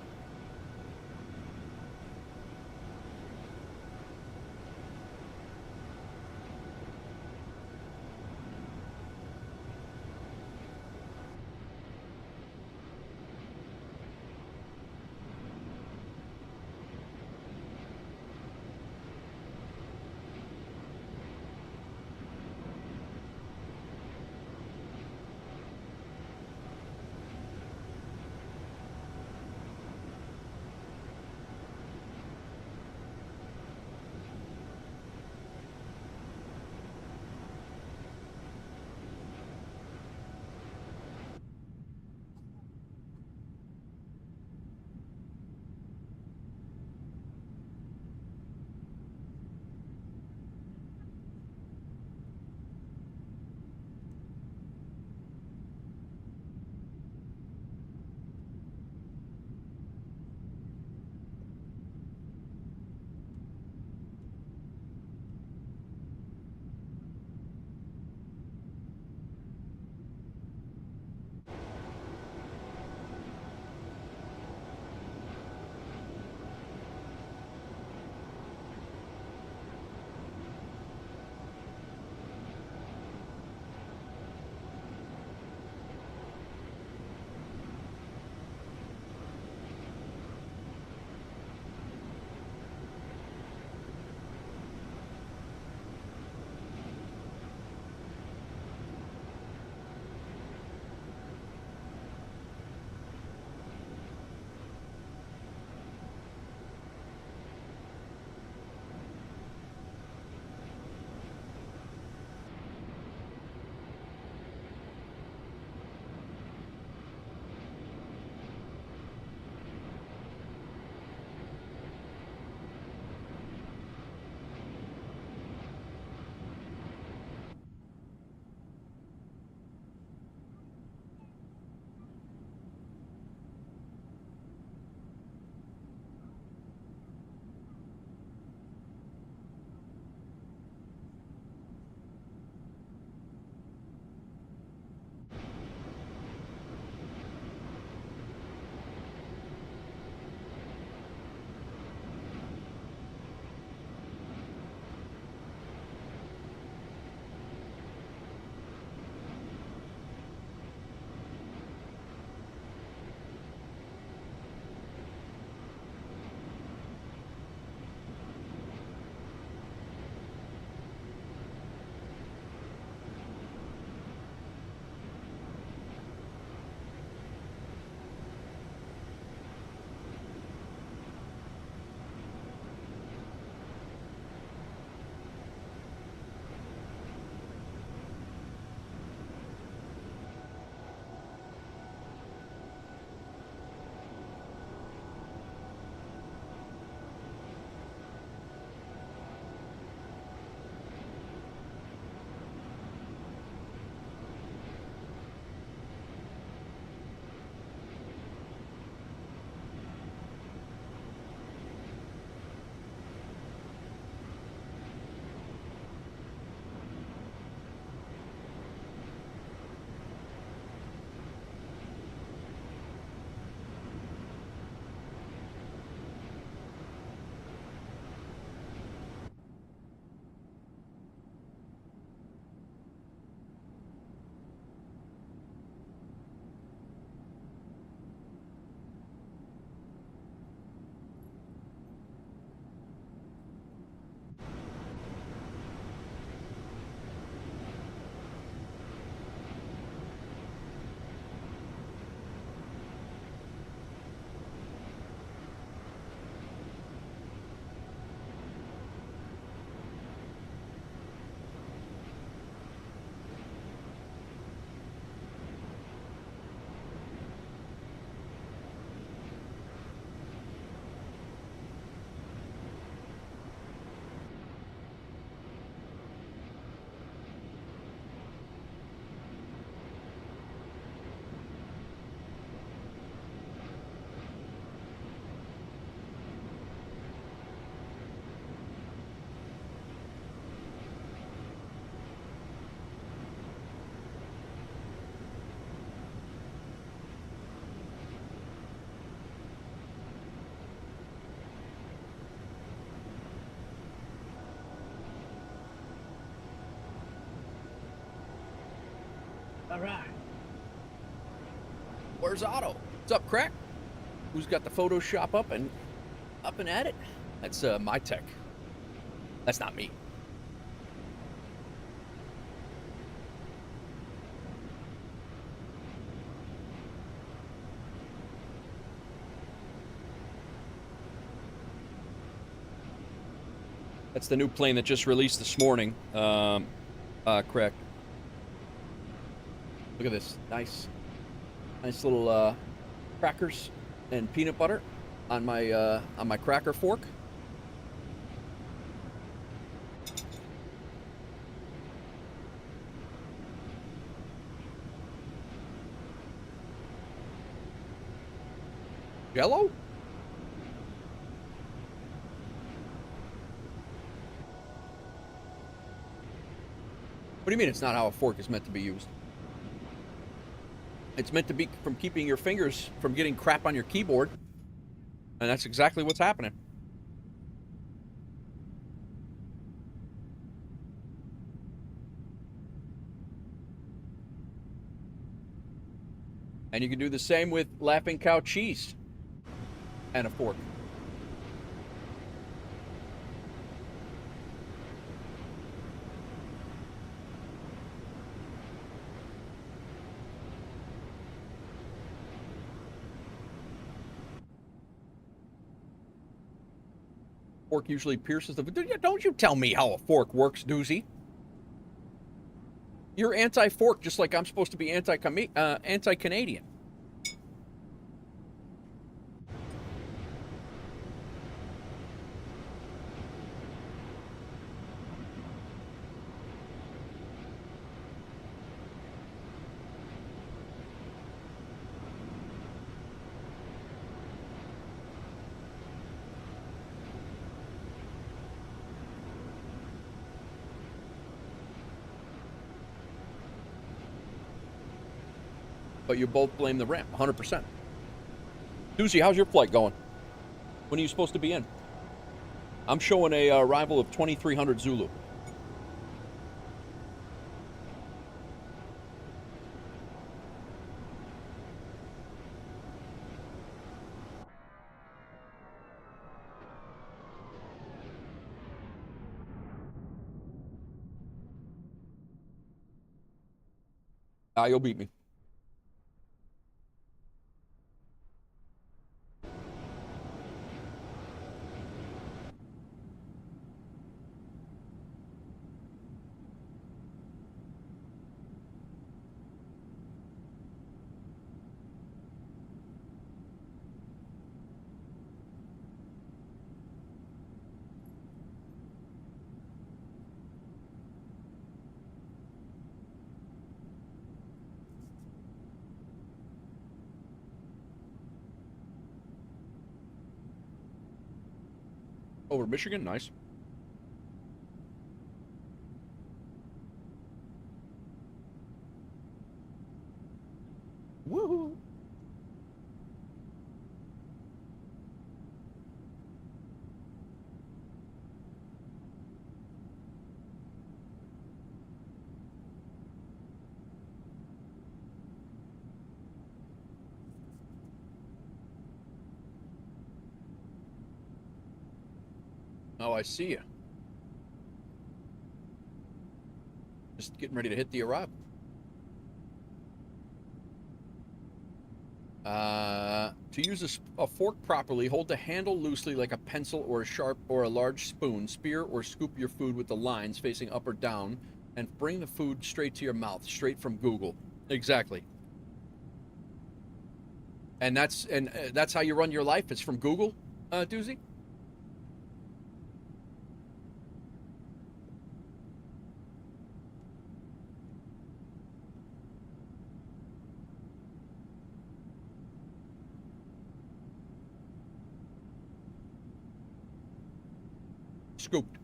All right. Where's Otto? What's up, Crack? Who's got the Photoshop up and at it? That's my tech. That's not me. That's the new plane that just released this morning. Correct. Look at this. Nice little crackers and peanut butter on my cracker fork. Jello? What do you mean it's not how a fork is meant to be used? It's meant to be from keeping your fingers from getting crap on your keyboard. And that's exactly what's happening. And you can do the same with Laughing Cow cheese and a fork. Fork usually pierces the... Don't you tell me how a fork works, Doozy. You're anti-fork, just like I'm supposed to be anti-Canadian. But you both blame the ramp, 100%. Doozy, how's your flight going? When are you supposed to be in? I'm showing a arrival of 2300 Zulu. You'll beat me. Over Michigan, nice. Woohoo! Oh, I see you. Just getting ready to hit the arrival. To use a fork properly, hold the handle loosely like a pencil or a sharp or a large spoon. Spear or scoop your food with the lines facing up or down, and bring the food straight to your mouth, straight from Google. Exactly. And that's how you run your life. It's from Google, Doozy? Scooped.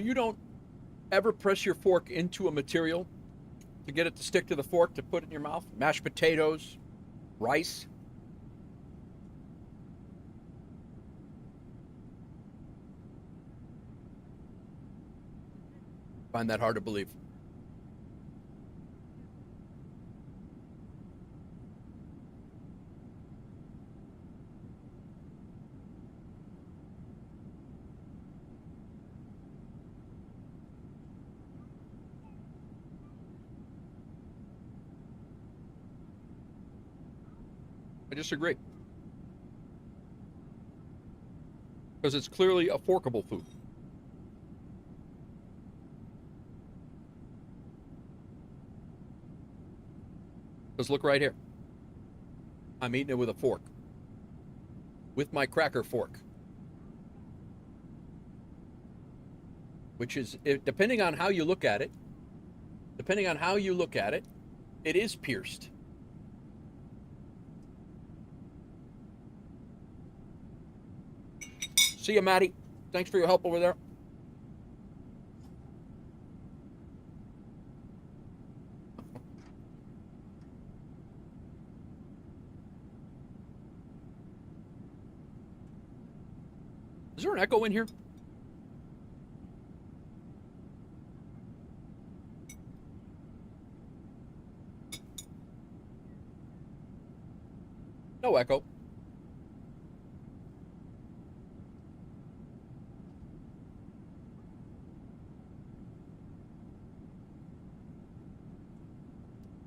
you don't ever press your fork into a material to get it to stick to the fork to put in your mouth? Mashed potatoes, rice. Find that hard to believe. I disagree. Because it's clearly a forkable food. Because look right here. I'm eating it with a fork. With my cracker fork. Which is, depending on how you look at it, it is pierced. See you, Maddie. Thanks for your help over there. Is there an echo in here? No echo.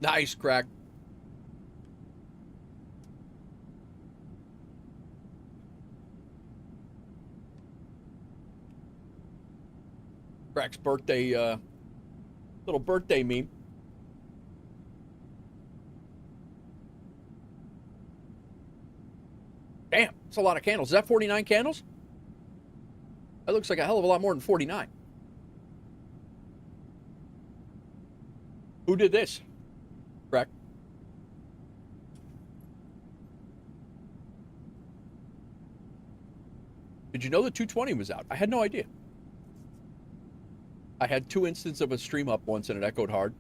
Nice, Crack. Crack's birthday, little birthday meme. Damn, that's a lot of candles. Is that 49 candles? That looks like a hell of a lot more than 49. Who did this? Crack. Did you know the 220 was out? I had no idea. I had 2 instances of a stream up once and it echoed hard.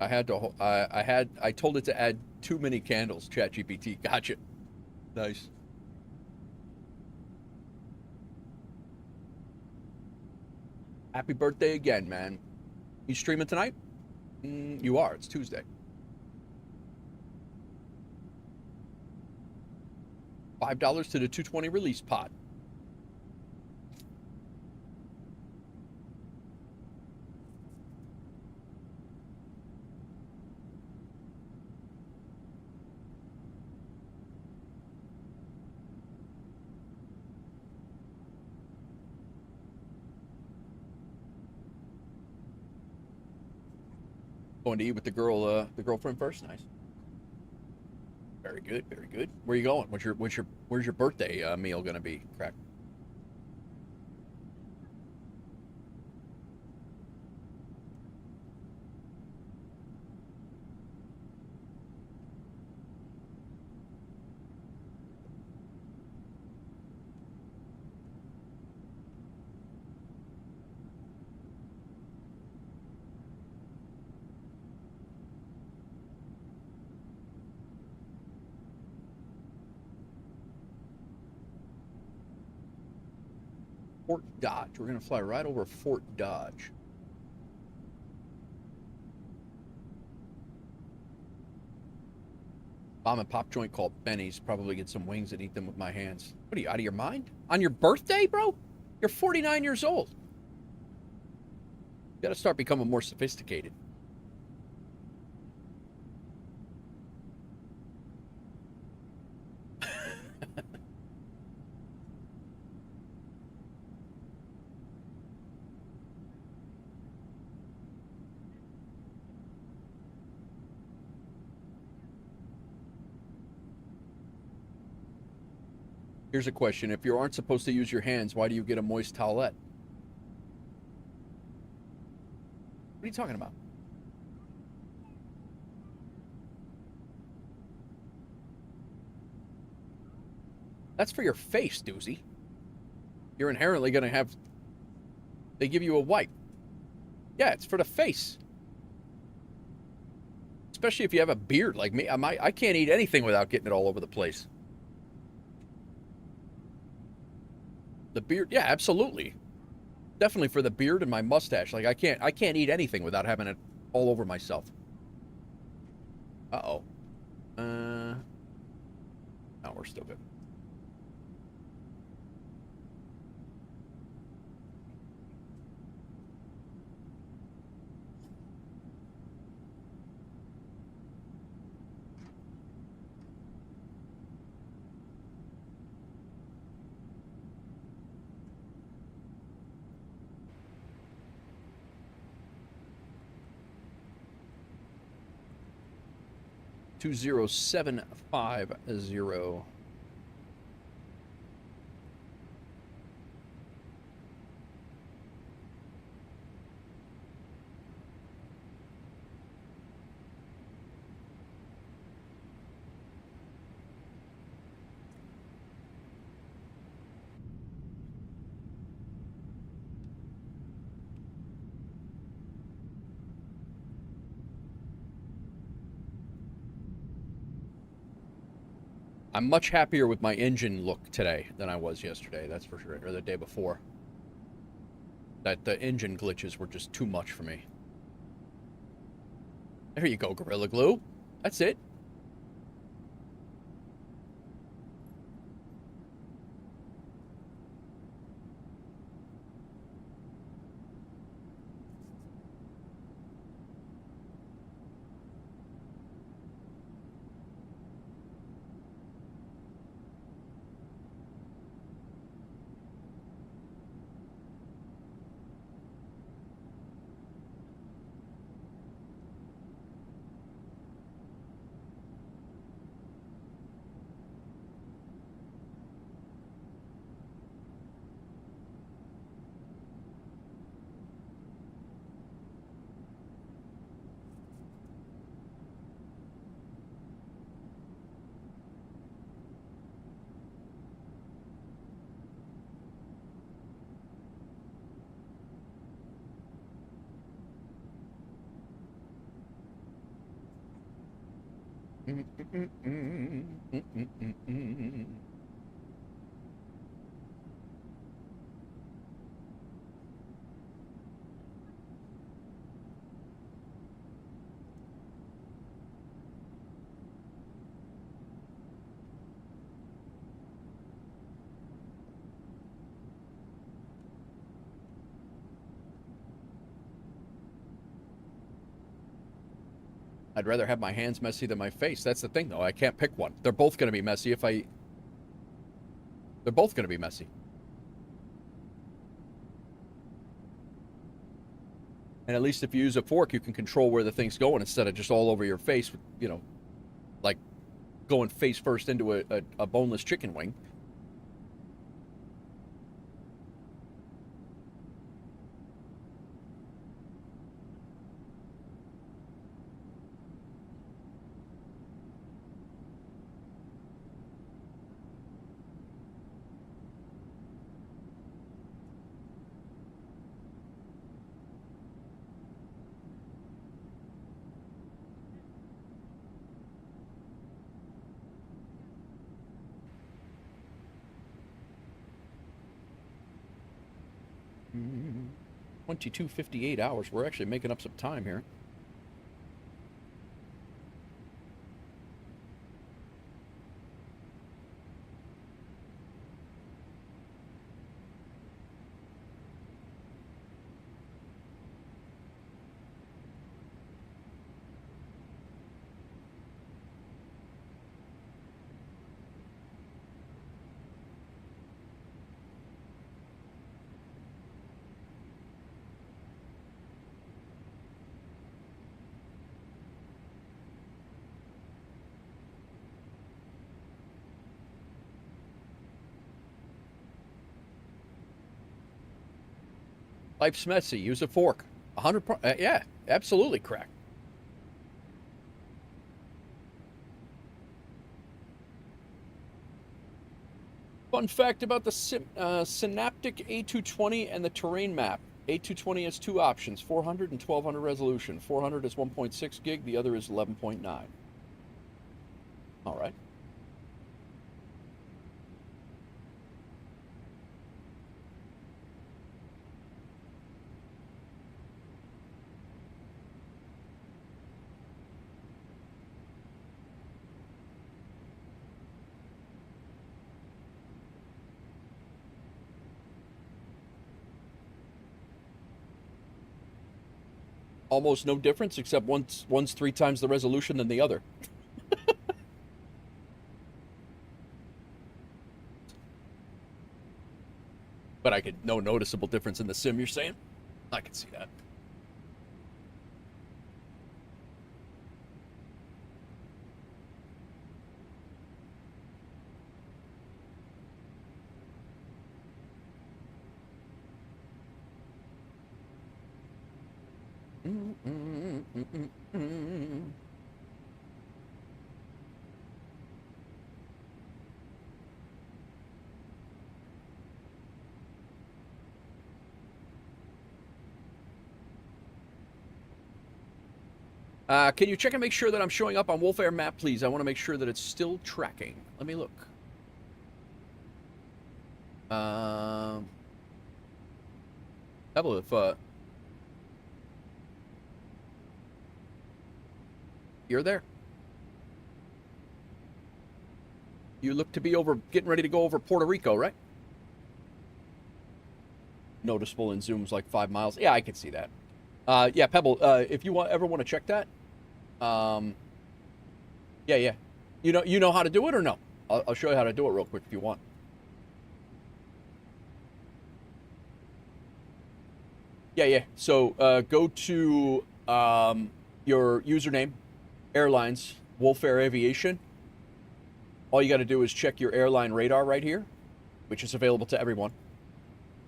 I told it to add too many candles, ChatGPT. Gotcha. Nice. Happy birthday again, man. You streaming tonight? You are. It's Tuesday. $5 to the 220 release pot. Going to eat with the girlfriend first. Nice. Very good, very good. Where are you going? Where's your birthday meal gonna be? Crack. Fort Dodge. We're going to fly right over Fort Dodge. Bomb and pop joint called Benny's. Probably get some wings and eat them with my hands. What are you, out of your mind? On your birthday, bro? You're 49 years old. You got to start becoming more sophisticated. Here's a question. If you aren't supposed to use your hands, why do you get a moist towelette? What are you talking about? That's for your face, doozy. You're inherently going to have They give you a wipe. Yeah, it's for the face. Especially if you have a beard like me. I can't eat anything without getting it all over the place. The beard, yeah, absolutely. Definitely for the beard and my mustache. Like I can't eat anything without having it all over myself. Uh-oh. No, we're still good. Two 0750. I'm much happier with my engine look today than I was yesterday, that's for sure, or the day before. That the engine glitches were just too much for me. There you go, Gorilla Glue. That's it. I'd rather have my hands messy than my face. That's the thing, though. I can't pick one. They're both going to be messy if I... They're both going to be messy. And at least if you use a fork, you can control where the thing's going instead of just all over your face, you know, like going face first into a boneless chicken wing. Mm-hmm. 22:58 hours. We're actually making up some time here. Life's messy. Use a fork. 100%. Yeah, absolutely correct. Fun fact about the Synaptic A220 and the terrain map. A220 has two options, 400 and 1200 resolution. 400 is 1.6 gig, the other is 11.9. All right. Almost no difference, except one's 3 times the resolution than the other. But I could no noticeable difference in the sim, you're saying? I can see that. Can you check and make sure that I'm showing up on WolfAir map, please? I want to make sure that it's still tracking. Let me look. Double if you're there. You look to be getting ready to go over Puerto Rico, right? Noticeable in zooms like 5 miles. Yeah, I can see that. Yeah, Pebble, if you ever want to check that, yeah. You know how to do it or no? I'll show you how to do it real quick if you want. Yeah. So go to your username, airlines, WolfAir Aviation. All you got to do is check your airline radar right here, which is available to everyone.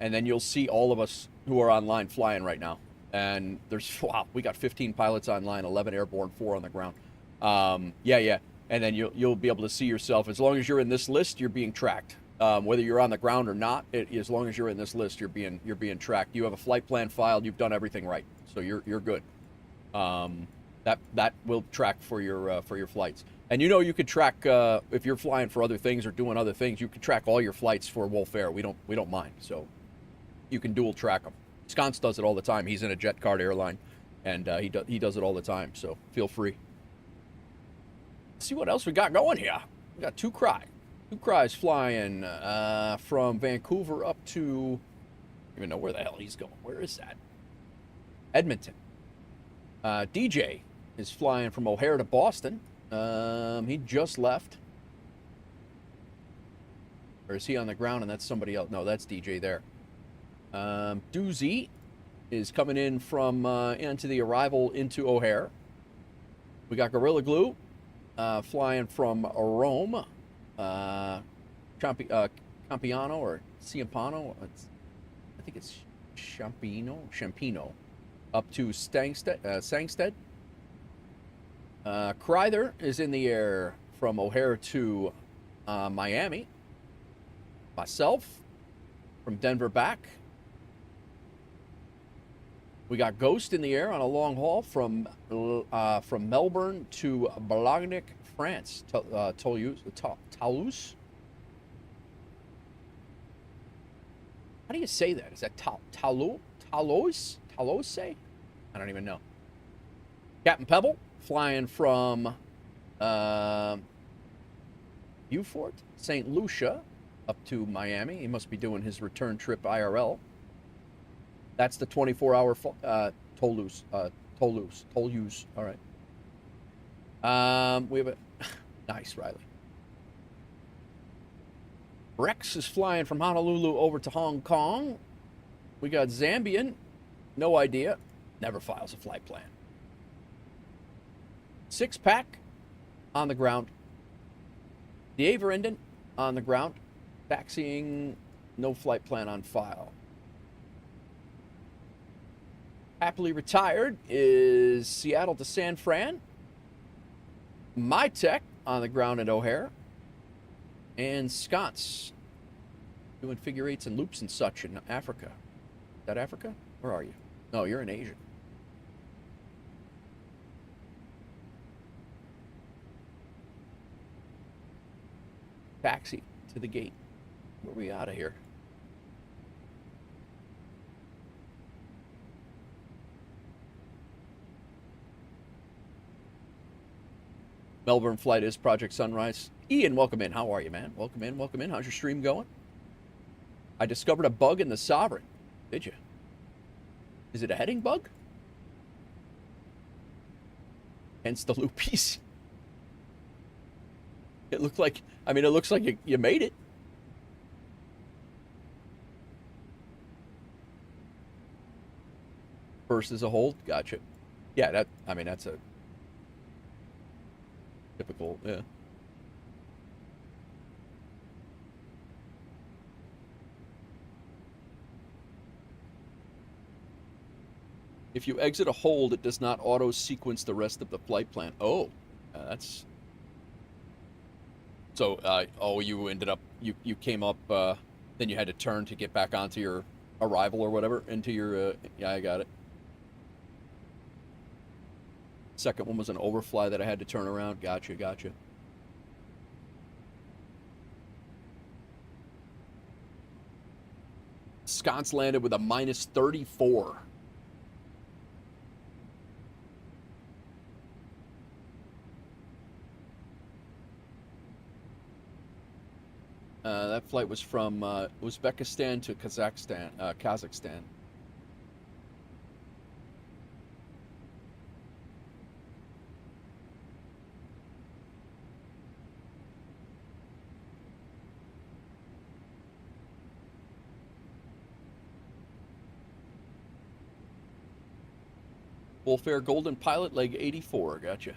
And then you'll see all of us who are online flying right now. And we got 15 pilots online, 11 airborne, 4 on the ground. Yeah. And then you'll be able to see yourself. As long as you're in this list, you're being tracked. Whether you're on the ground or not, as long as you're in this list, you're being tracked. You have a flight plan filed. You've done everything right, so you're good. That will track for your flights. And you could track if you're flying for other things or doing other things. You can track all your flights for WolfAir. We don't mind. So you can dual track them. Sconce does it all the time. He's in a jet card airline, and he does it all the time. So feel free. Let's see what else we got going here. We got two Cries flying from Vancouver up to, I don't even know where the hell he's going. Where is that? Edmonton. DJ is flying from O'Hare to Boston. He just left. Or is he on the ground and that's somebody else? No, that's DJ there. Doozy is coming in from into the arrival into O'Hare. We got Gorilla Glue flying from Rome. Campiano or Ciampano. I think it's Champino. Up to Sangstead. Kreither is in the air from O'Hare to Miami. Myself from Denver back. We got Ghost in the air on a long haul from Melbourne to Blagnac, France. Toulouse. How do you say that? Is that Toulouse? I don't even know. Captain Pebble flying from Beaufort, St. Lucia, up to Miami. He must be doing his return trip IRL. That's the 24-hour Toulouse. All right. We have a nice, Riley. Rex is flying from Honolulu over to Hong Kong. We got Zambian. No idea. Never files a flight plan. 6-pack on the ground. The Averinden on the ground. Taxiing. No flight plan on file. Happily retired is Seattle to San Fran. My Tech on the ground at O'Hare. And Sconce doing figure eights and loops and such in Africa. Is that Africa? Where are you? No, you're in Asia. Taxi to the gate. Where are we out of here? Melbourne flight is Project Sunrise. Ian, welcome in. How are you, man? Welcome in, welcome in. How's your stream going? I discovered a bug in the Sovereign. Did you? Is it a heading bug? Hence the loopies. It looked like, I mean, it looks like you made it. First is a hold. Gotcha. Yeah, that, I mean, that's a typical, yeah. If you exit a hold, it does not auto-sequence the rest of the flight plan. Oh, that's... So, oh, you ended up, you came up, then you had to turn to get back onto your arrival or whatever, into your, yeah, I got it. Second one was an overfly that I had to turn around. Gotcha, gotcha. Sconce landed with a minus 34. That flight was from Uzbekistan to Kazakhstan. WolfAir Golden Pilot, leg 84. Gotcha.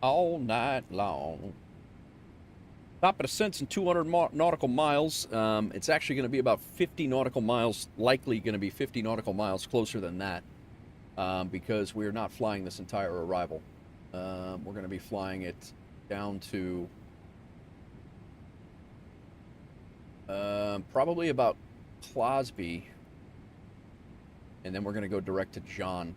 All night long. Top of the cents in 200 nautical miles. It's actually going to be about 50 nautical miles, likely going to be 50 nautical miles closer than that, because we're not flying this entire arrival. We're going to be flying it down to probably about Closby, and then we're going to go direct to John.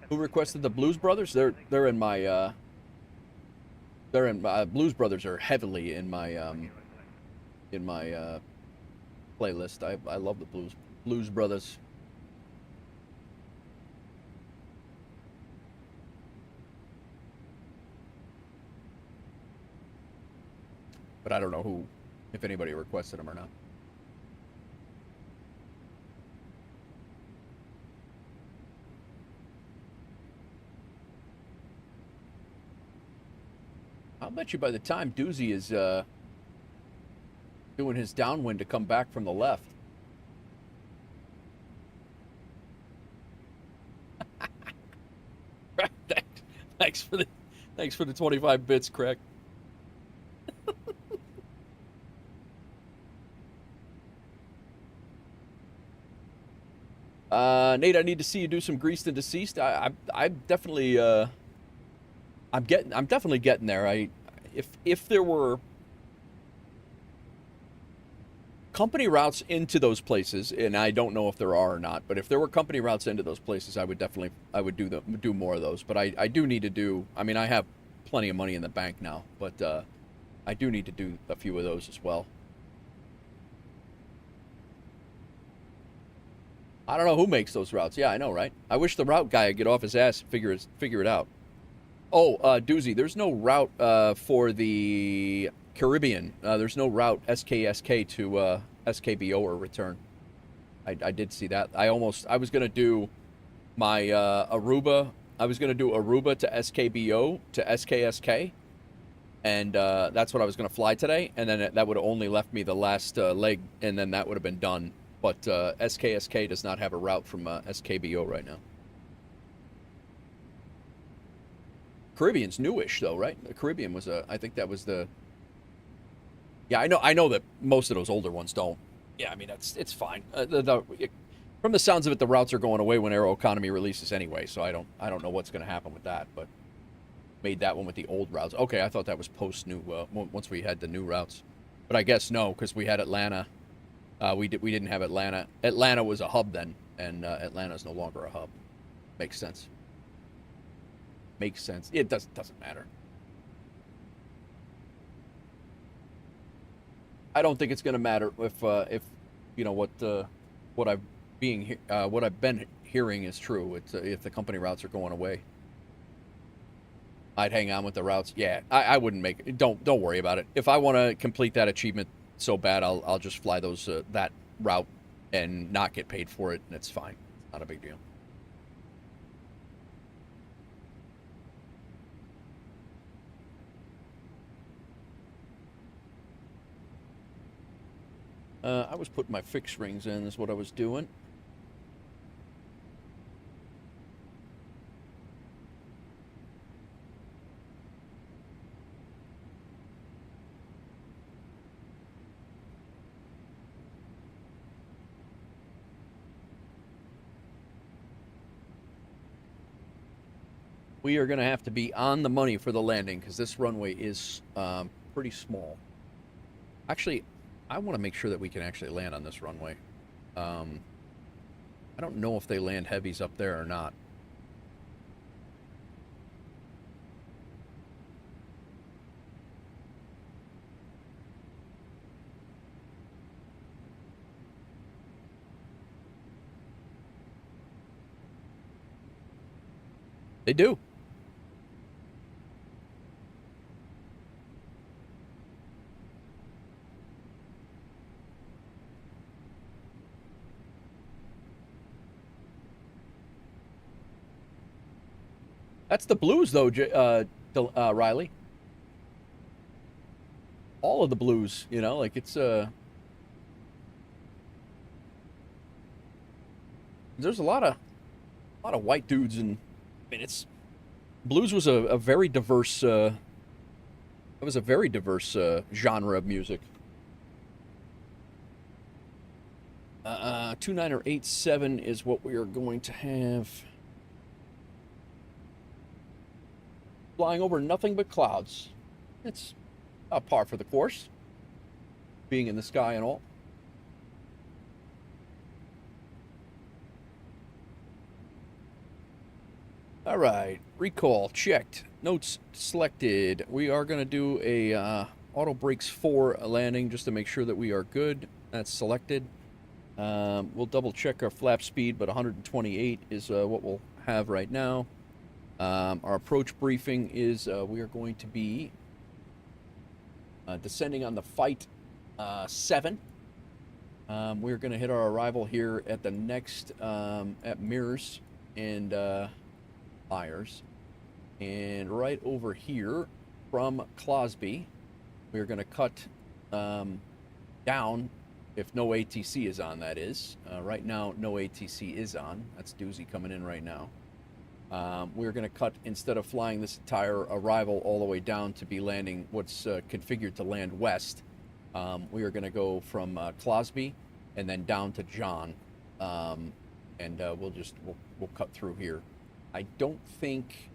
Who requested the Blues Brothers? They're in my Blues Brothers are heavily in my playlist. I love the Blues Brothers. But I don't know if anybody requested them or not. I'll bet you by the time Doozy is doing his downwind to come back from the left. Thanks for the 25 bits, Craig. Nate, I need to see you do some greased and deceased. I definitely I'm definitely getting there. If there were company routes into those places, and I don't know if there are or not, but if there were company routes into those places, I would do more of those. But I do need to do. I mean, I have plenty of money in the bank now, but I do need to do a few of those as well. I don't know who makes those routes. Yeah, I know, right? I wish the route guy would get off his ass and figure it out. Oh, Doozy, there's no route for the Caribbean. There's no route SKSK to SKBO or return. I did see that. I was going to do my Aruba. I was going to do Aruba to SKBO to SKSK. And that's what I was going to fly today. And then that would have only left me the last leg, and then that would have been done. But SKSK does not have a route from SKBO right now. Caribbean's newish though, right? The Caribbean was I think that was the. Yeah, I know that most of those older ones don't. Yeah, I mean it's fine. From the sounds of it, the routes are going away when Aeroconomy releases anyway, so I don't know what's going to happen with that. But made that one with the old routes. Okay, I thought that was post new. Once we had the new routes, but I guess no, because we had Atlanta. We didn't have Atlanta. Atlanta was a hub then, and Atlanta is no longer a hub. Makes sense. Makes sense. It doesn't matter. I don't think it's going to matter if you know what I've been hearing is true. It's if the company routes are going away, I'd hang on with the routes. Yeah, I wouldn't make it. Don't worry about it. If I want to complete that achievement so bad, I'll just fly those that route and not get paid for it, and it's fine. Not a big deal. I was putting my fixed rings in, is what I was doing. We are going to have to be on the money for the landing because this runway is pretty small. Actually, I want to make sure that we can actually land on this runway. I don't know if they land heavies up there or not. They do. That's the blues, though, Riley. All of the blues, you know, like it's there's a lot of white dudes, and I mean it's blues was a very diverse. It was a very diverse genre of music. 2987 is what we are going to have. Flying over nothing but clouds. It's a par for the course. Being in the sky and all. All right, recall checked. Notes selected. We are going to do a auto brakes 4 landing just to make sure that we are good. That's selected. We'll double check our flap speed, but 128 is what we'll have right now. Our approach briefing is we are going to be descending on the Fight 7. We're going to hit our arrival here at the next at Mirrors and Myers, and right over here from Closby, we're going to cut down if no ATC is on. That is right now no ATC is on. That's Doozy coming in right now. We're going to cut, instead of flying this entire arrival all the way down to be landing what's configured to land west, we are going to go from Closby and then down to John, and we'll cut through here. I don't think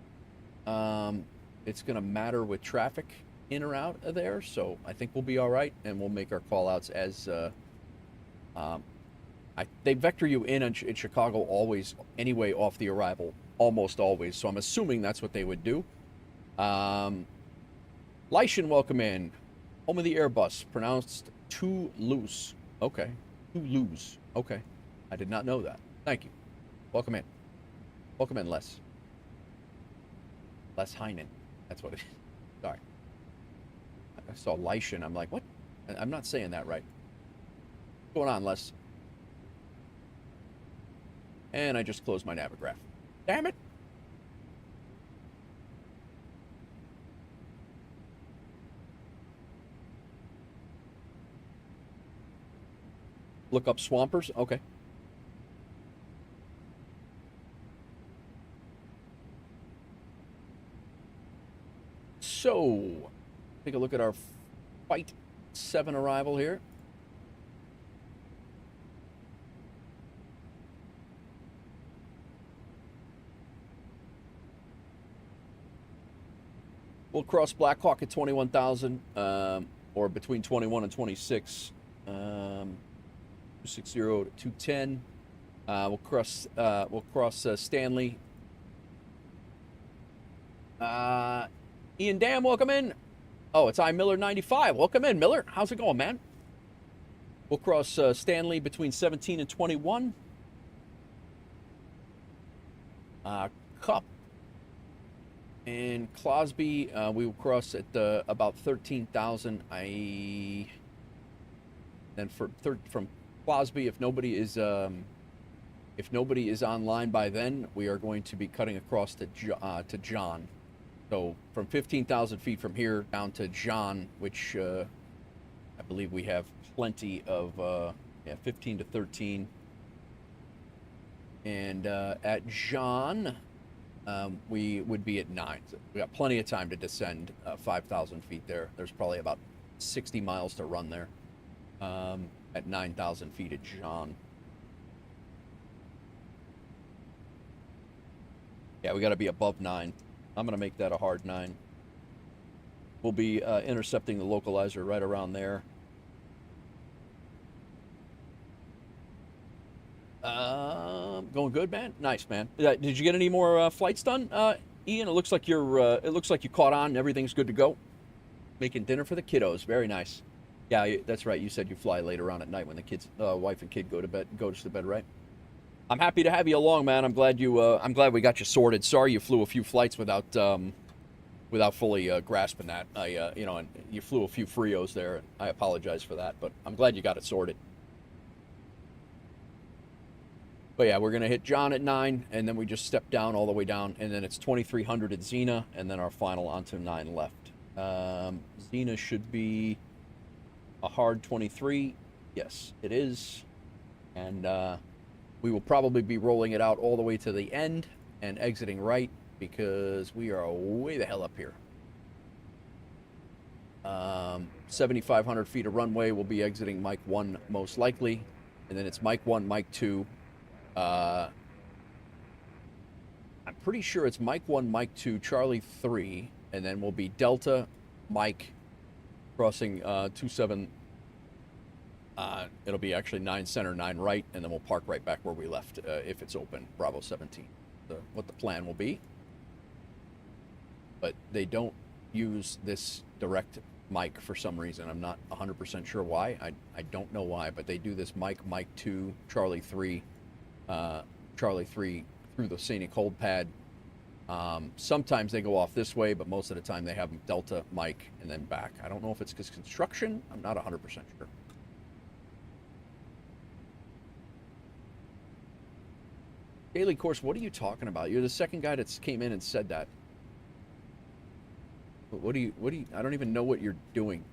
it's going to matter with traffic in or out of there, so I think we'll be all right, and we'll make our call-outs as they vector you in Chicago always anyway off the arrival. Almost always, so I'm assuming that's what they would do. Lycian, welcome in. Home of the Airbus, pronounced Toulouse. Okay, Toulouse. Okay, I did not know that. Thank you. Welcome in. Welcome in, Les. Les Heinen. That's what it is. Sorry. I saw Lycian. I'm like, what? I'm not saying that right. What's going on, Les? And I just closed my Navigraph. Damn it! Look up Swampers? Okay. So, take a look at our Flight 7 arrival here. We'll cross Black Hawk at 21,000, or between 21 and 26. 260 to 210. We'll cross Stanley. Ian Dam, welcome in. Oh, it's I Miller 95. Welcome in, Miller. How's it going, man? We'll cross Stanley between 17 and 21. Cup and Closby, we will cross at about 13,000. Then from Closby, if nobody is online by then, we are going to be cutting across to John. So from 15,000 feet from here down to John, which I believe we have plenty of 15 to 13. And at John, we would be at 9. So we got plenty of time to descend 5,000 feet there. There's probably about 60 miles to run there at 9,000 feet at John. Yeah, we got to be above 9. I'm going to make that a hard 9. We'll be intercepting the localizer right around there. Going good, man. Nice, man. Did you get any more flights done, Ian? It looks like you're. It looks like you caught on. Everything's good to go. Making dinner for the kiddos. Very nice. Yeah, that's right. You said you fly later on at night when the kids, wife and kid go to bed. Go to bed, right? I'm happy to have you along, man. I'm glad you. I'm glad we got you sorted. Sorry you flew a few flights without fully grasping that. And you flew a few Frios there. I apologize for that, but I'm glad you got it sorted. But yeah, we're gonna hit John at 9, and then we just step down all the way down, and then it's 2,300 at Xena, and then our final onto 9 left. Xena should be a hard 23. Yes, it is, and we will probably be rolling it out all the way to the end and exiting right because we are way the hell up here. 7,500 feet of runway. We'll be exiting Mike 1 most likely, and then it's Mike 1, Mike 2. I'm pretty sure it's Mike 1, Mike 2, Charlie 3, and then we'll be Delta, Mike, crossing 27. It'll be actually 9 center, 9 right, and then we'll park right back where we left if it's open, Bravo 17. So what the plan will be. But they don't use this direct mic for some reason. I'm not 100% sure why. I don't know why, but they do this Mike 2, Charlie 3, Charlie 3 through the scenic hold pad. Sometimes they go off this way, but most of the time they have them Delta, Mike, and then back. I don't know if it's because construction. I'm not 100% sure. Daily course, what are you talking about? You're the second guy that came in and said that. What do you, I don't even know what you're doing.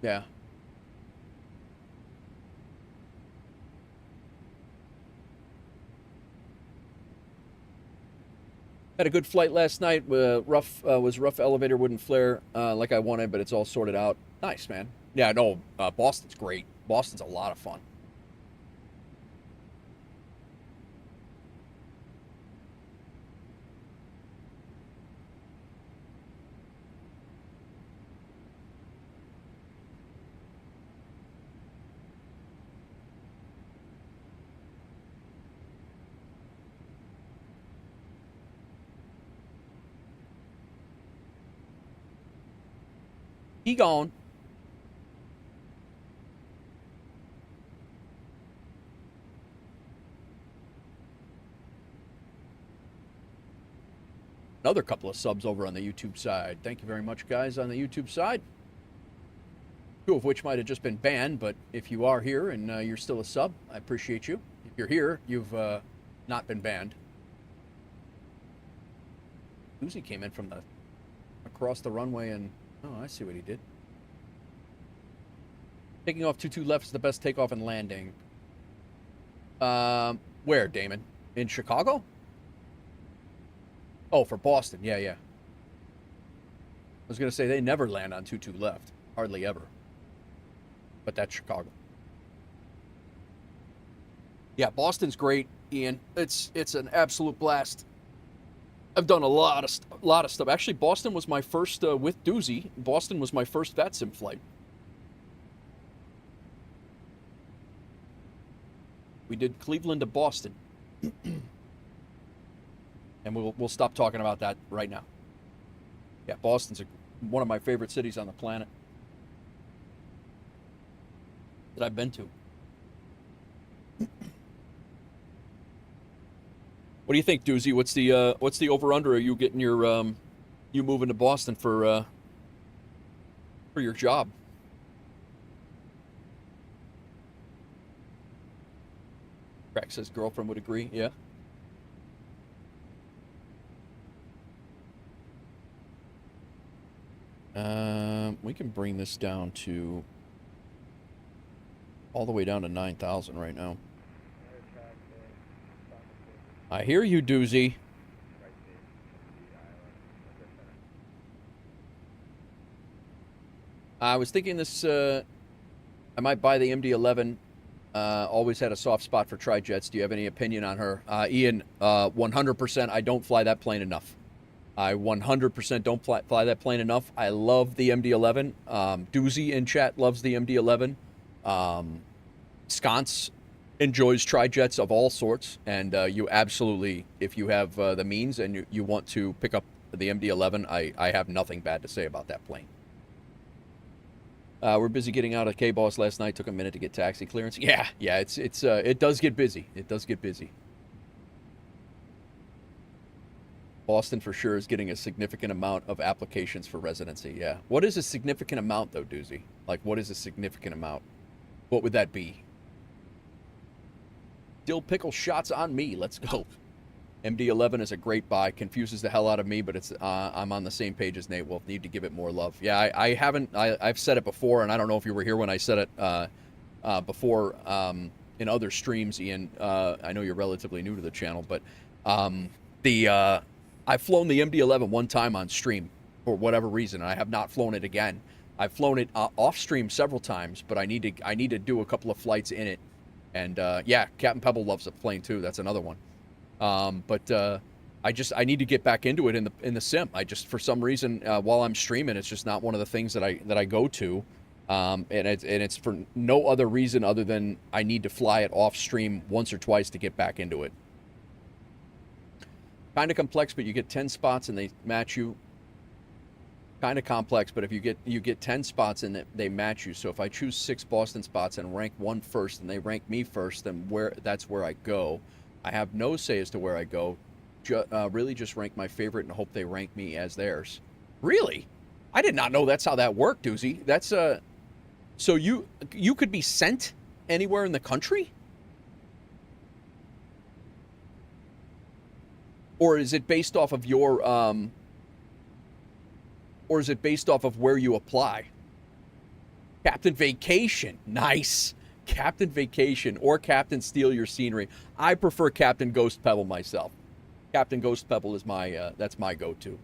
Yeah. Had a good flight last night. Rough elevator, wouldn't flare like I wanted, but it's all sorted out. Nice, man. Yeah, no, Boston's great. Boston's a lot of fun. He gone. Another couple of subs over on the YouTube side. Thank you very much, guys, on the YouTube side. 2 of which might have just been banned, but if you are here and you're still a sub, I appreciate you. If you're here, you've not been banned. Uzi came in from across the runway and... Oh, I see what he did. Taking off 22 left is the best takeoff and landing. Where, Damon? In Chicago? Oh, for Boston. Yeah, yeah. I was going to say they never land on 22 left. Hardly ever. But that's Chicago. Yeah, Boston's great, Ian. It's an absolute blast. I've done a lot of stuff. Actually, Boston was my first with Doozy. Boston was my first VATSIM flight. We did Cleveland to Boston. And we'll stop talking about that right now. Yeah, Boston's one of my favorite cities on the planet that I've been to. What do you think, Doozy? What's the over/under? Are you getting your you moving to Boston for your job? Crack says girlfriend would agree. Yeah. We can bring this down to all the way down to 9,000 right now. I hear you, Doozy. I was thinking this, I might buy the MD-11. Always had a soft spot for tri-jets. Do you have any opinion on her? Ian, 100%, I don't fly that plane enough. I 100% don't fly that plane enough. I love the MD-11. Doozy in chat loves the MD-11. Sconce enjoys tri-jets of all sorts, and you absolutely, if you have the means and you want to pick up the MD-11, I have nothing bad to say about that plane. We're busy getting out of K-Boss last night. Took a minute to get taxi clearance. Yeah, it does get busy. It does get busy. Boston for sure is getting a significant amount of applications for residency. Yeah. What is a significant amount though, Doozy? Like, what is a significant amount? What would that be? Dill pickle shots on me. Let's go. MD-11 is a great buy. Confuses the hell out of me, but it's I'm on the same page as Nate Wolf. Need to give it more love. Yeah, I've said it before, and I don't know if you were here when I said it before in other streams, Ian. I know you're relatively new to the channel, but I've flown the MD-11 one time on stream for whatever reason, and I have not flown it again. I've flown it off stream several times, but I need to do a couple of flights in it. And yeah, Captain Pebble loves the plane too. That's another one. But I need to get back into it in the sim. I just, for some reason, while I'm streaming, it's just not one of the things that I go to. And it's for no other reason other than I need to fly it off stream once or twice to get back into it. Kind of complex, but you get 10 spots and they match you. Kind of complex, but if you get 10 spots and they match you. So if I choose 6 Boston spots and rank one first and they rank me first, then that's where I go. I have no say as to where I go. Really just rank my favorite and hope they rank me as theirs. Really? I did not know that's how that worked, Doozy. That's so you could be sent anywhere in the country? Or is it based off of your or is it based off of where you apply? Captain Vacation. Nice. Captain Vacation or Captain Steal Your Scenery. I prefer Captain Ghost Pebble myself. Captain Ghost Pebble is my that's my go-to.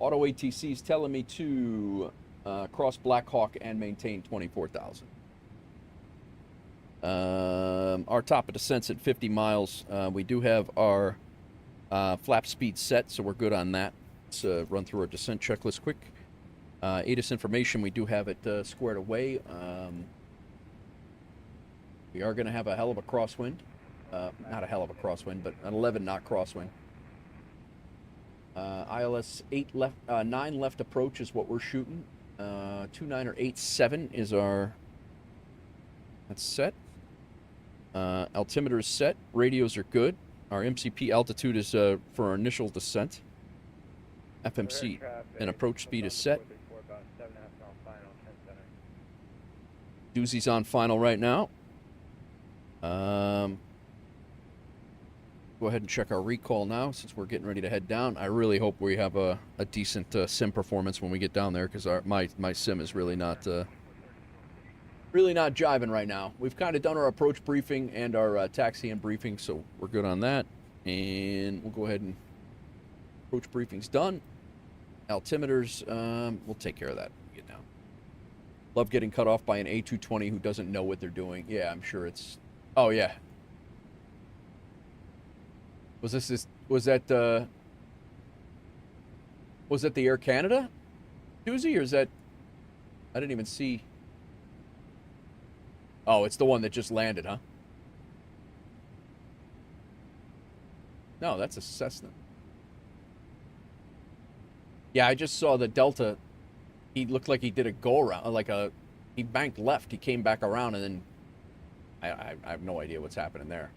Auto ATC is telling me to cross Black Hawk and maintain 24,000. Our top of descent's at 50 miles. We do have our flap speed set, so we're good on that. Let's run through our descent checklist quick. ATIS information, we do have it squared away. We are going to have a hell of a crosswind. Not a hell of a crosswind, but an 11 knot crosswind. ILS 9 left approach is what we're shooting. 29 or 87 is our, that's set. Altimeter is set. Radios are good. Our MCP altitude is for our initial descent. FMC and approach speed is set. Doozy's on final right now. Go ahead and check our recall now since we're getting ready to head down. I really hope we have a decent sim performance when we get down there, because my sim is really not jiving right now. We've kind of done our approach briefing and our taxi and briefing, so we're good on that. And we'll go ahead and approach briefing's done. Altimeters, we'll take care of that when we get down. Love getting cut off by an A220 who doesn't know what they're doing. Yeah, I'm sure it's... Oh, yeah. Was that the Air Canada doozy, or is that... I didn't even see... Oh, it's the one that just landed, huh? No, that's a Cessna. Yeah, I just saw the Delta. He looked like he did a go-around, he banked left. He came back around, and then... I have no idea what's happening there.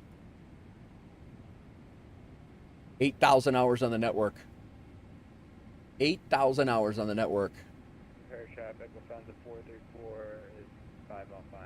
8,000 hours on the network. 8,000 hours on the network. Air traffic, Lufthansa 434 is 5 on final.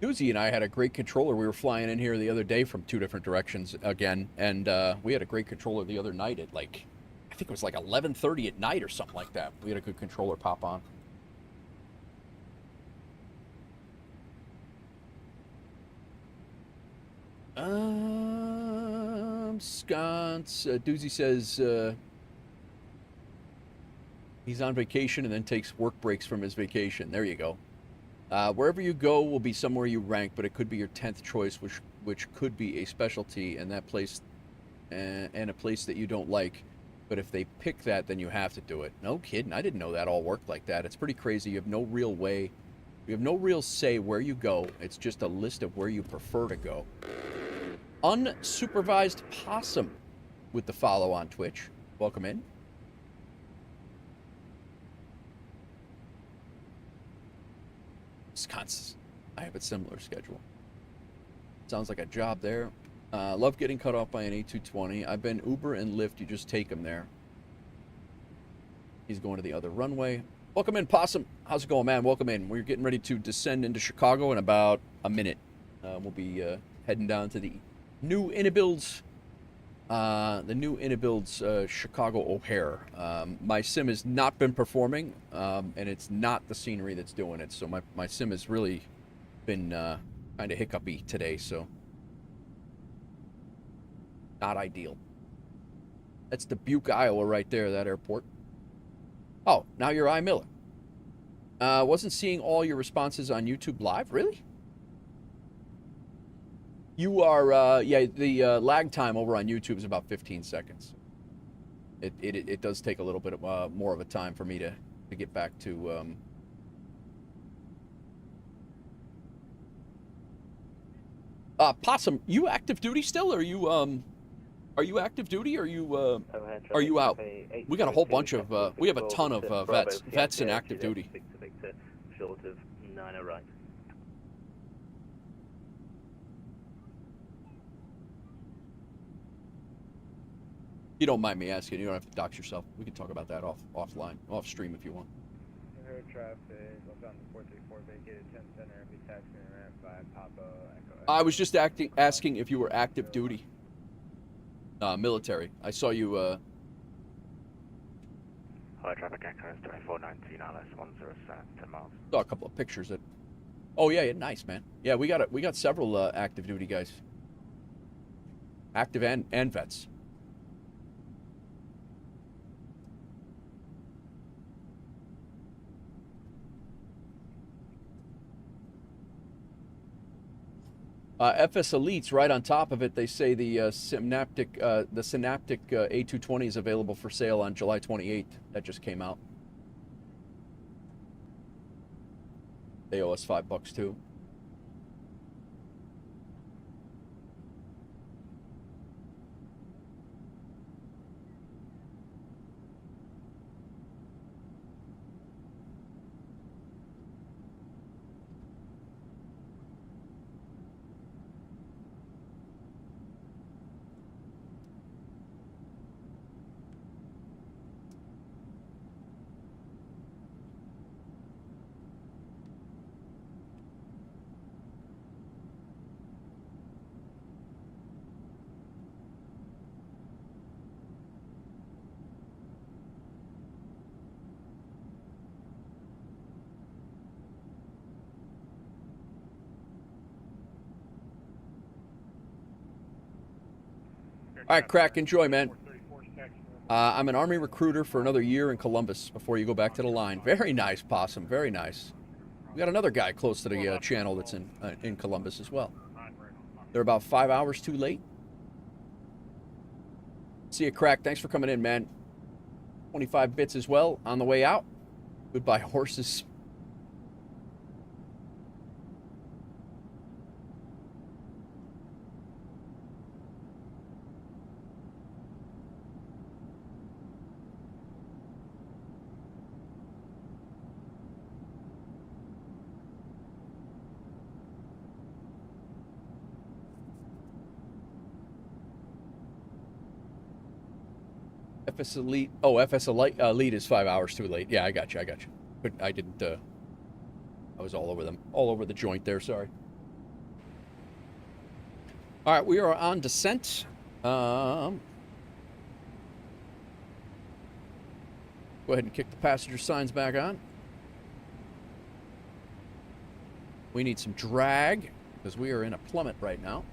Susie and I had a great controller. We were flying in here the other day from 2 different directions again, and we had a great controller the other night at I think it was 11:30 at night or something like that. We had a good controller pop on. Sconce, Doozy says he's on vacation and then takes work breaks from his vacation. There you go. Wherever you go will be somewhere you rank, but it could be your 10th choice, which could be a specialty in that place, and a place that you don't like. But if they pick that, then you have to do it. No kidding. I didn't know that all worked like that. It's pretty crazy. You have no real way. You have no real say where you go. It's just a list of where you prefer to go. Unsupervised Possum with the follow on Twitch. Welcome in. Wisconsin. I have a similar schedule. Sounds like a job there. Love getting cut off by an A220. I've been Uber and Lyft. You just take him there. He's going to the other runway. Welcome in, Possum. How's it going, man? Welcome in. We're getting ready to descend into Chicago in about a minute. We'll be heading down to the new IniBuilds, Chicago O'Hare. My sim has not been performing, and it's not the scenery that's doing it. So my sim has really been kind of hiccupy today, so not ideal. That's Dubuque, Iowa right there, that airport. Oh, now you're I. Miller. Wasn't seeing all your responses on YouTube Live, really? You are, yeah, the lag time over on YouTube is about 15 seconds. It does take a little bit of, more of a time for me to get back to... Possum, you active duty still, or are you active duty, or are you out? We got a whole bunch of, we have a ton of vets in active duty. Short of 9 right. You don't mind me asking, you don't have to dox yourself. We can talk about that offline, off stream if you want. Air traffic, Lufthansa 434 vacated 10 center and be taxiing ramp by Papa Echo. I was just asking if you were active duty. Military. I saw you, Hello, traffic echo is 2419 LS 107, 10 miles. Saw a couple of pictures that... Oh, yeah, nice, man. Yeah, we got several active duty guys. Active and vets. FS Elites, right on top of it, they say the Synaptic A220 is available for sale on July 28th. That just came out. They owe us $5 too. All right, Crack, enjoy, man. I'm an Army recruiter for another year in Columbus before you go back to the line. Very nice, Possum. Very nice. We got another guy close to the channel that's in Columbus as well. They're about 5 hours too late. See you, Crack. Thanks for coming in, man. 25 bits as well on the way out. Goodbye, horses. FS Elite. Oh, FS Elite is 5 hours too late. Yeah, I got you. But I didn't. I was all over them. All over the joint there. Sorry. All right, we are on descent. Go ahead and kick the passenger signs back on. We need some drag because we are in a plummet right now.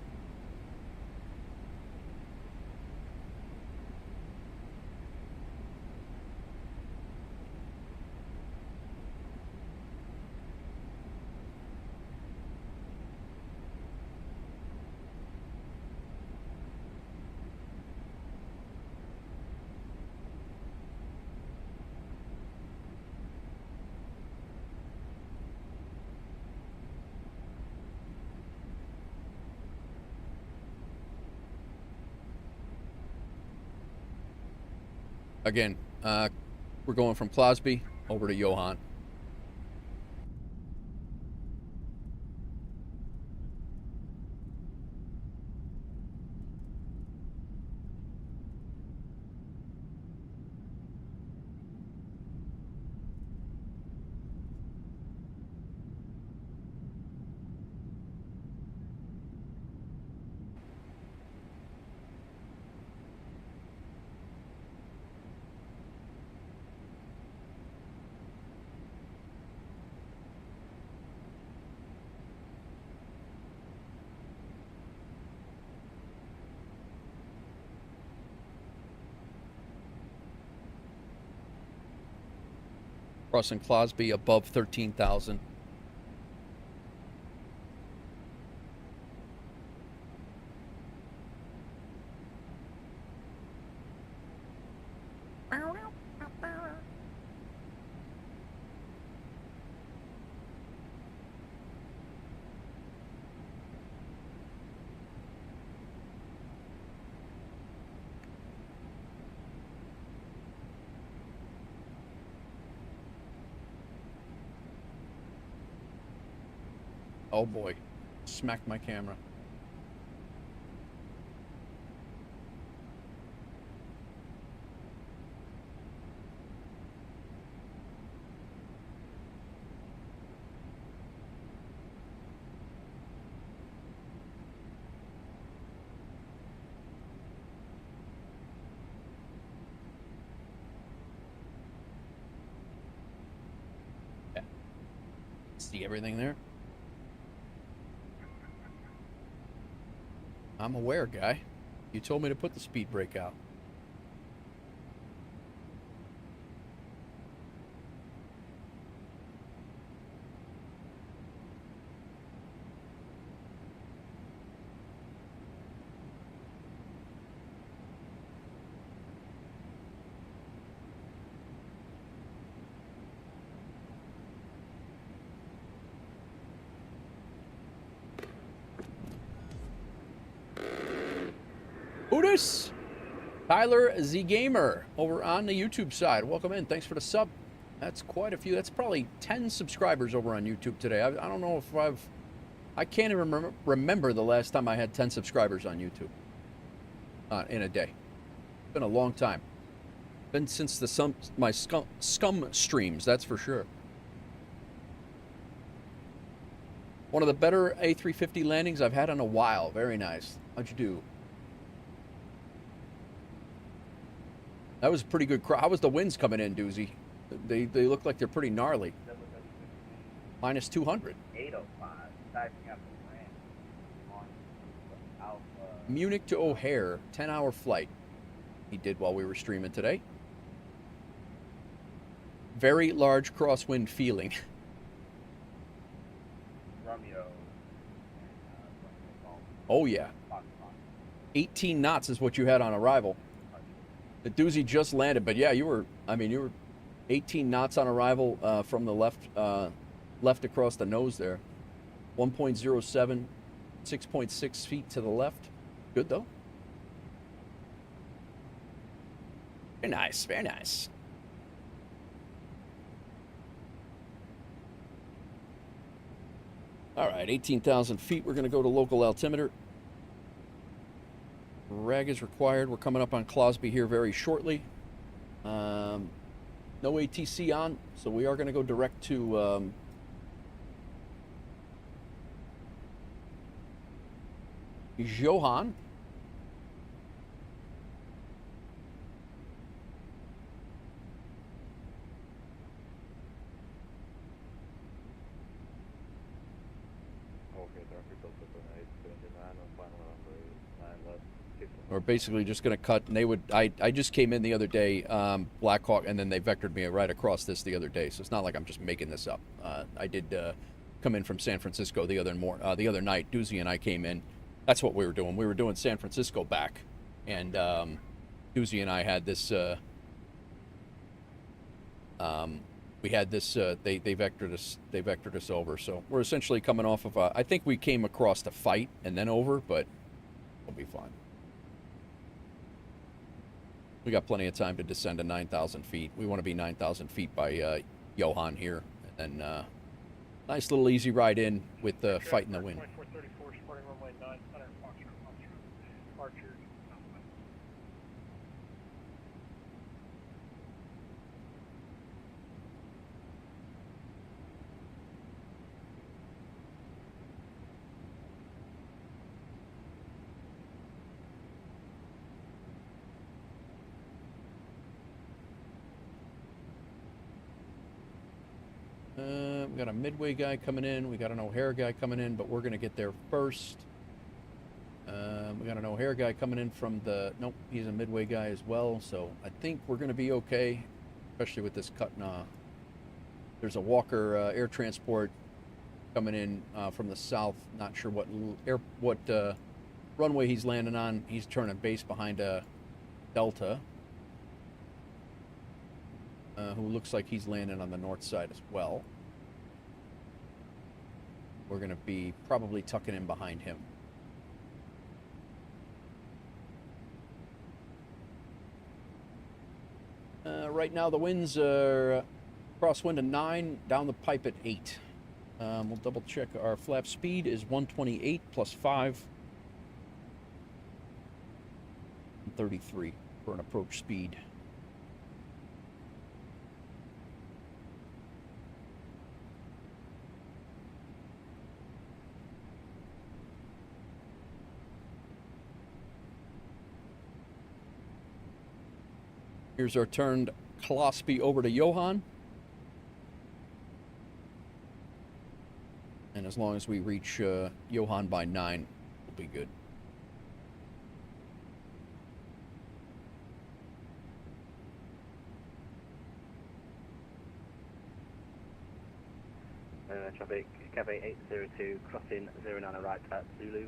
Again, we're going from Closby over to Johan. Crossing Closby above 13,000. Oh boy, smacked my camera. Yeah. See everything there? I'm aware, guy. You told me to put the speed brake out. Otis. Tyler Z Gamer over on the YouTube side. Welcome in. Thanks for the sub. That's quite a few. That's probably 10 subscribers over on YouTube today. I don't know if I can't even remember the last time I had 10 subscribers on YouTube in a day. It's been a long time. Been since my scum streams, that's for sure. One of the better A350 landings I've had in a while. Very nice. How'd you do? That was a pretty good crowd. How was the winds coming in, Doozy? They look like they're pretty gnarly. Minus 200. 805. Stacking up the ramp on Alpha. Munich to O'Hare, 10-hour flight. He did while we were streaming today. Very large crosswind feeling. Romeo. Oh yeah. 18 knots is what you had on arrival. The Doozy just landed, but yeah, you were 18 knots on arrival from the left across the nose there. 1.07, 6.6 feet to the left. Good though. Very nice, very nice. All right, 18,000 feet. We're going to go to local altimeter. Rag is required. We're coming up on Closby here very shortly. No ATC on, so we are going to go direct to Johan. We're basically just going to cut, and they would, I just came in the other day, Blackhawk, and then they vectored me right across this the other day, so it's not like I'm just making this up. I did come in from San Francisco the other night. Doozy and I came in. That's what we were doing. We were doing San Francisco back, and Doozy and I had this, we had this, they vectored us over, so we're essentially coming off of, I think we came across to fight and then over, but we'll be fine. We got plenty of time to descend to 9,000 feet. We want to be 9,000 feet by Johan here. And then nice little easy ride in with fighting the wind. 2434, sporting runway 9, center, Foxtrot, departure. We got a Midway guy coming in. We got an O'Hare guy coming in, but we're going to get there first. We got an O'Hare guy coming in from the... Nope, he's a Midway guy as well, so I think we're going to be okay, especially with this cut. There's a Walker air transport coming in from the south. Not sure what runway he's landing on. He's turning base behind a Delta, who looks like he's landing on the north side as well. We're going to be probably tucking in behind him. Right now the winds are crosswind at 9, down the pipe at 8. We'll double check. Our flap speed is 128 plus 5. 33 for an approach speed. Here's our turned Closby over to Johan. And as long as we reach Johan by 9, we'll be good. Traffic, Cafe 802, crossing 09 right at Zulu.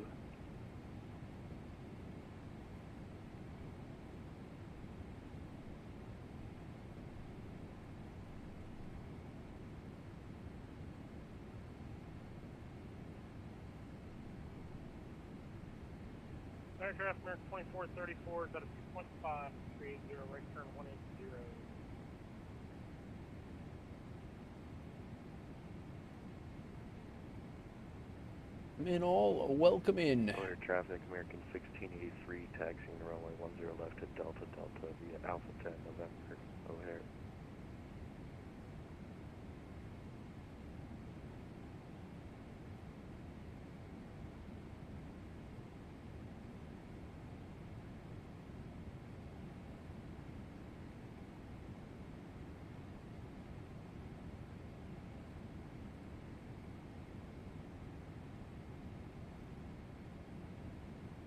Air Traffic American 2434 is at a 2.5, 380, right turn 180. In all, welcome in. Air Traffic American 1683, taxiing runway 10 left at Delta Delta via Alpha 10 November O'Hare.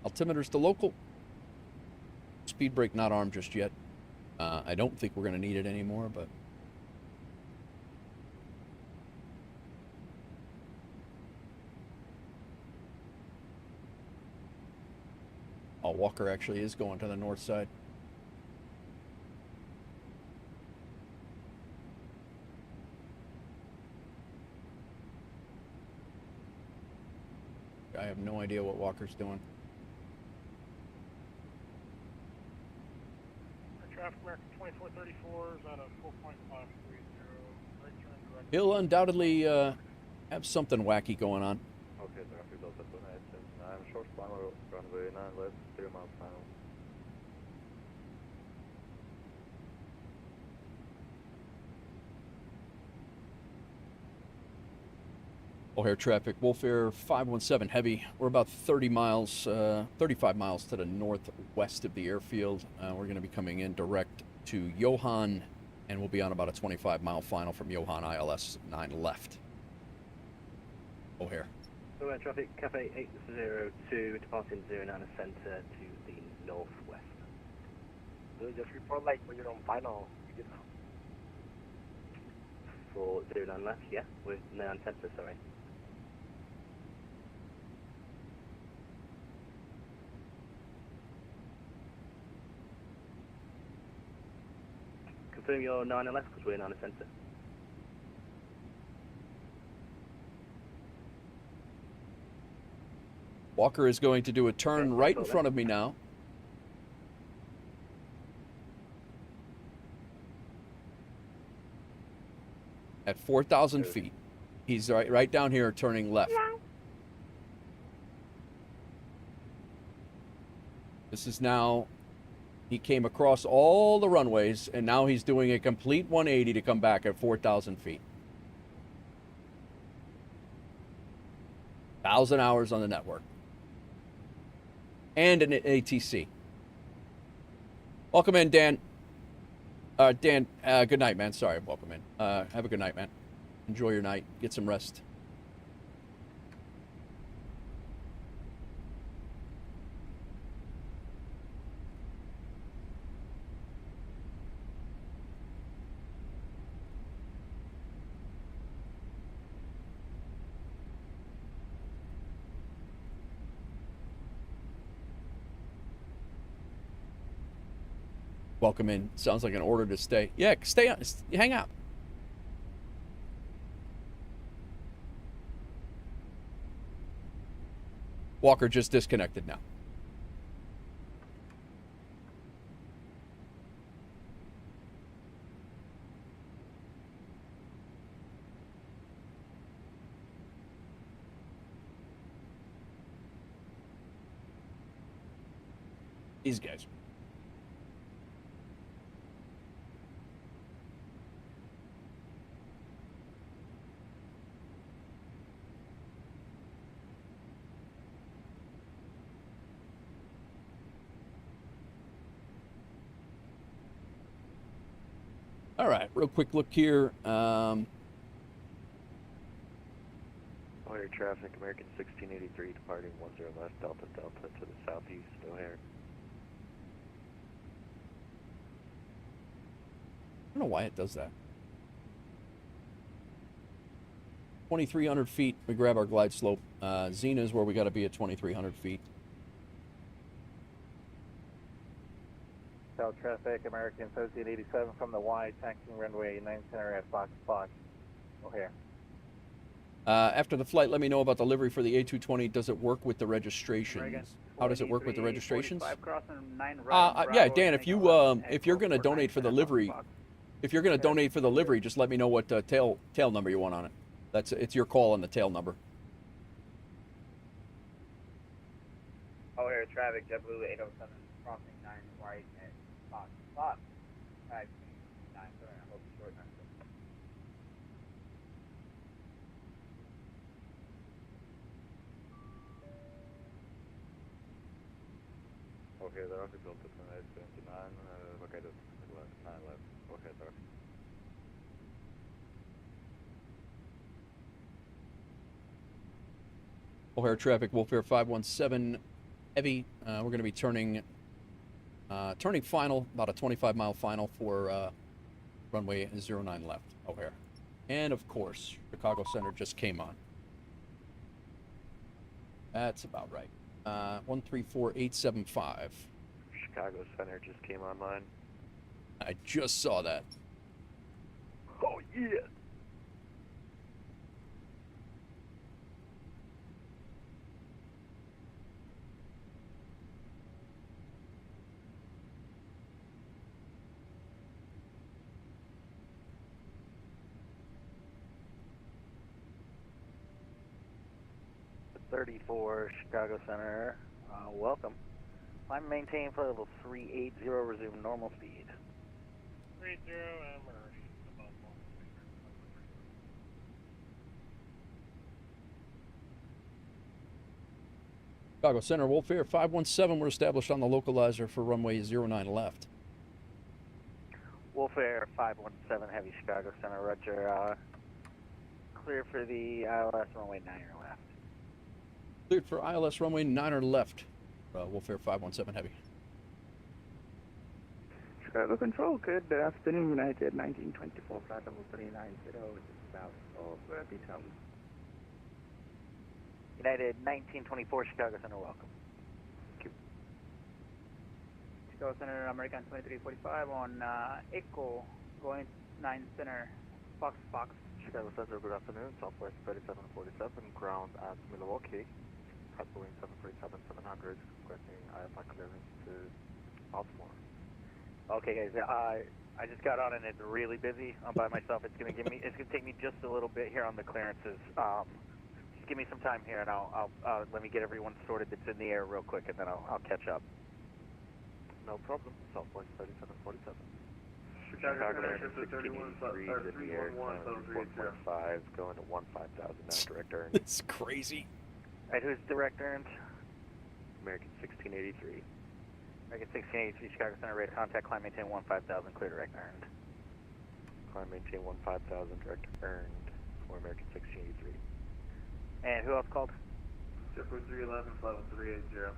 Altimeter's to local. Speed brake not armed just yet. I don't think we're going to need it anymore, but... Oh, Walker actually is going to the north side. I have no idea what Walker's doing. Traffic American 2434 is at a 4.530, right turn direct. He'll undoubtedly have something wacky going on. Okay, traffic Delta 9, short span runway 9 left, 0 miles final. O'Hare traffic, WolfAir 517 heavy. We're about 35 miles to the northwest of the airfield. We're going to be coming in direct to Johan, and we'll be on about a 25-mile final from Johan ILS 9 left. O'Hare. So traffic, Cafe 802, departing 09 center to the northwest. So just report like when you're on final, you know. For 09 left, yeah, with 9 center, sorry. Confirm your 9 left because we're 9 center. Walker is going to do a turn right in front of me now. At 4,000 feet. He's right down here turning left. This is now, he came across all the runways, and now he's doing a complete 180 to come back at 4,000 feet. 1,000 hours on the network. And an ATC. Welcome in, Dan. Dan, good night, man. Sorry, welcome in. Have a good night, man. Enjoy your night. Get some rest. Welcome in. Sounds like an order to stay. Yeah, stay on. Hang out. Walker just disconnected now. These guys. All right, real quick look here. O'Hare traffic, American 1683, departing 10 left, Delta Delta to the southeast, O'Hare. I don't know why it does that. 2,300 feet, we grab our glide slope. Xena is where we got to be at 2,300 feet. South traffic, American 1387 from the Y, taxiing runway 9 center at Fox Fox, O'Hare. After the flight, let me know about the livery for the A220. Does it work with the registrations? How does it work with the registrations? 45 crossing 9 right. Yeah, Dan, if you're gonna donate for the livery, just let me know what tail number you want on it. It's your call on the tail number. O'Hare traffic, JetBlue 807 crossing 9 right at Fox. Taxi 9 I hope it's short 9. O'Hare daar, gezond tot vanuit 79, oké, dat is 9 left, O'Hare daar. O'Hare traffic, WolfAir 517 heavy. We're going to be turning final, about a 25-mile final for runway 09 left, O'Hare. And of course, Chicago Center just came on. That's about right. 134875. Chicago Center just came online. I just saw that. Oh yeah. Chicago Center, welcome. Climb maintain for level 380, resume normal speed. 30 and we're above 1. Chicago Center, WolfAir 517, we're established on the localizer for runway 09 left. WolfAir 517, heavy Chicago Center, roger. Clear for the ILS runway 9 or left. Cleared for ILS runway 9 or left. WolfAir 517 heavy. Chicago Control, good afternoon, United 1924, flight level 390, south of B-Town. United 1924, Chicago Center, welcome. Thank you. Chicago Center, American 2345 on Echo, going 9 Center, Fox. Chicago Center, good afternoon, Southwest 3747, ground at Milwaukee. Boeing 737-700, requesting IFI clearance to Baltimore. Okay, guys, I just got on and it's really busy. I'm by myself. It's gonna take me just a little bit here on the clearances. Just give me some time here, and I'll let me get everyone sorted that's in the air real quick, and then I'll catch up. No problem. Southwest 3747. Chicago Center, 1683 in the air, 4.5, going to 15,000 now, direct earn. It's crazy. Alright, who's direct earned? American 1683. American 1683, Chicago Center, rate contact, climb maintain 15,000, clear direct earned. Climb maintain 15,000, direct earned for American 1683. And who else called? JetBlue 311, flight 380.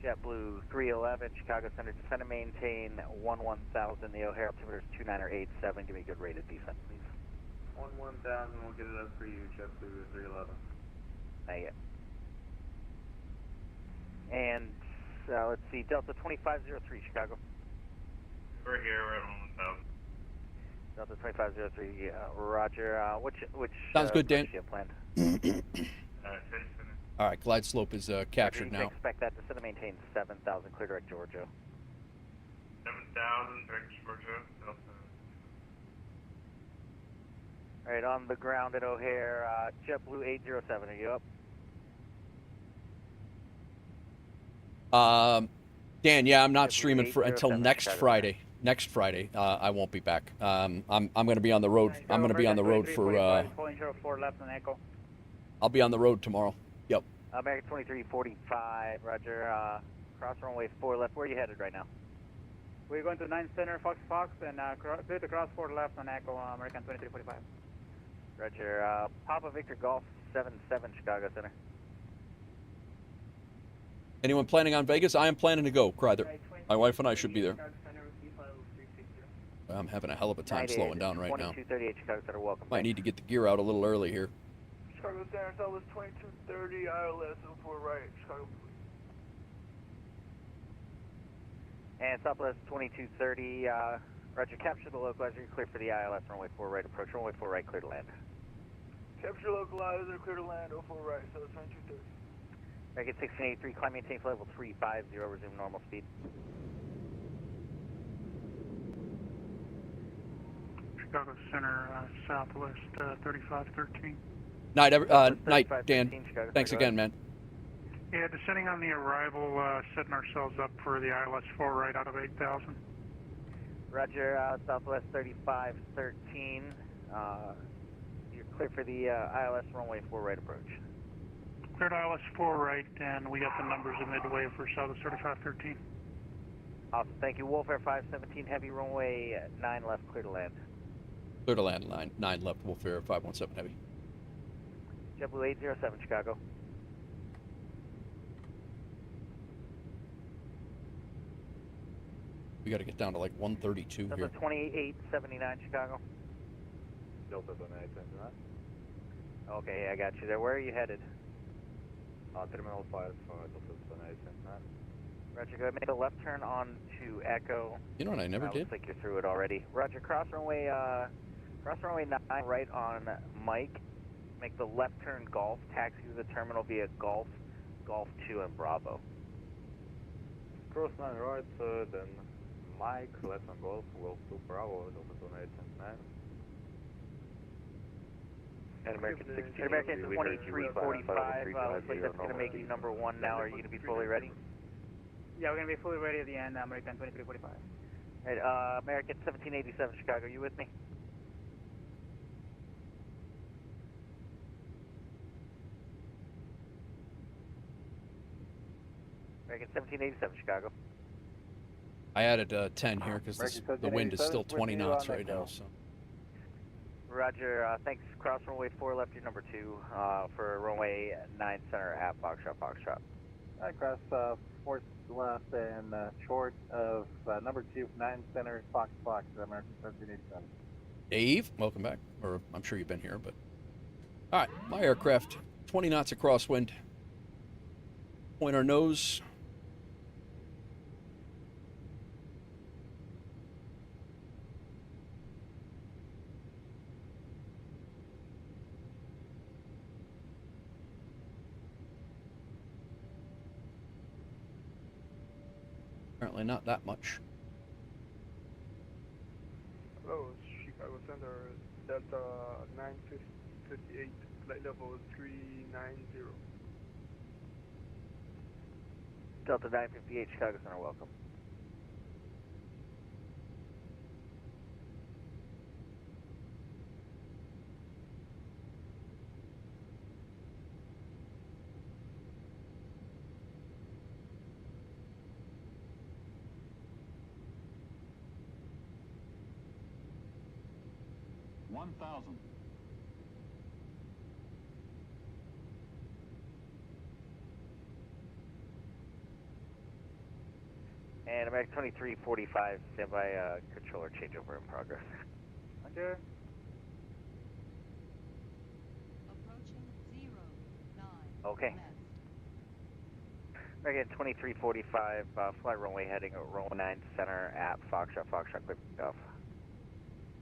JetBlue 311, Chicago Center, descend and maintain 11,000, the O'Hare altimeter is 29 or 87, give me a good rate of descent, please. 11,000, we'll get it up for you, JetBlue 311. Not yet. And let's see, Delta 2503, Chicago. We're here, we're at 11,000. Delta 2503, roger. Which Sounds good, Dan. do you have planned? All right, glide slope is captured now. Expect that descend and maintain 7,000, clear direct Georgia. 7,000, direct Georgia, Delta. All right, on the ground at O'Hare, JetBlue 807, are you up? Dan, yeah, I'm not streaming until next Friday. Next Friday, I won't be back. I'm going to be on the road. I'm going to be on the road for. 4 left on Echo. I'll be on the road tomorrow. Yep. American 2345, roger. Cross runway 4 left. Where are you headed right now? We're going to 9 Center, Fox, and clear to cross 4 left on Echo, American 2345. Roger. Papa Victor Golf 77, Chicago Center. Anyone planning on Vegas? I am planning to go, Crowther. My wife and I should be there. I'm having a hell of a time slowing down right now. 2238, Chicago Center, welcome. Might need to get the gear out a little early here. Chicago Center, Southwest 2230, ILS 04 right, Chicago. And Southwest 2230, roger, capture the localizer, you're clear for the ILS, runway 4 right approach, runway 4 right, clear to land. Capture localizer, clear to land, 04 right, Southwest 2230. 2230, 4 left, where are you headed right now? We're going to 9 Center, Fox, and clear to cross 4 left on Echo, American 2345. Roger, Papa Victor Golf 77, Chicago Center. Capture localizer, clear to land, 04 right. American 1683, climb maintain level 350, resume normal speed. Chicago Center, southwest 3513. Night, night, 3513, Dan. Chicago, Thanks sorry, again, man. Yeah, descending on the arrival, setting ourselves up for the ILS 4 right out of 8,000. Roger, southwest 3513. You're clear for the ILS runway 4 right approach. Cleared ILS 4 right, and we got the numbers of midway for southwest 3513. Awesome, thank you. WolfAir 517 heavy, runway 9 left, clear to land. Clear to land, 9 left, WolfAir 517 heavy. JetBlue 807, Chicago. We got to get down to like 132 Delta here. 2879, Chicago. Delta 28, Okay, I got you there. Where are you headed? Terminal 5, Delta 28, Roger, go ahead, make a left turn on to Echo. You know what I never did? Looks like you're through it already. Roger, cross runway 9 right on Mike. Make the left turn Golf, taxi to the terminal via Golf, Golf 2 and Bravo. Cross 9 right, then Mike, left on Golf, Golf 2 Bravo, Delta 28, And American 16. American 2345, looks like that's going to make you number 1 now. Are you going to be fully ready? Yeah, we're going to be fully ready at the end, American 2345. Right, American 1787, Chicago, you with me? American 1787, Chicago. I added 10 here because the wind is still 20 knots right now. So. Roger, thanks. Cross runway 4 left, your number 2 for runway 9 center at Foxtrot, Foxtrot. I cross 4 left and short of number 2, 9 center, Fox, American 1787. Dave, welcome back. Or I'm sure you've been here, but. All right, my aircraft, 20 knots of crosswind. Point our nose. Apparently not that much. Hello, Chicago Center, Delta 958, flight level 390. Delta 958, Chicago Center, welcome. And American 2345, standby controller changeover in progress. Roger. Approaching 09. Okay. American 2345, fly runway heading at runway 9 center at Foxtrot, Foxtrot, clear for takeoff.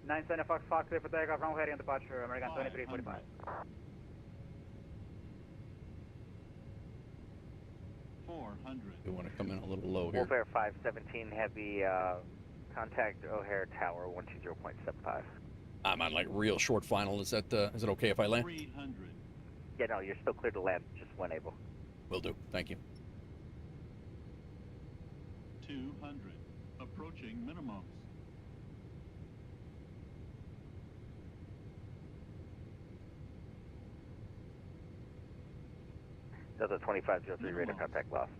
9 center, Fox, clear for takeoff, runway heading departure, American 2345. 400. We want to come in a little low here. WolfAir 517 heavy, contact O'Hare Tower 120.75. I'm on like real short final. Is it okay if I land? 300. Yeah, no, you're still clear to land, just when able. Will do. Thank you. 200. Approaching minimums. Delta 2503, radar contact lost.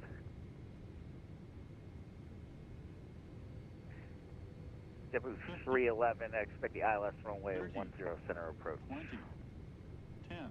JetBlue 311, expect the ILS runway 10 center approach. 20. 10.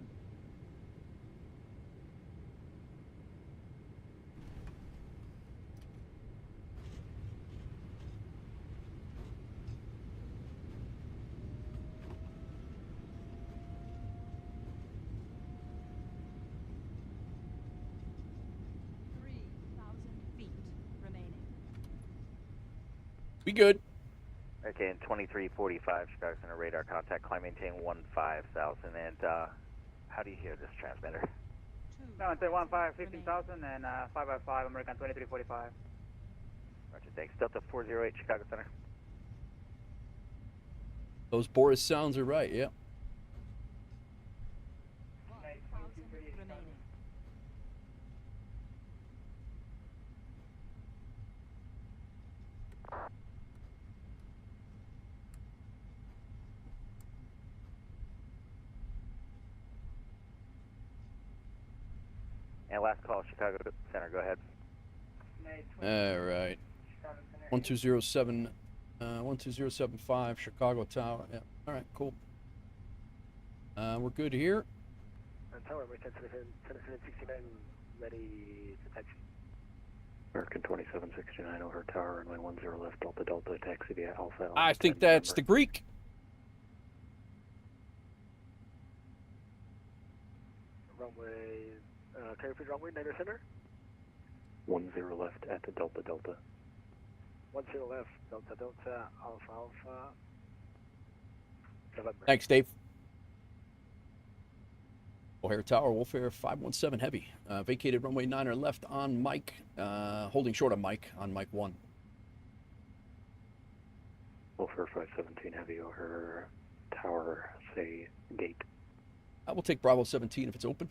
Be good. Okay, in 2345, Chicago Center radar contact, climb maintain 15,000. And how do you hear this transmitter? No, it's 15,000 and 5x5 American 2345. Roger, thanks. Delta 408 Chicago Center. Those Boris sounds are right, yeah. remaining. And last call, Chicago Center. Go ahead. All right. 1207, 12075 Chicago Tower. Yeah. All right, cool. We're good here. Tower, American 2769, ready to taxi. American 2769, O'Hare Tower, runway 10 left, Delta Delta, taxi via Alpha. I think that's the Greek. Runway, can you repeat runway, Niner Center? 10 left at the Delta Delta. 10 left, Delta Delta, Alpha Alpha. November. Thanks, Dave. O'Hare Tower, WolfAir 517 Heavy. Vacated runway 9 left on Mike, holding short of Mike on Mike 1. WolfAir 517 Heavy, O'Hare Tower, say gate. I will take Bravo 17 if it's open.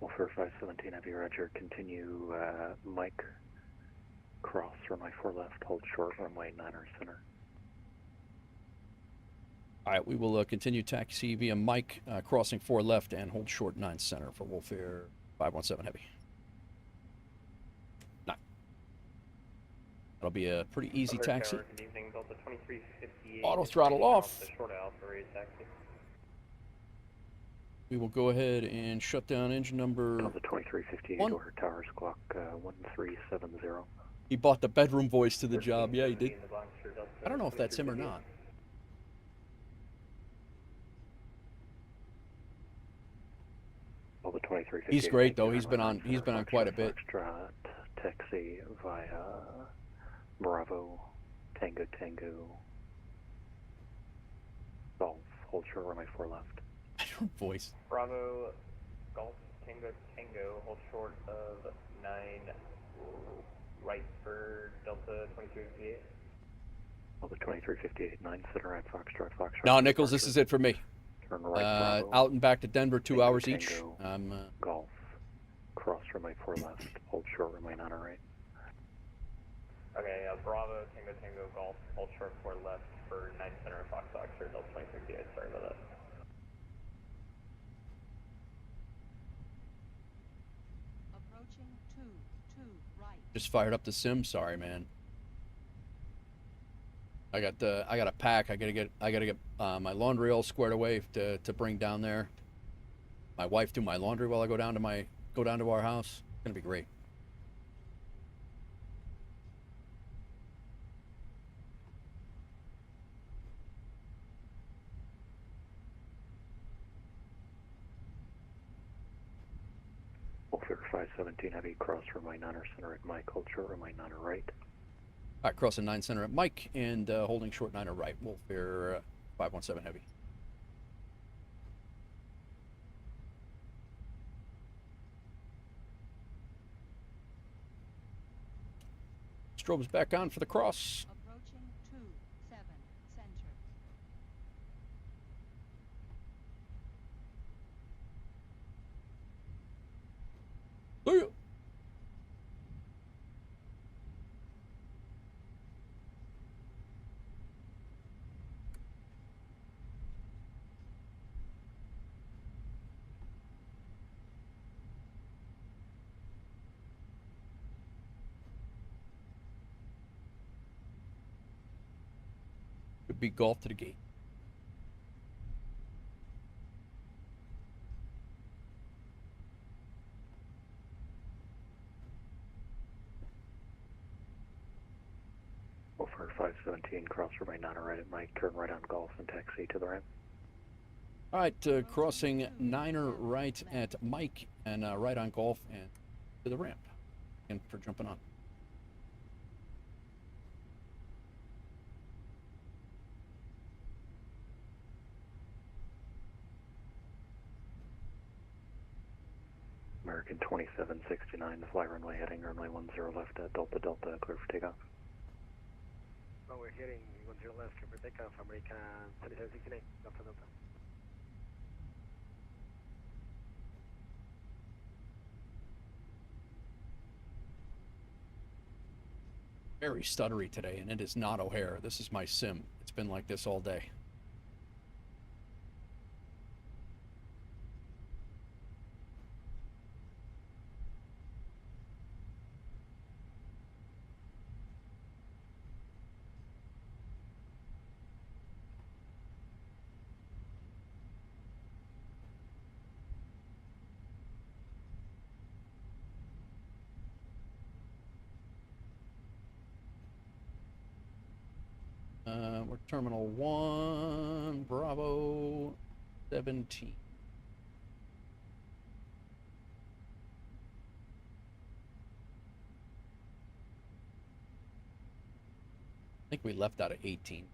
WolfAir 517 Heavy, Roger. Continue Mike, cross runway 4 left, hold short runway 9 center. All right, we will continue taxi via Mike, crossing 4 left and hold short 9 center for WolfAir 517 Heavy. 9. That'll be a pretty easy taxi. Good evening, Delta 2358. Auto throttle off. The short Alpha raise taxi. We will go ahead and shut down engine number Delta 2358, O'Hare Towers, clock 1370. He bought the bedroom voice to the job. Yeah, he did. I don't know if that's him or not. Delta 2358. He's great though. He's been on quite a bit. Taxi via Bravo, Tango Tango, Golf, hold short runway 4 left. Voice. Bravo, Golf, Tango Tango, hold short of 9 right for Delta 2358. Delta 2358, 9 center right, Foxtrot, Foxtrot. No, Nichols, this is it for me. Turn right, Bravo, out and back to Denver, 2 Tango, hours each. Tango, Golf, cross runway 4 left, hold short runway 9 right. Okay, Bravo, Tango Tango, Golf, hold short 4 left for 9 center Fox Foxtrot, Delta 2358. Sorry about that. Approaching 2 right. Just fired up the sim. Sorry, man. I got a pack. I gotta get my laundry all squared away to bring down there. My wife do my laundry while I go down to our house. It's gonna be great. WolfAir 517 Heavy, cross runway 9 center at Mike, hold short runway 9 right. All right, crossing 9 center at Mike and holding short 9 right. WolfAir 517 Heavy. Strobe's back on for the cross. Approaching 27 center. See ya. Could be golf to the gate. WolfAir 517, cross runway 9 right at Mike, turn right on Golf and taxi to the ramp. All right, crossing 9 right at Mike and right on Golf and to the ramp. And for jumping on. American 2769 to fly runway heading runway 10 left at Delta Delta, clear for takeoff. Runway heading 10 left, clear for takeoff, American 2769, Delta Delta. Very stuttery today, and it is not O'Hare. This is my sim. It's been like this all day. We're Terminal 1, Bravo 17. I think we left out of 18.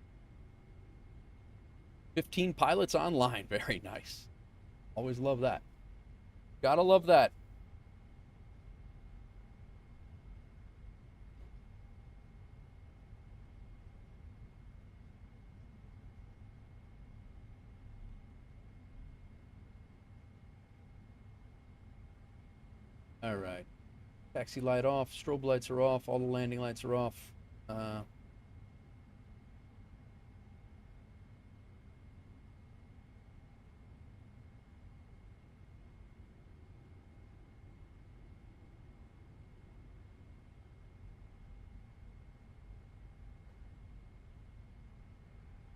15 pilots online. Very nice. Always love that. Gotta love that. All right. Taxi light off. Strobe lights are off. All the landing lights are off.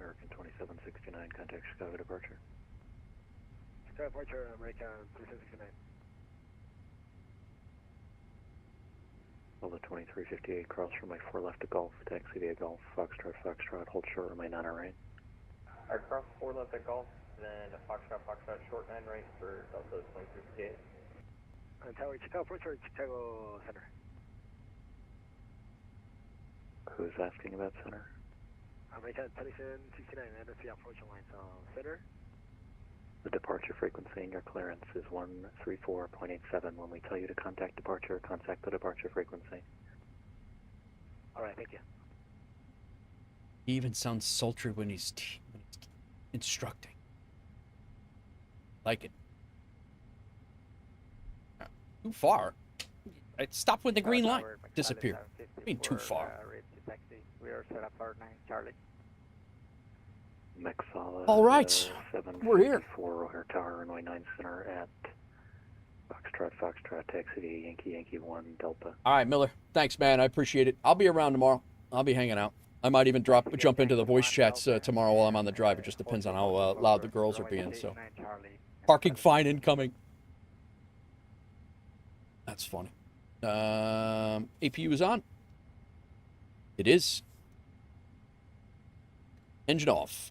American 2769, contact Chicago departure. Chicago departure, American 2769. Delta 2358, cross from my 4 left to Golf, taxi via Golf, Foxtrot, Foxtrot, hold short, remain on our right. Aircraft 4 left at Golf, then Foxtrot, Foxtrot, short 9 right for Delta 2358. Tower Chicago departure, Chicago Center. Who's asking about center? American 2769, NFC approach line, center. The departure frequency in your clearance is 134.87. When we tell you to contact departure, contact the departure frequency. All right, thank you. He even sounds sultry when he's instructing. Like it. Too far. Stop when the green light disappeared. I mean, too far. We are set up for 9 Charlie. Mexala. All right, we're here. 4 O'Hare Tower, runway 9 center at Foxtrot, Foxtrot, taxi to Yankee, Yankee 1, Delta. All right, Miller. Thanks, man. I appreciate it. I'll be around tomorrow. I'll be hanging out. I might even jump into the voice chats tomorrow while I'm on the drive. It just depends on how loud the girls are being. So, parking fine incoming. That's funny. APU is on. It is. Engine off.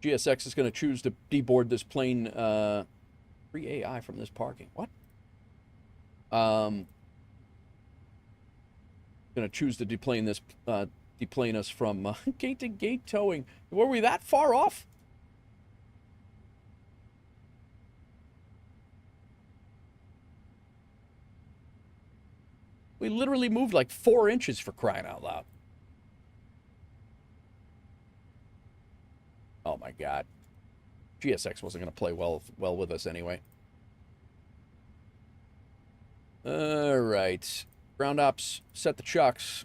GSX is going to choose to deboard this plane. Free AI from this parking. What? Going to choose to deplane this. Deplane us from gate to gate towing. Were we that far off? We literally moved like 4 inches, for crying out loud. Oh my God. GSX wasn't going to play well with us anyway. All right. Ground ops, set the chucks.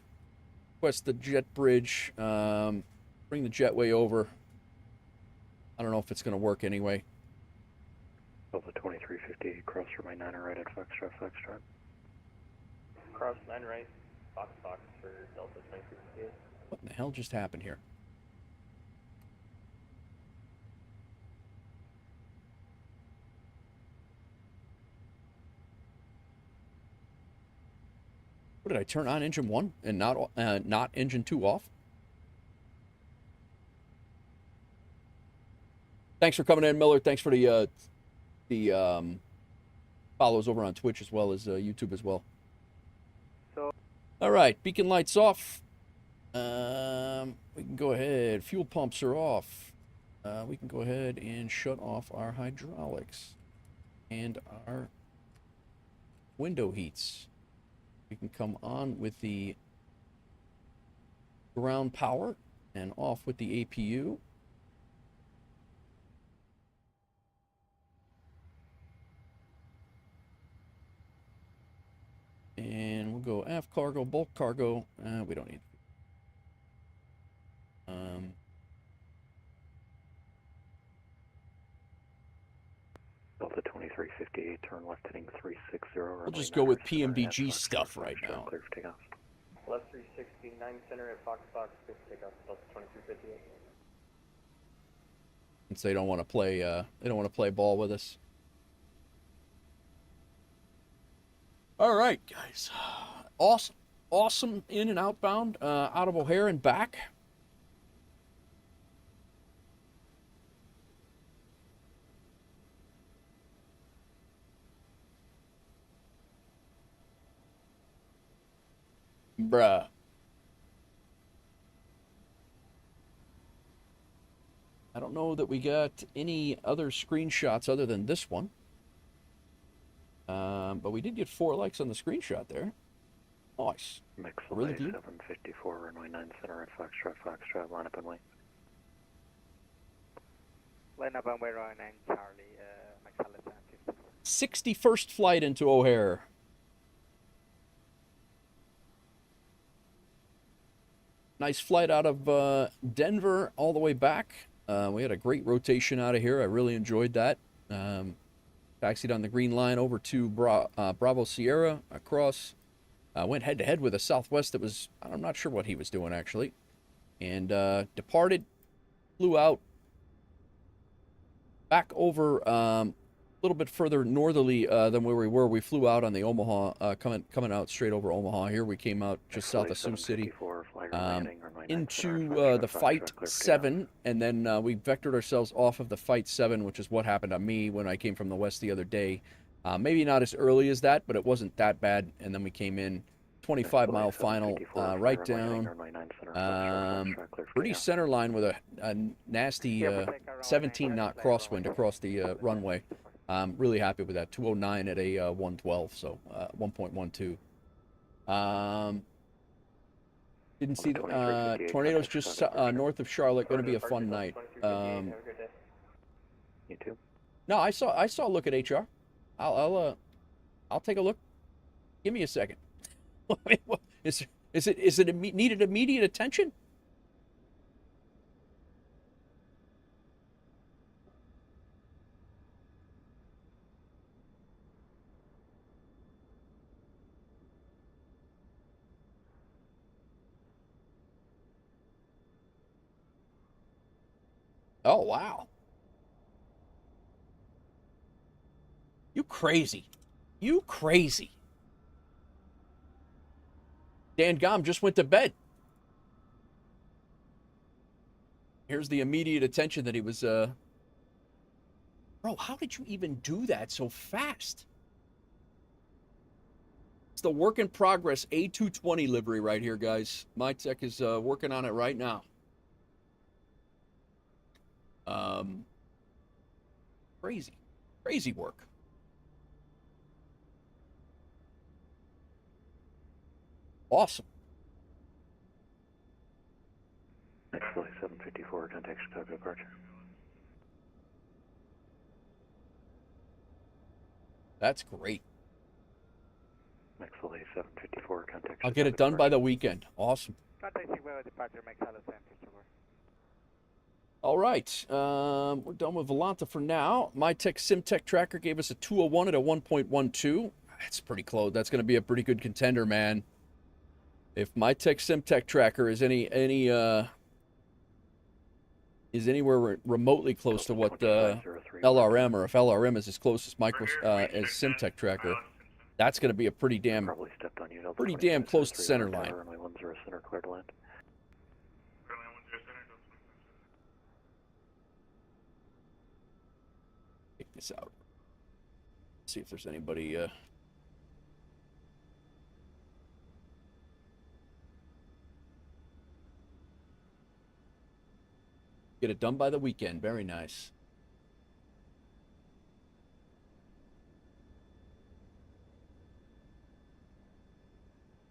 Request the jet bridge. Bring the jetway over. I don't know if it's going to work anyway. Delta 2358, cross from my 9 right at Foxtrot, Foxtrot. Cross 9 right, Fox Fox for Delta 2358. What in the hell just happened here? What, did I turn on engine 1 and not engine 2 off? Thanks for coming in, Miller. Thanks for the follows over on Twitch as well as YouTube as well. All right, beacon lights off. We can go ahead. Fuel pumps are off. we can go ahead and shut off our hydraulics and our window heats. We can come on with the ground power and off with the APU. And we'll go aft cargo, bulk cargo. We don't need. Delta 2358, turn left heading 360. We'll just go with PMDG stuff right now. Clear for takeoff. Left 360, 9 center at Fox, good takeoff, Delta 2358. Since they don't want to play, ball with us. All right, guys. Awesome in and outbound, out of O'Hare and back. Bruh. I don't know that we got any other screenshots other than this one. But we did get 4 likes on the screenshot there. Nice. Really good. 754, runway 9 center at Foxtrot, line up and wait. Line up and wait, runway 9 Charlie, Max 54. 61st flight into O'Hare. Nice flight out of Denver all the way back. We had a great rotation out of here. I really enjoyed that. Taxied on the green line over to Bravo Sierra, across. Went head-to-head with a Southwest that was, I'm not sure what he was doing, actually. And departed, flew out, back over a little bit further northerly than where we were. We flew out on the Omaha, coming out straight over Omaha here. We came out just south of Sioux City, into the Fight 7, and then we vectored ourselves off of the Fight 7, which is what happened to me when I came from the west the other day. Maybe not as early as that, but it wasn't that bad. And then we came in 25-mile final, right down, pretty center line with a nasty 17-knot crosswind across the runway. Really happy with that. 209 at a 112, so 1.12. Didn't see the tornadoes just north of Charlotte. Going to be a fun night. You too. No, I saw a look at HR. I'll take a look. Give me a second. Is it needed immediate attention? Oh, wow. You crazy. You crazy. Dan Gom just went to bed. Here's the immediate attention that he was, Bro, how did you even do that so fast? It's the work in progress A220 livery right here, guys. My tech is working on it right now. Crazy work. Awesome. Next flight 754, contact Chicago departure. That's great. Next flight 754, contact I'll get it done by the weekend. Awesome. Contact Chicago departure, Max 54. All right, we're done with Volanta for now. MyTech SimTech Tracker gave us a 201 at a 1.12. That's pretty close. That's going to be a pretty good contender, man. If MyTech SimTech Tracker is anywhere remotely close to what LRM, or if LRM is as close as as SimTech Tracker, that's going to be a pretty damn close to center line. Take this out. See if there's anybody. Get it done by the weekend. Very nice.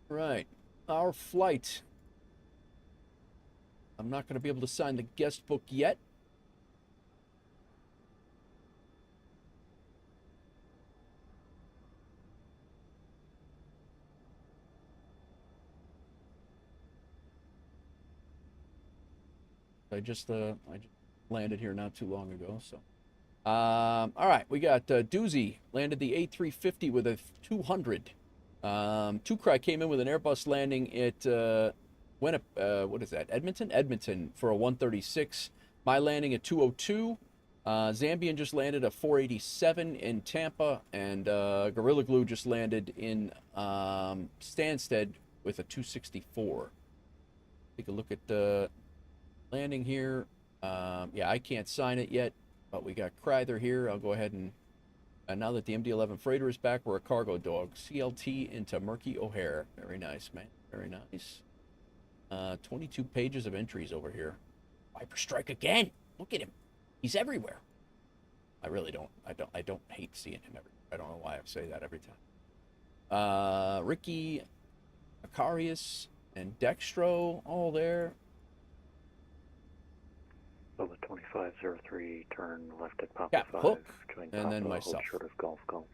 Right. Our flight. I'm not going to be able to sign the guest book yet. I just landed here not too long ago, so. All right, we got Doozy landed the A350 with a 200. Tukrai came in with an Airbus landing at what is that? Edmonton for a 136. My landing at 202. Zambian just landed a 487 in Tampa, and Gorilla Glue just landed in Stansted with a 264. Take a look at the landing here. Yeah, I can't sign it yet, but we got Kreither here. I'll go ahead and now that the MD-11 freighter is back, we're a cargo dog. CLT into Murky O'Hare. Very nice, man. Very nice. 22 pages of entries over here. Viper strike again. Look at him. He's everywhere. I really don't. I don't hate seeing him everywhere. I don't know why I say that every time. Ricky, Acarius, and Dextro all there. So the 2503, turn left at Papa Cap 5, Hook, join and Papa, then myself. hold short of Golf Golf.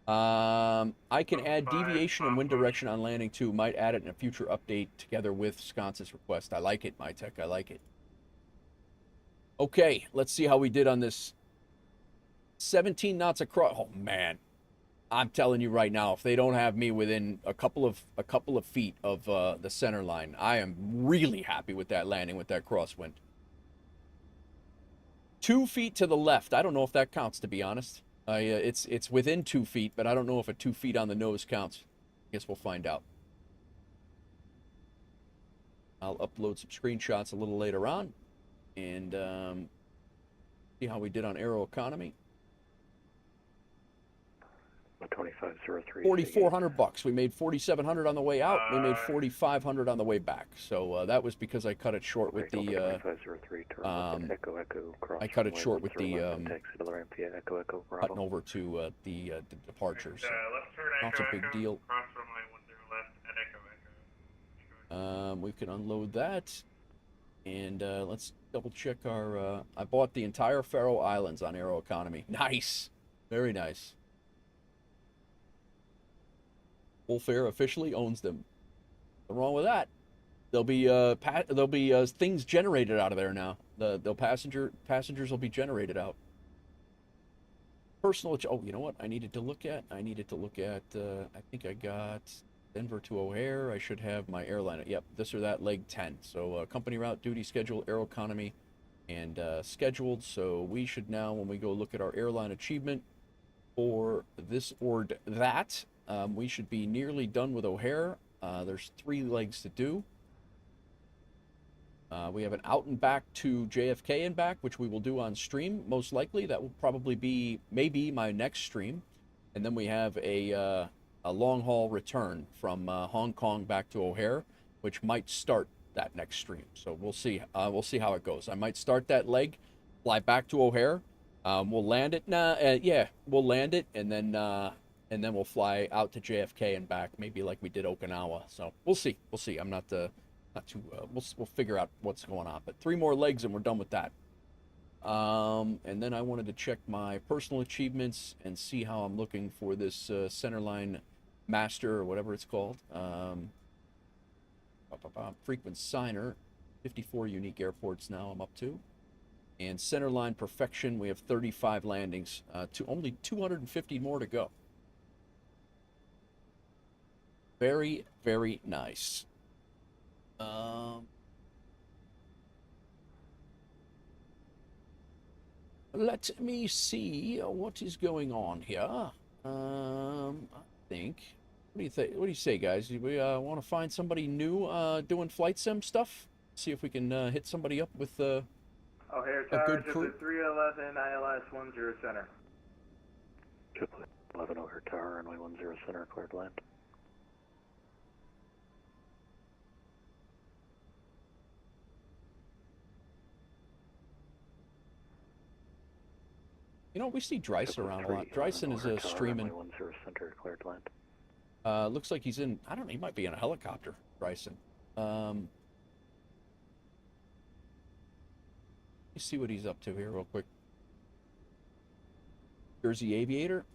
I can add deviation and wind direction on landing too. Might add it in a future update together with Sconce's request. I like it, MyTech. I like it. Okay, let's see how we did on this. 17 knots across. Oh man, I'm telling you right now, if they don't have me within a couple of feet of the center line, I am really happy with that landing with that crosswind. 2 feet to the left. I don't know if that counts, to be honest. It's within 2 feet, but I don't know if a 2 feet on the nose counts. I guess we'll find out. I'll upload some screenshots a little later on, and see how we did on Aeroconomy. 2503. 4,400 bucks. We made 4,700 on the way out. We made 4,500 on the way back. So that was because I cut it short with the. 2503. Turn Echo Echo. Cross I cut it short with the Echo Echo. cutting over to the departure. So not a big deal. We can unload that, and let's double check our. I bought the entire Faroe Islands on Aeroconomy. Nice, very nice. WolfAir officially owns them. Nothing wrong with that. There'll be things generated out of there now. The passengers will be generated out. Personal. Oh, you know what? I needed to look at. I think I got Denver to O'Hare. I should have my airline. Yep, this or that leg 10. So company route, duty schedule, Aeroconomy, and scheduled. So we should now, when we go look at our airline achievement for this ORD That. We should be nearly done with O'Hare. There's 3 legs to do. We have an out and back to JFK and back, which we will do on stream, most likely. That will probably be maybe my next stream. And then we have a long-haul return from Hong Kong back to O'Hare, which might start that next stream. So we'll see. We'll see how it goes. I might start that leg, fly back to O'Hare. We'll land it. Yeah, we'll land it, and then we'll fly out to JFK and back, maybe like we did Okinawa. So we'll see. We'll see. I'm not too. We'll figure out what's going on. But 3 more legs and we're done with that. And then I wanted to check my personal achievements and see how I'm looking for this centerline master or whatever it's called. Frequent signer. 54 unique airports now I'm up to. And centerline perfection, we have 35 landings. To only 250 more to go. Very, very nice. Let me see what is going on here. I think. What do you think? What do you say, guys? Do we want to find somebody new doing flight sim stuff? See if we can hit somebody up with O'Hare a Tower, good crew. 311 ILS 10 center. 11 O'Hare Tower, runway 10 center, cleared land. You know, we see Dryson around a lot. Dryson is streaming. 10 center, cleared land. Looks like he's in, I don't know, he might be in a helicopter, Dryson. Let me see what he's up to here real quick. Jersey Aviator.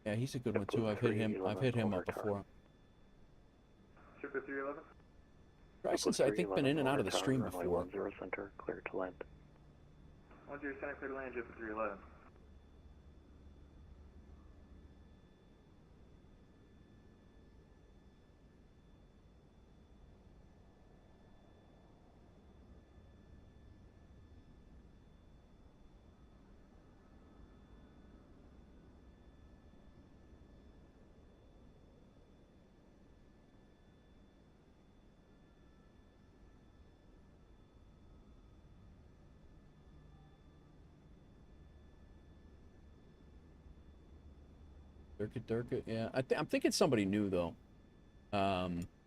Yeah, he's a good one too. I've hit him up before. Super 311. Dryson's, I think, been in and out of the stream before. 10 center, clear to land. 10 center, clear to land, Super 311. Durka, yeah. I'm thinking somebody new though.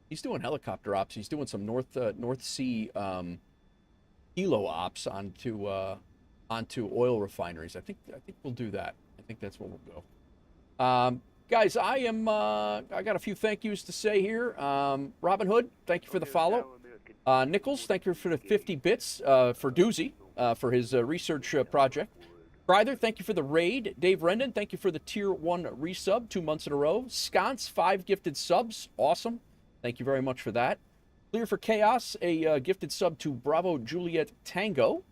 He's doing helicopter ops. He's doing some North Sea helo ops onto oil refineries. I think we'll do that. I think that's where we'll go. Guys, I got a few thank yous to say here. Robin Hood, thank you for the follow. Nichols, thank you for the 50 bits for Doozy for his research project. Ryther, thank you for the raid. Dave Rendon, thank you for the Tier 1 resub, 2 months in a row. Sconce, 5 gifted subs. Awesome. Thank you very much for that. Clear for Chaos, a gifted sub to Bravo Juliet Tango.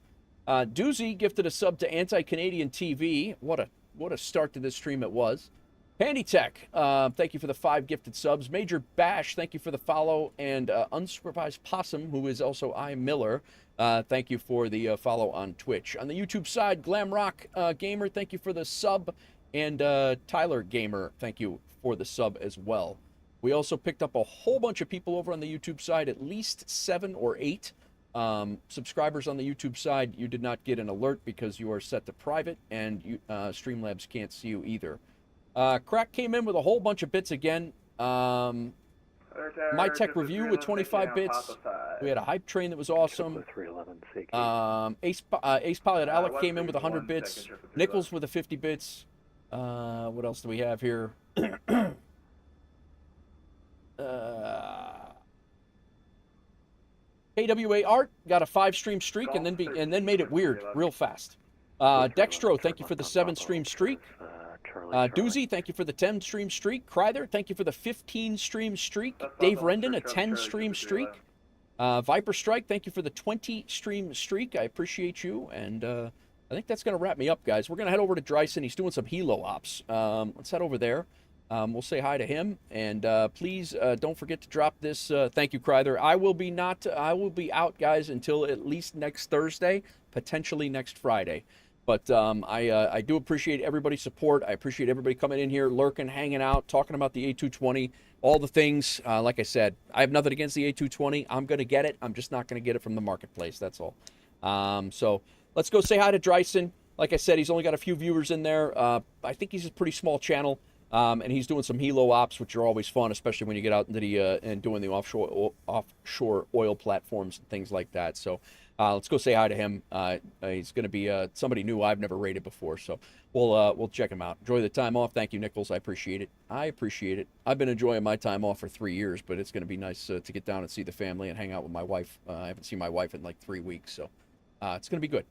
Doozy gifted a sub to Anti-Canadian TV. What a start to this stream it was. Pandy Tech, thank you for the 5 gifted subs. Major Bash, thank you for the follow. And Unsupervised Possum, who is also I Miller, thank you for the follow on Twitch. On the YouTube side, Glamrock Gamer, thank you for the sub. And Tyler Gamer, thank you for the sub as well. We also picked up a whole bunch of people over on the YouTube side, at least 7 or 8 subscribers on the YouTube side. You did not get an alert because you are set to private, and Streamlabs can't see you either. Crack came in with a whole bunch of bits again. My Tech Review with 25 bits. We had a Hype Train that was awesome. Ace Pilot Alec came in with 100 bits. Nichols with a 50 bits. What else do we have here? AWA Art got a 5-stream streak and then made it weird real fast. Dextro, thank you for the 7-stream streak. Doozy, thank you for the 10-stream streak. Kryther, thank you for the 15-stream streak. Dave Rendon, a 10-stream streak. Viper Strike, thank you for the 20-stream streak. I appreciate you. And I think that's going to wrap me up, guys. We're going to head over to Dryson. He's doing some helo ops. Let's head over there. We'll say hi to him. And please don't forget to drop this. Thank you, Kryther. I will be out, guys, until at least next Thursday, potentially next Friday. But I do appreciate everybody's support. I appreciate everybody coming in here, lurking, hanging out, talking about the A220, all the things. Like I said, I have nothing against the A220. I'm going to get it. I'm just not going to get it from the marketplace. That's all. So let's go say hi to Dryson. Like I said, he's only got a few viewers in there. I think he's a pretty small channel. And he's doing some helo ops, which are always fun, especially when you get out into the and doing the offshore oil platforms and things like that. So let's go say hi to him. He's going to be somebody new I've never rated before, so we'll check him out. Enjoy the time off. Thank you, Nichols. I appreciate it. I've been enjoying my time off for 3 years, but it's going to be nice to get down and see the family and hang out with my wife. I haven't seen my wife in like 3 weeks, so it's going to be good.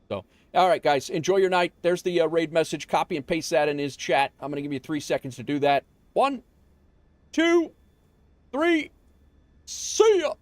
So, all right, guys, enjoy your night. There's the raid message. Copy and paste that in his chat. I'm going to give you 3 seconds to do that. 1, 2, 3. See ya.